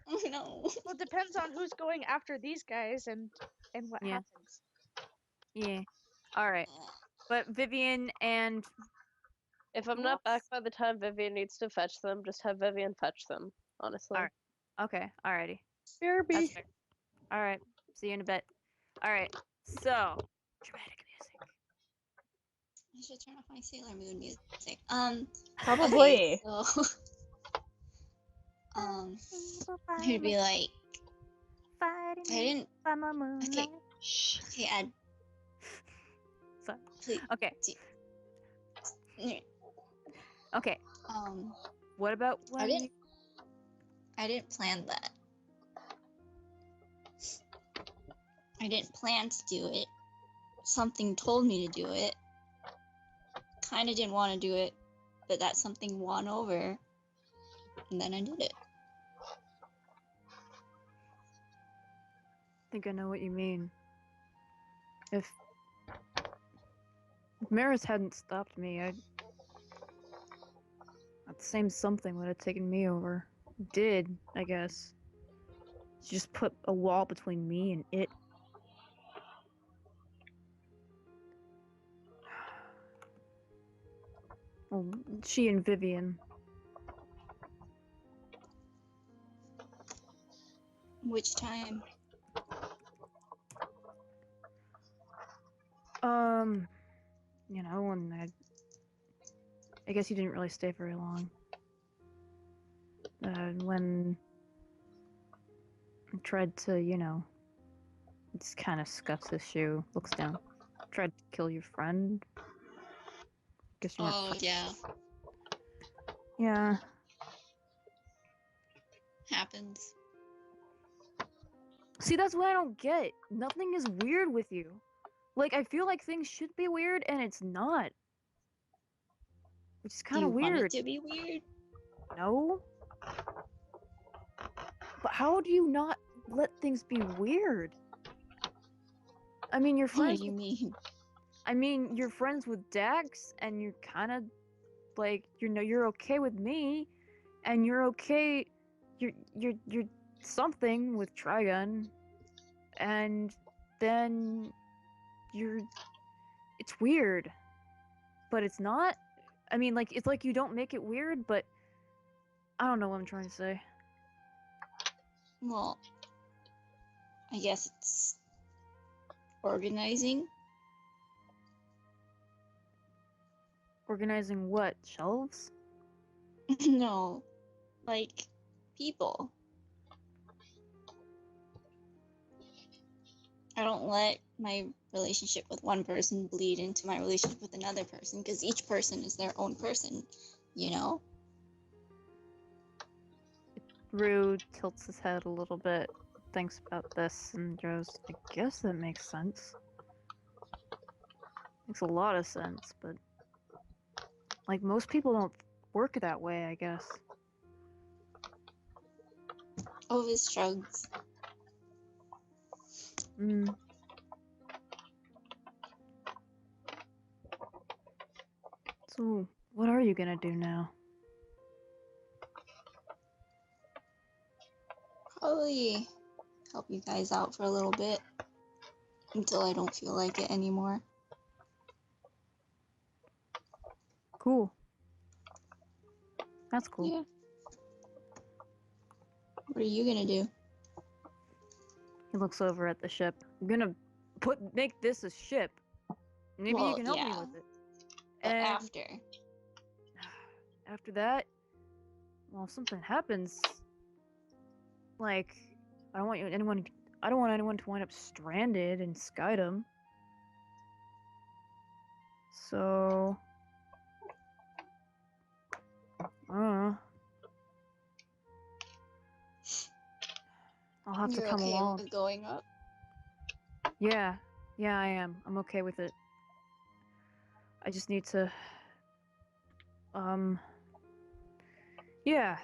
Oh no. Well, it depends on who's going after these guys and what Yeah. happens. Yeah. Alright. But Vivian and If I'm Who not back else? by the time Vivian needs to fetch them, just have Vivian fetch them. Honestly. Alright. Okay, alrighty. BRB. That's fair. Alright. See you in a bit. Alright. So, dramatic music. I should turn off my Sailor Moon music. Probably. Okay, so it'd be like I didn't. Okay, Shh. okay, Ed. Sorry. Please. Okay. Okay. What about when I didn't plan that. I didn't plan to do it. Something told me to do it. Kind of didn't want to do it, but that something won over, and then I did it. I think I know what you mean. If Maris hadn't stopped me, that same something would have taken me over. Did, I guess. She just put a wall between me and it. Well, she and Vivian. Which time? You know, and I guess you didn't really stay very long. When I tried to, you know, just kind of scuffs his shoe, looks down. Tried to kill your friend. Guess you weren't. Oh yeah, Yeah. happens. See, that's what I don't get. Nothing is weird with you. Like, I feel like things should be weird, and it's not. Which is kind Do of you want weird. it to be weird? No? But how do you not let things be weird? I mean, you're What friends. do you mean? I mean, you're friends with Dax, and you're kind of like, you know, you're okay with me, and you're okay. You're something with Trigun, and then it's weird, but it's not. I mean, like, it's like you don't make it weird, but I don't know what I'm trying to say. Well, I guess it's organizing. Organizing what? Shelves? No, like people. I don't let my relationship with one person bleed into my relationship with another person because each person is their own person, you know? Rue tilts his head a little bit, thinks about this, and goes, I guess that makes sense. Makes a lot of sense, but like most people don't work that way, I guess. Ovis shrugs. Mm. So, what are you gonna do now? Probably help you guys out for a little bit until I don't feel like it anymore. Cool. That's cool. Yeah. What are you gonna do? He looks over at the ship. I'm gonna make this a ship. Maybe you Well, can help me yeah, with it. but And after. after that, well, if something happens, like I don't want anyone to wind up stranded in Skydom. So, I'll have to You're come okay along. with going up? Yeah, I am. I'm okay with it. I just need to, yeah,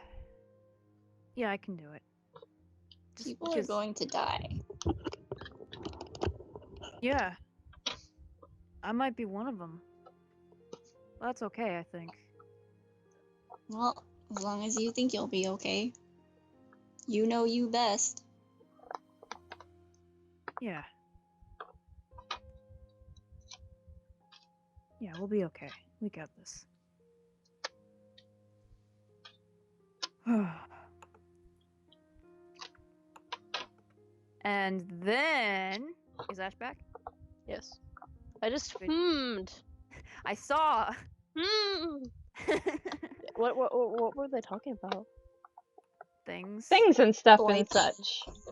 I can do it. Just People are going to die. Yeah, I might be one of them. That's okay, I think. Well, as long as you think you'll be okay. You know you best. Yeah. Yeah, we'll be okay. We got this. And then is Ash back? Yes. I just Good. hummed. I saw. Hmm. What were they talking about? Things. Things and stuff Boy and things. such. It's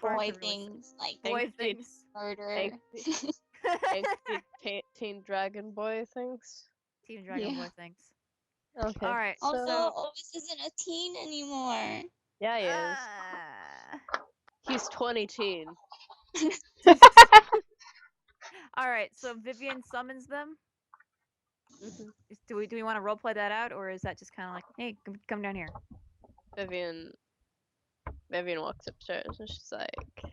hard Boy to really things like Boy Angsty- things. murder. Angsty teen dragon boy things. Team Dragon Yeah. Boy things. Okay. Alright. Also, So Ovis isn't a teen anymore. yeah, he is. Ah. He's 20 teen. Alright, so Vivian summons them. Mhm. Do we want to roleplay that out, or is that just kind of like, hey, come down here? Vivian walks upstairs and she's like,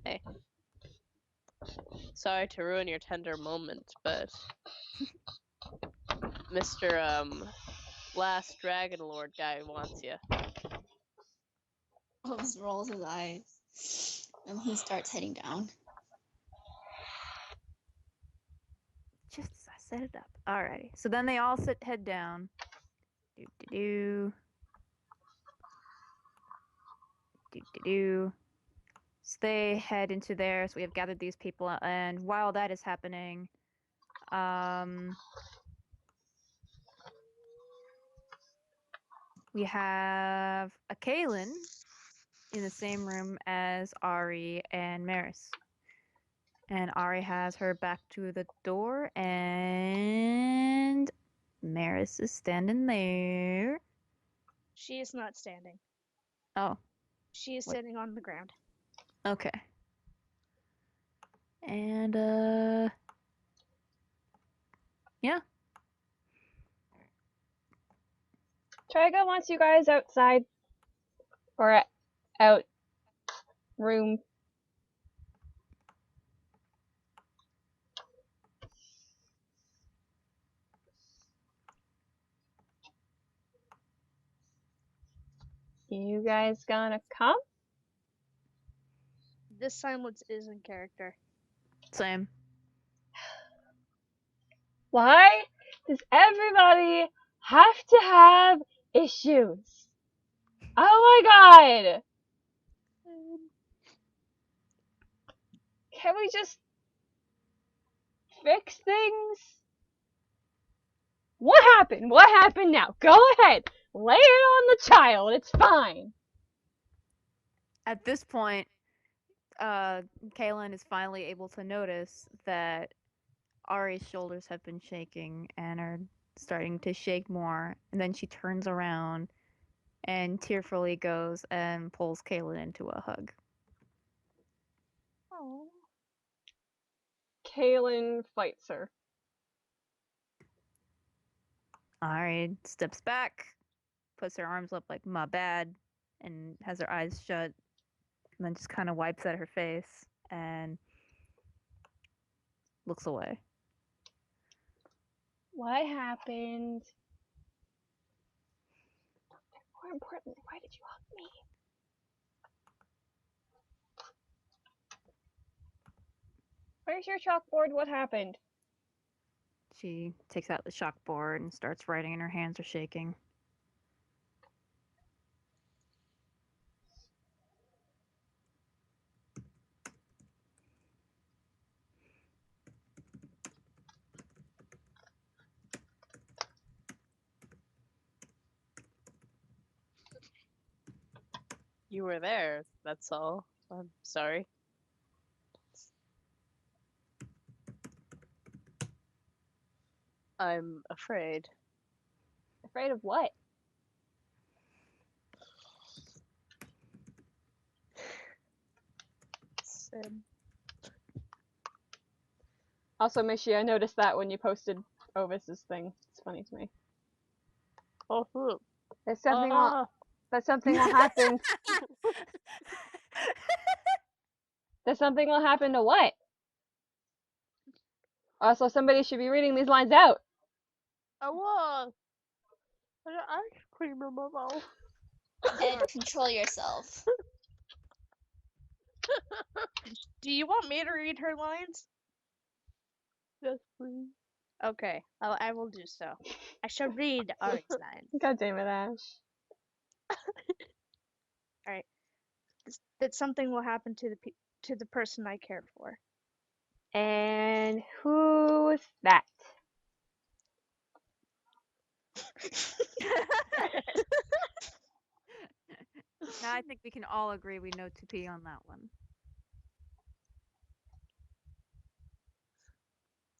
"Hey, sorry to ruin your tender moment, but Mr. Last Dragon Lord guy wants you." Ovis rolls his eyes. And he starts heading down. Just as I set it up. Alrighty. So then they all head down. Do. So they head into there. So we have gathered these people, and while that is happening, we have a Kaylin in the same room as Ari and Maris. And Ari has her back to the door, and Maris is standing there. She is not standing. Oh, She is What? sitting on the ground. okay. And, yeah. Triga wants you guys outside. Or out room. You guys gonna come? This silence is in character. Same. Why does everybody have to have issues? Oh my god! Can we just fix things? What happened? What happened now? Go ahead. Lay it on the child. It's fine. At this point, Kaylin is finally able to notice that Ari's shoulders have been shaking and are starting to shake more. And then she turns around and tearfully goes and pulls Kaylin into a hug. Oh. Kaylin fights her. Ari steps back, puts her arms up like, my bad, and has her eyes shut, and then just kind of wipes at her face and looks away. What happened? More importantly, why did you hug me? Where's your chalkboard? What happened? She takes out the chalkboard and starts writing, and her hands are shaking. You were there, that's all. I'm sorry. I'm afraid. Afraid of what? Sim. Also, Mishi, I noticed that when you posted Ovis's thing. It's funny to me. Oh, look. That something will happen. That something will happen to what? Also, somebody should be reading these lines out. I was. Ice cream in my mouth. Ed, control yourself. Do you want me to read her lines? Yes, please. Okay, I will do so. I shall read Ari's lines. God damn it, Ash. That something will happen to the person I care for. And who's that? Now I think we can all agree we know 2P on that one.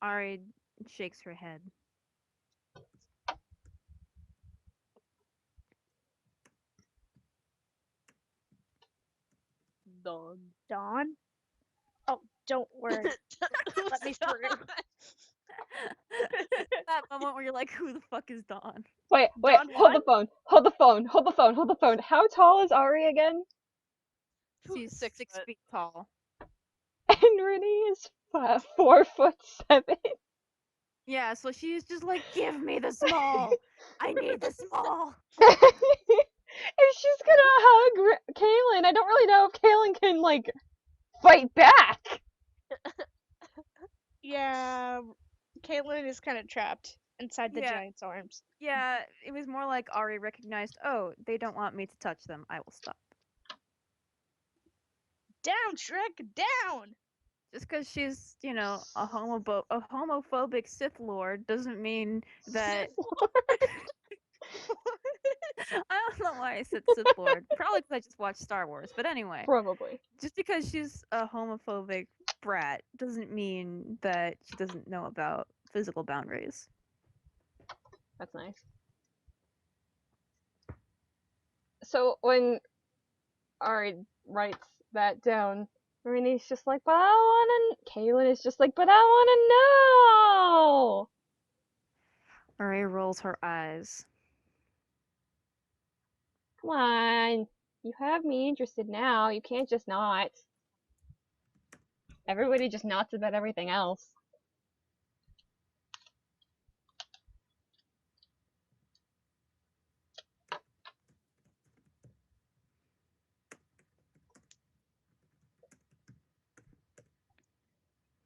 Ari shakes her head. Dawn. Dawn? Oh, don't worry. Let me through. That moment where you're like, who the fuck is Dawn? Wait, Dawn hold the what? phone. Hold the phone. Hold the phone. Hold the phone. How tall is Ari again? She's 6 6 foot. feet tall. And Renee is 4'7". Yeah, so she's just like, give me the small. I need the small. If she's gonna hug Kaylin, I don't really know if Kaylin can, like, fight back. Yeah, Caitlin is kind of trapped inside the Yeah. giant's arms. Yeah, it was more like Ari recognized, oh, they don't want me to touch them. I will stop. Down, Shrek, down! Just because she's, you know, a homophobic Sith Lord doesn't mean that. I don't know why I said Sith Lord. Probably because I just watched Star Wars. But anyway, Probably. just because she's a homophobic brat doesn't mean that she doesn't know about physical boundaries. That's nice. So when Ari writes that down, Renee's just like, but I wanna. Kaylin is just like, but I wanna know. Ari rolls her eyes. Come on, you have me interested now. You can't just not. Everybody just nots about everything else.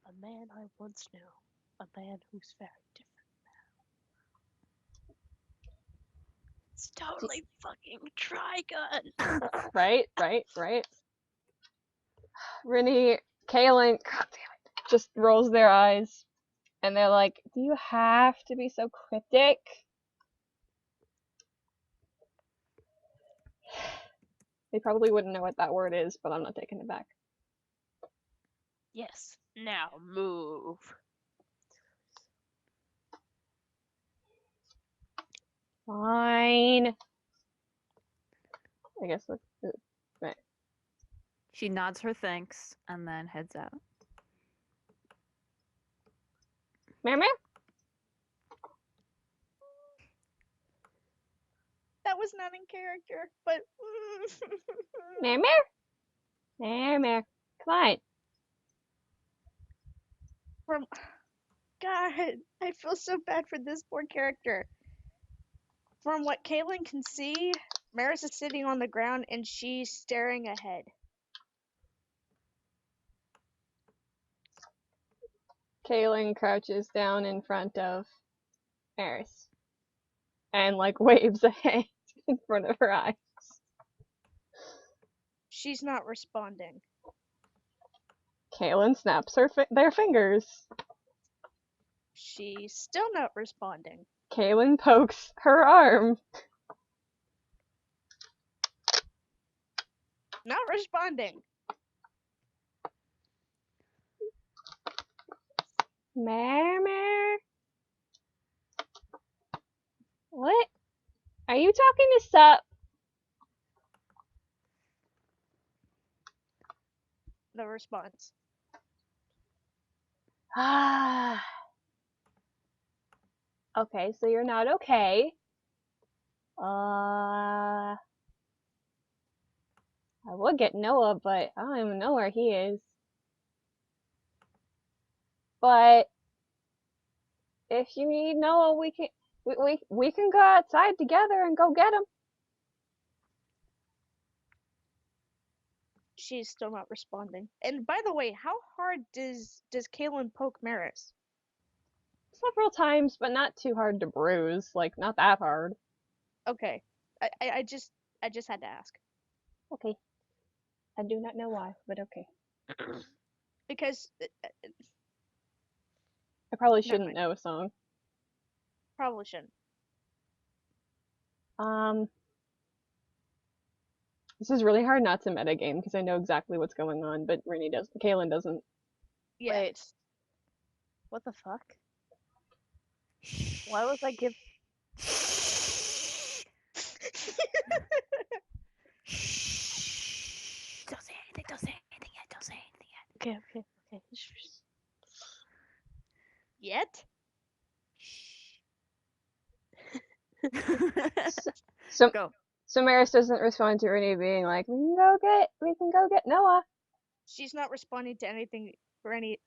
A man I once knew. A man who's very different now. It's totally fucking Trigun. Right. Renee, Kaylin, god damn it, just rolls their eyes And they're like, do you have to be so cryptic? They probably wouldn't know what that word is, but I'm not taking it back. Yes. Now move. Fine. I guess that's it. Right. She nods her thanks and then heads out. Meow meow. That was not in character, but Meow meow. Meow meow. Come on. from God, I feel so bad for this poor character. From what Caitlin can see, Maris is sitting on the ground and she's staring ahead. Kaylin crouches down in front of Eris and like waves a hand in front of her eyes. She's not responding. Kaylin snaps their fingers. She's still not responding. Kaylin pokes her arm. Not responding. Mer. What? Are you talking to Sup? No response. Ah. Okay, so you're not okay. I would get Noah, but I don't even know where he is. But if you need Noah, we can go outside together and go get him. She's still not responding. And by the way, how hard does Kaylin poke Maris? Several times, but not too hard to bruise. Like, not that hard. Okay. I just had to ask. Okay. I do not know why, but okay. Because I probably Never shouldn't mind. know a song. Probably shouldn't. This is really hard not to metagame because I know exactly what's going on, but Kaylin doesn't. Yeah. Wait. What the fuck? Why was I give? Don't say anything. Don't say anything yet. Don't say anything Okay. Yet? yet. So Go. So Maris doesn't respond to Renee being like, we can go get Noah. She's not responding to anything or any.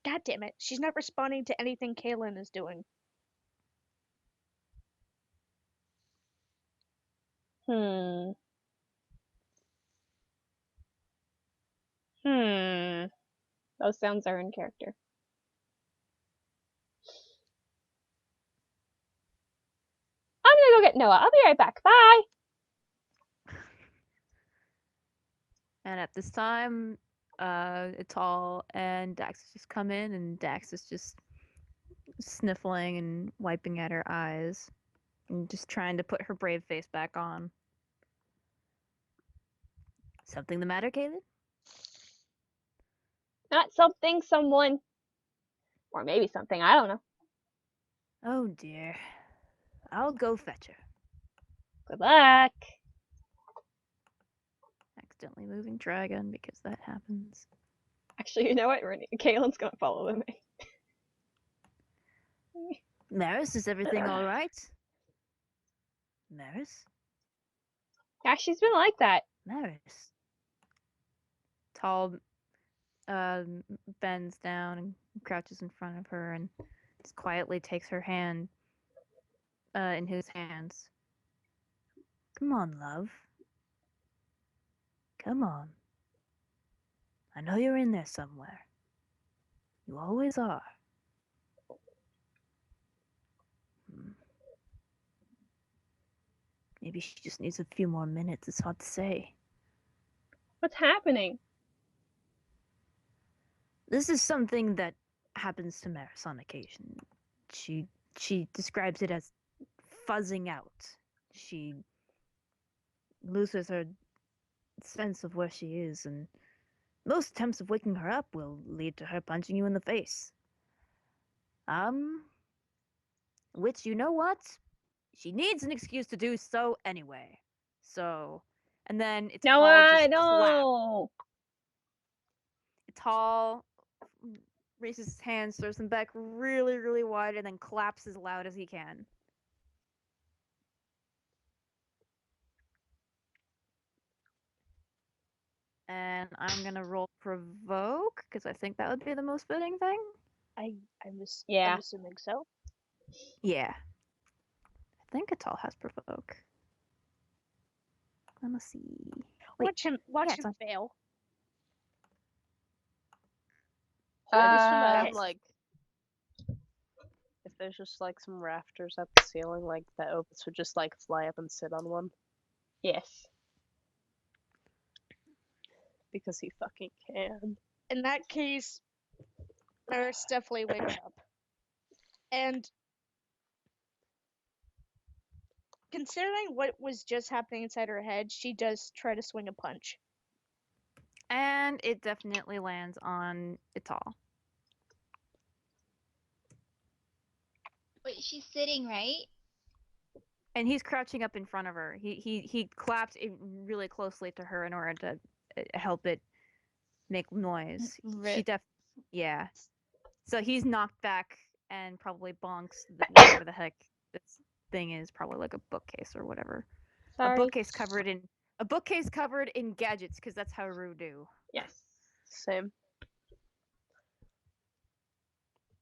God damn it! She's not responding to anything Kaylin is doing. Those sounds are in character. I'm gonna go get Noah. I'll be right back. Bye. And at this time, Ital and Dax has just come in, and Dax is just sniffling and wiping at her eyes, and just trying to put her brave face back on. Something the matter, Caleb? Not something, someone. Or maybe something, I don't know. Oh dear. I'll go fetch her. Good luck. Accidentally moving dragon because that happens. Actually, you know what? Kaylin's gonna follow me. Maris, is everything alright? Maris? Yeah, she's been like that. Maris. Tall bends down and crouches in front of her and just quietly takes her hand in his hands. Come on, love. Come on. I know you're in there somewhere. You always are. Maybe she just needs a few more minutes. It's hard to say. What's happening? This is something that happens to Maris on occasion. She describes it as fuzzing out. She loses her sense of where she is, and most attempts of waking her up will lead to her punching you in the face. Which, you know what? She needs an excuse to do so anyway. So, and then it's No, all just clap. no. Tall raises his hands, throws them back really, really wide, and then claps as loud as he can. And I'm gonna roll provoke because I think that would be the most fitting thing. I'm Yeah. assuming so. Yeah, I think Atal has provoke. Let me see. Wait, Watch him yeah, it's on- fail. I just imagine Yes. like if there's just like some rafters at the ceiling, like that Opus would just like fly up and sit on one Yes. because he fucking can. In that case, Maris definitely wakes up. And considering what was just happening inside her head, she does try to swing a punch. and it definitely lands on Atal. Wait, she's sitting, right? And he's crouching up in front of her. He clapped it really closely to her in order to help it make noise. She yeah. So he's knocked back and probably bonks whatever the heck this thing is, probably like a bookcase or whatever. Sorry. A bookcase covered in gadgets, because that's how Rue do. Yes. Same.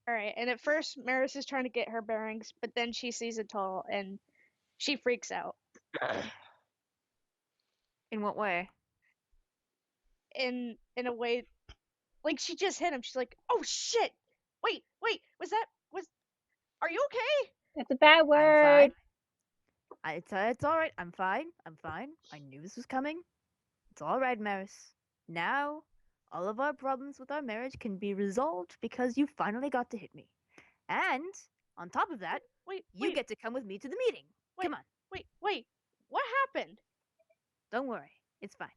Alright, and at first Maris is trying to get her bearings, but then she sees Atal and she freaks out. In what way? In a way, like she just hit him. She's like, "Oh shit! Wait, are you okay?" That's a bad I'm word. fine. It's all right. I'm fine. I knew this was coming. It's all right, Maris. Now, all of our problems with our marriage can be resolved because you finally got to hit me. And on top of that, you get to come with me to the meeting. Come on. Wait, what happened? Don't worry. It's fine.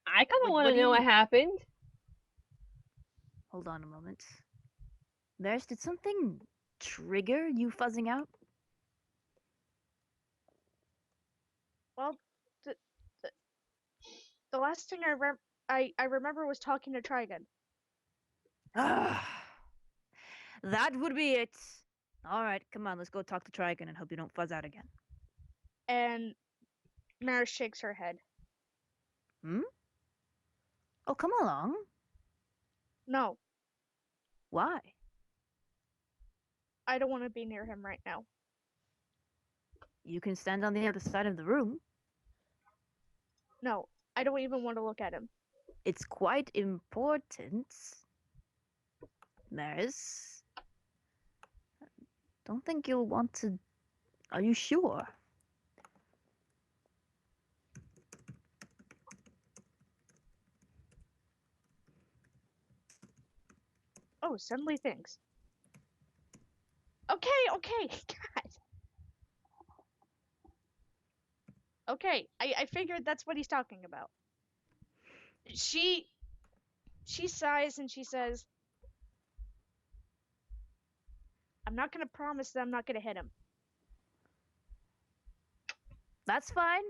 I kind of What want to do you know what mean? happened. Hold on a moment. Maris, did something trigger you fuzzing out? Well, the last thing I remember was talking to Trigon. That would be it. All right, come on, let's go talk to Trigon and hope you don't fuzz out again. And Maris shakes her head. Hmm? Oh, come along. No, Why? I don't want to be near him right now. You can stand on the other side of the room. No, I don't even want to look at him. It's quite important. Maris, don't think you'll want to. Are you sure? Oh, suddenly things. Okay, God. Okay, I figured that's what he's talking about. She sighs and she says, "I'm not gonna promise that I'm not gonna hit him." That's fine.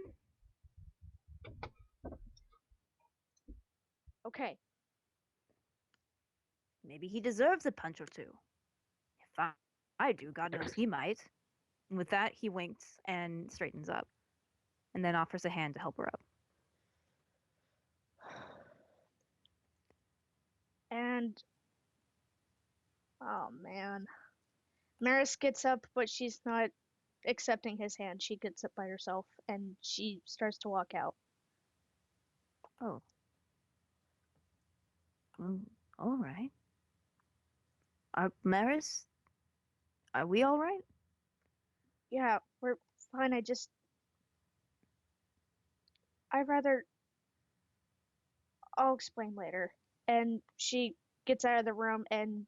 Okay. Maybe he deserves a punch or two. If I do, God knows he might. And with that, he winks and straightens up, and then offers a hand to help her up. And oh man. Maris gets up, but she's not accepting his hand. She gets up by herself and she starts to walk out. Oh. All right. Maris, are we all right? Yeah, we're fine. I'd rather. I'll explain later. and she gets out of the room and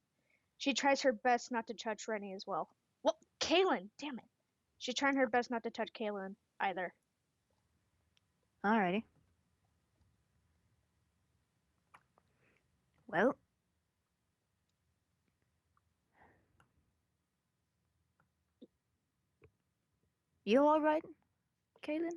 she tries her best not to touch Rennie as well. Well, Kaylin, damn it. She's trying her best not to touch Kaylin either. Alrighty. Well. You alright, Kaylin?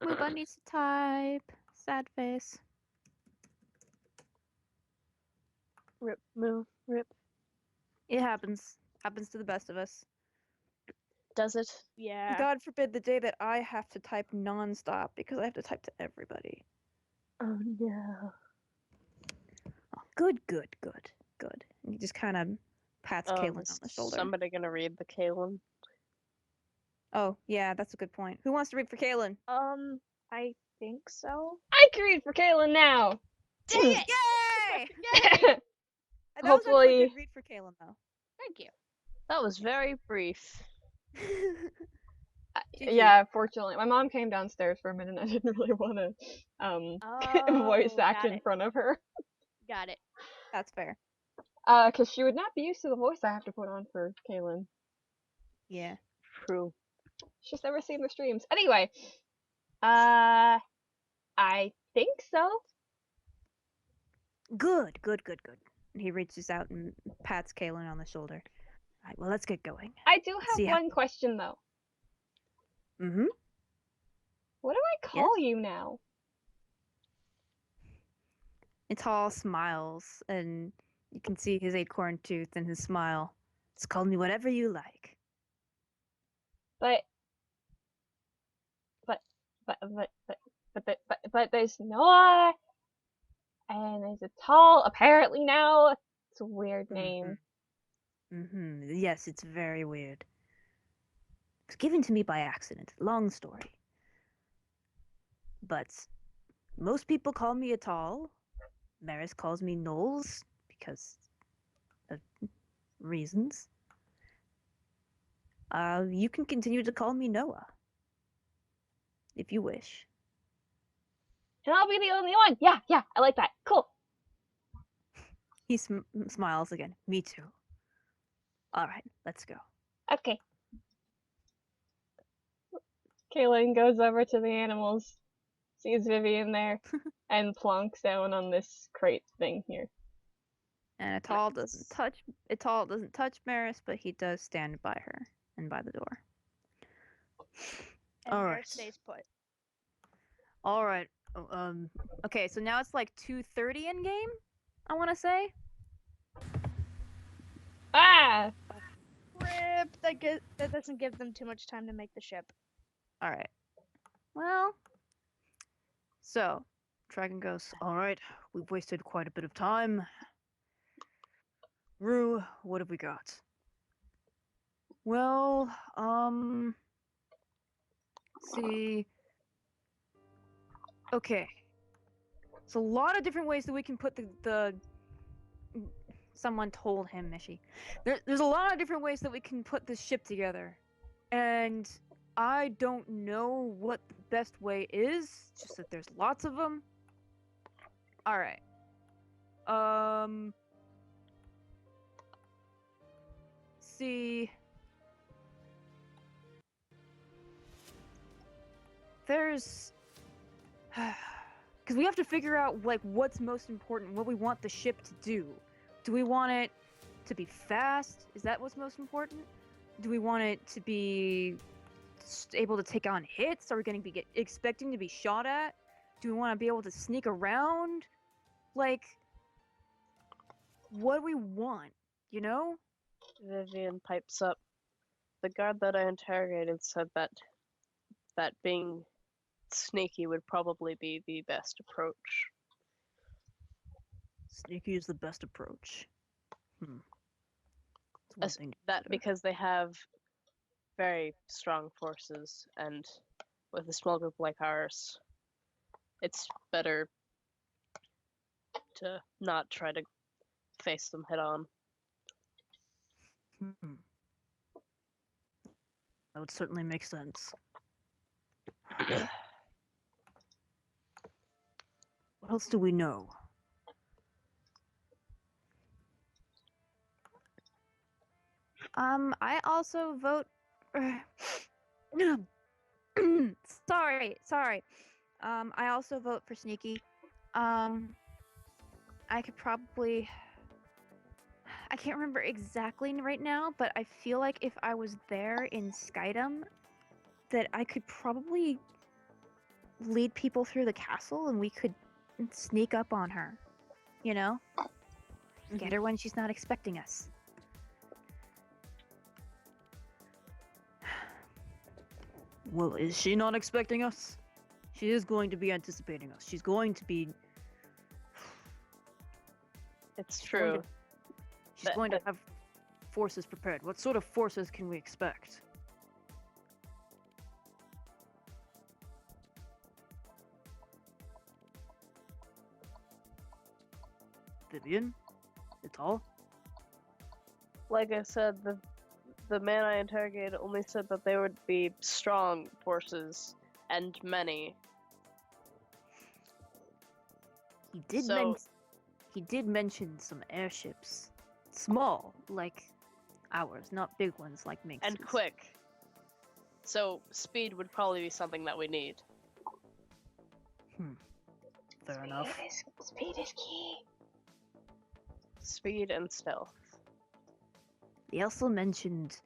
Weeba needs to type. Sad face. Rip, moo, rip. It happens. Happens to the best of us. Does it? Yeah. God forbid the day that I have to type nonstop because I have to type to everybody. Oh no. Oh, good. And he just kind of pats Kaylin Is on the shoulder. somebody gonna read the Kaylin? Oh, yeah, that's a good point. Who wants to read for Kaylin? I think so. I can read for Kaylin now. Dang it! Yay! Yay! That was actually a Hopefully- good read for Kaylin, though. Thank you. That was very brief. GG. Yeah, fortunately, my mom came downstairs for a minute. And I didn't really want to voice Oh, act got in it. front of her, Got it. That's fair. because she would not be used to the voice I have to put on for Kaylin. Yeah. True. She's never seen the streams. Anyway, I think so. Good. And he reaches out and pats Kaylin on the shoulder. All right, well, let's get going. I do have See how- one question though. Mm-hmm. What do I call you now? Ital smiles, and you can see his acorn tooth and his smile. Just call me whatever you like. But there's Noah, and there's a tall. Apparently now, it's a weird name. Mm-hmm. Yes, it's very weird. It was given to me by accident. Long story. But most people call me Ital. Maris calls me Knowles because of reasons. You can continue to call me Noah. If you wish. And I'll be the only one. Yeah, I like that. Cool. He smiles again. Me too. Alright, let's go. Okay. Kaylin goes over to the animals, sees Vivian there, and plonks down on this crate thing here. And Ital doesn't touch Maris, but he does stand by her and by the door. And All there right. stays put. Alright. Okay, so now it's like 2:30 in game, I wanna say. Ah! Rip. That doesn't give them too much time to make the ship. Alright. Well. So, Dragon goes, alright, we've wasted quite a bit of time. Rue, what have we got? Well, see. Okay. It's a lot of different ways that we can put the someone told him, Mishi. There's a lot of different ways that we can put this ship together. And I don't know what the best way is, just that there's lots of them. Alright. See. There's... Because we have to figure out, like, what's most important, what we want the ship to do. Do we want it to be fast? Is that what's most important? Do we want it to be able to take on hits? Are we going to be expecting to be shot at? Do we want to be able to sneak around? Like, what do we want, you know? Vivian pipes up. The guard that I interrogated said that being sneaky would probably be the best approach. Sneaky is the best approach. That's one thing to consider. Because they have very strong forces, and with a small group like ours, it's better to not try to face them head on. Hmm. That would certainly make sense. What else do we know? I also vote. Sorry. I also vote for Sneaky. I could probably. I can't remember exactly right now, but I feel like if I was there in Skydom, that I could probably lead people through the castle and we could sneak up on her. You know? Get her when she's not expecting us. Well, is she not expecting us? She is going to be anticipating us. She's going to be. It's She's going true. She's going to have forces prepared. What sort of forces can we expect? Vivian? It's all? Like I said, the man I interrogated only said that there would be strong forces and many. He did So- he did mention some airships. Small, like ours, not big ones like Minx's. And quick. So speed would probably be something that we need. Fair enough. Speed is key. Speed and stealth. He also mentioned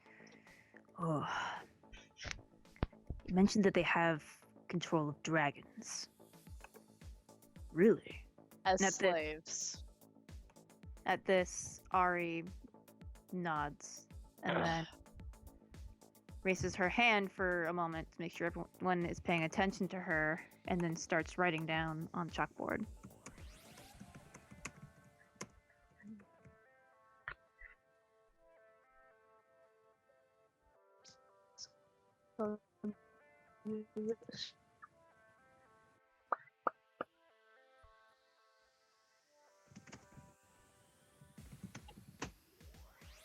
he mentioned that they have control of dragons. Really? As Not the- slaves. At this, Ari nods and then raises her hand for a moment to make sure everyone is paying attention to her, and then starts writing down on chalkboard.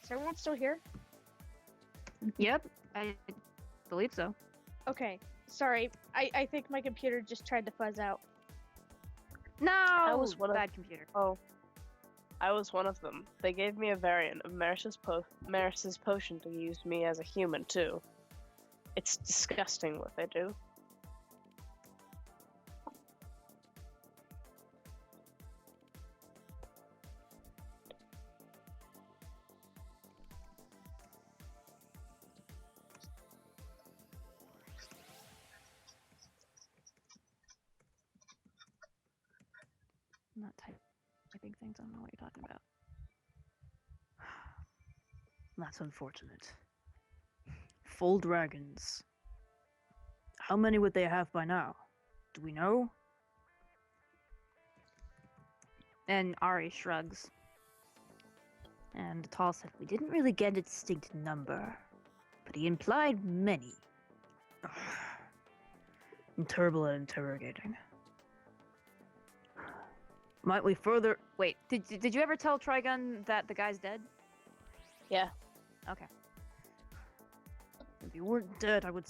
Is everyone still here? Yep, I believe so. Okay. Sorry, I think my computer just tried to fuzz out. No, was one of- bad computer. Oh. I was one of them. They gave me a variant of Maris's potion to use me as a human, too. It's disgusting what they do. I'm not typing things. I don't know what you're talking about. That's unfortunate. Full dragons. How many would they have by now? Do we know? And Ari shrugs. And Tal said, we didn't really get a distinct number, but he implied many. I'm terrible at interrogating. Might we further... Wait, did you ever tell Trigun that the guy's dead? Yeah. Okay. If you weren't dead, I would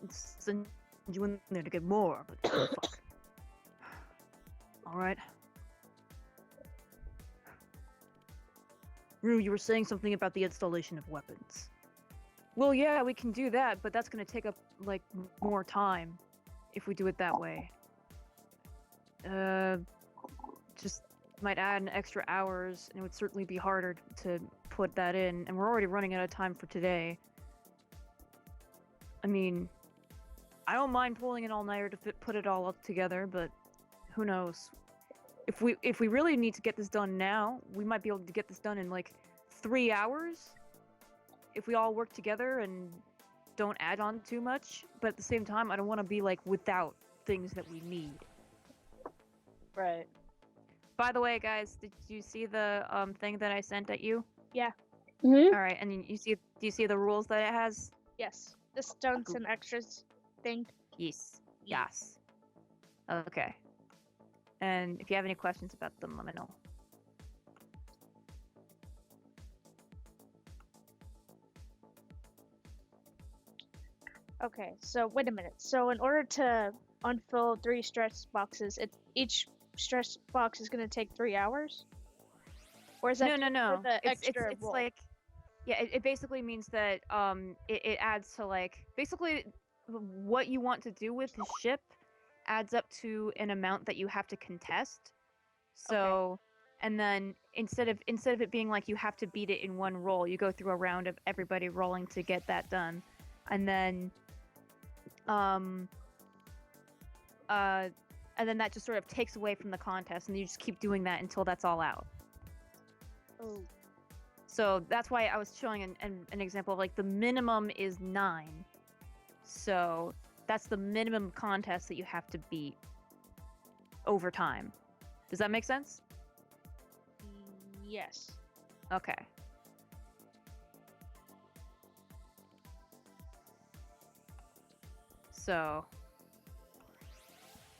send you in there to get more, but fuck. Alright. Rue, you were saying something about the installation of weapons. Well, yeah, we can do that, but that's gonna take up, like, more time if we do it that way. Just might add an extra hours, and it would certainly be harder to put that in, and we're already running out of time for today. I mean, I don't mind pulling an all-nighter to put it all up together, but who knows? If we really need to get this done now, we might be able to get this done in like 3 hours if we all work together and don't add on too much. But at the same time, I don't want to be like without things that we need. Right. By the way, guys, did you see the thing that I sent at you? Yeah. Mm-hmm. All right, and do you see the rules that it has? Yes. The stunts and extras thing. Yes. Yes. Okay. And if you have any questions about them, let me know. Okay, so wait a minute. So in order to unfill 3 stress boxes, each stress box is gonna take 3 hours? Or is that No, just no. for the extra It's roll? like, yeah, it basically means that it adds to like basically what you want to do with the ship adds up to an amount that you have to contest. So, and then instead of it being like you have to beat it in one roll, you go through a round of everybody rolling to get that done, and then that just sort of takes away from the contest, and you just keep doing that until that's all out. Oh. So that's why I was showing an example of like the minimum is 9. So that's the minimum contest that you have to beat over time. Does that make sense? Yes. Okay. So,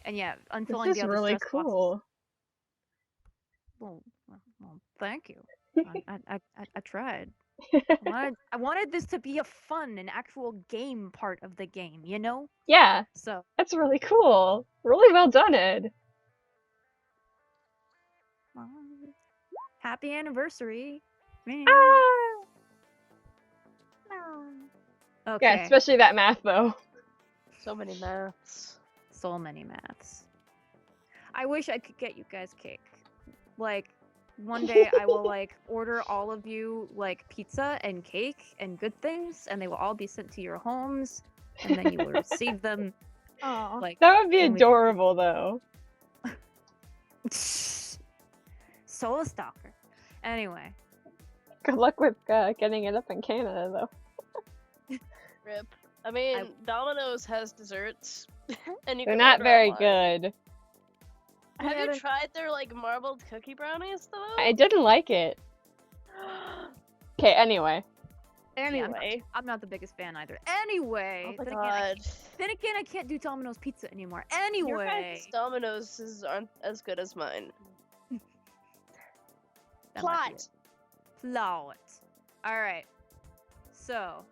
and yeah, This unfilling is the other really stress boxes. cool. Well, thank you. I tried. I wanted this to be a fun and actual game part of the game, you know? Yeah, So, that's really cool. Really well done, Ed. happy anniversary. Ah! Okay. Yeah, especially that math though. So many maths. So many maths. I wish I could get you guys cake. Like, one day I will like order all of you like pizza and cake and good things, and they will all be sent to your homes, and then you will receive them. Aw. Like That would be when we- adorable though. Soul stalker. Anyway, Good luck with getting it up in Canada though. Rip. I mean, Domino's has desserts, and you They're can not order very online. good. Have Yeah, you they're- tried their like marbled cookie brownies though? I didn't like it. Okay, anyway. Anyway, I'm not the biggest fan either. Anyway, Oh my then god. again, I can't do Domino's pizza anymore. Your Anyway, guys' Domino's aren't as good as mine. that might be plot. it. Plot. All right. So,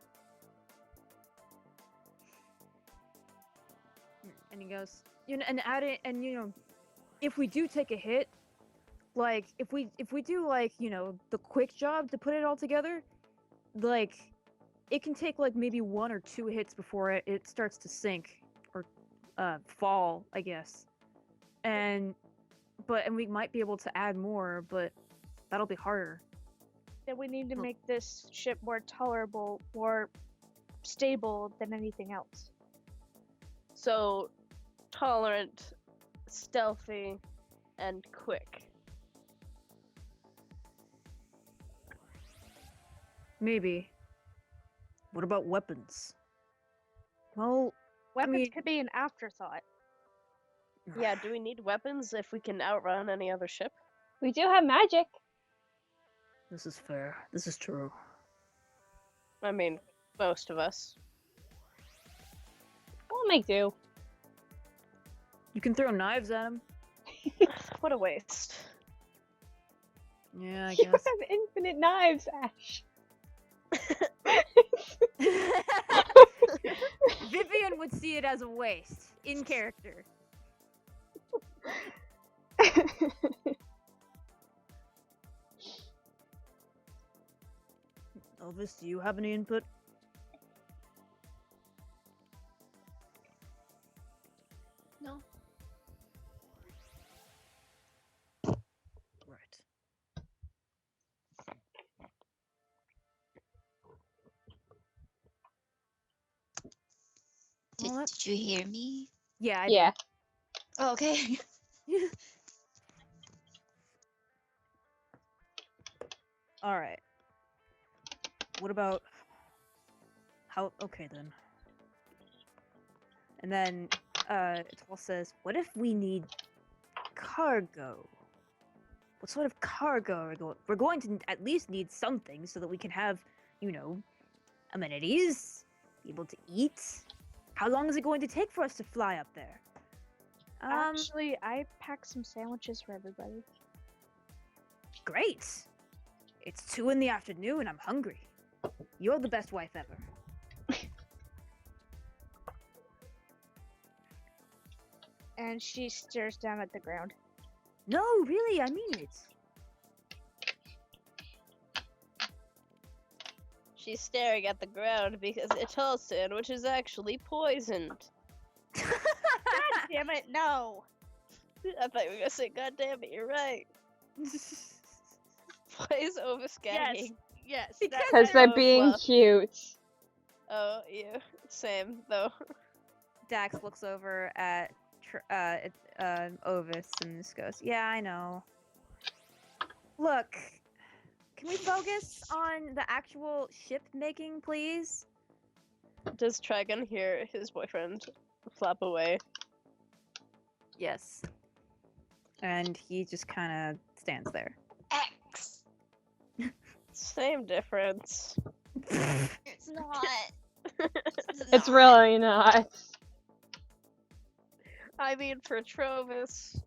and he goes, you know, and add it, and you know, if we do take a hit, like if we do like you know the quick job to put it all together, like it can take like maybe 1 or 2 hits before it starts to sink or fall, I guess. And we might be able to add more, but that'll be harder. That we need to make this ship more tolerable, more stable than anything else. So, tolerant, stealthy, and quick. Maybe. What about weapons? Well, Weapons mean- could be an afterthought. Yeah, do we need weapons if we can outrun any other ship? We do have magic. This is fair. This is true. I mean, most of us. We'll make do. You can throw knives at him. What a waste. Yeah, I You guess. have infinite knives, Ash. Vivian would see it as a waste in character. Elvis, do you have any input? No. Right. Did, Well, that- did you hear me? Yeah, I Yeah. Oh, okay. did. All right. What about how? Okay then. And then Tal says, "What if we need cargo? What sort of cargo are we going? We're going to at least need something so that we can have, you know, amenities Be able to eat? How long is it going to take for us to fly up there? Actually, I packed some sandwiches for everybody. Great. It's 2 in the afternoon. I'm hungry. You're the best wife ever. And she stares down at the ground. No, really, I mean it. She's staring at the ground because a tall sandwich is actually poisoned. God damn it, no! I thought you were gonna say, God damn it, you're right. Why is Ovis gagging? Yes. Because they're so being fluff. cute. Oh, yeah. Same, though. Dax looks over at Ovis and just goes, "Yeah, I know. Look, can we focus on the actual ship making, please?" Does Trigon hear his boyfriend flap away? Yes. And he just kind of stands there. X. Same difference. It's not. It's really not. I mean, for Trovis.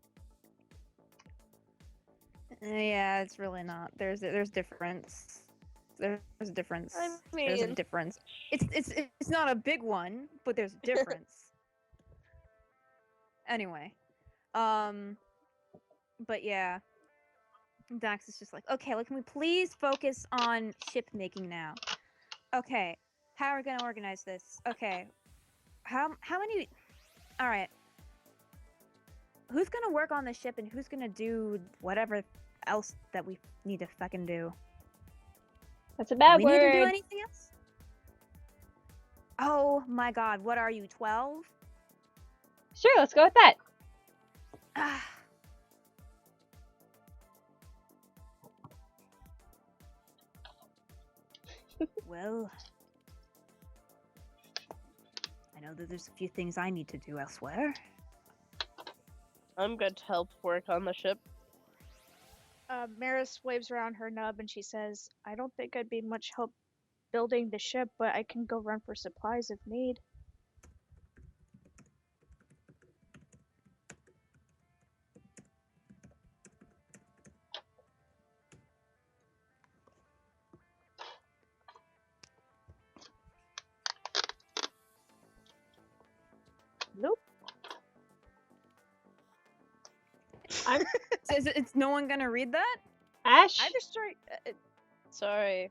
Yeah, it's really not. There's difference. There's a difference. I There's a mean, difference. It's not a big one, but there's a difference. Anyway, but yeah, Dax is just like, okay, can we please focus on ship making now? Okay, how are we gonna organize this? Okay, how many? All right, who's gonna work on the ship and who's gonna do whatever else that we need to fucking do? That's a bad we need to do word. anything else? Oh my god, what are you, 12? Sure, let's go with that. Ah. Well, I know that there's a few things I need to do elsewhere. I'm good to help work on the ship. Maris waves around her nub and she says, I don't think I'd be much help building the ship, but I can go run for supplies if need. Nope. It's no one gonna read that? Ash? I destroy. Sorry.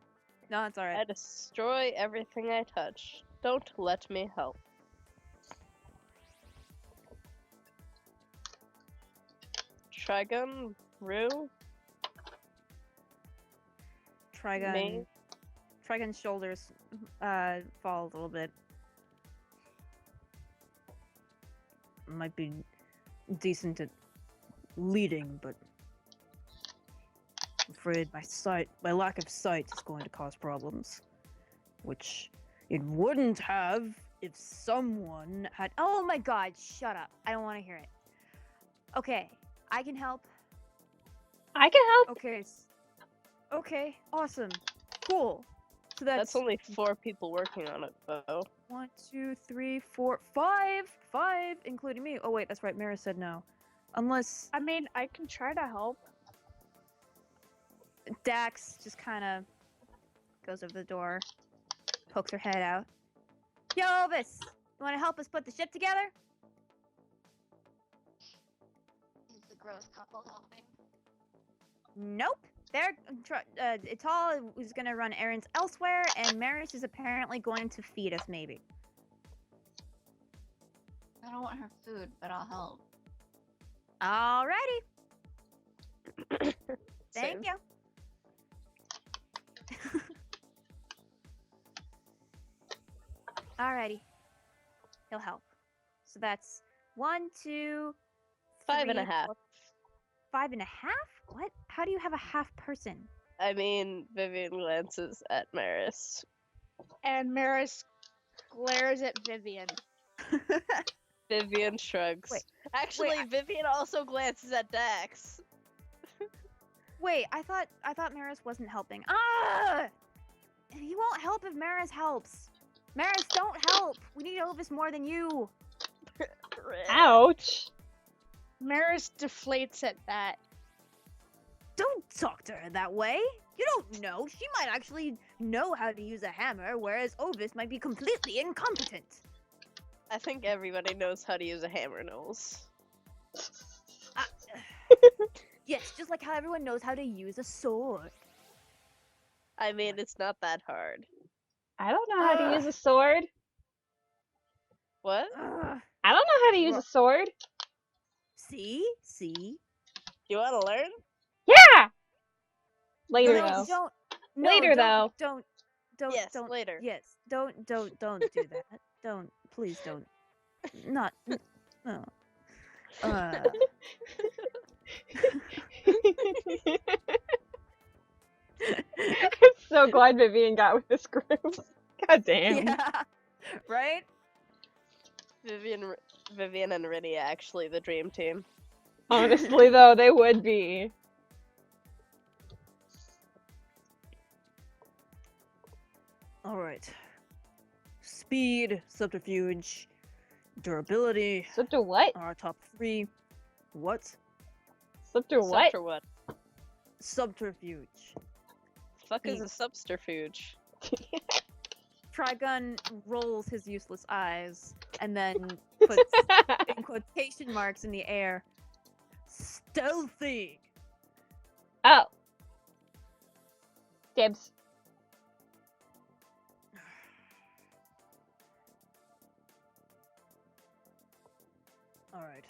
No, it's I alright. destroy everything I touch. Don't let me help. Trigon, Rue, me. Trigon's shoulders fall a little bit. Might be decent at leading, but I'm afraid my lack of sight is going to cause problems. Which it wouldn't have if someone had. Oh my god, shut up. I don't want to hear it. Okay, I can help. I can help. Okay. Okay, awesome. Cool. So That's only 4 people working on it, though. 1, 2, 3, 4, 5. 5, including me. Oh wait, that's right. Mara said no. Unless I mean, I can try to help. Dax just kind of goes over the door, pokes her head out. Yo, Elvis, you want to help us put the ship together? Is the gross couple helping? Nope. Ital is gonna run errands elsewhere, and Maris is apparently going to feed us, maybe. I don't want her food, but I'll help. Alrighty. Same. Thank you. Alrighty. He'll help. So that's 1, 2, 5 and a 3, half. 4, 5 and a half? What? How do you have a half person? I mean, Vivian glances at Maris. And Maris glares at Vivian. Vivian shrugs. Wait, Actually, Vivian also glances at Dax. Wait, I thought Maris wasn't helping. Ah! He won't help if Maris helps. Maris, don't help! We need Elvis more than you! Ouch! Maris deflates at that. Don't talk to her that way! You don't know! She might actually know how to use a hammer, whereas Ovis might be completely incompetent! I think everybody knows how to use a hammer, Knowles. Yes, just like how everyone knows how to use a sword. I mean, it's not that hard. I don't know how to use a sword. What? Ugh. I don't know how to use a sword. See? See? You want to learn? Yeah! Later, No, though. don't. No, Later, don't, though. Don't. Yes, Don't. later. Yes. Don't do that. Don't. Please don't. Not. No. I'm so glad Vivian got with this group. God damn. Yeah. Right? Vivian and Rinny are actually the dream team. Honestly, though, they would be. Alright. Speed, subterfuge, durability Slipped to what? are our top 3. What? Slipped to what? Subter what? Subterfuge. Fuck is Speed. a subterfuge? Trigun rolls his useless eyes and then puts in quotation marks in the air. Stealthy. Oh. Dibs. Alright.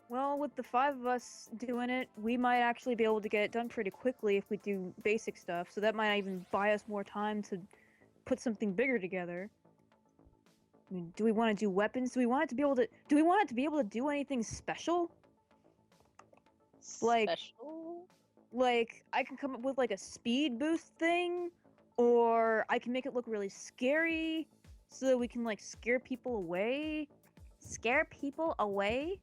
Well, with the 5 of us doing it, we might actually be able to get it done pretty quickly if we do basic stuff, so that might even buy us more time to put something bigger together. I mean, do we want to do weapons? Do we want it to be able to do anything special? Like- Special? Like, I can come up with like a speed boost thing, or I can make it look really scary so that we can like scare people away. Scare people away?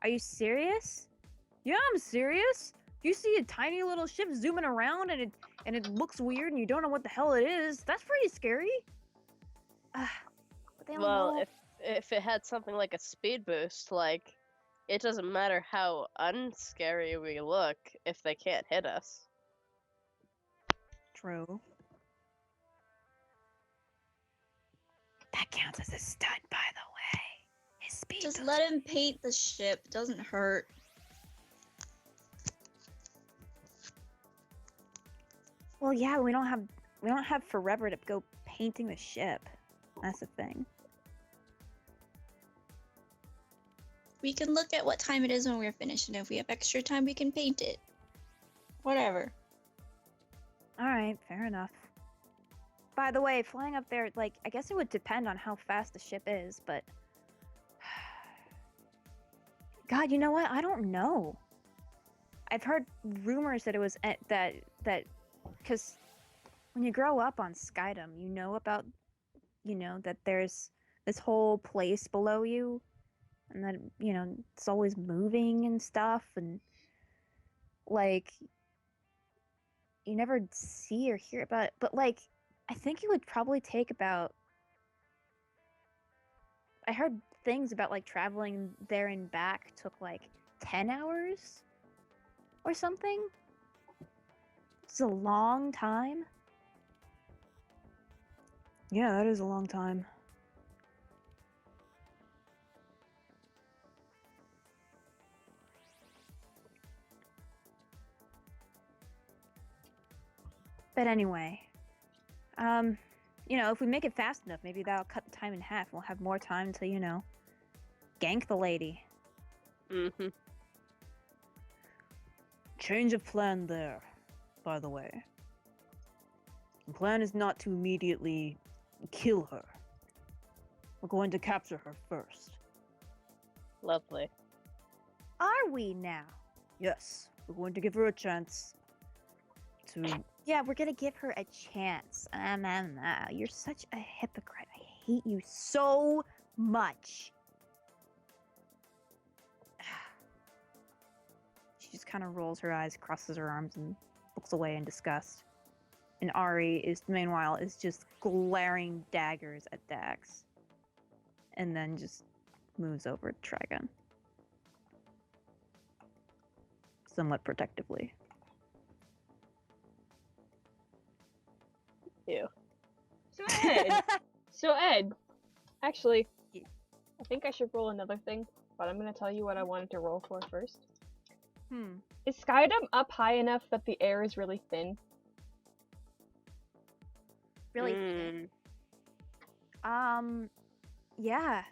Are you serious? Yeah, I'm serious. If you see a tiny little ship zooming around and it looks weird and you don't know what the hell it is, that's pretty scary. But they don't Well, know. if it had something like a speed boost, like, it doesn't matter how unscary we look if they can't hit us. True. That counts as a stunt, by the way. His speed Just boost. let him paint the ship. Doesn't hurt. Well, yeah, we don't have forever to go painting the ship. That's the thing. We can look at what time it is when we're finished, and if we have extra time, we can paint it. Whatever. All right, fair enough. By the way, flying up there, like, I guess it would depend on how fast the ship is, but God, you know what? I don't know. I've heard rumors that it was that because when you grow up on Skydom, you know about, that there's this whole place below you, and that, it's always moving and stuff, and like you never see or hear about it, but like I think it would probably take about. I heard things about like traveling there and back took like 10 hours or something. It's a long time. Yeah, that is a long time. But anyway, if we make it fast enough, maybe that'll cut the time in half. We'll have more time to, gank the lady. Mm-hmm. Change of plan there, by the way. The plan is not to immediately kill her. We're going to capture her first. Lovely. Are we now? Yes, we're going to give her a chance to... Yeah, we're gonna give her a chance. You're such a hypocrite. I hate you so much. She just kind of rolls her eyes, crosses her arms, and looks away in disgust. And Ari is meanwhile is just glaring daggers at Dax. And then just moves over to Trigon. Somewhat protectively. Ew. So Ed, actually, Yeah. I think I should roll another thing, but I'm gonna tell you what I wanted to roll for first. Is Skydom up high enough that the air is really thin? Really Mm. Yeah.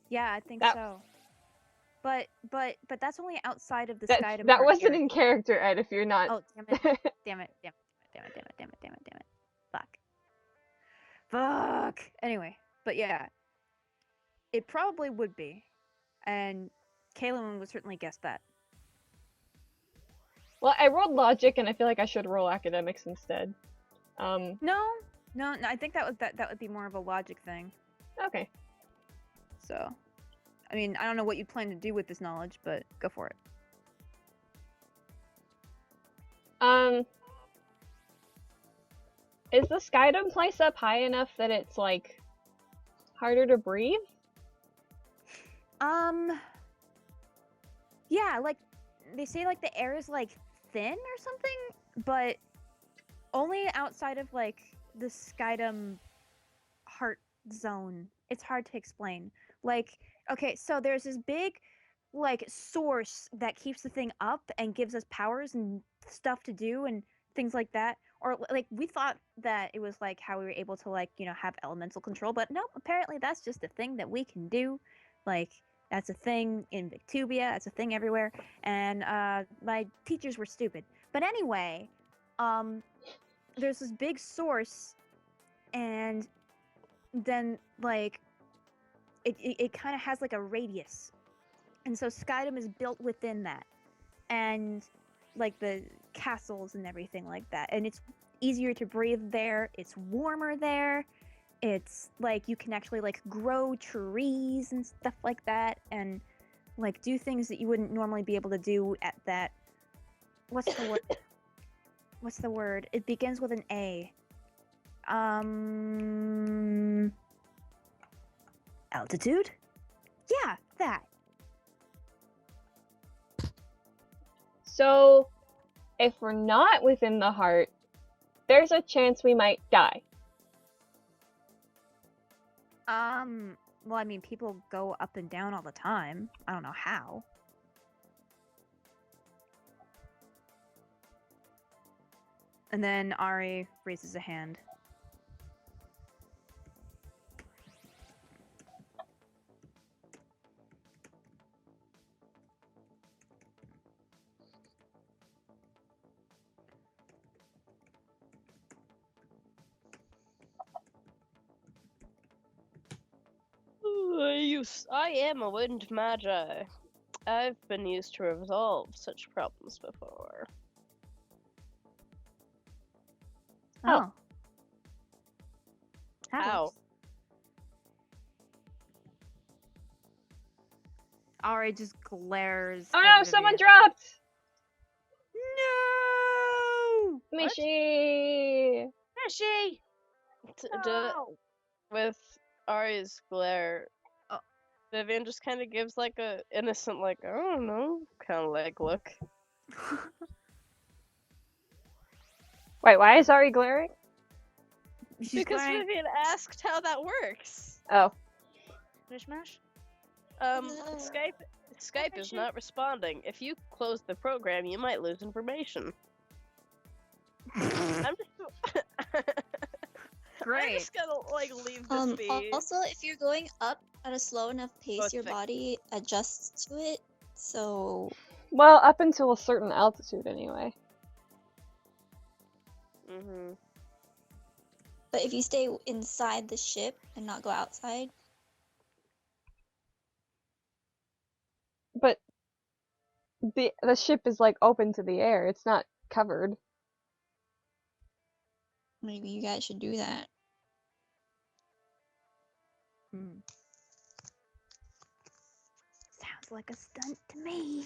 Yeah, I think That- so. But that's only outside of the That, Skydom that part wasn't area. in character, Ed, if you're not. Oh, damn it. Damn it. Damn it. Damn it. Damn it. Damn it. Damn it. Damn it. Fuck. Fuck. Anyway, but yeah. It probably would be. And Kaylin would certainly guess that. Well, I rolled logic, and I feel like I should roll academics instead. No, I think that would be more of a logic thing. Okay. So, I mean, I don't know what you plan to do with this knowledge, but go for it. Is the Skydom place up high enough that it's, like, harder to breathe? Yeah, like, they say, like, the air is, like, thin or something, but only outside of, like, the Skydom heart zone. It's hard to explain. Like, okay, so there's this big, like, source that keeps the thing up and gives us powers and stuff to do and things like that. Or, like, we thought that it was, like, how we were able to, like, you know, have elemental control, but no, apparently that's just a thing that we can do. Like, that's a thing in Victubia, that's a thing everywhere, and, my teachers were stupid. But anyway, there's this big source, and then, like, it kind of has, like, a radius. And so Skydom is built within that. And, like, the castles and everything like that. And it's easier to breathe there. It's warmer there. It's, like, you can actually, like, grow trees and stuff like that. And, like, do things that you wouldn't normally be able to do at that... What's the word? What's the word? It begins with an A. Altitude? Yeah, that. So, if we're not within the heart, there's a chance we might die. Well, I mean, people go up and down all the time. I don't know how. And then Ari raises a hand. I am a wind magi. I've been used to resolve such problems before. Oh. How? works. Ari just glares. Oh at no, someone Vivian. dropped! No! Mishi! Fishy! No! With Ari's glare, Oh. Vivian just kind of gives like a innocent, like, I don't know, kind of like look. Wait, why is Ari glaring? She's Because glaring. Vivian asked how that works. Oh. Mishmash? Skype is not responding. If you close the program, you might lose information. I'm just. I'm Great. just gonna like leave this be. Also, if you're going up at a slow enough pace, it's your fixed. body adjusts to it. So Well, up until a certain altitude, anyway. Mm-hmm. but if you stay inside the ship and not go outside, But the ship is, like, open to the air. It's not covered. maybe you guys should do that. Sounds like a stunt to me.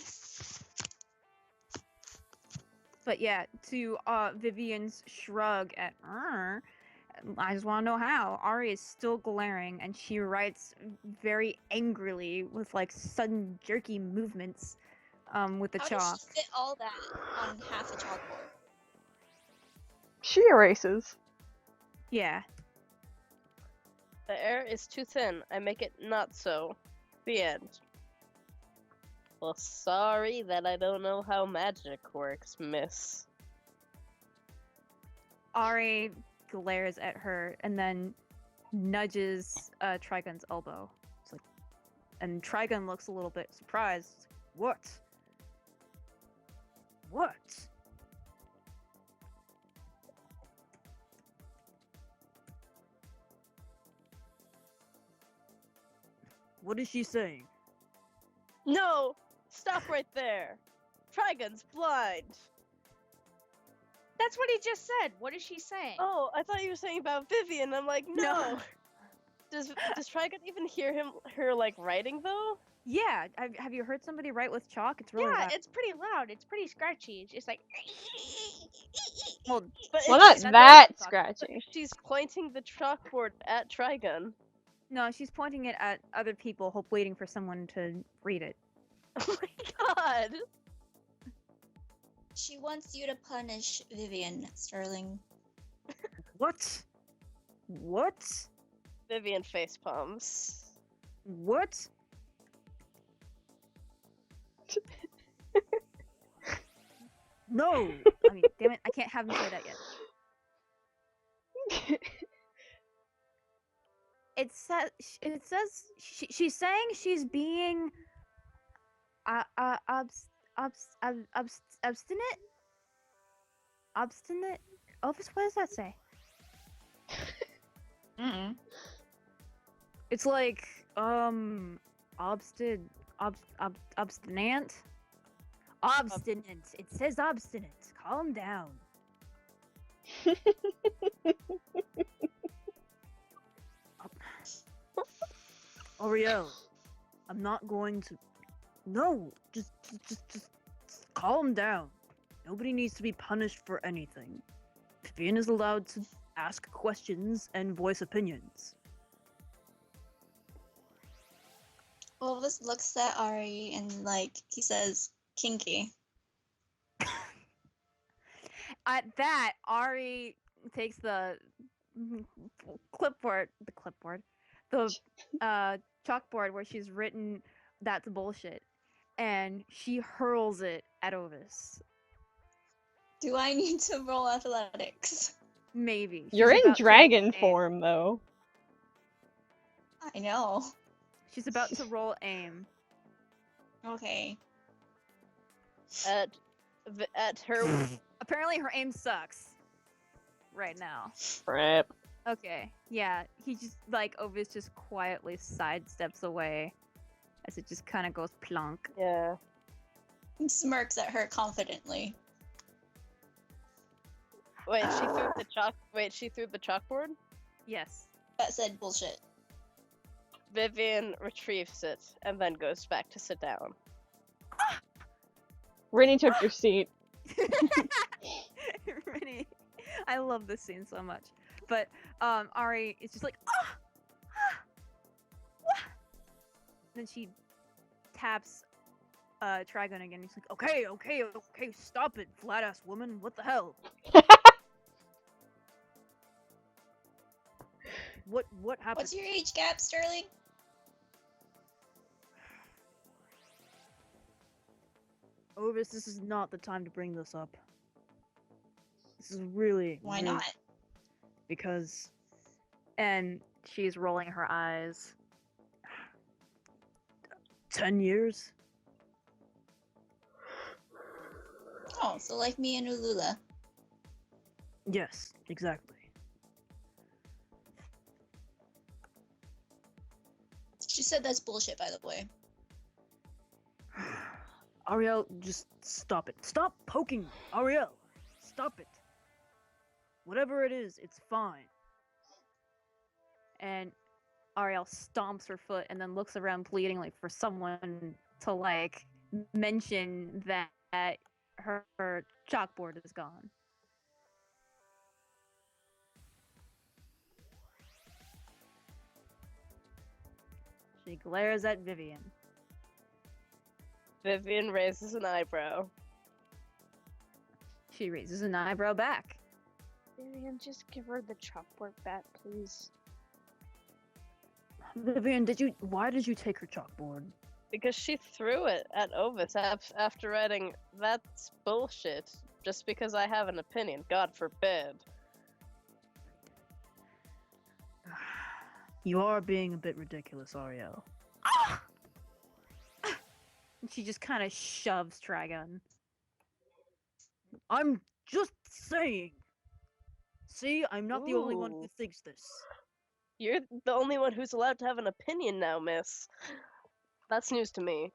But yeah, to Vivian's shrug at, I just want to know how. Ari is still glaring, and she writes very angrily with like sudden jerky movements, with the How chalk. does she fit all that on half a chalkboard? She erases. Yeah. The air is too thin. I make it not so. The end. Well, sorry that I don't know how magic works, miss. Ari glares at her and then nudges Trigun's elbow. It's like, and Trigun looks a little bit surprised. What? What? What is she saying? No! Stop right there! Trigun's blind! That's what he just said. What is she saying? Oh, I thought you were saying about Vivian. I'm like, no! Does Trigun even hear her like writing though? Yeah. Have you heard somebody write with chalk? It's really Yeah, loud. it's pretty loud. It's pretty scratchy. It's just like. Well, But Well, it's- not that's that talk- scratchy. she's pointing the chalkboard at Trigun. no, she's pointing it at other people, waiting for someone to read it. Oh my god! She wants you to punish Vivian, Sterling. What? What? Vivian face palms. What? No! I mean, damn it, I can't have him say that yet. It says she's saying she's being obstinate. Obstinate. Elvis, what does that say? Mm-mm. It's like obstinate. Obstinate. It says obstinate. Calm down. Oriel, I'm not going to. No, just calm down. Nobody needs to be punished for anything. Vivian is allowed to ask questions and voice opinions. Elvis looks at Ari and like he says, "Kinky." At that, Ari takes the chalkboard where she's written "That's bullshit," and she hurls it at Ovis. Do I need to roll athletics? Maybe. You're She's in about to dragon aim. form, though. I know. She's about to roll aim. Okay. At her. Apparently, her aim sucks. Right now. Rip. Okay. Yeah. He just Ovis just quietly sidesteps away, as it just kind of goes plunk. Yeah. He smirks at her confidently. Wait, she threw the chalk. Wait, she threw the chalkboard. Yes. That said bullshit. Vivian retrieves it and then goes back to sit down. Rennie took your seat. Rennie, I love this scene so much. But Ari is just like, then she taps Trigon again. He's like, okay, stop it, flat ass woman. What the hell? What happened? What's your age gap, Sterling? Ovis, this is not the time to bring this up. This is really Why really- not? Because, and she's rolling her eyes. 10 years? Oh, so like me and Ulula. Yes, exactly. She said that's bullshit, by the way. Ariel, just stop it. Stop poking me. Ariel, stop it. Whatever it is, it's fine. And Ariel stomps her foot and then looks around pleadingly for someone to mention that her chalkboard is gone. She glares at Vivian. Vivian raises an eyebrow. She raises an eyebrow back. Vivian, just give her the chalkboard back, please. Vivian, why did you take her chalkboard? Because she threw it at Ovis after writing, "That's bullshit," just because I have an opinion, God forbid. You are being a bit ridiculous, Ariel. And she just kind of shoves Trigun. I'm just saying. See, I'm not the only one who Ooh. thinks this. You're the only one who's allowed to have an opinion now, miss. That's news to me.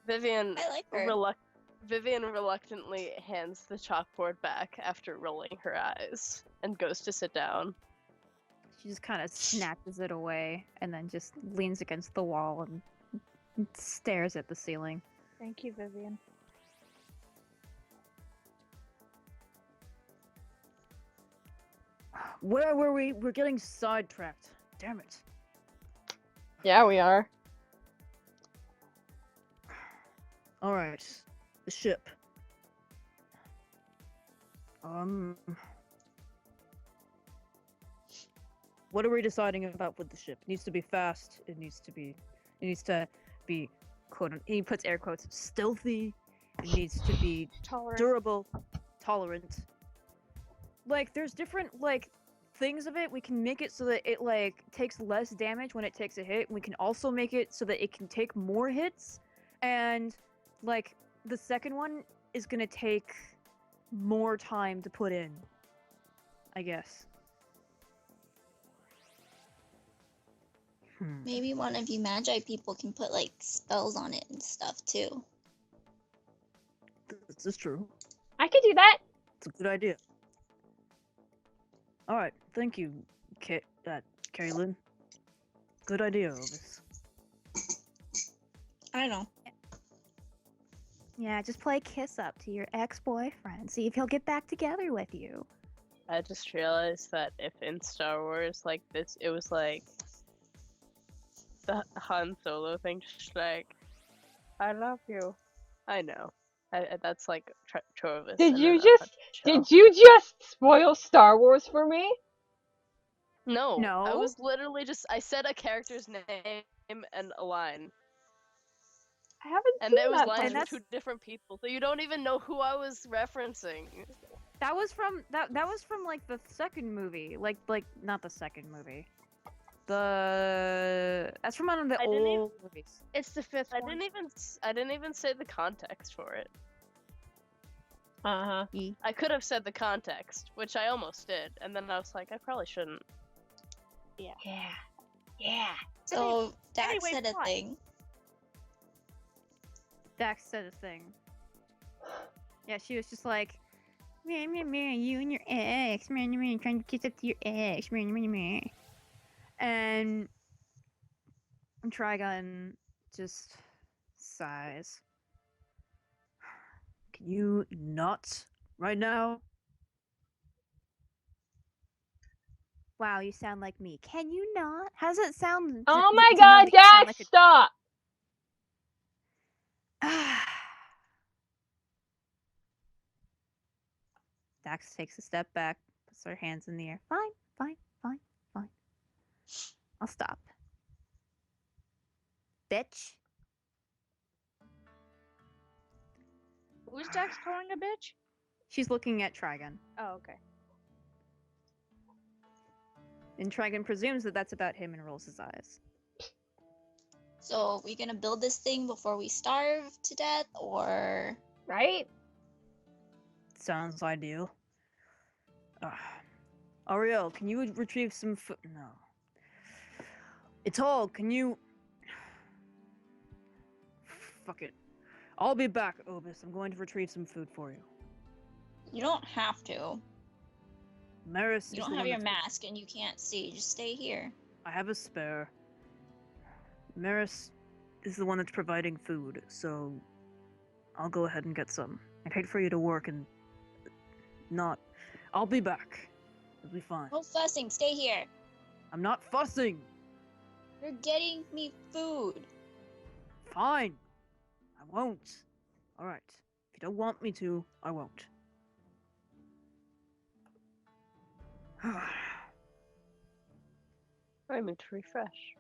Vivian I like her. Vivian reluctantly hands the chalkboard back after rolling her eyes and goes to sit down. She just kind of snatches it away and then just leans against the wall and stares at the ceiling. Thank you, Vivian. Where were we? We're getting sidetracked. Damn it. Yeah, we are. Alright. The ship. What are we deciding about with the ship? It needs to be fast. It needs to be quote. He puts air quotes. Stealthy. It needs to be Tolerant. durable, tolerant. Like, there's different things of it. We can make it so that it takes less damage when it takes a hit. We can also make it so that it can take more hits, and the second one is gonna take more time to put in, I guess. Maybe one of you magi people can put like spells on it and stuff too. This is true. I could do that. It's a good idea. All right, thank you, Kaylin. Good idea, Ovis. I don't know. Yeah, just play kiss up to your ex-boyfriend. See if he'll get back together with you. I just realized that if in Star Wars like this, it was like the Han Solo thing, just like, "I love you." I know. That's like Trovis. Did in you a just nutshell. did you just spoil Star Wars for me? No. I No? was literally I said a character's name and a line. I haven't And seen there was that lines part. And from that's- two different people, so you don't even know who I was referencing. That was from that was from the second movie, not the second movie. That's from one of the I didn't old movies. It's the fifth I one. didn't even say the context for it. Uh-huh. I could have said the context, which I almost did, and then I was like, I probably shouldn't. Yeah. Yeah. So Dax anyway, said a plot. thing. Dax said a thing. Yeah, she was just like, "Man, you and your ex, man, trying to kiss up to your ex, man." And Trigun just sighs. Can you not right now? Wow, you sound like me. Can you not? How does it sound? Oh to my know god, that you sound Dax, like stop! Dax takes a step back, puts her hands in the air. Fine. I'll stop. Bitch. Who's Dax calling a bitch? She's looking at Trigun, Oh, okay. and Trigun presumes that that's about him and rolls his eyes. So are we gonna build this thing before we starve to death, or Right? Sounds ideal. Ariel, can you retrieve some food? No. It's all. Can you? Fuck it. I'll be back, Obis. I'm going to retrieve some food for you. you don't have to. Maris You is don't the have one your that's- mask and you can't see. Just stay here. I have a spare. Maris is the one that's providing food, so I'll go ahead and get some. I'd hate for you to work and not. I'll be back. It'll be fine. No fussing. Stay here. I'm not fussing. You're getting me food. Fine. I won't. Alright. If you don't want me to, I won't. I need to refresh.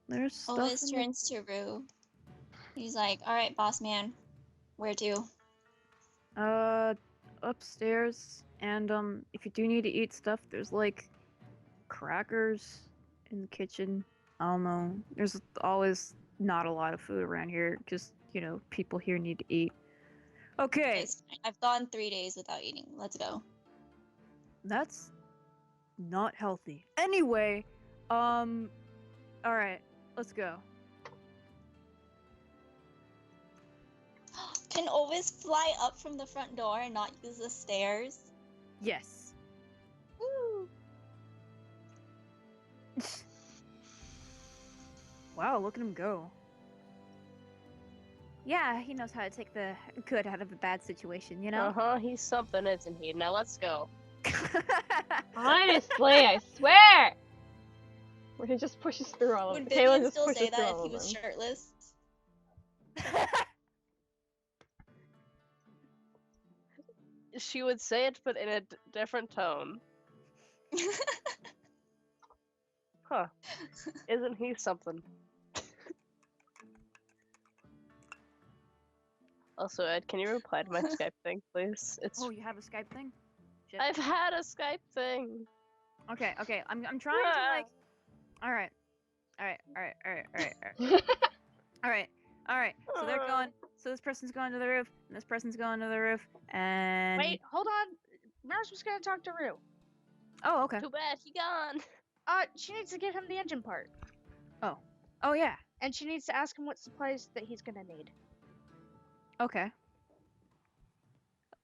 There's stuff Always in the... turns to Rue. He's like, all right, boss man. Where to? Upstairs. And, if you do need to eat stuff, there's, like, crackers in the kitchen. I don't know. There's always not a lot of food around here, because, you know, people here need to eat. Okay, It's fine. I've gone 3 days without eating. Let's go. that's not healthy. Anyway, alright, let's go. Can always fly up from the front door and not use the stairs. Yes. Woo! Wow, look at him go. Yeah, he knows how to take the good out of a bad situation, you know? Uh-huh, he's something, isn't he? Now let's go. Honestly, I swear! Where he just pushes through all of Would them. Kayla Vivian just still pushes say through that if all he of was them. shirtless? She would say it, but in a different tone. Huh. Isn't he something? Also, Ed, can you reply to my Skype thing, please? It's Oh, you have a Skype thing? Shit. I've had a Skype thing. Okay, I'm trying to like. All right. So they're going. So this person's going to the roof, and this person's going to the roof, and Wait, hold on. Mars was gonna talk to Rue. Oh, okay. Too bad he gone. She needs to give him the engine part, Oh yeah. and she needs to ask him what supplies that he's gonna need. Okay.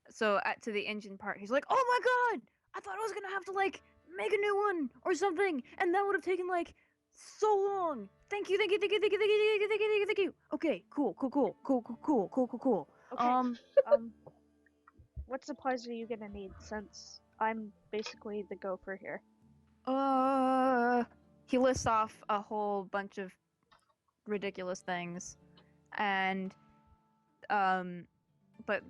So to the engine part, he's like, "Oh my god! I thought I was gonna have to like make a new one or something, and that would have taken like so long. Thank you. Okay, cool. Okay. What supplies are you gonna need? Since I'm basically the gopher here. He lists off a whole bunch of ridiculous things, and but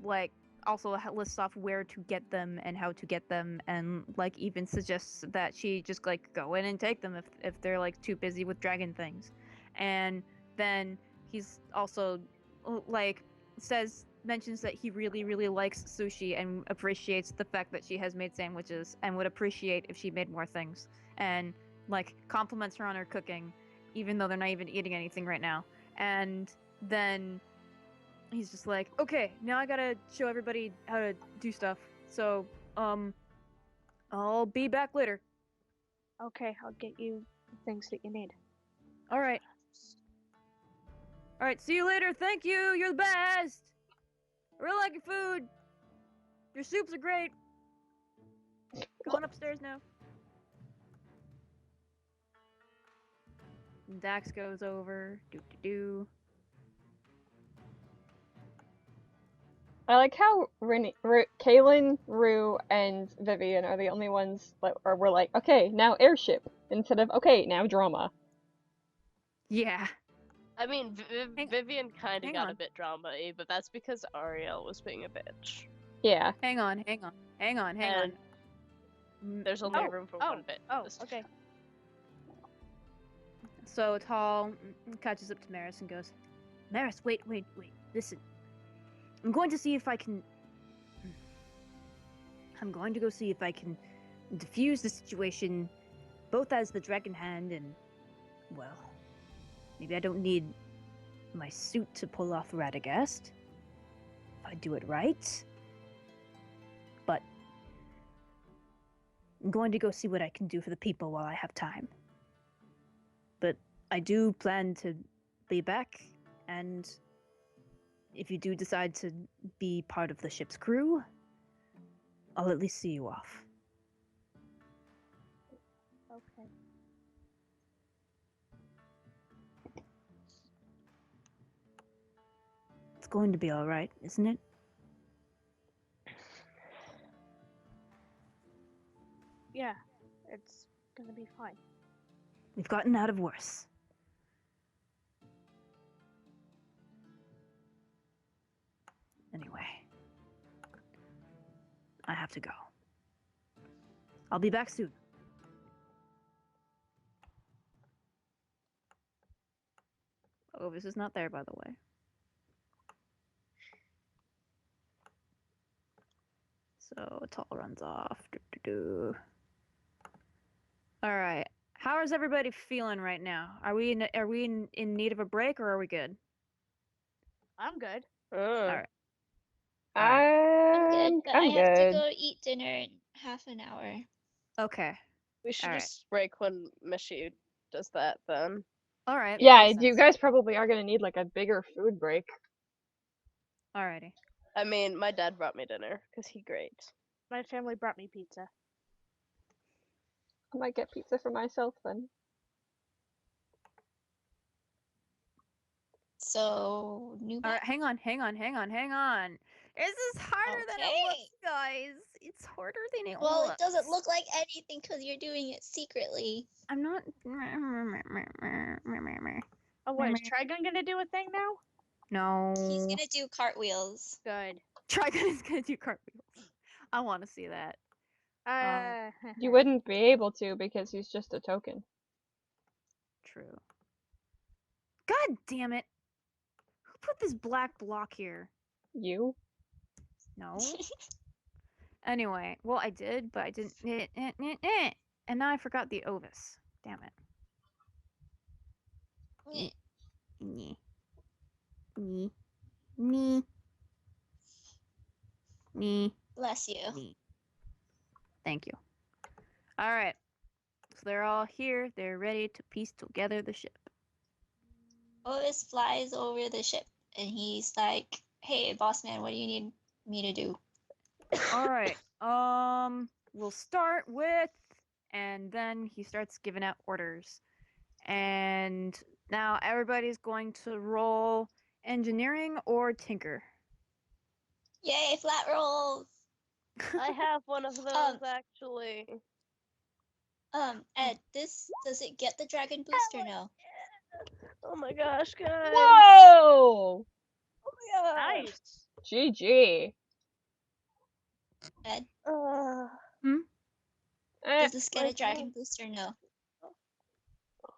like also lists off where to get them and how to get them, and like even suggests that she just like go in and take them if they're like too busy with dragon things. And then he's also like mentions that he really likes sushi and appreciates the fact that she has made sandwiches and would appreciate if she made more things, and like compliments her on her cooking even though they're not even eating anything right now. And then he's just like, okay, now I gotta show everybody how to do stuff. So, I'll be back later. Okay, I'll get you the things that you need. Alright. Alright, see you later. Thank you. You're the best. I really like your food. Your soups are great. Going upstairs now. And Dax goes over. Do. I like how Kaylin, Rue, and Vivian are the only ones that were like, okay, now airship, instead of, okay, now drama. Yeah. I mean, Vivian kind of hang got on. a bit drama-y, but that's because Ariel was being a bitch. Yeah. Hang on. And there's only Oh, room for oh, one bit. oh, this okay. So Tall catches up to Maris and goes, Maris, wait, listen. I'm going to see if I can... I'm going to go see if I can diffuse the situation, both as the Dragon Hand and, well, maybe I don't need my suit to pull off Radagast, if I do it right. But I'm going to go see what I can do for the people while I have time. But I do plan to be back, and if you do decide to be part of the ship's crew, I'll at least see you off. It's going to be all right, isn't it? Yeah, it's gonna be fine. We've gotten out of worse. Anyway, I have to go. I'll be back soon. Ovis is not there, by the way. So it all runs off. All right. How is everybody feeling right now? Are we in need of a break, or are we good? I'm good. All right. I'm good, I'm but I I'm have to good. go eat dinner in half an hour. Okay. We should Alright. just break when Mishi does that then. All right. Yeah, makes you sense. guys probably are gonna need like a bigger food break. Alrighty. I mean, my dad brought me dinner because he great. My family brought me pizza. I might get pizza for myself then. So, new All map. right. Hang on. This is harder than it looks, Okay. guys. It's harder than it Well, looks. it doesn't look like anything because you're doing it secretly. I'm not. Oh, what is Trigun gonna do a thing now? No. He's gonna do cartwheels. Good. Trigun is gonna do cartwheels. I want to see that. You wouldn't be able to because he's just a token. True. God damn it! Who put this black block here? You? No. Anyway, well, I did, but I didn't. And now I forgot the Ovis. Damn it. Meh. Nee. Nee. Nee. Nee. Bless you. Nee. Thank you. All right. So they're all here. They're ready to piece together the ship. Otis flies over the ship and he's like, "Hey, boss man, what do you need me to do?" All right. We'll start with, and then he starts giving out orders. And now everybody's going to roll engineering or tinker. Yay, flat rolls! I have one of those actually. Ed, does it get the dragon boost or no? Oh my gosh, guys! Whoa! Oh my gosh! Nice. GG. Ed, Eh, does this get a dragon boost or no?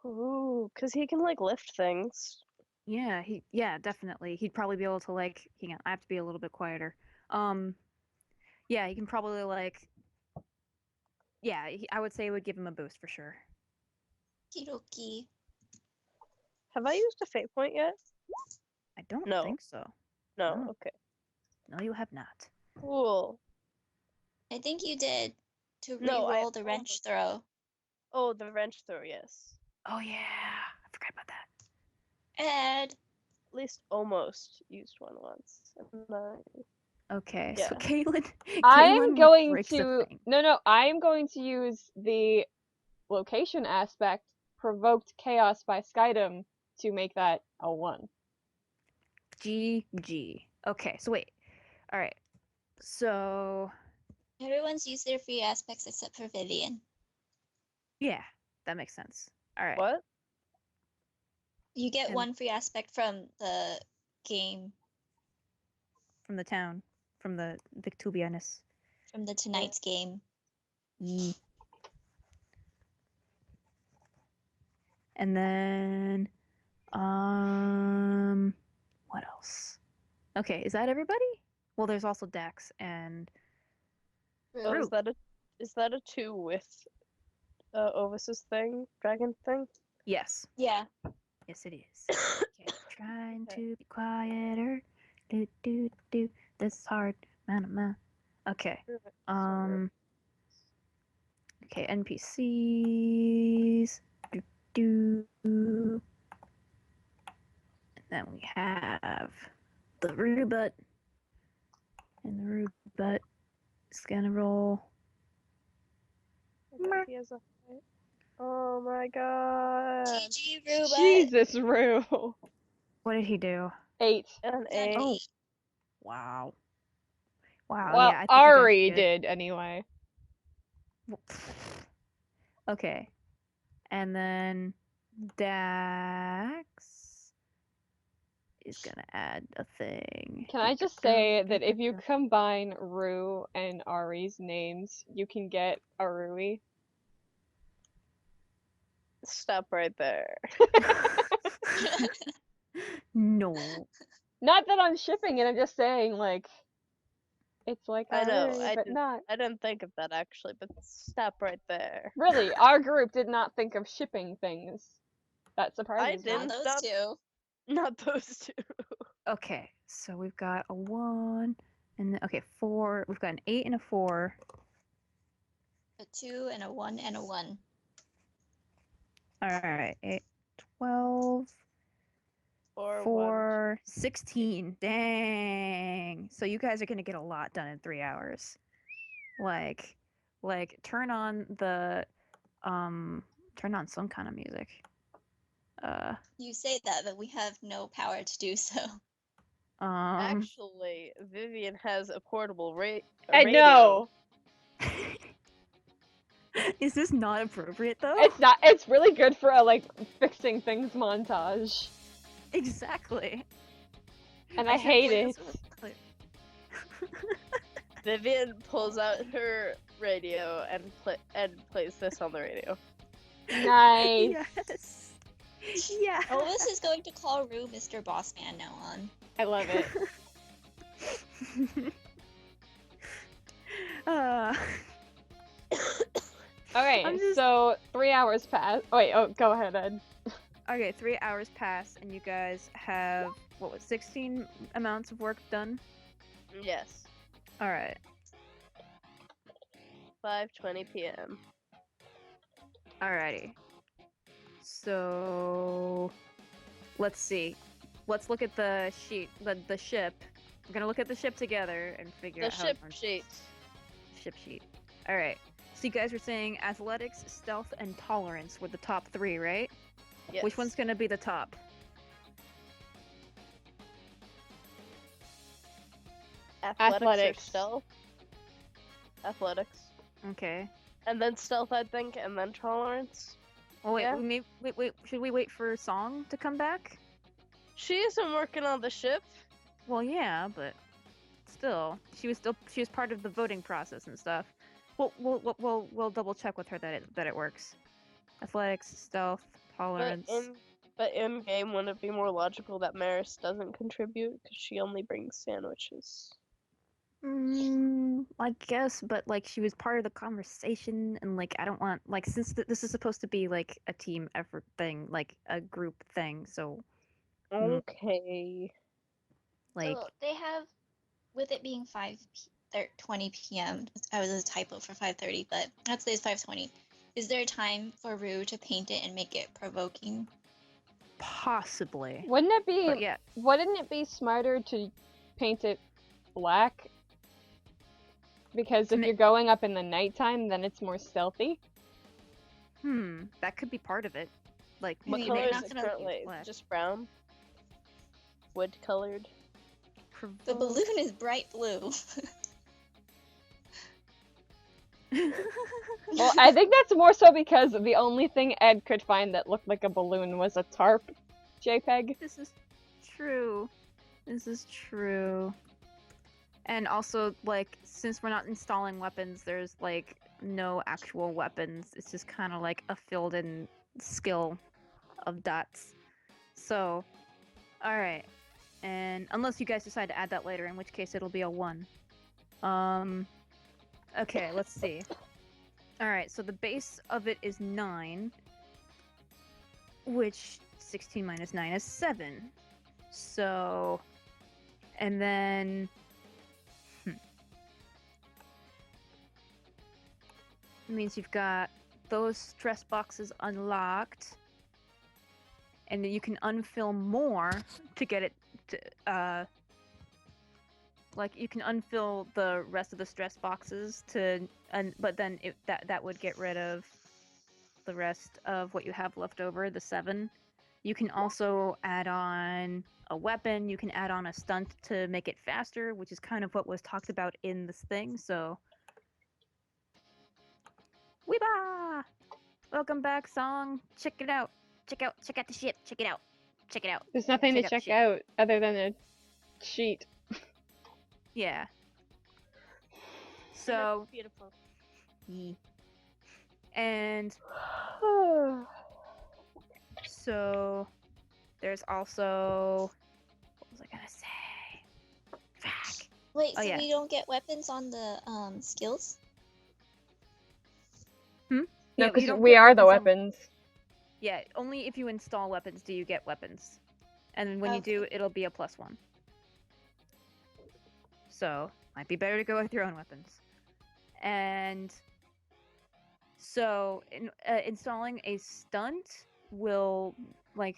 Ooh, cause he can like lift things. Yeah, definitely. He'd probably be able to like, hang on, I have to be a little bit quieter. Yeah, he can probably like, yeah, I would say it would give him a boost for sure. Kidoki. Have I used a fate point yet? I don't No. think so. No. No. Okay. No, you have not. Cool. I think you did to No, I re-roll the wrench throw. Oh, the wrench throw, yes. Oh yeah, I forgot about that. Ed, At least almost used one once. And Okay, Yeah. so Caitlin I'm going breaks a to thing. no, I'm going to use the location aspect provoked chaos by Skydom to make that a 1. GG. Okay, so wait. All right. So everyone's used their free aspects except for Vivian. yeah, that makes sense. All right. What? You get And- one free aspect from the game, From the town, from the Victubianus. from the tonight's game. Yee. And then, what else? Okay, is that everybody? Well, there's also Dex and Oh, Rue. is that a 2 with Ovis's thing? Dragon thing? Yes. Yeah. Yes, it is. Okay, trying to be quieter. Do do do. This is hard. Man. Okay. Okay, NPCs. Do. And then we have the robot. And the robot is gonna roll. He has a Oh my god. GG, Ruba. Jesus, Rue. What did he do? 8. An Got an 8. Oh. 8. Wow. Wow. Well, Yeah, I think you guys Ari are good. did anyway. Okay. And then Dax is gonna add a thing. Can I just say that if you combine Rue and Ari's names, you can get Arui? Stop right there. No. Not that I'm shipping it, I'm just saying, like, it's like I know, Arui, but not. I didn't think of that actually, but stop right there. Really, our group did not think of shipping things. That surprises me. Not didn't. those two. Not those two. Okay, so we've got a 1, and then, okay, 4. We've got an 8 and a 4. A 2 and a 1 and a 1. Alright, 8, 12, Or 4, 16. Dang. So you guys are gonna get a lot done in 3 hours. Like, turn on some kind of music. You say that, but we have no power to do so. Actually, Vivian has a portable I radio. know! Is this not appropriate though? It's not. It's really good for a, like, fixing things montage. Exactly. And I should hate play it. this really quick. Vivian pulls out her radio and plays this on the radio. Nice. Yes. Yeah. Elvis is going to call Rue Mr. Bossman now on. I love it. Okay, I'm just- so 3 hours pass. Oh, wait, go ahead, Ed. Okay, 3 hours pass, and you guys have, 16 amounts of work done? Yes. Alright. 5:20 p.m. Alrighty. So, let's see. Let's look at the sheet, the ship. We're gonna look at the ship together and figure The out how ship it runs. sheet. Ship sheet. Alright. So you guys were saying athletics, stealth, and tolerance were the top 3, right? Yes. Which one's gonna be the top? Athletics. Athletics. Or stealth? Athletics. Okay. And then stealth, I think, and then tolerance. Well, wait, Yeah. wait. Should we wait for Song to come back? She isn't working on the ship. Well, yeah, but still, she was part of the voting process and stuff. We'll double check with her that it works. Athletics, stealth, tolerance. But in game, wouldn't it be more logical that Maris doesn't contribute because she only brings sandwiches? I guess, but like she was part of the conversation, and like I don't want since this is supposed to be like a team effort thing, like a group thing, so Okay. So they have, with it being 20 p.m. I was a typo for 5:30, but I'd say it's 5:20. Is there time for Rue to paint it and make it provoking? possibly. Wouldn't it be? But yeah, Wouldn't it be smarter to paint it black? Because if Ma- you're going up in the nighttime, then it's more stealthy. that could be part of it. Like I What mean, color they're is not it gonna currently? black. Just brown? Wood colored? The balloon is bright blue. Well, I think that's more so because the only thing Ed could find that looked like a balloon was a tarp JPEG. This is true. This is true. And also, like, since we're not installing weapons, there's like no actual weapons. It's just kind of like a filled-in skill of dots. So, all right. And unless you guys decide to add that later, in which case it'll be a 1. Okay, let's see. All right, so the base of it is 9, which 16 minus 9 is 7. So, and then means you've got those stress boxes unlocked, and then you can unfill more to get it to, like you can unfill the rest of the stress boxes but then that would get rid of the rest of what you have left over, the 7. You can also add on a weapon. You can add on a stunt to make it faster, which is kind of what was talked about in this thing. So, weeba! Welcome back, song. Check it out. Check out the ship. Check it out. Check it out. There's nothing to Check out check shit. out other than a sheet. Yeah. And So, it's beautiful. and so there's also, what was I gonna say? Fuck. Wait, Oh, so yeah. we don't get weapons on the skills? No, Yeah, because you don't we get are the weapons on- weapons. Yeah, only if you install weapons do you get weapons. And when you do, Okay. it'll be a +1. So, might be better to go with your own weapons. And so, installing a stunt will, like,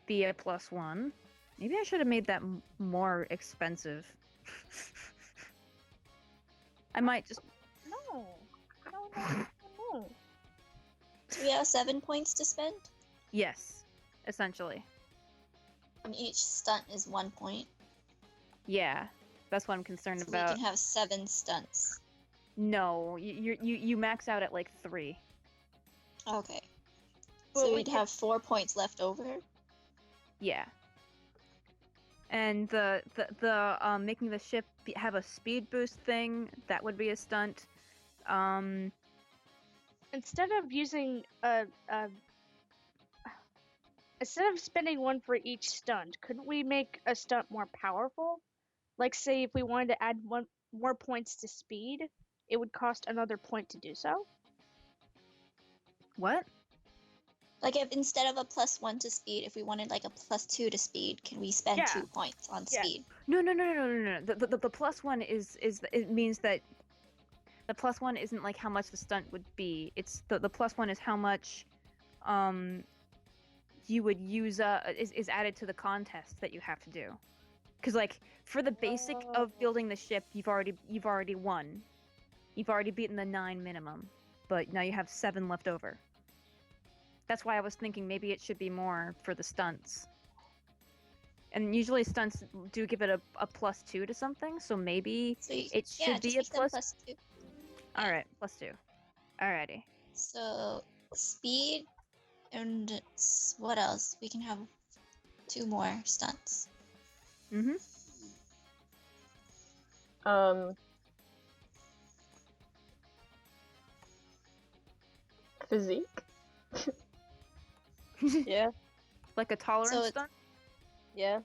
be a +1. Maybe I should have made that more expensive. I might just... No. No. So we have 7 points to spend, Yes, essentially. and each stunt is 1 point. Yeah, that's what I'm concerned So about. we can have 7 stunts. No, you max out at like 3. Okay. Well, So we we'd can- have 4 points left over. Yeah. And the making the ship have a speed boost thing, that would be a stunt. Instead of using instead of spending 1 for each stunt, couldn't we make a stunt more powerful? Like, say, if we wanted to add 1 more points to speed, it would cost another point to do so. What? Like if instead of a +1 to speed, if we wanted like a +2 to speed, can we spend Yeah. 2 points on Yeah. speed? No. The +1 is it means that the +1 isn't like how much the stunt would be. It's the +1 is how much you would use is added to the contest that you have to do. Cuz like for the basic of building the ship, you've already won. You've already beaten the 9 minimum, but now you have 7 left over. That's why I was thinking maybe it should be more for the stunts. And usually stunts do give it a +2 to something, so maybe So you, it should yeah, be just a make them +2. +2. Alright, +2. Alrighty. So speed and what else? We can have 2 more stunts. Mm-hmm. Physique. Yeah, Like a tolerance So it's- stunt? yeah.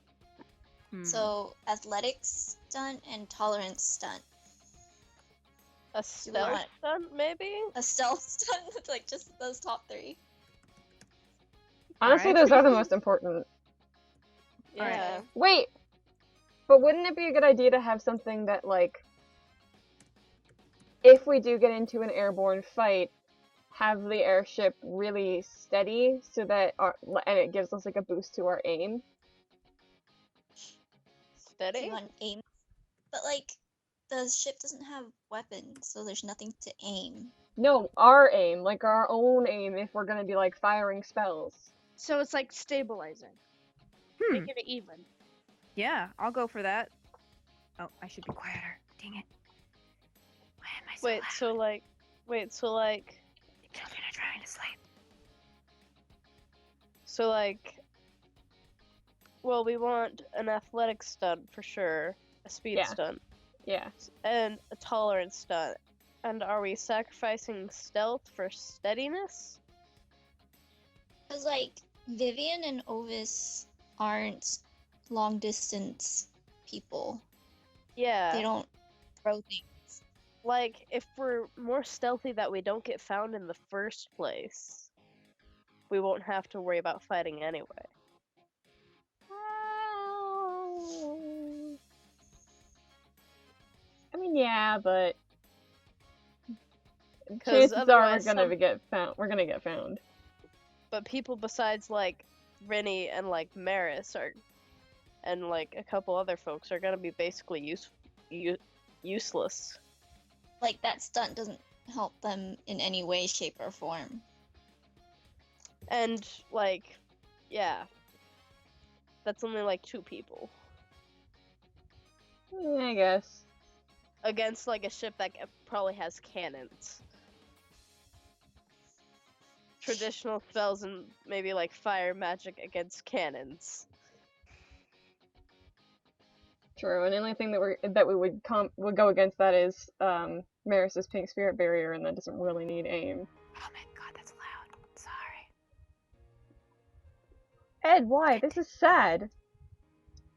Hmm. So athletics stunt and tolerance stunt. A stealth want- stunt, maybe? A stealth stunt with like just those top 3. Honestly, Alright. those are the most important. Yeah. Wait, but wouldn't it be a good idea to have something that, like, if we do get into an airborne fight, have the airship really steady so that and it gives us like a boost to our aim? Steady? You want aim, but like the ship doesn't have weapons, so there's nothing to aim. No, our aim, like our own aim, if we're gonna be like firing spells. So it's like stabilizing, Hmm. making it even. Yeah, I'll go for that. Oh, I should be quieter. Dang it. Why am I so Wait, loud? so like, The children are trying to sleep. so like, well, we want an athletic stunt for sure, a speed Yeah. stunt, Yeah. and a tolerance stunt. And are we sacrificing stealth for steadiness? Cause like Vivian and Ovis aren't long distance people. Yeah. They don't throw things. Like, if we're more stealthy that we don't get found in the first place, we won't have to worry about fighting anyway. I mean, yeah, but 'Cause chances are otherwise we're gonna get found. But people besides, like, Rennie and, like, Maris and, like, a couple other folks are gonna be basically useless. Like that stunt doesn't help them in any way, shape, or form. And, like, yeah. That's only like 2 people. I guess. Against, like, a ship that probably has cannons. Traditional spells and maybe, like, fire magic against cannons. True, and the only thing that we would go against that is Maris's pink spirit barrier, and that doesn't really need aim. Oh my god, that's loud. Sorry. Ed, why? This is sad.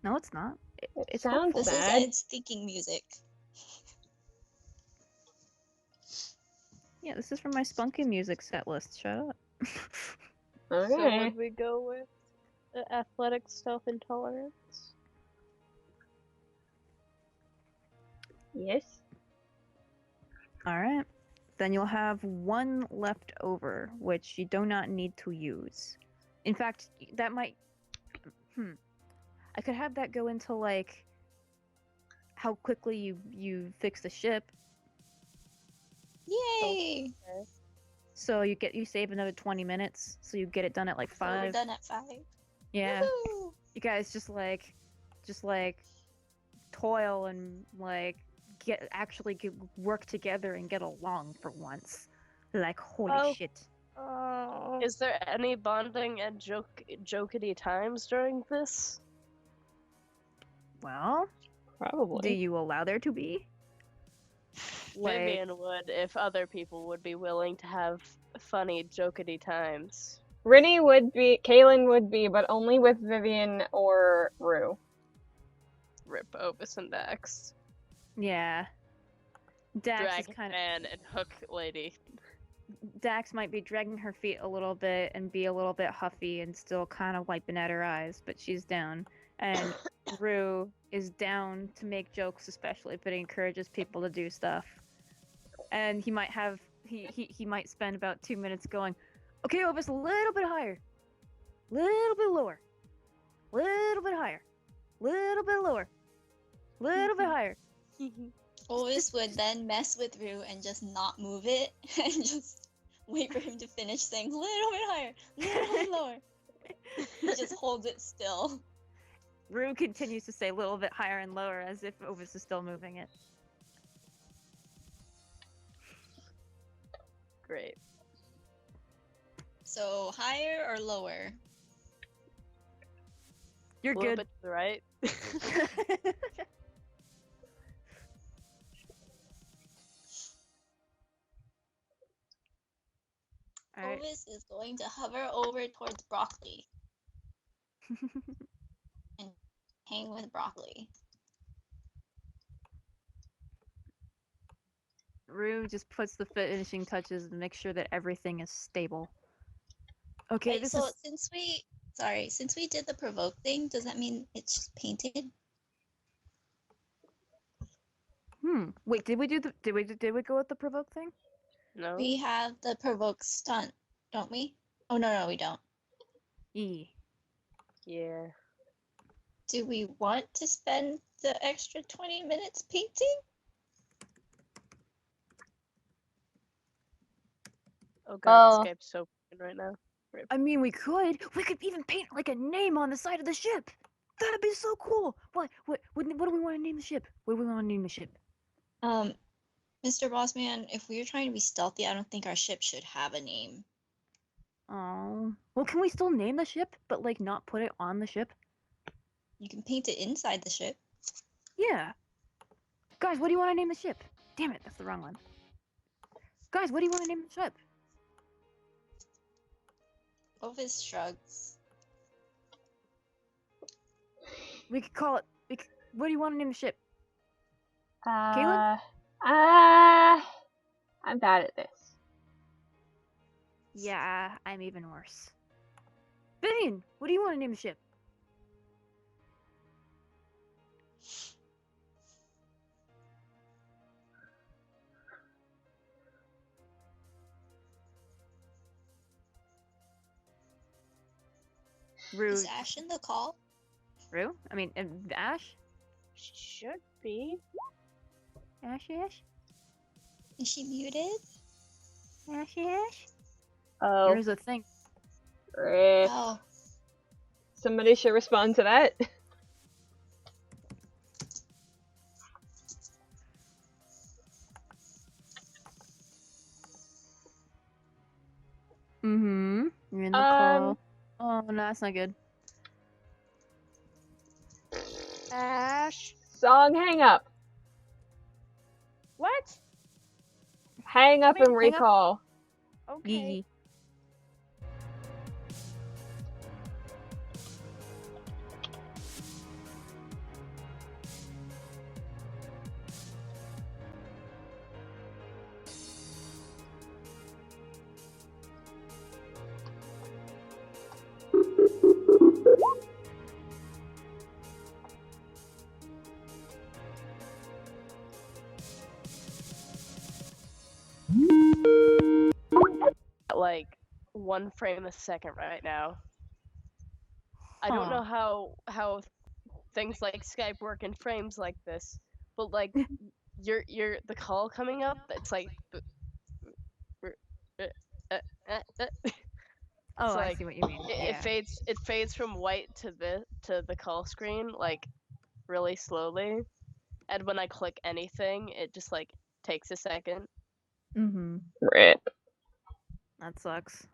No, it's not. It It's sounds hopeful. This is sad. Ed's thinking music. Yeah, this is from my spunky music set list. Shut up. So Okay. would we go with athletic stealth intolerance? Yes. Alright. Then you'll have 1 left over, which you do not need to use. In fact, that might... I could have that go into, like, how quickly you fix the ship. Yay! So you save another 20 minutes, so you get it done at, like, So we're 5. done at 5. Yeah. Woohoo! You guys just toil and, like, work together and get along for once. Like, holy Oh. shit. Oh. Is there any bonding and jokety times during this? Well, Probably. do you allow there to be? Vivian would if other people would be willing to have funny jokety times. Rinny would be, Kaylin would be, but only with Vivian or Rue. Rip Ovis and Dax. Yeah. Dax is Dragon kind Man and Hook Lady. Dax might be dragging her feet a little bit and be a little bit huffy and still kind of wiping at her eyes, but she's down. And Rue is down to make jokes, especially if it encourages people to do stuff. And he might have he might spend about 2 minutes going, okay, Ovis, a little bit higher, little bit lower, little bit higher, little bit lower, little bit higher. Ovis would then mess with Rue and just not move it and just wait for him to finish saying little bit higher, little bit lower. He just holds it still. Rue continues to say a little bit higher and lower as if Ovis is still moving it. Great. So higher or lower? You're A little good. bit to the right. Alright. Ovis is going to hover over towards Broccoli and hang with Broccoli. Rue just puts the finishing touches and makes sure that everything is stable. Okay, Wait, this so is since we did the provoke thing, does that mean it's just painted? Wait, did we go with the provoke thing? No? We have the provoke stunt, don't we? Oh no, we don't. Yeah. Do we want to spend the extra 20 minutes painting? Oh god, Oh. Skype's so broken right now. Rip. I mean, we could even paint like a name on the side of the ship. That'd be so cool. What do we want to name the ship? What do we want to name the ship? Mr. Bossman, if we are trying to be stealthy, I don't think our ship should have a name. Oh, well, can we still name the ship, but like not put it on the ship? You can paint it inside the ship. Yeah. Guys, what do you want to name the ship? Damn it, that's the wrong one. Guys, what do you want to name the ship? Ovis shrugs. We could call it. What do you want to name the ship? I'm bad at this. Yeah, I'm even worse. Vivian, what do you want to name the ship? Rue. Is Ash in the call? Rue? I mean, Ash? Should be. Ash? Is she muted? Ash? Oh. Here's the thing. Great. Oh, Somebody should respond to that. Mm-hmm. You're in the Um, call. Oh, no, that's not good. Ash. Song hang up. What? Hang up Wait, and hang up. recall. Okay. Yee. Like 1 frame a second right now. I don't know how things like Skype work in frames like this, but like you're the call coming up. It's like Oh, it's I like see what you mean. it fades from white to the call screen like really slowly, and when I click anything, it just like takes a second. Mm-hmm. Right. That sucks.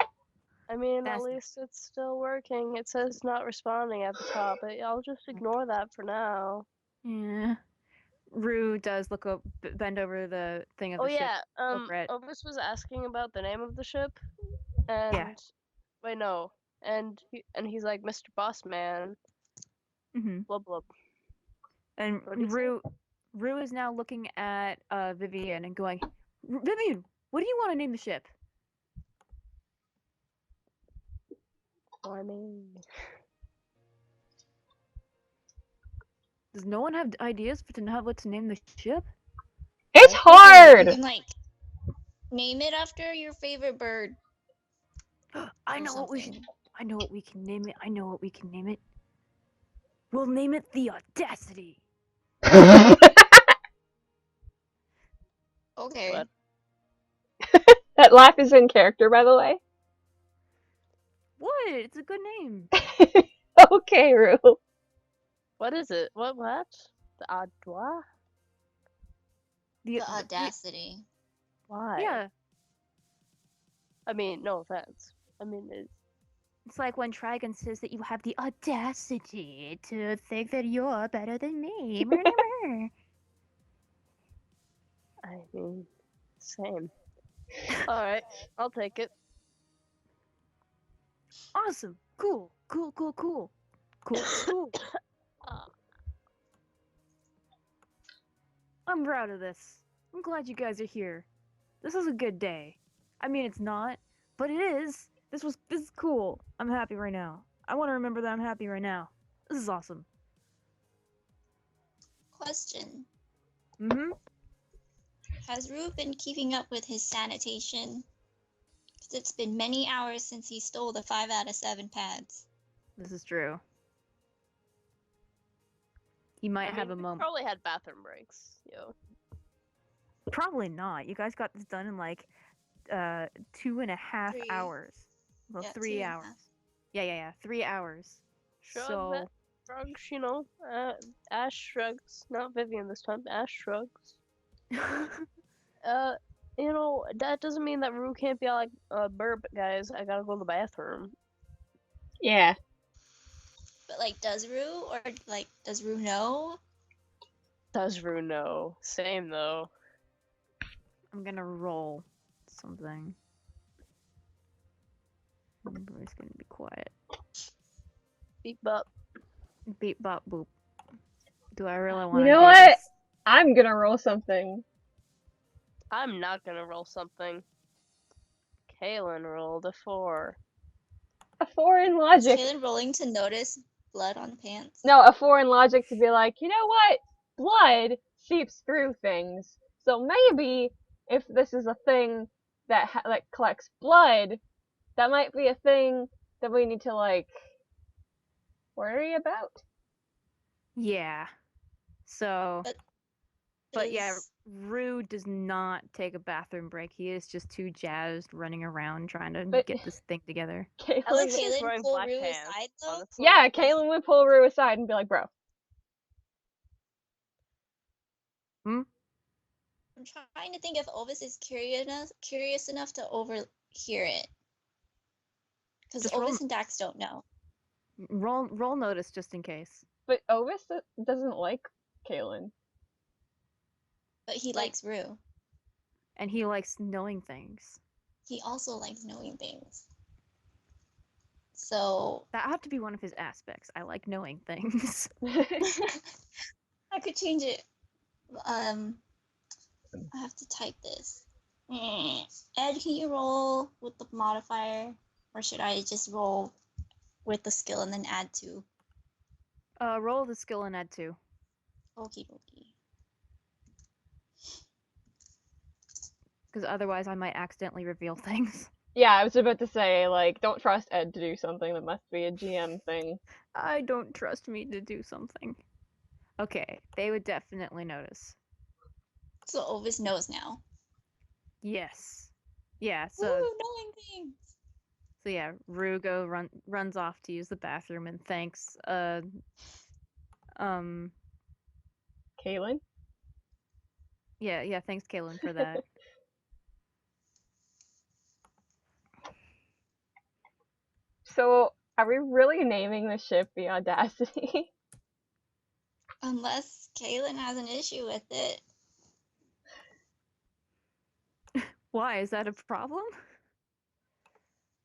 I mean, That's- at least it's still working. It says not responding at the top, but I'll just ignore that for now. Yeah. Rue does look up, bend over the thing of Oh the ship. yeah, over it. Ovis was asking about the name of the ship, and wait, no, and he's like, Mr. Boss Man, Mm-hmm. blah blah. And What did he say? Rue is now looking at Vivian and going, Vivian, what do you want to name the ship? I mean, Does no one have ideas for what to name the ship? It's you hard! can like name it after your favorite bird. I or know what we should. something. I know what we can name it. I know what we can name it. We'll name it the Audacity. Okay. What? That laugh is in character, by the way. What? It's a good name. Okay, Rue. What is it? What? The Adwa? The audacity. Why? Yeah, I mean, no offense. I mean, it's like when Trigon says that you have the audacity to think that you're better than me. I mean, same. All right, I'll take it. Awesome. Cool. Cool. Cool. Cool. Cool. Cool. I'm proud of this. I'm glad you guys are here. This is a good day. I mean, it's not, but it is. This is cool. I'm happy right now. I want to remember that I'm happy right now. This is awesome. Question. Mm-hmm. Has Rue been keeping up with his sanitation? Because it's been many hours since he stole the 5 out of 7 pads. This is true. He might I have mean, a we moment. probably had bathroom breaks, yo. Probably not. You guys got this done in like 2.5 3. hours. Well, Yeah, 3 2.5. hours. Yeah. 3 hours. Shrug So that shrugs, you know. Ash shrugs. Not Vivian this time. Ash shrugs. You know, that doesn't mean that Rue can't be like, burp, guys, I gotta go to the bathroom. Yeah. But like, does Rue or like does Rue know? Does Rue know? Same though. I'm gonna roll something. Everybody's gonna be quiet. Beep bop. Beep bop boop. Do I really want You to know do what? this? I'm gonna roll something. I'm not gonna roll something. Kaylin rolled a 4. A 4 in Is logic. Kaylin rolling to notice blood on pants? No, a 4 in logic to be like, you know what? Blood seeps through things. So maybe if this is a thing that collects blood, that might be a thing that we need to like worry about. Yeah. So But But yeah, 'Cause Rue does not take a bathroom break. He is just too jazzed running around trying to But get this thing together. I like Caitlin, that he's Kaylin wearing pull black Rue pants. aside though. Honestly. yeah, Caitlin would pull Rue aside and be like, bro. I'm trying to think if Ovis is curious enough to overhear it. Because Just roll, Ovis and Dax don't know. roll notice just in case. But Ovis doesn't like Caitlin. But he Like- likes Rue. And he likes knowing things. He also likes knowing things. So That ought to be one of his aspects. I like knowing things. I could change it. I have to type this. Ed, can you roll with the modifier? Or should I just roll with the skill and then add 2? Roll the skill and add 2. Okie dokie. Because otherwise I might accidentally reveal things. Yeah, I was about to say, like, don't trust Ed to do something that must be a GM thing. I don't trust me to do something. Okay, they would definitely notice. So Ovis knows now. Yes. Yeah, Woo, so knowing things! so yeah, Rugo runs off to use the bathroom and thanks Caitlin? yeah, thanks Kaylin for that. So, are we really naming the ship the Audacity? Unless Kaylin has an issue with it. Why? Is that a problem?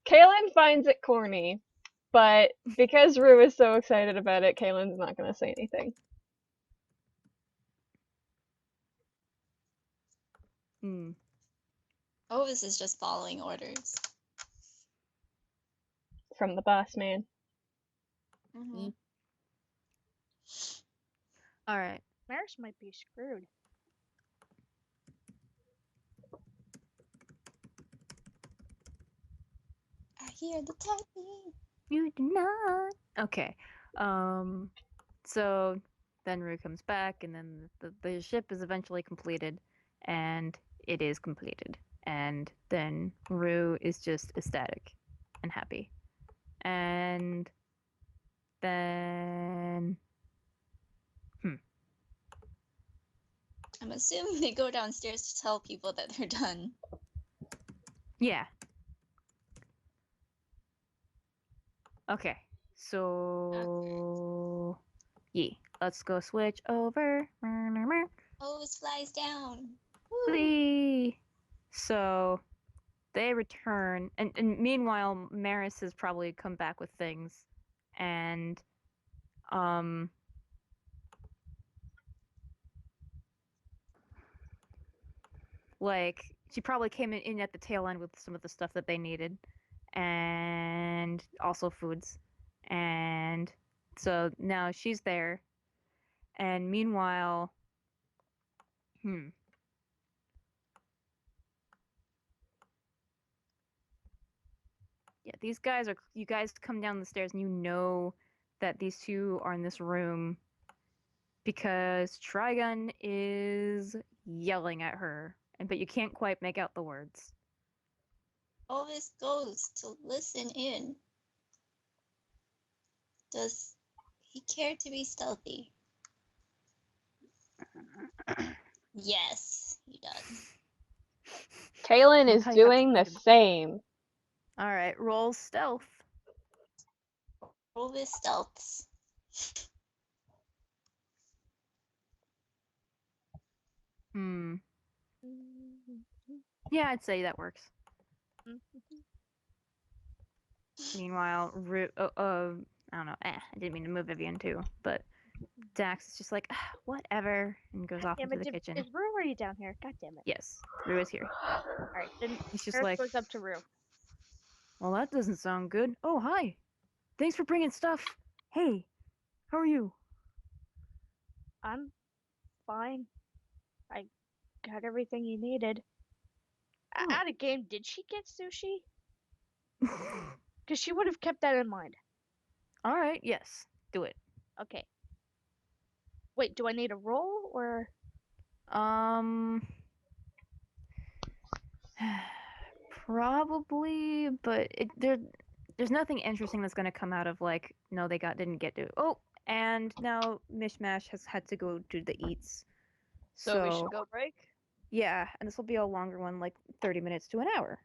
Kaylin finds it corny, but because Rue is so excited about it, Kaylin's not gonna say anything. Hmm. Ovis is just following orders. From the boss man. Mm-hmm. Alright. Maris might be screwed. I hear the typing. You do not. Okay. So then Rue comes back, and then the ship is eventually completed, and it is completed. And then Rue is just ecstatic and happy. And then. I'm assuming they go downstairs to tell people that they're done. Yeah. Okay. So. Yeah. Let's go switch over. Ovis flies down. Woo. Whee! So they return, and meanwhile, Maris has probably come back with things, and like she probably came in at the tail end with some of the stuff that they needed, and also foods, and so now she's there, and meanwhile, yeah, these guys are. You guys come down the stairs, and you know that these two are in this room because Trigun is yelling at her, but you can't quite make out the words. Ovis goes to listen in. Does he care to be stealthy? Yes, he does. Kaylin is How you got doing the started. same. All right, roll stealth. Ovis stealths. Yeah, I'd say that works. Meanwhile, I don't know. I didn't mean to move Vivian too, but Dax is just like, whatever, and goes off Damn into it, the kitchen. is Rue already down here? God damn it. Yes, Rue is here. Alright, then He's just Maris like, goes up to Rue. well, that doesn't sound good. Oh, hi. Thanks for bringing stuff. Hey, how are you? I'm fine. I got everything you needed. Oh. Out of game, did she get sushi? Because she would have kept that in mind. All right, yes, do it. Okay. Wait, do I need a roll or? Um, probably, but there's nothing interesting that's gonna come out of like, no, they didn't get to. Oh, and now Mishmash has had to go do the eats. So we should go break. Yeah, and this will be a longer one, like 30 minutes to an hour,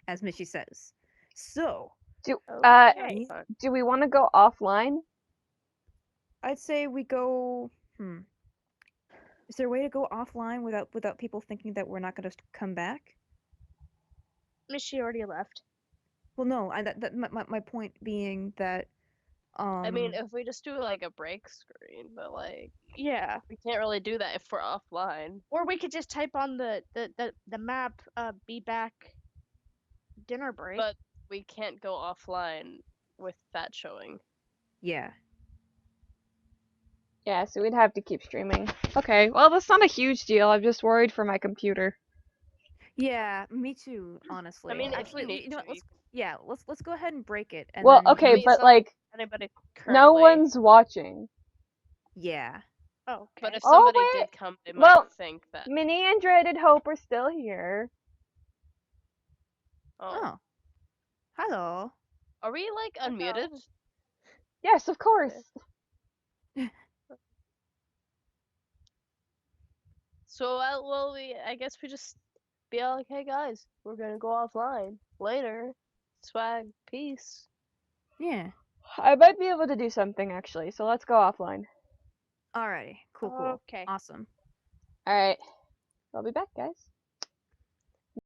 as Mishy says. So, Do Okay. do we want to go offline? I'd say we go. Is there a way to go offline without people thinking that we're not going to come back? Mishy already left. Well, no. My point being that. I mean, if we just do like a break screen, but like Yeah. we can't really do that if we're offline. Or we could just type on the map, be back dinner break. But we can't go offline with that showing. Yeah. Yeah, so we'd have to keep streaming. Okay, well, that's not a huge deal. I'm just worried for my computer. Yeah, me too. Honestly. I mean, if actually, you need you know what? to, Let's go ahead and break it. And Well, then okay, I mean, but it's not like, anybody no currently. one's watching. Yeah. Oh, okay. But if Oh, somebody wait. did come, they might Well, think that. Minnie and Dreaded Hope are still here. Oh. Hello. Are we like unmuted? Yes, of course. So well, I guess we just be like, hey guys, we're gonna go offline later. Swag, peace. Yeah. I might be able to do something actually, so let's go offline. Alrighty. Cool. Okay. Awesome. Alright. I'll be back, guys.